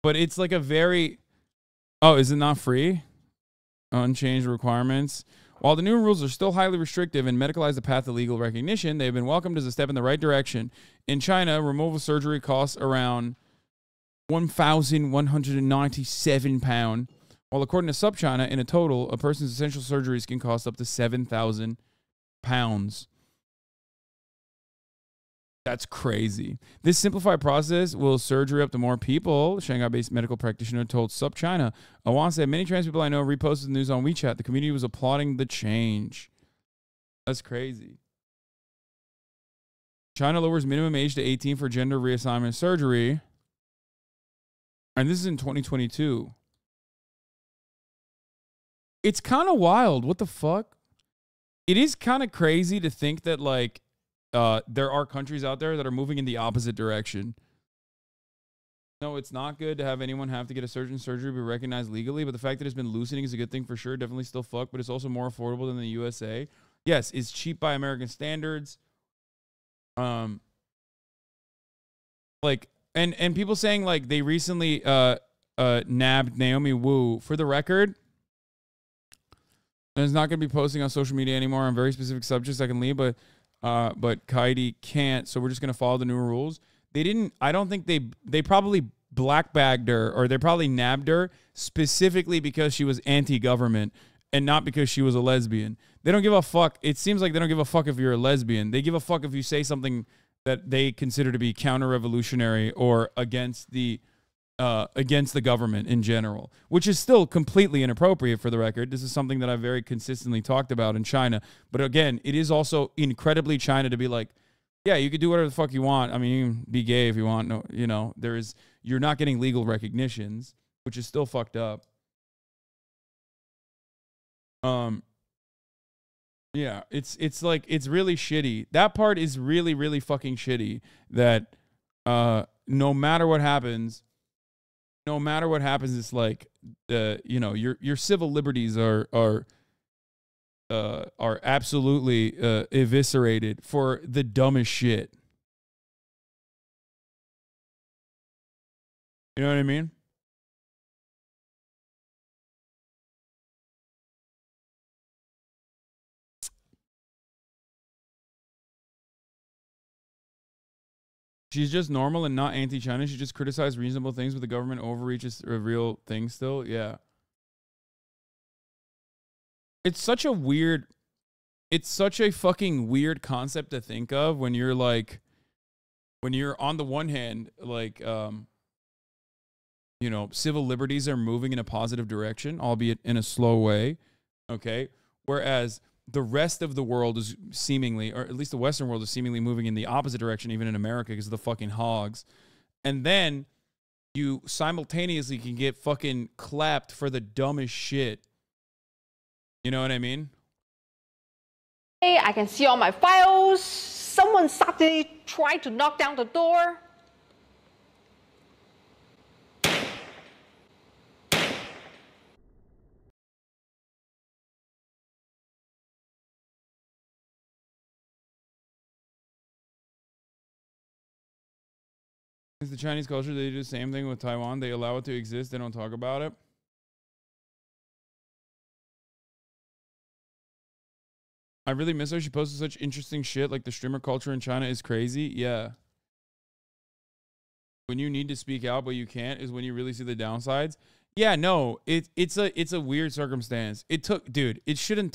But it's like a very... Oh, is it not free? Unchanged requirements. While the new rules are still highly restrictive and medicalize the path to legal recognition, they've been welcomed as a step in the right direction. In China, removal surgery costs around £1,197, while according to SupChina, in a total, a person's essential surgeries can cost up to £7,000. That's crazy. This simplified process will surgery up to more people, Shanghai-based medical practitioner told SupChina. Awan said, many trans people I know reposted the news on WeChat. The community was applauding the change. That's crazy. China lowers minimum age to 18 for gender reassignment surgery. And this is in 2022. It's kind of wild. What the fuck? It is kind of crazy to think that, like, there are countries out there that are moving in the opposite direction. No, it's not good to have anyone have to get a surgery be recognized legally, but the fact that it's been loosening is a good thing for sure. Definitely still fuck, but it's also more affordable than the USA. Yes, it's cheap by American standards. Like, and people saying, like, they recently nabbed Naomi Wu. For the record, and it's not going to be posting on social media anymore on very specific subjects I can leave, but Kaidi can't, so we're just going to follow the new rules. They didn't, I don't think they probably black bagged her, or they probably nabbed her specifically because she was anti-government and not because she was a lesbian. They don't give a fuck. It seems like they don't give a fuck if you're a lesbian. They give a fuck if you say something that they consider to be counter-revolutionary or against the government in general, which is still completely inappropriate for the record. This is something that I've very consistently talked about in China. But again, it is also incredibly China to be like, yeah, you could do whatever the fuck you want. I mean, you can be gay if you want. No, you know, you're not getting legal recognitions, which is still fucked up. Yeah, it's like, it's really shitty. That part is really, really fucking shitty that no matter what happens, it's like, you know, your civil liberties are absolutely eviscerated for the dumbest shit. You know what I mean? She's just normal and not anti-China. She just criticized reasonable things, but the government overreach is a real thing still. Yeah. It's such a fucking weird concept to think of when you're like, when you're on the one hand, like, you know, civil liberties are moving in a positive direction, albeit in a slow way. Okay. Whereas the rest of the world is seemingly, or at least the Western world is seemingly moving in the opposite direction, even in America, because of the fucking hogs. And then you simultaneously can get fucking clapped for the dumbest shit. You know what I mean? Hey, I can see all my files. Someone suddenly tried to knock down the door. Is the Chinese culture, they do the same thing with Taiwan. They allow it to exist. They don't talk about it. I really miss her. She posted such interesting shit. Like, the streamer culture in China is crazy. Yeah. When you need to speak out, but you can't, is when you really see the downsides. Yeah, no, it's a weird circumstance. It shouldn't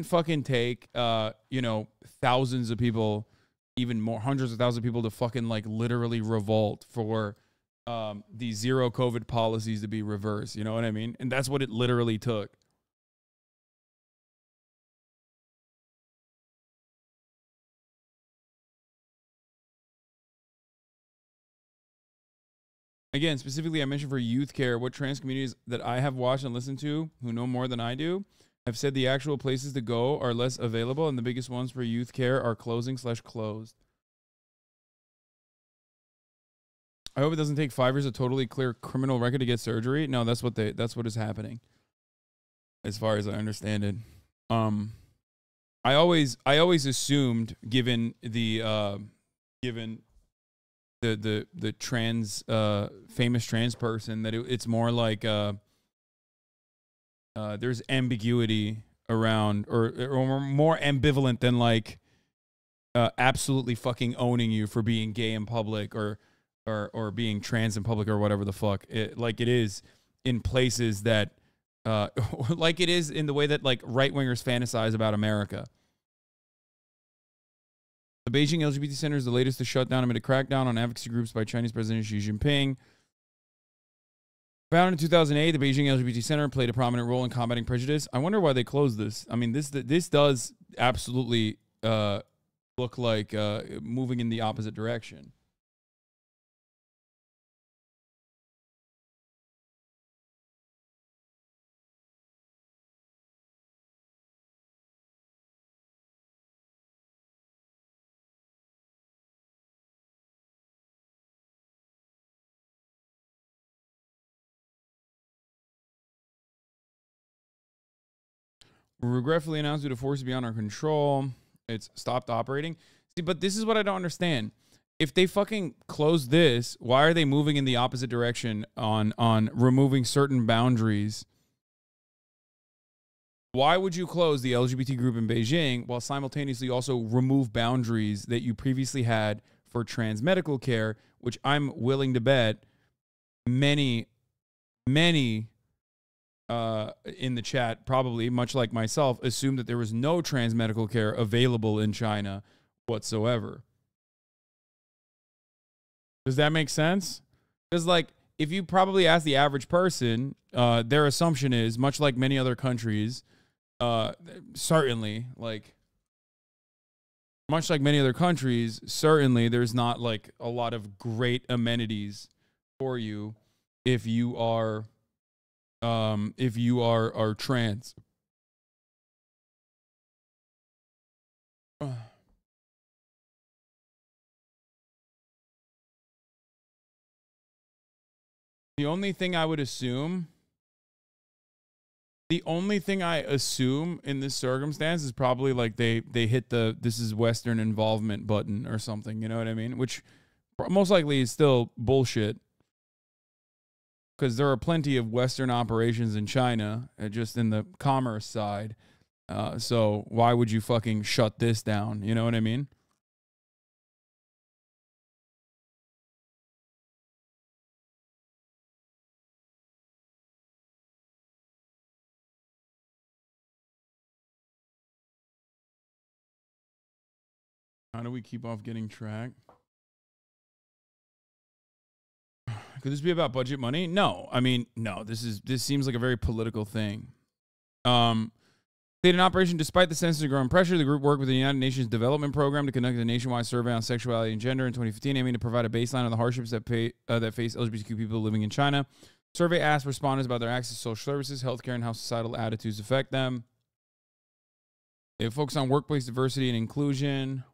fucking take, you know, thousands of people, even more, hundreds of thousands of people to fucking, like, literally revolt for the zero COVID policies to be reversed. You know what I mean? And that's what it literally took. Again, specifically, I mentioned for youth care, what trans communities that I have watched and listened to who know more than I do have said the actual places to go are less available, and the biggest ones for youth care are closing/closed. I hope it doesn't take 5 years of totally clear criminal record to get surgery. No, that's what is happening. As far as I understand it. I always assumed, given the trans famous trans person, that it's more like there's ambiguity around, or more ambivalent than like absolutely fucking owning you for being gay in public or being trans in public or whatever the fuck, like it is in places that like it is in the way that like right-wingers fantasize about America. The Beijing LGBT Center is the latest to shut down amid a crackdown on advocacy groups by Chinese President Xi Jinping. Founded in 2008, the Beijing LGBT Center played a prominent role in combating prejudice. I wonder why they closed this. I mean, this does absolutely look like moving in the opposite direction. Regretfully announced due to forces beyond our control, it's stopped operating. See, but this is what I don't understand. If they fucking close this, why are they moving in the opposite direction on removing certain boundaries? Why would you close the LGBT group in Beijing while simultaneously also remove boundaries that you previously had for trans medical care, which I'm willing to bet many in the chat, probably much like myself, assumed that there was no trans medical care available in China whatsoever. Does that make sense? Because like, if you probably ask the average person, their assumption is, much like many other countries, certainly, like, much like many other countries, certainly there's not like a lot of great amenities for you if you are trans. The only thing I assume in this circumstance is probably like they hit the "this is Western involvement" button or something, you know what I mean? Which most likely is still bullshit, because there are plenty of Western operations in China, just in the commerce side. So why would you fucking shut this down? You know what I mean? How do we keep off getting tracked? Could this be about budget money? No. I mean, no. This seems like a very political thing. State in operation despite the sense of growing pressure. The group worked with the United Nations Development Program to conduct a nationwide survey on sexuality and gender in 2015, aiming to provide a baseline of the hardships that face LGBTQ people living in China. Survey asked respondents about their access to social services, healthcare, and how societal attitudes affect them. They focus on workplace diversity and inclusion.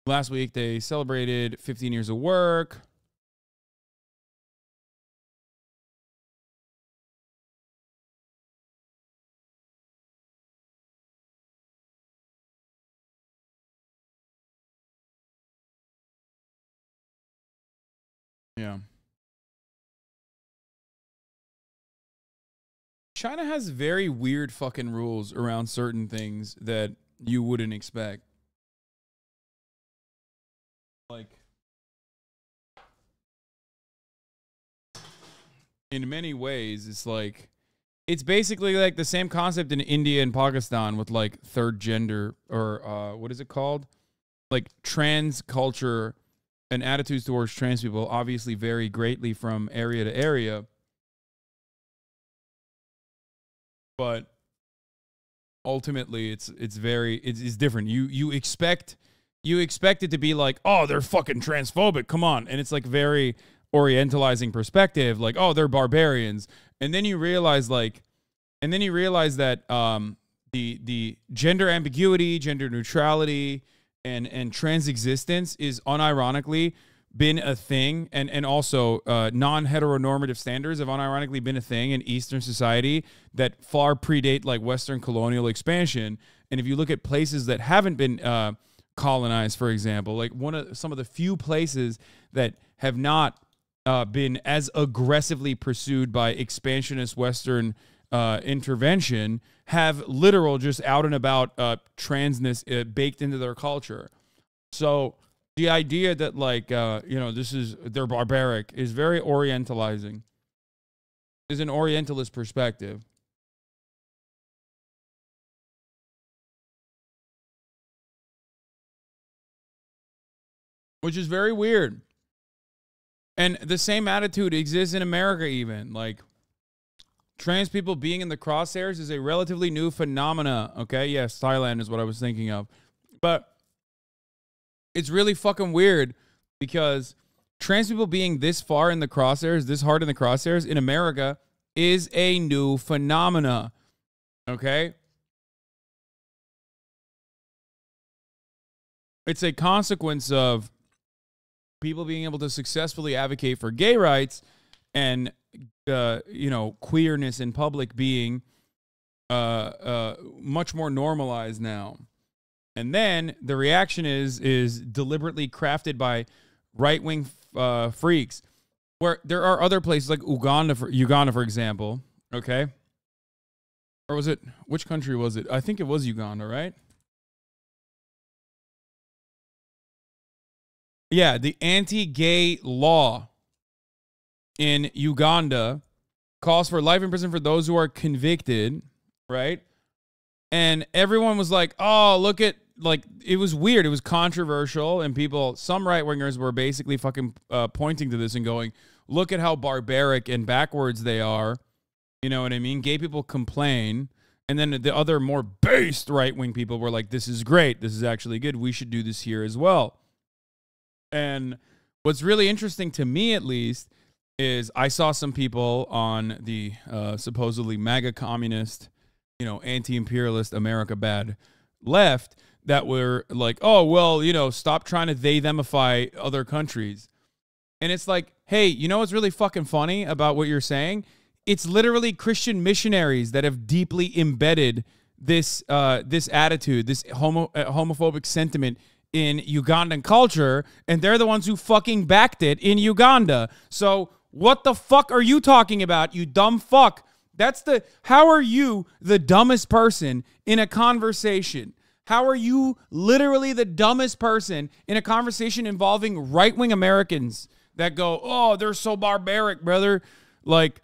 Last week, they celebrated 15 years of work. Yeah. China has very weird fucking rules around certain things that you wouldn't expect. Like, in many ways, it's like, it's basically like the same concept in India and Pakistan with like third gender, or what is it called? Like trans culture and attitudes towards trans people obviously vary greatly from area to area. But ultimately it's different. You expect it to be like, oh, they're fucking transphobic, come on. And it's like very orientalizing perspective, like, oh, they're barbarians. And then you realize that the gender ambiguity, gender neutrality, and trans existence is unironically been a thing, and also non-heteronormative standards have unironically been a thing in Eastern society that far predate like Western colonial expansion. And if you look at places that haven't been colonized, for example, like some of the few places that have not been as aggressively pursued by expansionist Western intervention, have literal just out and about transness baked into their culture. So the idea that like, they're barbaric is very orientalizing, is an Orientalist perspective. Which is very weird. And the same attitude exists in America even. Like, trans people being in the crosshairs is a relatively new phenomena, okay? Yes, Thailand is what I was thinking of. But it's really fucking weird because trans people being this far in the crosshairs, this hard in the crosshairs in America is a new phenomena, okay? It's a consequence of people being able to successfully advocate for gay rights and queerness in public being much more normalized now. And then the reaction is deliberately crafted by right-wing freaks, where there are other places like Uganda, for example, okay? Or was it, which country was it? I think it was Uganda, right? Yeah, the anti-gay law in Uganda calls for life in prison for those who are convicted, right? And everyone was like, oh, look at, like, it was weird. It was controversial. And people, some right-wingers were basically fucking pointing to this and going, look at how barbaric and backwards they are. You know what I mean? Gay people complain. And then the other more based right-wing people were like, this is great. This is actually good. We should do this here as well. And what's really interesting to me, at least, is I saw some people on the supposedly MAGA communist, anti-imperialist America bad left that were like, oh, well, stop trying to they-themify other countries. And it's like, hey, you know what's really fucking funny about what you're saying? It's literally Christian missionaries that have deeply embedded this this attitude, this homophobic sentiment in Ugandan culture, and they're the ones who fucking backed it in Uganda. So what the fuck are you talking about, you dumb fuck? How are you the dumbest person in a conversation? How are you literally the dumbest person in a conversation involving right-wing Americans that go, oh, they're so barbaric, brother. Like,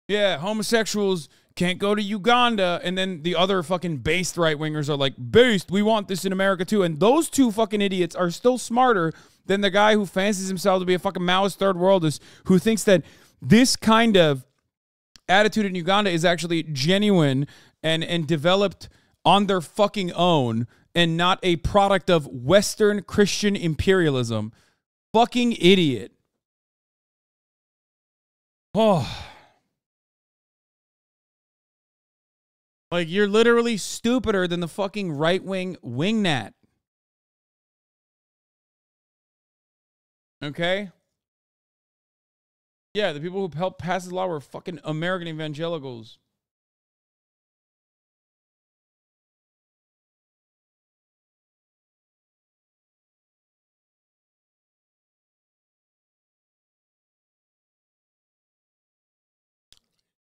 yeah, homosexuals can't go to Uganda. And then the other fucking based right-wingers are like, based, we want this in America too. And those two fucking idiots are still smarter than the guy who fancies himself to be a fucking Maoist third worldist who thinks that this kind of attitude in Uganda is actually genuine and developed on their fucking own and not a product of Western Christian imperialism. Fucking idiot. Oh. Like, you're literally stupider than the fucking right-wing wingnat. Okay? Yeah, the people who helped pass the law were fucking American evangelicals.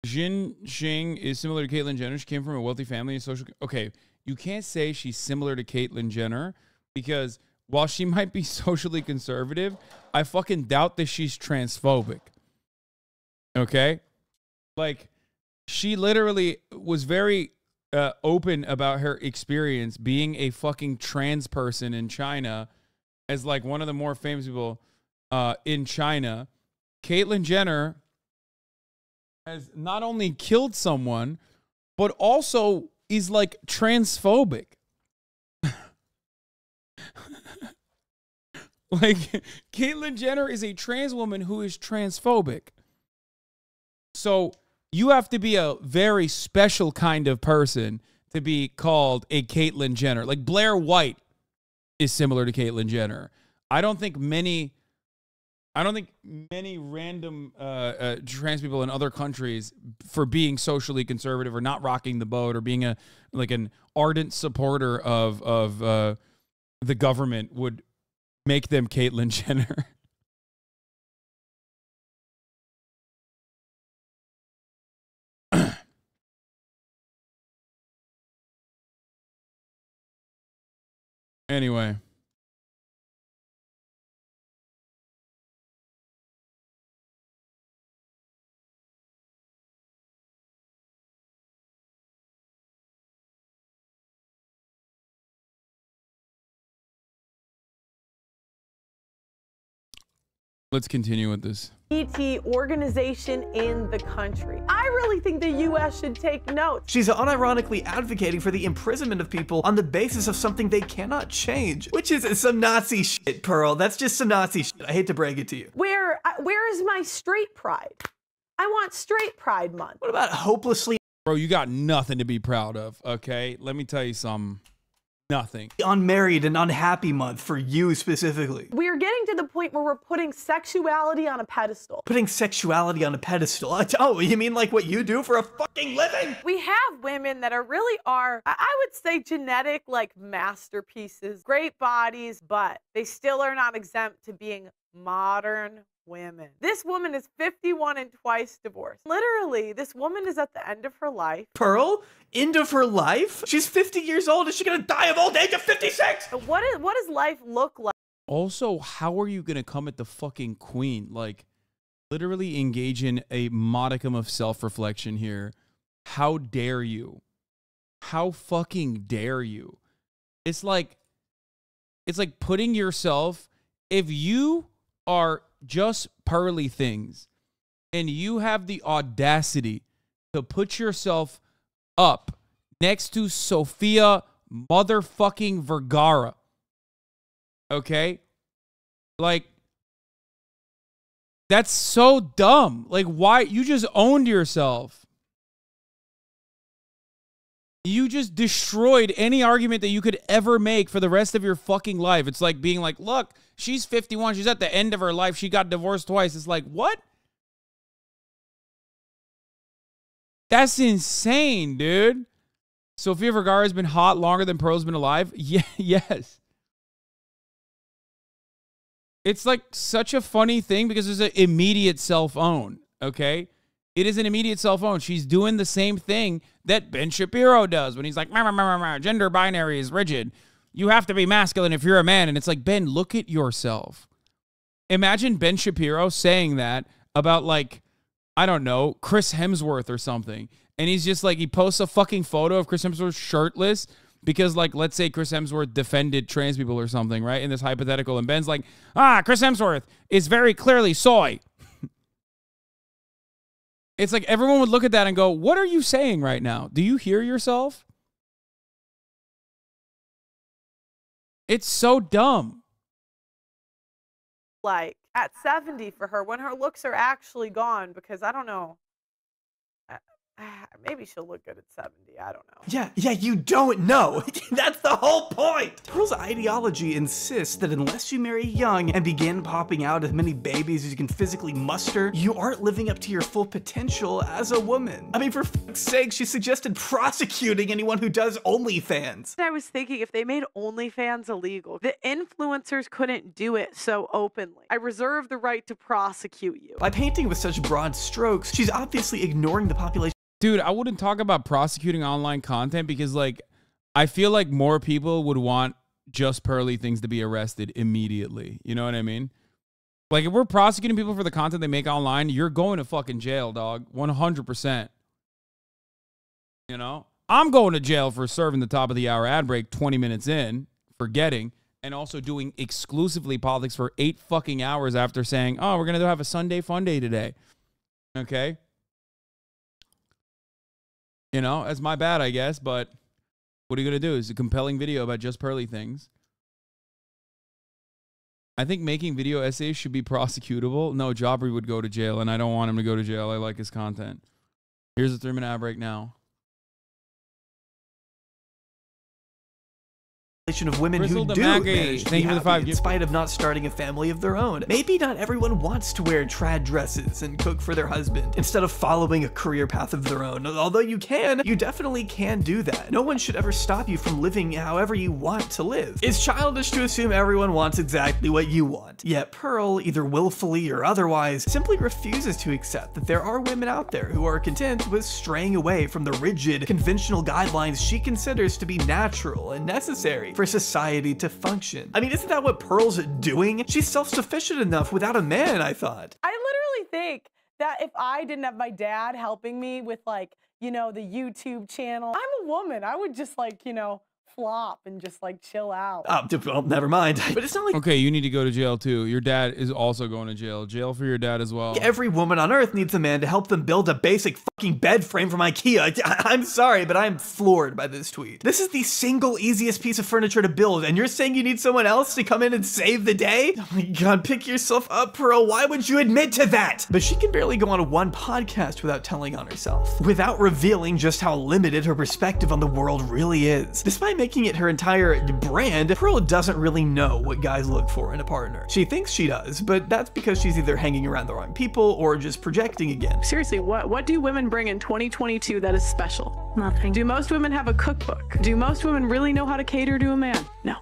Jin Xing is similar to Caitlyn Jenner. She came from a wealthy family and social... Okay, you can't say she's similar to Caitlyn Jenner because while she might be socially conservative, I fucking doubt that she's transphobic. Okay? Like, she literally was very open about her experience being a fucking trans person in China as, like, one of the more famous people in China. Caitlyn Jenner has not only killed someone, but also is, like, transphobic. Like, Caitlyn Jenner is a trans woman who is transphobic. So you have to be a very special kind of person to be called a Caitlyn Jenner. Like, Blair White is similar to Caitlyn Jenner. I don't think many I don't think many random trans people in other countries, for being socially conservative or not rocking the boat or being an ardent supporter of the government, would make them Caitlyn Jenner. Anyway. Let's continue with this. LGBT organization in the country. I really think the U.S. should take notes. She's unironically advocating for the imprisonment of people on the basis of something they cannot change, which is some Nazi shit, Pearl. That's just some Nazi shit. I hate to break it to you. Where is my straight pride? I want straight pride month. What about hopelessly... Bro, you got nothing to be proud of, okay? Let me tell you something. Nothing. Unmarried and unhappy month for you specifically. We're getting to the point where we're putting sexuality on a pedestal. Putting sexuality on a pedestal? Oh, you mean like what you do for a fucking living? We have women that really are, I would say, genetic like masterpieces, great bodies, but they still are not exempt to being modern women. This woman is 51 and twice divorced. Literally, this woman is at the end of her life. Pearl? End of her life? She's 50 years old. Is she gonna die of old age at 56? What does life look like? Also, how are you gonna come at the fucking queen? Like, literally engage in a modicum of self-reflection here. How dare you? How fucking dare you? It's like putting yourself, if you are just pearly things and you have the audacity to put yourself up next to Sofia motherfucking Vergara, okay? Like, that's so dumb. Like, why? You just owned yourself. You just destroyed any argument that you could ever make for the rest of your fucking life. It's like being like, look, she's 51. She's at the end of her life. She got divorced twice. It's like, what? That's insane, dude. Sofia Vergara has been hot longer than Pearl's been alive? Yeah, yes. It's like such a funny thing because there's an immediate self-own, okay? It is an immediate self-own. She's doing the same thing that Ben Shapiro does when he's like, gender binary is rigid. You have to be masculine if you're a man. And it's like, Ben, look at yourself. Imagine Ben Shapiro saying that about, like, I don't know, Chris Hemsworth or something. And he's just like, he posts a fucking photo of Chris Hemsworth shirtless because, like, let's say Chris Hemsworth defended trans people or something, right? In this hypothetical. And Ben's like, Chris Hemsworth is very clearly soy. It's like everyone would look at that and go, what are you saying right now? Do you hear yourself? It's so dumb. Like at 70 for her when her looks are actually gone, because I don't know. Maybe she'll look good at 70. I don't know. Yeah, you don't know. That's the whole point. Pearl's ideology insists that unless you marry young and begin popping out as many babies as you can physically muster, you aren't living up to your full potential as a woman. I mean, for fuck's sake, she suggested prosecuting anyone who does OnlyFans. I was thinking if they made OnlyFans illegal, the influencers couldn't do it so openly. I reserve the right to prosecute you. By painting with such broad strokes, she's obviously ignoring the population. Dude, I wouldn't talk about prosecuting online content because, like, I feel like more people would want JustPearlyThings to be arrested immediately. You know what I mean? Like, if we're prosecuting people for the content they make online, you're going to fucking jail, dog. 100%. You know? I'm going to jail for serving the top of the hour ad break 20 minutes in, forgetting, and also doing exclusively politics for 8 fucking hours after saying, oh, we're going to have a Sunday fun day today. Okay? You know, that's my bad, I guess, but what are you going to do? It's a compelling video about JustPearlyThings. I think making video essays should be prosecutable. No, J Aubrey would go to jail, and I don't want him to go to jail. I like his content. Here's a 3-minute ad break now. of women who do manage to be happy in spite of not starting a family of their own. Maybe not everyone wants to wear trad dresses and cook for their husband instead of following a career path of their own. Although you definitely can do that. No one should ever stop you from living however you want to live. It's childish to assume everyone wants exactly what you want. Yet Pearl, either willfully or otherwise, simply refuses to accept that there are women out there who are content with straying away from the rigid, conventional guidelines she considers to be natural and necessary for society to function. I mean, isn't that what Pearl's doing? She's self-sufficient enough without a man, I thought. I literally think that if I didn't have my dad helping me with, like, you know, the YouTube channel, I'm a woman. I would just, like, you know, flop and just like chill out. Well, never mind. But it's not like... Okay, you need to go to jail too. Your dad is also going to jail. Jail for your dad as well. Every woman on earth needs a man to help them build a basic fucking bed frame from IKEA. I'm sorry, but I'm floored by this tweet. This is the single easiest piece of furniture to build, and you're saying you need someone else to come in and save the day? Oh my god, pick yourself up, Pearl. Why would you admit to that? But she can barely go on one podcast without telling on herself, without revealing just how limited her perspective on the world really is. Despite making it her entire brand, Pearl doesn't really know what guys look for in a partner. She thinks she does, but that's because she's either hanging around the wrong people or just projecting again. Seriously, what do women bring in 2022 that is special? Nothing. Do most women have a cookbook? Do most women really know how to cater to a man? No.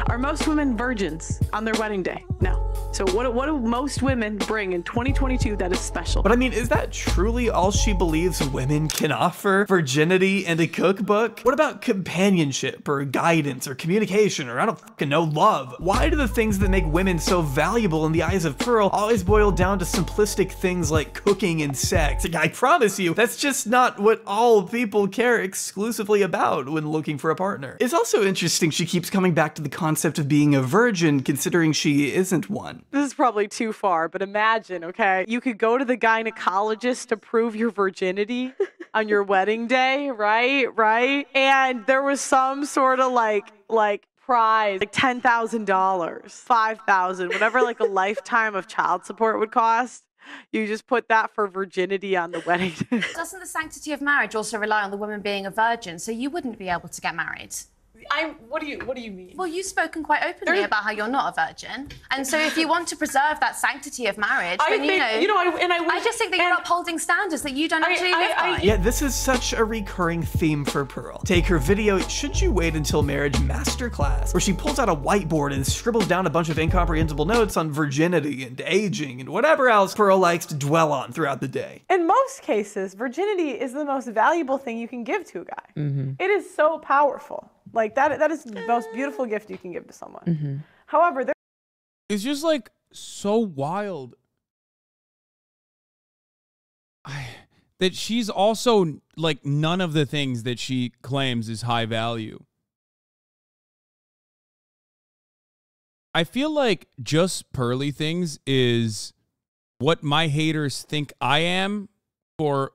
Are most women virgins on their wedding day? No. So what do most women bring in 2022 that is special? But I mean, is that truly all she believes women can offer? Virginity and a cookbook? What about companionship or guidance or communication or I don't fucking know, love? Why do the things that make women so valuable in the eyes of Pearl always boil down to simplistic things like cooking and sex? I promise you, that's just not what all people care exclusively about when looking for a partner. It's also interesting she keeps coming back to the concept of being a virgin considering she isn't one. This is probably too far, but imagine, okay, you could go to the gynecologist to prove your virginity on your wedding day, right? And there was some sort of like prize, like $10,000, $5,000, whatever like a lifetime of child support would cost. You just put that for virginity on the wedding day. Doesn't the sanctity of marriage also rely on the woman being a virgin, so you wouldn't be able to get married? What do you mean? Well, you've spoken quite openly about how you're not a virgin, and so if you want to preserve that sanctity of marriage, then I just think that you're upholding standards that you don't actually live by. Yeah, this is such a recurring theme for Pearl. Take her video, Should You Wait Until Marriage Masterclass, where she pulls out a whiteboard and scribbles down a bunch of incomprehensible notes on virginity and aging and whatever else Pearl likes to dwell on throughout the day. In most cases, virginity is the most valuable thing you can give to a guy. It is so powerful. Like that is the most beautiful gift you can give to someone. However, it's just like so wild that she's also like none of the things that she claims is high value. I feel like JustPearlyThings is what my haters think I am for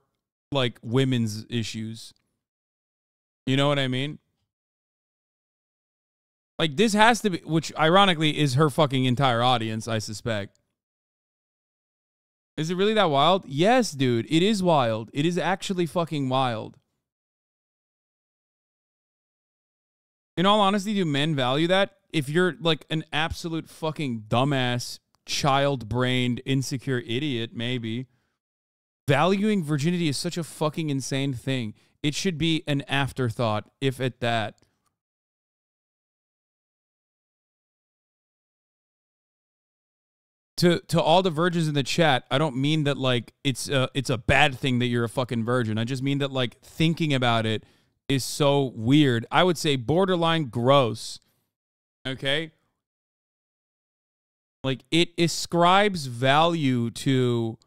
like women's issues. You know what I mean? Like, this has to be, which ironically is her fucking entire audience, I suspect. Is it really that wild? Yes, dude, it is wild. It is actually fucking wild. In all honesty, do men value that? If you're like an absolute fucking dumbass, child-brained, insecure idiot, maybe. Valuing virginity is such a fucking insane thing. It should be an afterthought, if at that. To all the virgins in the chat, I don't mean that like it's a bad thing that you're a fucking virgin. I just mean that like thinking about it is so weird. I would say borderline gross. Okay? Like it ascribes value to,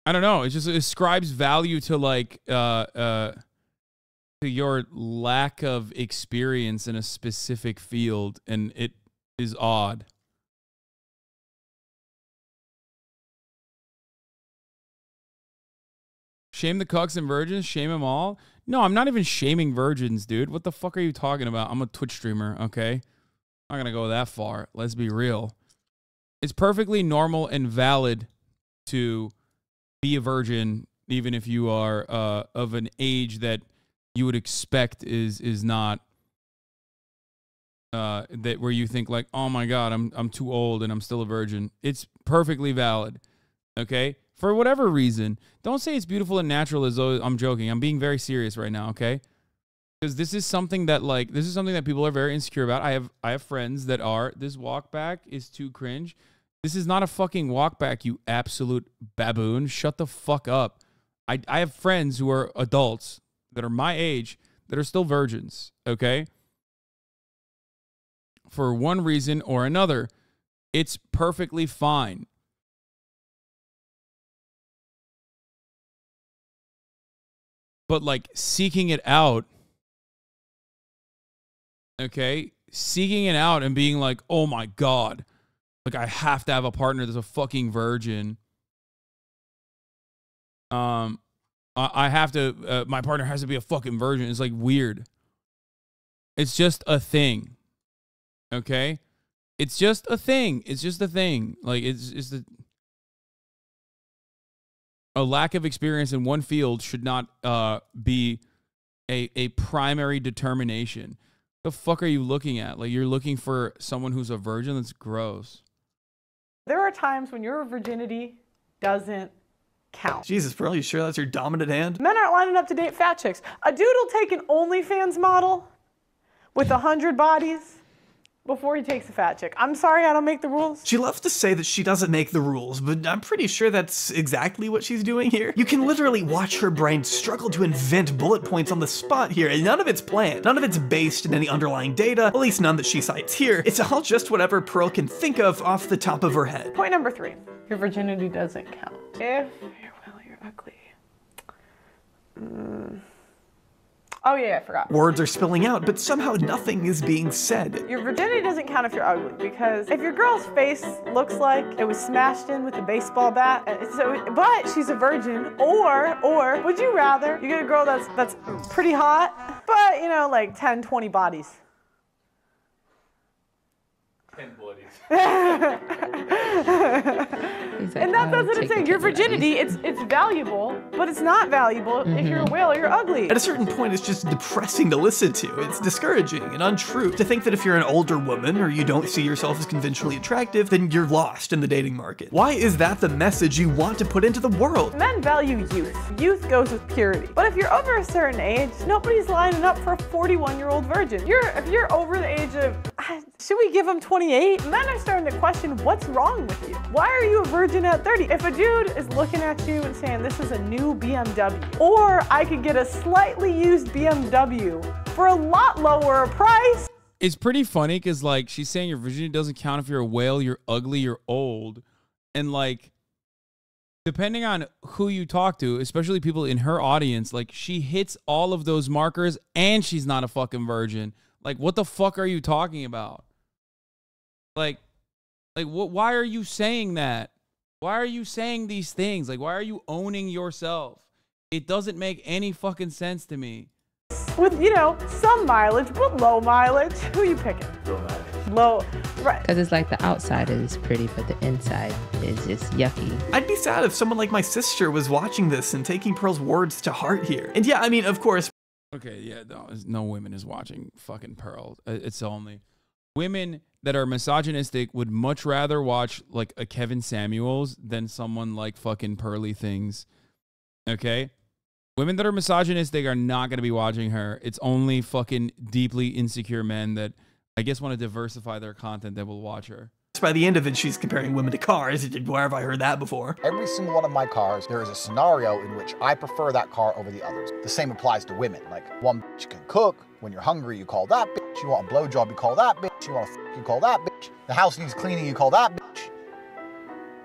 I don't know, it just ascribes value to like to your lack of experience in a specific field, and it is odd. Shame the cucks and virgins? Shame them all? No, I'm not even shaming virgins, dude. What the fuck are you talking about? I'm a Twitch streamer, okay? I'm not gonna go that far. Let's be real. It's perfectly normal and valid to be a virgin, even if you are of an age that you would expect is not that where you think like, oh my God, I'm too old and I'm still a virgin. It's perfectly valid. Okay? For whatever reason, don't say it's beautiful and natural as though I'm joking. I'm being very serious right now, okay? Because this is something that people are very insecure about. I have friends that are, this walk back is too cringe. This is not a fucking walk back, you absolute baboon. Shut the fuck up. I have friends who are adults that are my age that are still virgins, okay? For one reason or another, it's perfectly fine. But like seeking it out, okay? Seeking it out and being like, oh my God, like I have to have a partner that's a fucking virgin. I have to, my partner has to be a fucking virgin. It's like weird. It's just a thing. Okay? It's just a thing. It's just a thing. Like it's just a lack of experience in one field should not be a primary determination. The fuck are you looking at? Like you're looking for someone who's a virgin? That's gross. There are times when your virginity doesn't count. Jesus, bro, you sure that's your dominant hand? Men aren't lining up to date fat chicks. A dude will take an OnlyFans model with 100 bodies before he takes a fat chick. I'm sorry, I don't make the rules. She loves to say that she doesn't make the rules, but I'm pretty sure that's exactly what she's doing here. You can literally watch her brain struggle to invent bullet points on the spot here, and none of it's planned. None of it's based in any underlying data, at least none that she cites here. It's all just whatever Pearl can think of off the top of her head. Point number 3, your virginity doesn't count. If you're ugly. Oh yeah, I forgot. Words are spilling out, but somehow nothing is being said. Your virginity doesn't count if you're ugly, because if your girl's face looks like it was smashed in with a baseball bat, but she's a virgin, or would you rather you get a girl that's pretty hot, but you know, like 10, 20 bodies? 10 bloodies. And that's what it's saying. Your virginity, it's valuable, but it's not valuable if you're a whale or you're ugly. At a certain point, it's just depressing to listen to. It's discouraging and untrue to think that if you're an older woman or you don't see yourself as conventionally attractive, then you're lost in the dating market. Why is that the message you want to put into the world? Men value youth. Youth goes with purity. But if you're over a certain age, nobody's lining up for a 41-year-old virgin. If you're over the age of, should we give them 28? Men are starting to question what's wrong with you. Why are you a virgin at 30? If a dude is looking at you and saying this is a new BMW, or I could get a slightly used BMW for a lot lower price. It's pretty funny because like she's saying your virginity doesn't count if you're a whale, you're ugly, you're old. And like depending on who you talk to, especially people in her audience, like she hits all of those markers and she's not a fucking virgin. Like what the fuck are you talking about? Like what? Why are you saying that? Why are you saying these things? Like, why are you owning yourself? It doesn't make any fucking sense to me. With, you know, some mileage, but low mileage. Who are you picking? Low mileage. Low, right. Because it's like the outside is pretty, but the inside is just yucky. I'd be sad if someone like my sister was watching this and taking Pearl's words to heart here. And yeah, I mean, of course. Okay, yeah, no women is watching fucking Pearl. It's only women that are misogynistic would much rather watch like a Kevin Samuels than someone like fucking SustPearlyThings. Okay? Women that are misogynistic are not going to be watching her. It's only fucking deeply insecure men that I guess want to diversify their content that will watch her. By the end of it, she's comparing women to cars. Where have I heard that before? Every single one of my cars, there is a scenario in which I prefer that car over the others. The same applies to women. Like, one bitch can cook. When you're hungry, you call that bitch. You want a blowjob, you call that bitch. You want a you call that bitch. The house needs cleaning, you call that bitch.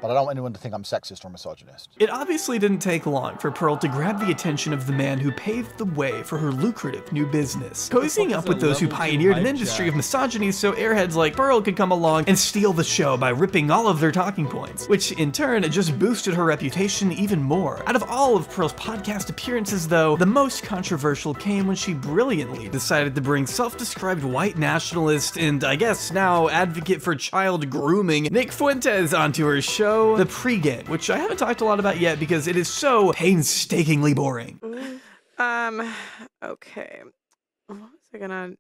But I don't want anyone to think I'm sexist or misogynist. It obviously didn't take long for Pearl to grab the attention of the man who paved the way for her lucrative new business, cozying up with those who pioneered an industry of misogyny so airheads like Pearl could come along and steal the show by ripping all of their talking points, which in turn just boosted her reputation even more. Out of all of Pearl's podcast appearances though, the most controversial came when she brilliantly decided to bring self-described white nationalist and I guess now advocate for child grooming Nick Fuentes onto her show, The Pregame, which I haven't talked a lot about yet because it is so painstakingly boring. Okay. What was I gonna...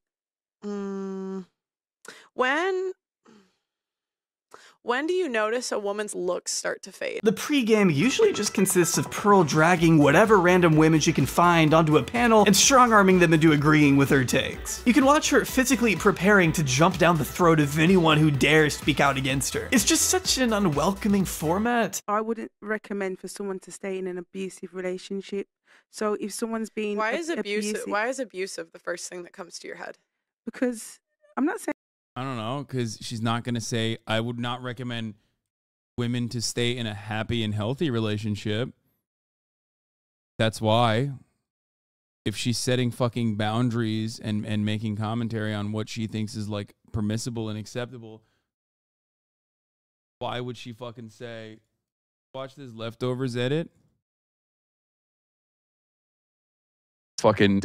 When do you notice a woman's looks start to fade? The pregame usually just consists of Pearl dragging whatever random women she can find onto a panel and strong-arming them into agreeing with her takes. You can watch her physically preparing to jump down the throat of anyone who dares speak out against her. It's just such an unwelcoming format. I wouldn't recommend for someone to stay in an abusive relationship. So if someone's been Why is abusive the first thing that comes to your head? Because I'm not saying... I don't know, because she's not going to say, I would not recommend women to stay in a happy and healthy relationship. That's why. If she's setting fucking boundaries and making commentary on what she thinks is like permissible and acceptable, why would she fucking say, watch this Leftovers edit? Fucking.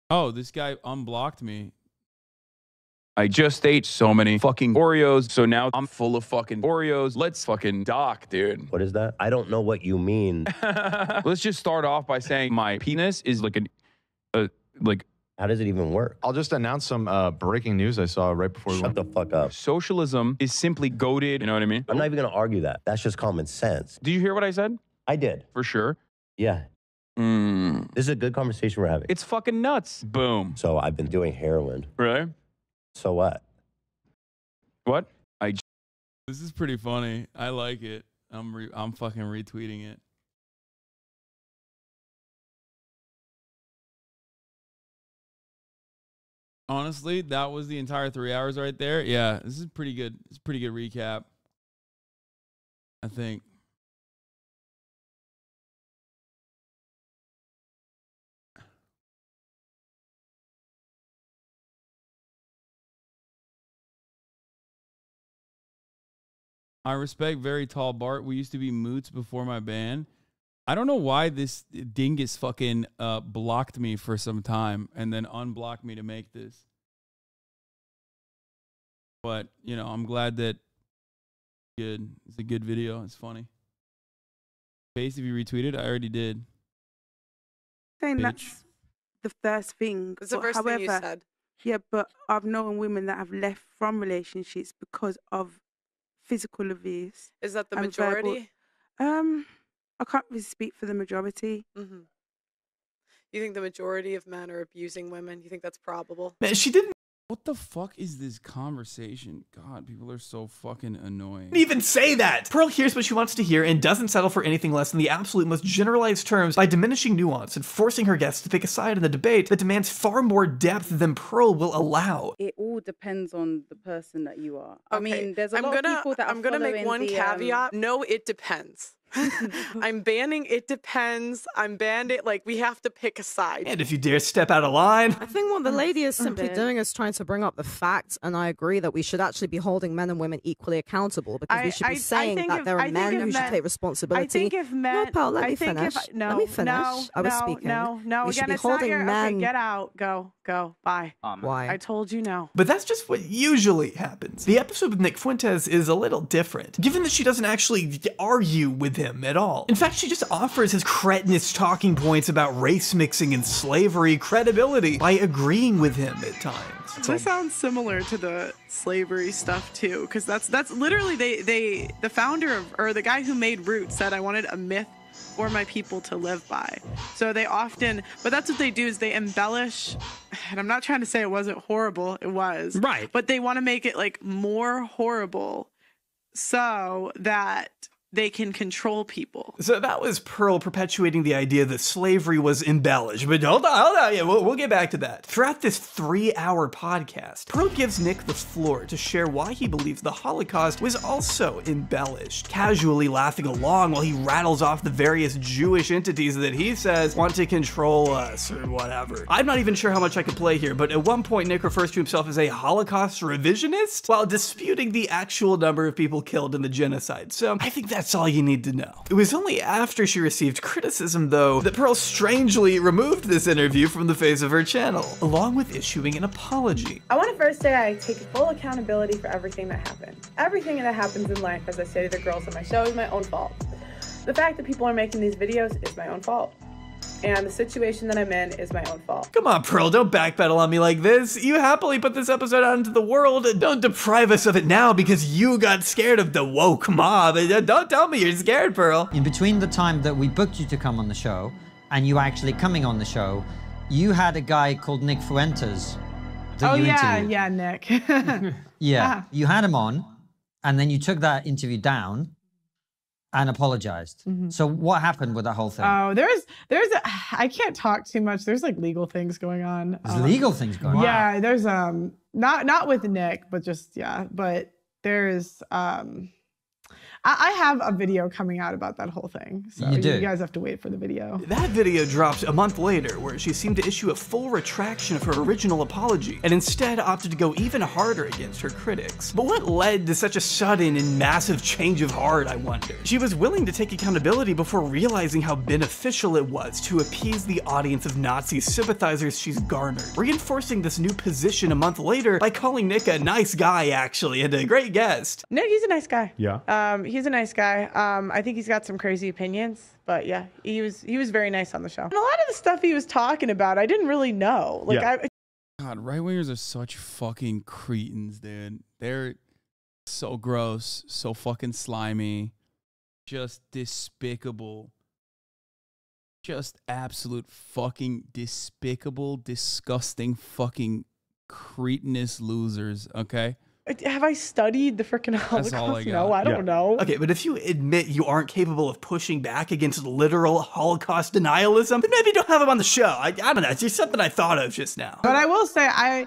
Oh, this guy unblocked me. I just ate so many fucking Oreos, so now I'm full of fucking Oreos. Let's fucking dock, dude. What is that? I don't know what you mean. Let's just start off by saying my penis is like How does it even work? I'll just announce some breaking news I saw right before we went. Shut the fuck up. Socialism is simply goated, you know what I mean? I'm not even going to argue that. That's just common sense. Did you hear what I said? I did. For sure. Yeah. This is a good conversation we're having. It's fucking nuts. Boom. So I've been doing heroin. Really? So what? What? This is pretty funny. I like it. I'm fucking retweeting it. Honestly, that was the entire 3 hours right there. Yeah, this is pretty good. It's a pretty good recap, I think. I respect very tall Bart. We used to be moots before my band. I don't know why this dingus fucking blocked me for some time and then unblocked me to make this. But, you know, I'm glad that it's a good video. It's funny. Face, if you retweeted, I already did. Saying that's the first thing. It's the first thing you said. Yeah, but I've known women that have left from relationships because of physical abuse. Is that the majority? I can't really speak for the majority. Mm-hmm. You think the majority of men are abusing women? You think that's probable? Man, she didn't What the fuck is this conversation? God, people are so fucking annoying. even say that. Pearl hears what she wants to hear and doesn't settle for anything less than the absolute most generalized terms by diminishing nuance and forcing her guests to pick a side in the debate that demands far more depth than Pearl will allow. It all depends on the person that you are. Okay. I mean, there's a lot of people that are I'm gonna make one caveat. No, it depends. I'm banning it depends. I'm banning it. Like, we have to pick a side. And if you dare step out of line. I think what the lady is simply doing is trying to bring up the facts, and I agree that we should actually be holding men and women equally accountable, because we should be saying that there are men who should take responsibility. I think if men... No, Pearl, let me finish. Let me finish. I was speaking. No, we should again, be it's not holding your... men... Okay, get out. Go. Bye. Why? I told you no. But that's just what usually happens. The episode with Nick Fuentes is a little different, given that she doesn't actually argue with him at all. In fact, she just offers his cretinous talking points about race mixing and slavery credibility by agreeing with him at times. This sounds similar to the slavery stuff too, because that's literally the founder of, or the guy who made Roots said, I wanted a myth for my people to live by. So they often, but that's what they do, is they embellish, and I'm not trying to say it wasn't horrible, it was. Right. But they want to make it like more horrible so that they can control people. So that was Pearl perpetuating the idea that slavery was embellished. But hold on, yeah, we'll get back to that. Throughout this 3-hour podcast, Pearl gives Nick the floor to share why he believes the Holocaust was also embellished, casually laughing along while he rattles off the various Jewish entities that he says want to control us or whatever. I'm not even sure how much I could play here, but at one point Nick refers to himself as a Holocaust revisionist while disputing the actual number of people killed in the genocide. So I think that's all you need to know. It was only after she received criticism, though, that Pearl strangely removed this interview from the face of her channel, along with issuing an apology. I want to first say I take full accountability for everything that happened. Everything that happens in life, as I say to the girls on my show, is my own fault. The fact that people are making these videos is my own fault. And the situation that I'm in is my own fault. Come on, Pearl, don't backpedal on me like this. You happily put this episode out into the world. Don't deprive us of it now because you got scared of the woke mob. Don't tell me you're scared, Pearl. In between the time that we booked you to come on the show and you actually coming on the show, you had a guy called Nick Fuentes that you interviewed. Yeah, Nick. Yeah, you had him on, and then you took that interview down and apologized. So what happened with that whole thing? Oh, I can't talk too much. There's like legal things going on. There's legal things going on. Yeah, there's not with Nick, but just but there's I have a video coming out about that whole thing. So You do? you guys have to wait for the video. That video dropped a month later, where she seemed to issue a full retraction of her original apology, and instead opted to go even harder against her critics. But what led to such a sudden and massive change of heart, I wonder? She was willing to take accountability before realizing how beneficial it was to appease the audience of Nazi sympathizers she's garnered, reinforcing this new position a month later by calling Nick a nice guy, actually, and a great guest. Nick, he's a nice guy. Yeah. He's a nice guy. I think he's got some crazy opinions, but yeah, he was very nice on the show. And a lot of the stuff he was talking about, I didn't really know. Like, God, right-wingers are such fucking cretins, dude. They're so gross, so fucking slimy, just despicable. Just absolute fucking despicable, disgusting fucking cretinous losers, okay? Have I studied the freaking Holocaust? That's all I got. No, I don't know. Okay, but if you admit you aren't capable of pushing back against literal Holocaust denialism, then maybe don't have him on the show. I don't know, it's just something I thought of just now. But I will say,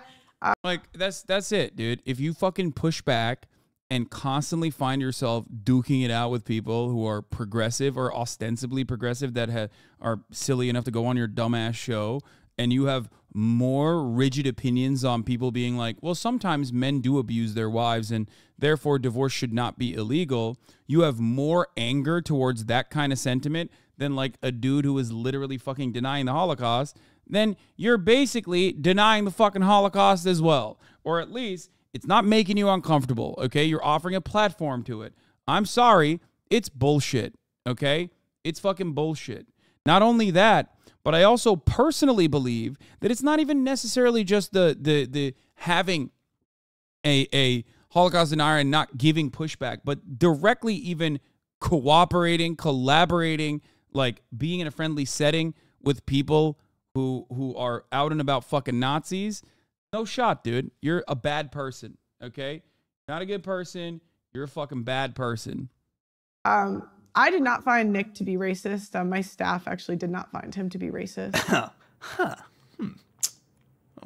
like, that's it, dude. If you fucking push back and constantly find yourself duking it out with people who are progressive or ostensibly progressive that are silly enough to go on your dumbass show, and you have more rigid opinions on people being like, well, sometimes men do abuse their wives and therefore divorce should not be illegal, you have more anger towards that kind of sentiment than like a dude who is literally fucking denying the Holocaust, then you're basically denying the fucking Holocaust as well. Or at least it's not making you uncomfortable, okay? You're offering a platform to it. I'm sorry, it's bullshit, okay? It's fucking bullshit. Not only that, but I also personally believe that it's not even necessarily just the having a Holocaust denier and not giving pushback, but directly even cooperating, collaborating, like being in a friendly setting with people who are out and about fucking Nazis. No shot, dude. You're a bad person, okay? Not a good person. You're a fucking bad person. I did not find Nick to be racist. My staff actually did not find him to be racist.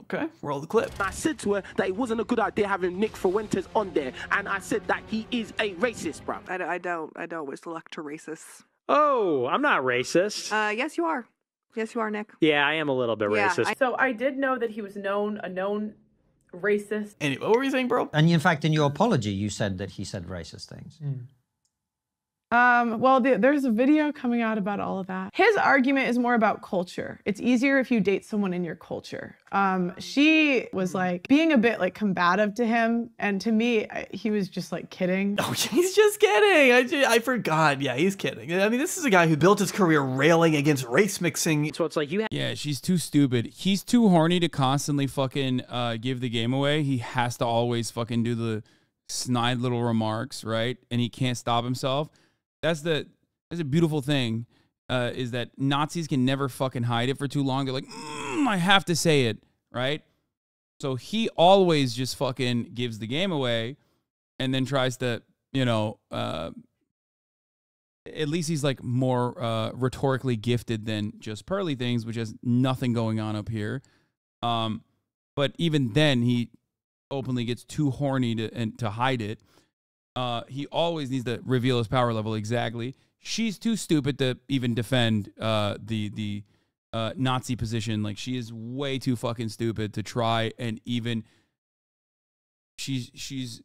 Okay, roll the clip. I said to her that it wasn't a good idea having Nick Fuentes on there, and I said that he is a racist, bro. I don't wish luck to racists. Oh, I'm not racist. Yes, you are. Yes, you are, Nick. Yeah, I am a little bit racist. So I did know that he was a known racist. Anyway, what were you saying, bro? And in fact, in your apology, you said that he said racist things. Well, there's a video coming out about all of that. His argument is more about culture. It's easier if you date someone in your culture. She was like being a bit like combative to him, and to me, he was just like kidding. Oh, he's just kidding. I forgot. Yeah, he's kidding. I mean, this is a guy who built his career railing against race mixing. So it's like Yeah, she's too stupid. He's too horny to constantly fucking give the game away. He has to always fucking do the snide little remarks, right? And he can't stop himself. That's a beautiful thing, is that Nazis can never fucking hide it for too long. They're like, I have to say it, right? So he always just fucking gives the game away and then tries to, you know, at least he's like more rhetorically gifted than JustPearlyThings, which has nothing going on up here. But even then, he openly gets too horny to hide it. He always needs to reveal his power level exactly. She's too stupid to even defend the Nazi position. Like, she is way too fucking stupid to try and even. She's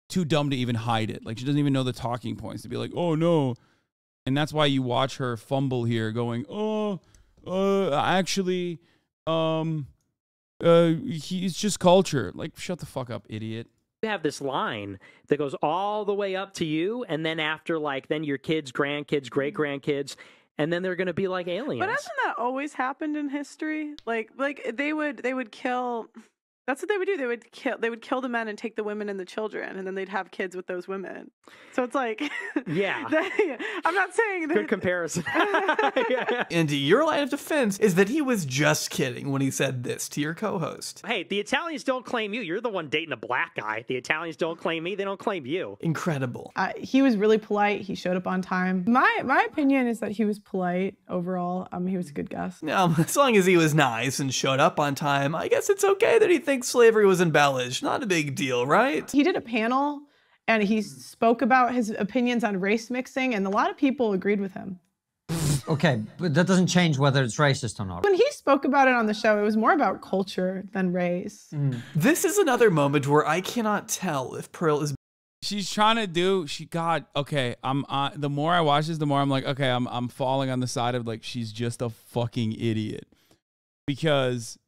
too dumb to even hide it. Like, she doesn't even know the talking points to be like, oh no, and that's why you watch her fumble here, going, actually, he's just culture. Like, shut the fuck up, idiot. You have this line that goes all the way up to you, and then after, like, then your kids, grandkids, great-grandkids, and then they're going to be like aliens. But hasn't that always happened in history? Like they would kill. That's what they would do. They would kill the men and take the women and the children, and then they'd have kids with those women. So it's like, yeah. I'm not saying that. Good comparison. And your line of defense is that he was just kidding when he said this to your co-host. Hey, the Italians don't claim you. You're the one dating a black guy. The Italians don't claim me. They don't claim you. Incredible. He was really polite. He showed up on time. My opinion is that he was polite overall. He was a good guest. As long as he was nice and showed up on time, I guess it's okay that he thinks slavery was embellished. Not a big deal, right? He did a panel and he spoke about his opinions on race mixing, and a lot of people agreed with him. Okay, but that doesn't change whether it's racist or not. When he spoke about it on the show, it was more about culture than race. This is another moment where I cannot tell if Pearl is... She's trying to do, okay, the more I watch this, the more I'm like, okay, I'm falling on the side of like, she's just a fucking idiot. Because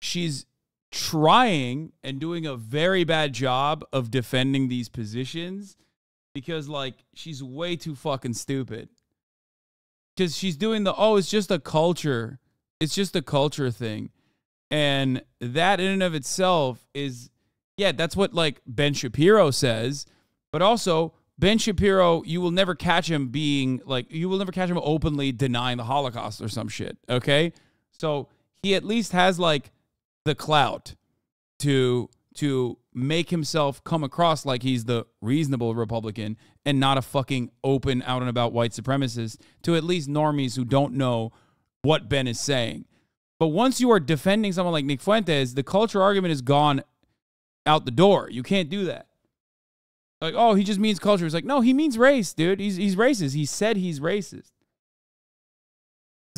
she's trying and doing a very bad job of defending these positions because like she's way too fucking stupid. Because she's doing it's just a culture. It's just a culture thing. And that in and of itself is, yeah, that's what like Ben Shapiro says. But also Ben Shapiro, you will never catch him openly denying the Holocaust or some shit. Okay. So he at least has like the clout to make himself come across like he's the reasonable Republican and not a fucking open out and about white supremacist to at least normies who don't know what Ben is saying. But once you are defending someone like Nick Fuentes, the culture argument is gone out the door. You can't do that. Like, oh, he just means culture. It's like, no, he means race, dude. He's racist. He said he's racist.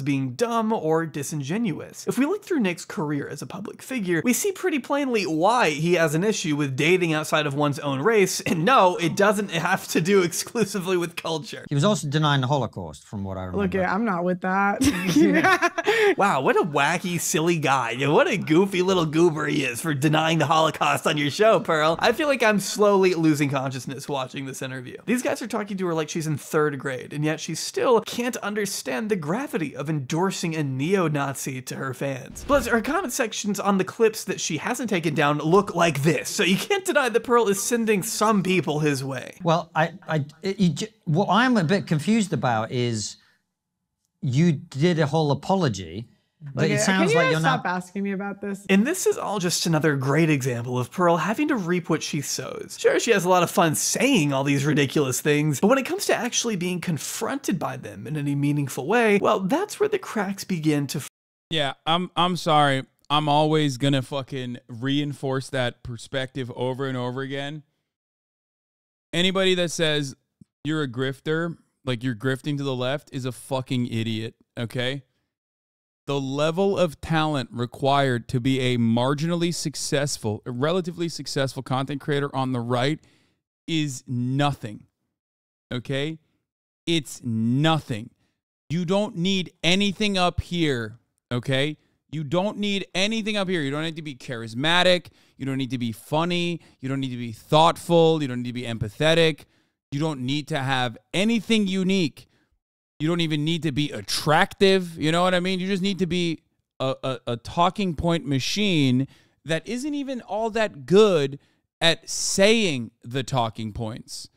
Being dumb or disingenuous. If we look through Nick's career as a public figure, we see pretty plainly why he has an issue with dating outside of one's own race, and no, it doesn't have to do exclusively with culture. He was also denying the Holocaust, from what I remember. Look, I'm not with that. Wow, what a wacky, silly guy. What a goofy little goober he is for denying the Holocaust on your show, Pearl. I feel like I'm slowly losing consciousness watching this interview. These guys are talking to her like she's in 3rd grade, and yet she still can't understand the gravity of endorsing a neo-Nazi to her fans. Plus, her comment sections on the clips that she hasn't taken down look like this, so you can't deny that Pearl is sending some people his way. Well, what I'm a bit confused about is you did a whole apology, but it sounds like you're stop asking me about this? And this is all just another great example of Pearl having to reap what she sows. Sure, she has a lot of fun saying all these ridiculous things, but when it comes to actually being confronted by them in any meaningful way, well, that's where the cracks begin to... Yeah, I'm sorry. I'm always gonna fucking reinforce that perspective over and over again. Anybody that says you're a grifter, like you're grifting to the left, is a fucking idiot, okay? The level of talent required to be a relatively successful content creator on the right is nothing, okay? It's nothing. You don't need anything up here, okay? You don't need anything up here. You don't need to be charismatic. You don't need to be funny. You don't need to be thoughtful. You don't need to be empathetic. You don't need to have anything unique. You don't even need to be attractive. You know what I mean? You just need to be a talking point machine that isn't even all that good at saying the talking points.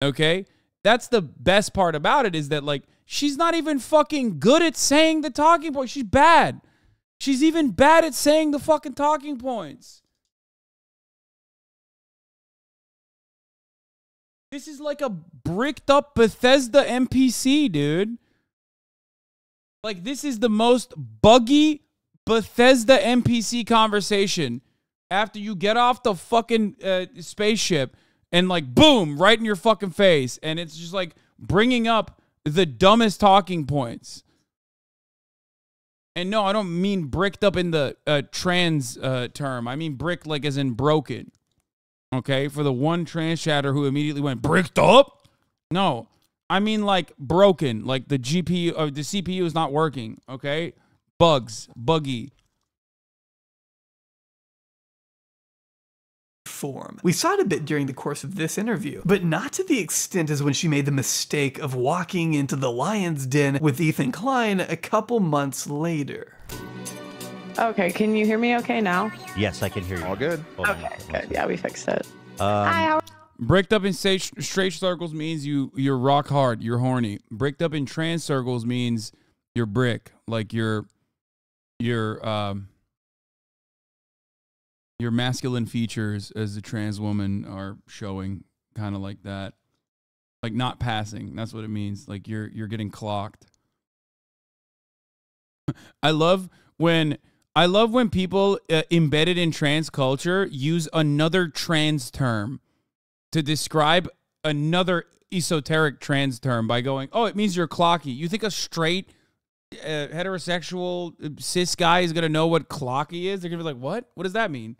Okay? That's the best part about it, is that, like, she's not even fucking good at saying the talking points. She's bad. She's even bad at saying the fucking talking points. This is like a bricked up Bethesda NPC, dude. Like, this is the most buggy Bethesda NPC conversation after you get off the fucking spaceship and, like, boom, right in your fucking face. And it's just like bringing up the dumbest talking points. And no, I don't mean bricked up in the trans term. I mean brick like as in broken. Okay, for the one trans chatter who immediately went bricked up. No, I mean like broken, like the GPU or the CPU is not working. Okay, buggy. form. We saw it a bit during the course of this interview, but not to the extent as when she made the mistake of walking into the lion's den with Ethan Klein a couple months later. Okay, can you hear me okay now? Yes, I can hear you. All good. Okay, good. Yeah, we fixed it. Bricked up in straight circles means you're rock hard, you're horny. Bricked up in trans circles means you're brick, like your masculine features as a trans woman are showing, kind of like that. Like not passing, that's what it means. Like you're getting clocked. I love when people embedded in trans culture use another trans term to describe another esoteric trans term by going, oh, it means you're clocky. You think a straight heterosexual cis guy is going to know what clocky is? They're going to be like, what? What does that mean?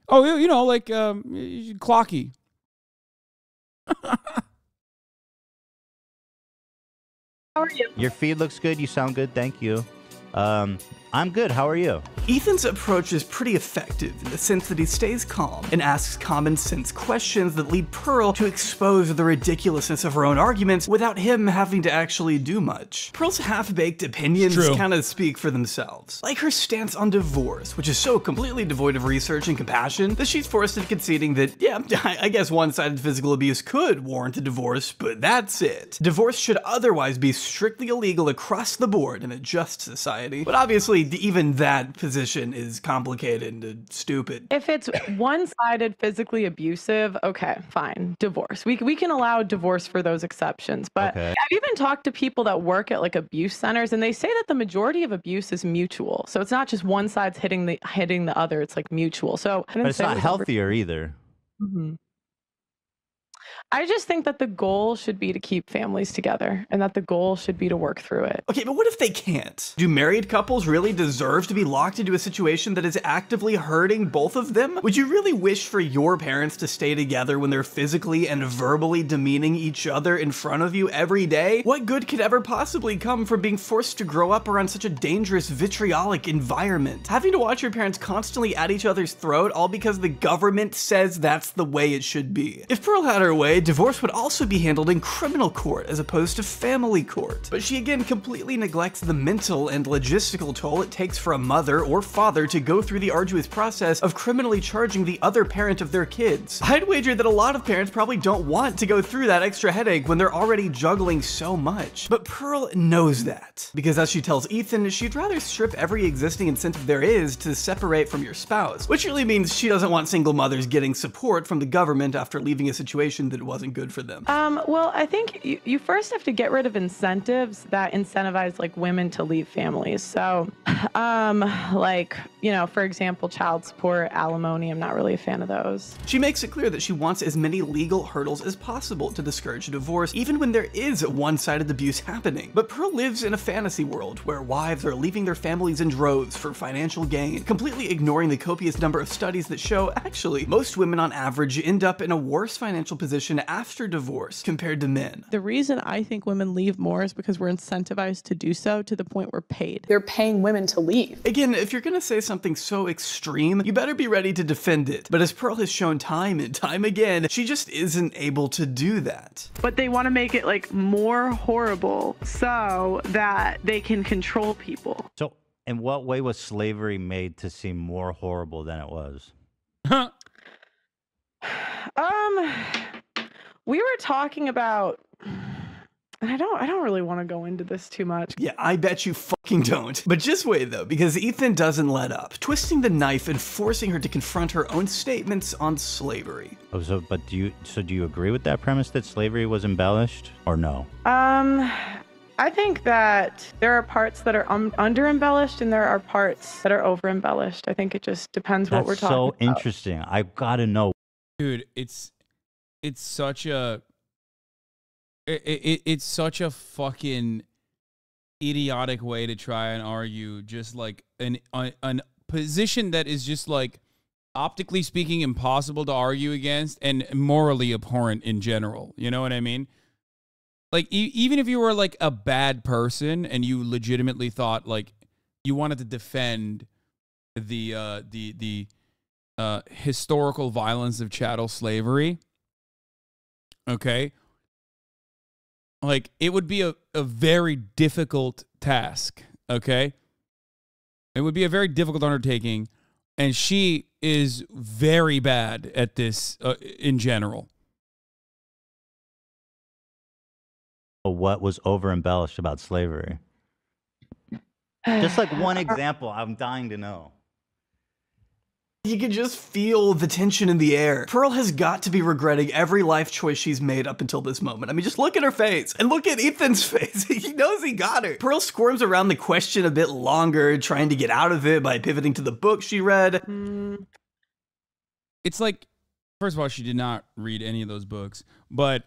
Oh, you know, like clocky. How are you? Your feed looks good. You sound good. Thank you. I'm good. How are you? Ethan's approach is pretty effective in the sense that he stays calm and asks common sense questions that lead Pearl to expose the ridiculousness of her own arguments without him having to actually do much. Pearl's half-baked opinions kind of speak for themselves. Like her stance on divorce, which is so completely devoid of research and compassion that she's forced into conceding that, yeah, I guess one-sided physical abuse could warrant a divorce, but that's it. Divorce should otherwise be strictly illegal across the board in a just society. But obviously, even that position is complicated and stupid. If it's one-sided physically abusive, okay, fine, divorce. We can allow divorce for those exceptions. But I've even talked to people that work at like abuse centers, and they say that the majority of abuse is mutual. So it's not just one side's hitting the other. It's like mutual. So but it's not healthier either. Mm-hmm. I just think that the goal should be to keep families together and that the goal should be to work through it. Okay, but what if they can't? Do married couples really deserve to be locked into a situation that is actively hurting both of them? Would you really wish for your parents to stay together when they're physically and verbally demeaning each other in front of you every day? What good could ever possibly come from being forced to grow up around such a dangerous, vitriolic environment? Having to watch your parents constantly at each other's throat all because the government says that's the way it should be. If Pearl had her way, divorce would also be handled in criminal court as opposed to family court. But she again completely neglects the mental and logistical toll it takes for a mother or father to go through the arduous process of criminally charging the other parent of their kids. I'd wager that a lot of parents probably don't want to go through that extra headache when they're already juggling so much. But Pearl knows that, because as she tells Ethan, she'd rather strip every existing incentive there is to separate from your spouse, which really means she doesn't want single mothers getting support from the government after leaving a situation that wasn't good for them. Well, I think you first have to get rid of incentives that incentivize like women to leave families. So, like, you know, for example, child support, alimony, I'm not really a fan of those. She makes it clear that she wants as many legal hurdles as possible to discourage a divorce, even when there is one-sided abuse happening. But Pearl lives in a fantasy world where wives are leaving their families in droves for financial gain, completely ignoring the copious number of studies that show, actually, most women on average end up in a worse financial position after divorce compared to men. The reason I think women leave more is because we're incentivized to do so to the point we're paid. They're paying women to leave. Again, if you're gonna say something so extreme, you better be ready to defend it. But as Pearl has shown time and time again, she just isn't able to do that. But they want to make it like more horrible so that they can control people. So in what way was slavery made to seem more horrible than it was? We were talking about, and I don't really want to go into this too much. Yeah, I bet you fucking don't. But just wait though, because Ethan doesn't let up, twisting the knife and forcing her to confront her own statements on slavery. Oh, so do you agree with that premise that slavery was embellished or no? I think that there are parts that are under-embellished and there are parts that are over-embellished. I think it just depends what we're talking about. That's so interesting. I've got to know. Dude, it's such a it's such a fucking idiotic way to try and argue just like an position that is just like optically speaking impossible to argue against and morally abhorrent in general. You know what I mean? Like even if you were like a bad person and you legitimately thought like you wanted to defend the historical violence of chattel slavery, okay, like it would be a very difficult task, okay? It would be a very difficult undertaking, and she is very bad at this in general. What was over embellished about slavery? Just like one example, I'm dying to know. You can just feel the tension in the air. Pearl has got to be regretting every life choice she's made up until this moment. I mean, just look at her face and look at Ethan's face. He knows he got her. Pearl squirms around the question a bit longer, trying to get out of it by pivoting to the book she read. It's like, first of all, she did not read any of those books, but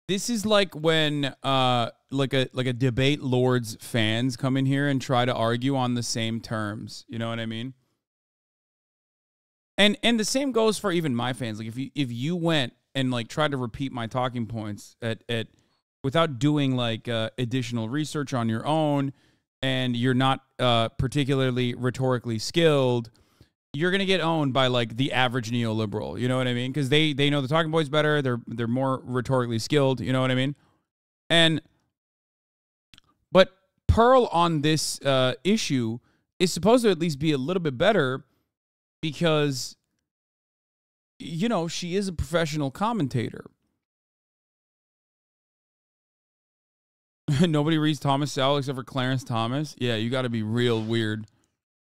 this is like when like a debate lord's fans come in here and try to argue on the same terms. You know what I mean? And the same goes for even my fans. Like if you went and like tried to repeat my talking points at without doing like additional research on your own, and you're not particularly rhetorically skilled, you're gonna get owned by like the average neoliberal. You know what I mean? Because they know the talking points better. They're more rhetorically skilled. You know what I mean? But Pearl on this issue is supposed to at least be a little bit better, because, you know, she is a professional commentator. Nobody reads Thomas Sowell except for Clarence Thomas. Yeah, you got to be real weird.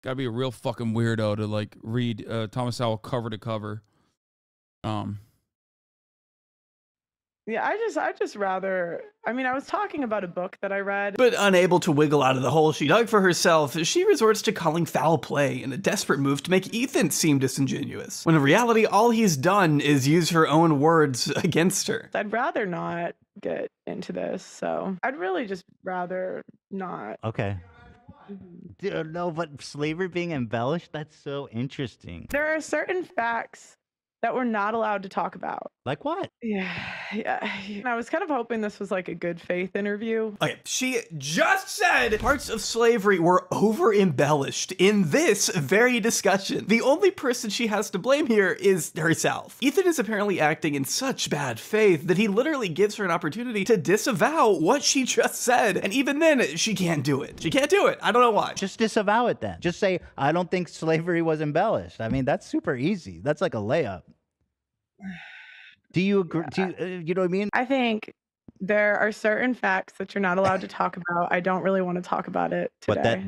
Got to be a real fucking weirdo to, like, read Thomas Sowell cover to cover. Yeah, I just rather, I mean, I was talking about a book that I read. But unable to wiggle out of the hole she dug for herself, she resorts to calling foul play in a desperate move to make Ethan seem disingenuous, when in reality all he's done is use her own words against her. I'd rather not get into this, so I'd really just rather not. Okay. No, but slavery being embellished, that's so interesting. There are certain facts that we're not allowed to talk about. Like what? Yeah. I was kind of hoping this was like a good faith interview. Okay, she just said parts of slavery were over embellished in this very discussion. The only person she has to blame here is herself. Ethan is apparently acting in such bad faith that he literally gives her an opportunity to disavow what she just said. And even then, she can't do it. She can't do it. I don't know why. Just disavow it then. Just say, I don't think slavery was embellished. I mean, that's super easy. That's like a layup. Do you agree? You know what I mean? I think there are certain facts that you're not allowed to talk about. I don't really want to talk about it today.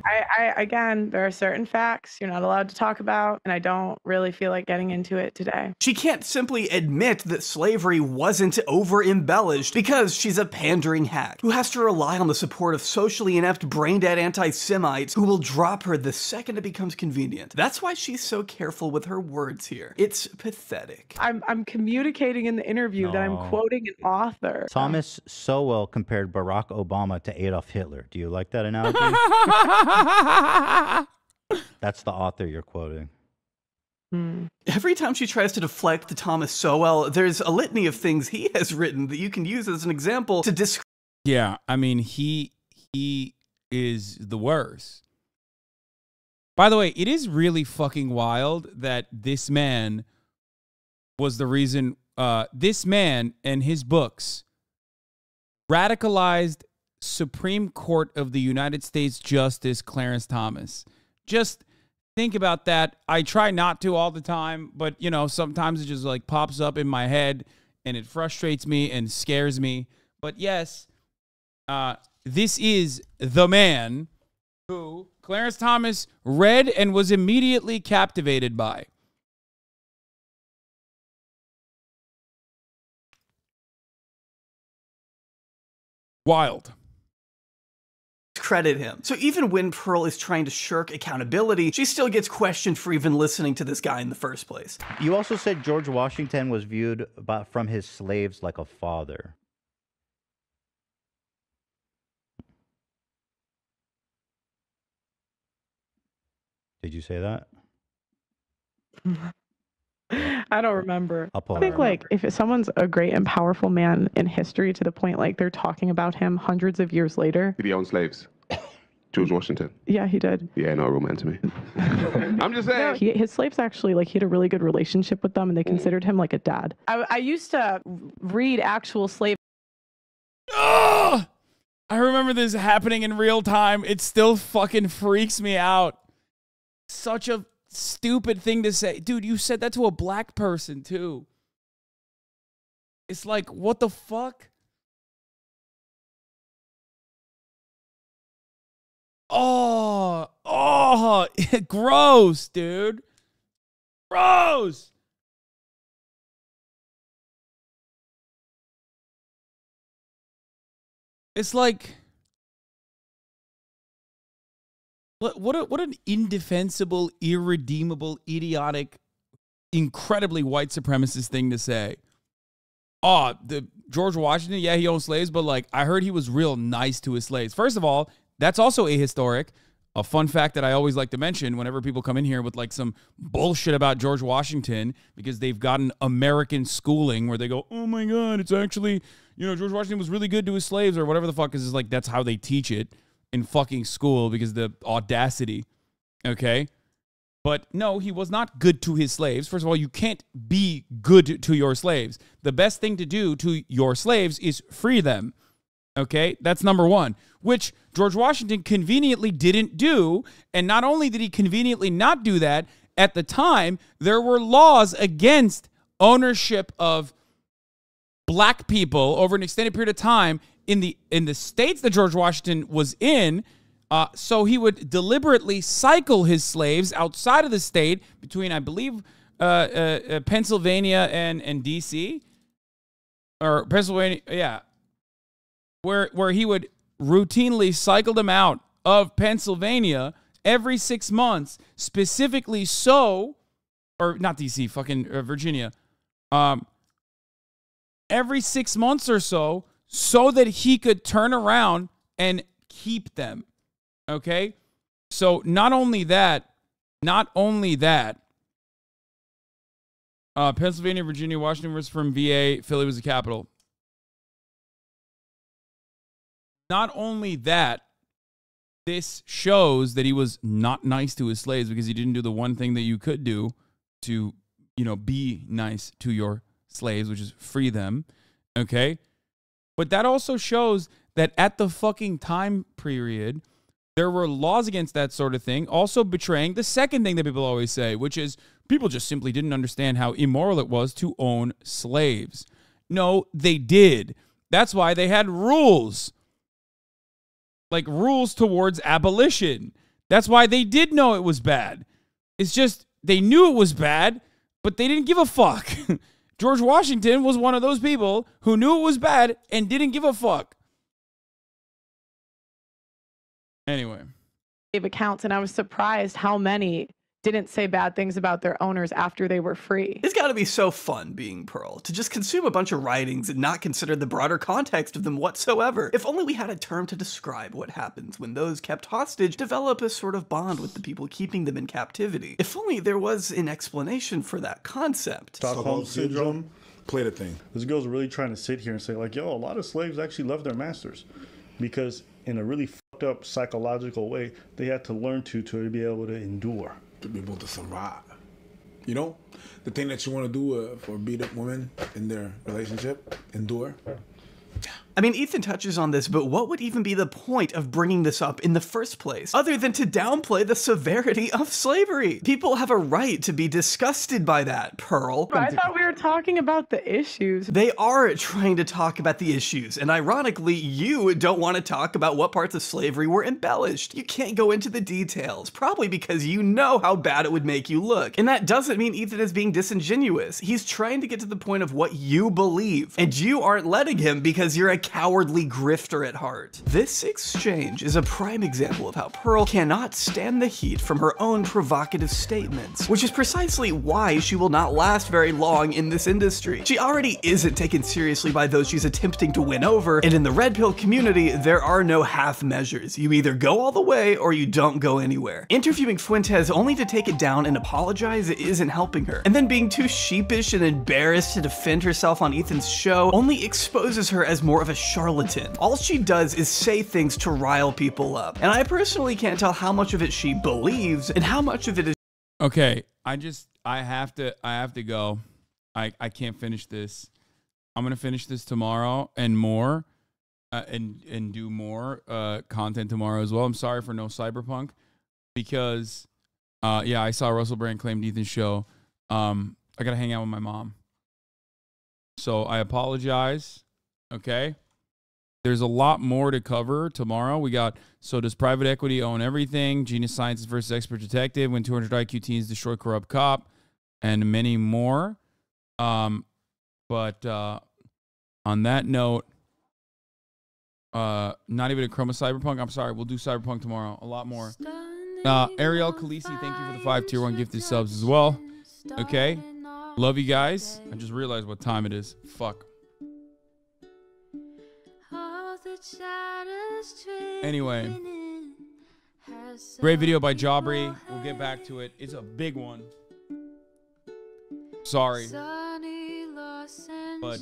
Again, there are certain facts you're not allowed to talk about, and I don't really feel like getting into it today. She can't simply admit that slavery wasn't over-embellished because she's a pandering hack who has to rely on the support of socially inept, brain-dead anti-Semites who will drop her the second it becomes convenient. That's why she's so careful with her words here. It's pathetic. I'm communicating in the interview that I'm quoting an author. Thomas Sowell compared Barack Obama to Adolf Hitler. Do you like that analogy? That's the author you're quoting. Every time she tries to deflect to Thomas Sowell, there's a litany of things he has written that you can use as an example to describe. Yeah, I mean, he is the worst. By the way, it is really fucking wild that this man was the reason, this man and his books radicalized Supreme Court of the United States Justice Clarence Thomas. Just think about that. I try not to all the time, but, you know, sometimes it just like pops up in my head and it frustrates me and scares me. But yes, this is the man who Clarence Thomas read and was immediately captivated by. Wild. Credit him. So even when Pearl is trying to shirk accountability, she still gets questioned for even listening to this guy in the first place. You also said George Washington was viewed from his slaves like a father. Did you say that? I don't remember. I think like if someone's a great and powerful man in history to the point like they're talking about him hundreds of years later. Did he own slaves? George Washington? Yeah, he did. Yeah, not real man to me. I'm just saying. No, his slaves actually, like, he had a really good relationship with them, and they considered him like a dad. I used to read actual slave. Oh! I remember this happening in real time. It still fucking freaks me out. Such a stupid thing to say. Dude, you said that to a black person, too. It's like, what the fuck? Oh, gross, dude. Gross. It's like, what an indefensible, irredeemable, idiotic, incredibly white supremacist thing to say. Oh, the George Washington, yeah, he owned slaves, but like, I heard he was real nice to his slaves. First of all, that's also ahistoric. A fun fact that I always like to mention whenever people come in here with like some bullshit about George Washington because they've gotten American schooling where they go, oh my God, it's actually, you know, George Washington was really good to his slaves or whatever the fuck is like, that's how they teach it in fucking school because the audacity, okay? But no, he was not good to his slaves. First of all, you can't be good to your slaves. The best thing to do to your slaves is free them. Okay, that's number one, which George Washington conveniently didn't do. And not only did he conveniently not do that, at the time, there were laws against ownership of black people over an extended period of time in the states that George Washington was in. So he would deliberately cycle his slaves outside of the state between, I believe, Pennsylvania and D.C. or Pennsylvania, yeah. Where he would routinely cycle them out of Pennsylvania every 6 months, specifically so, or not DC, fucking Virginia, every 6 months or so that he could turn around and keep them, okay? So not only that, Pennsylvania, Virginia, Washington was from VA, Philly was the capital. Not only that, this shows that he was not nice to his slaves because he didn't do the one thing that you could do to, you know, be nice to your slaves, which is free them, okay? But that also shows that at the fucking time period, there were laws against that sort of thing, also betraying the second thing that people always say, which is people just simply didn't understand how immoral it was to own slaves. No, they did. That's why they had rules. Like rules towards abolition. That's why they did know it was bad. It's just they knew it was bad, but they didn't give a fuck. George Washington was one of those people who knew it was bad and didn't give a fuck. Anyway. Accounts, and I was surprised how many didn't say bad things about their owners after they were free. It's gotta be so fun being Pearl, to just consume a bunch of writings and not consider the broader context of them whatsoever. If only we had a term to describe what happens when those kept hostage develop a sort of bond with the people keeping them in captivity. If only there was an explanation for that concept. Stockholm Syndrome played a thing. This girl's really trying to sit here and say like, yo, a lot of slaves actually love their masters because in a really fucked up psychological way, they had to learn to be able to endure. To be able to survive. You know, the thing that you want to do for beat up women in their relationship, endure. I mean, Ethan touches on this, but what would even be the point of bringing this up in the first place, other than to downplay the severity of slavery? People have a right to be disgusted by that, Pearl. But I thought we were talking about the issues. They are trying to talk about the issues, and ironically, you don't want to talk about what parts of slavery were embellished. You can't go into the details, probably because you know how bad it would make you look. And that doesn't mean Ethan is being disingenuous. He's trying to get to the point of what you believe, and you aren't letting him because you're a cowardly grifter at heart. This exchange is a prime example of how Pearl cannot stand the heat from her own provocative statements, which is precisely why she will not last very long in this industry. She already isn't taken seriously by those she's attempting to win over, and in the red pill community, there are no half measures. You either go all the way or you don't go anywhere. Interviewing Fuentes only to take it down and apologize isn't helping her. And then being too sheepish and embarrassed to defend herself on Ethan's show only exposes her as more of a charlatan. All she does is say things to rile people up. And I personally can't tell how much of it she believes and how much of it is. Okay, I have to go. I can't finish this. I'm gonna finish this tomorrow and more, and do more content tomorrow as well. I'm sorry for no cyberpunk, because yeah, I saw Russell Brand claimed Ethan's show. I gotta hang out with my mom, so I apologize. Okay, there's a lot more to cover tomorrow. We got, so does private equity own everything? Genius Scientist versus Expert Detective. When 200 IQ teens destroy corrupt cop, and many more. But on that note, not even a chroma cyberpunk. I'm sorry, we'll do cyberpunk tomorrow. A lot more. Ariel Khaleesi, thank you for the 5 tier 1 gifted subs as well. Okay, love you guys. I just realized what time it is. Fuck. Anyway, great video by J Aubrey. We'll get back to it. It's a big one. Sorry. But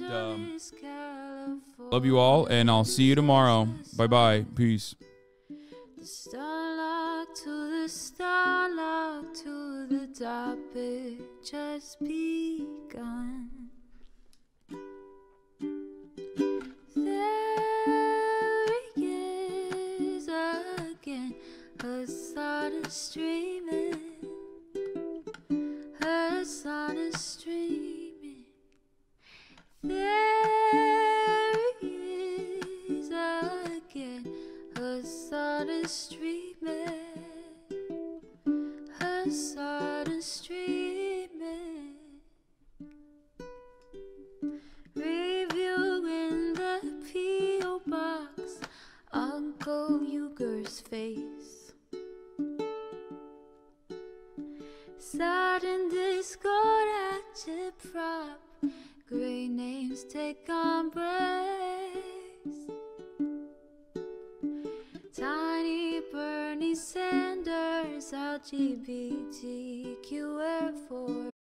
love you all, and I'll see you tomorrow. Bye-bye. Peace. The starlock to the starlock to the topic just begun. There he is again, Hasan is streaming. Hasan is streaming. There he is again, Hasan is streaming. Hasan is streaming. Reviewing the P.O. box, Uncle Uger's face. Sudden discord at your prop, great names take embrace. Tiny Bernie Sanders, LGBTQ Air Force.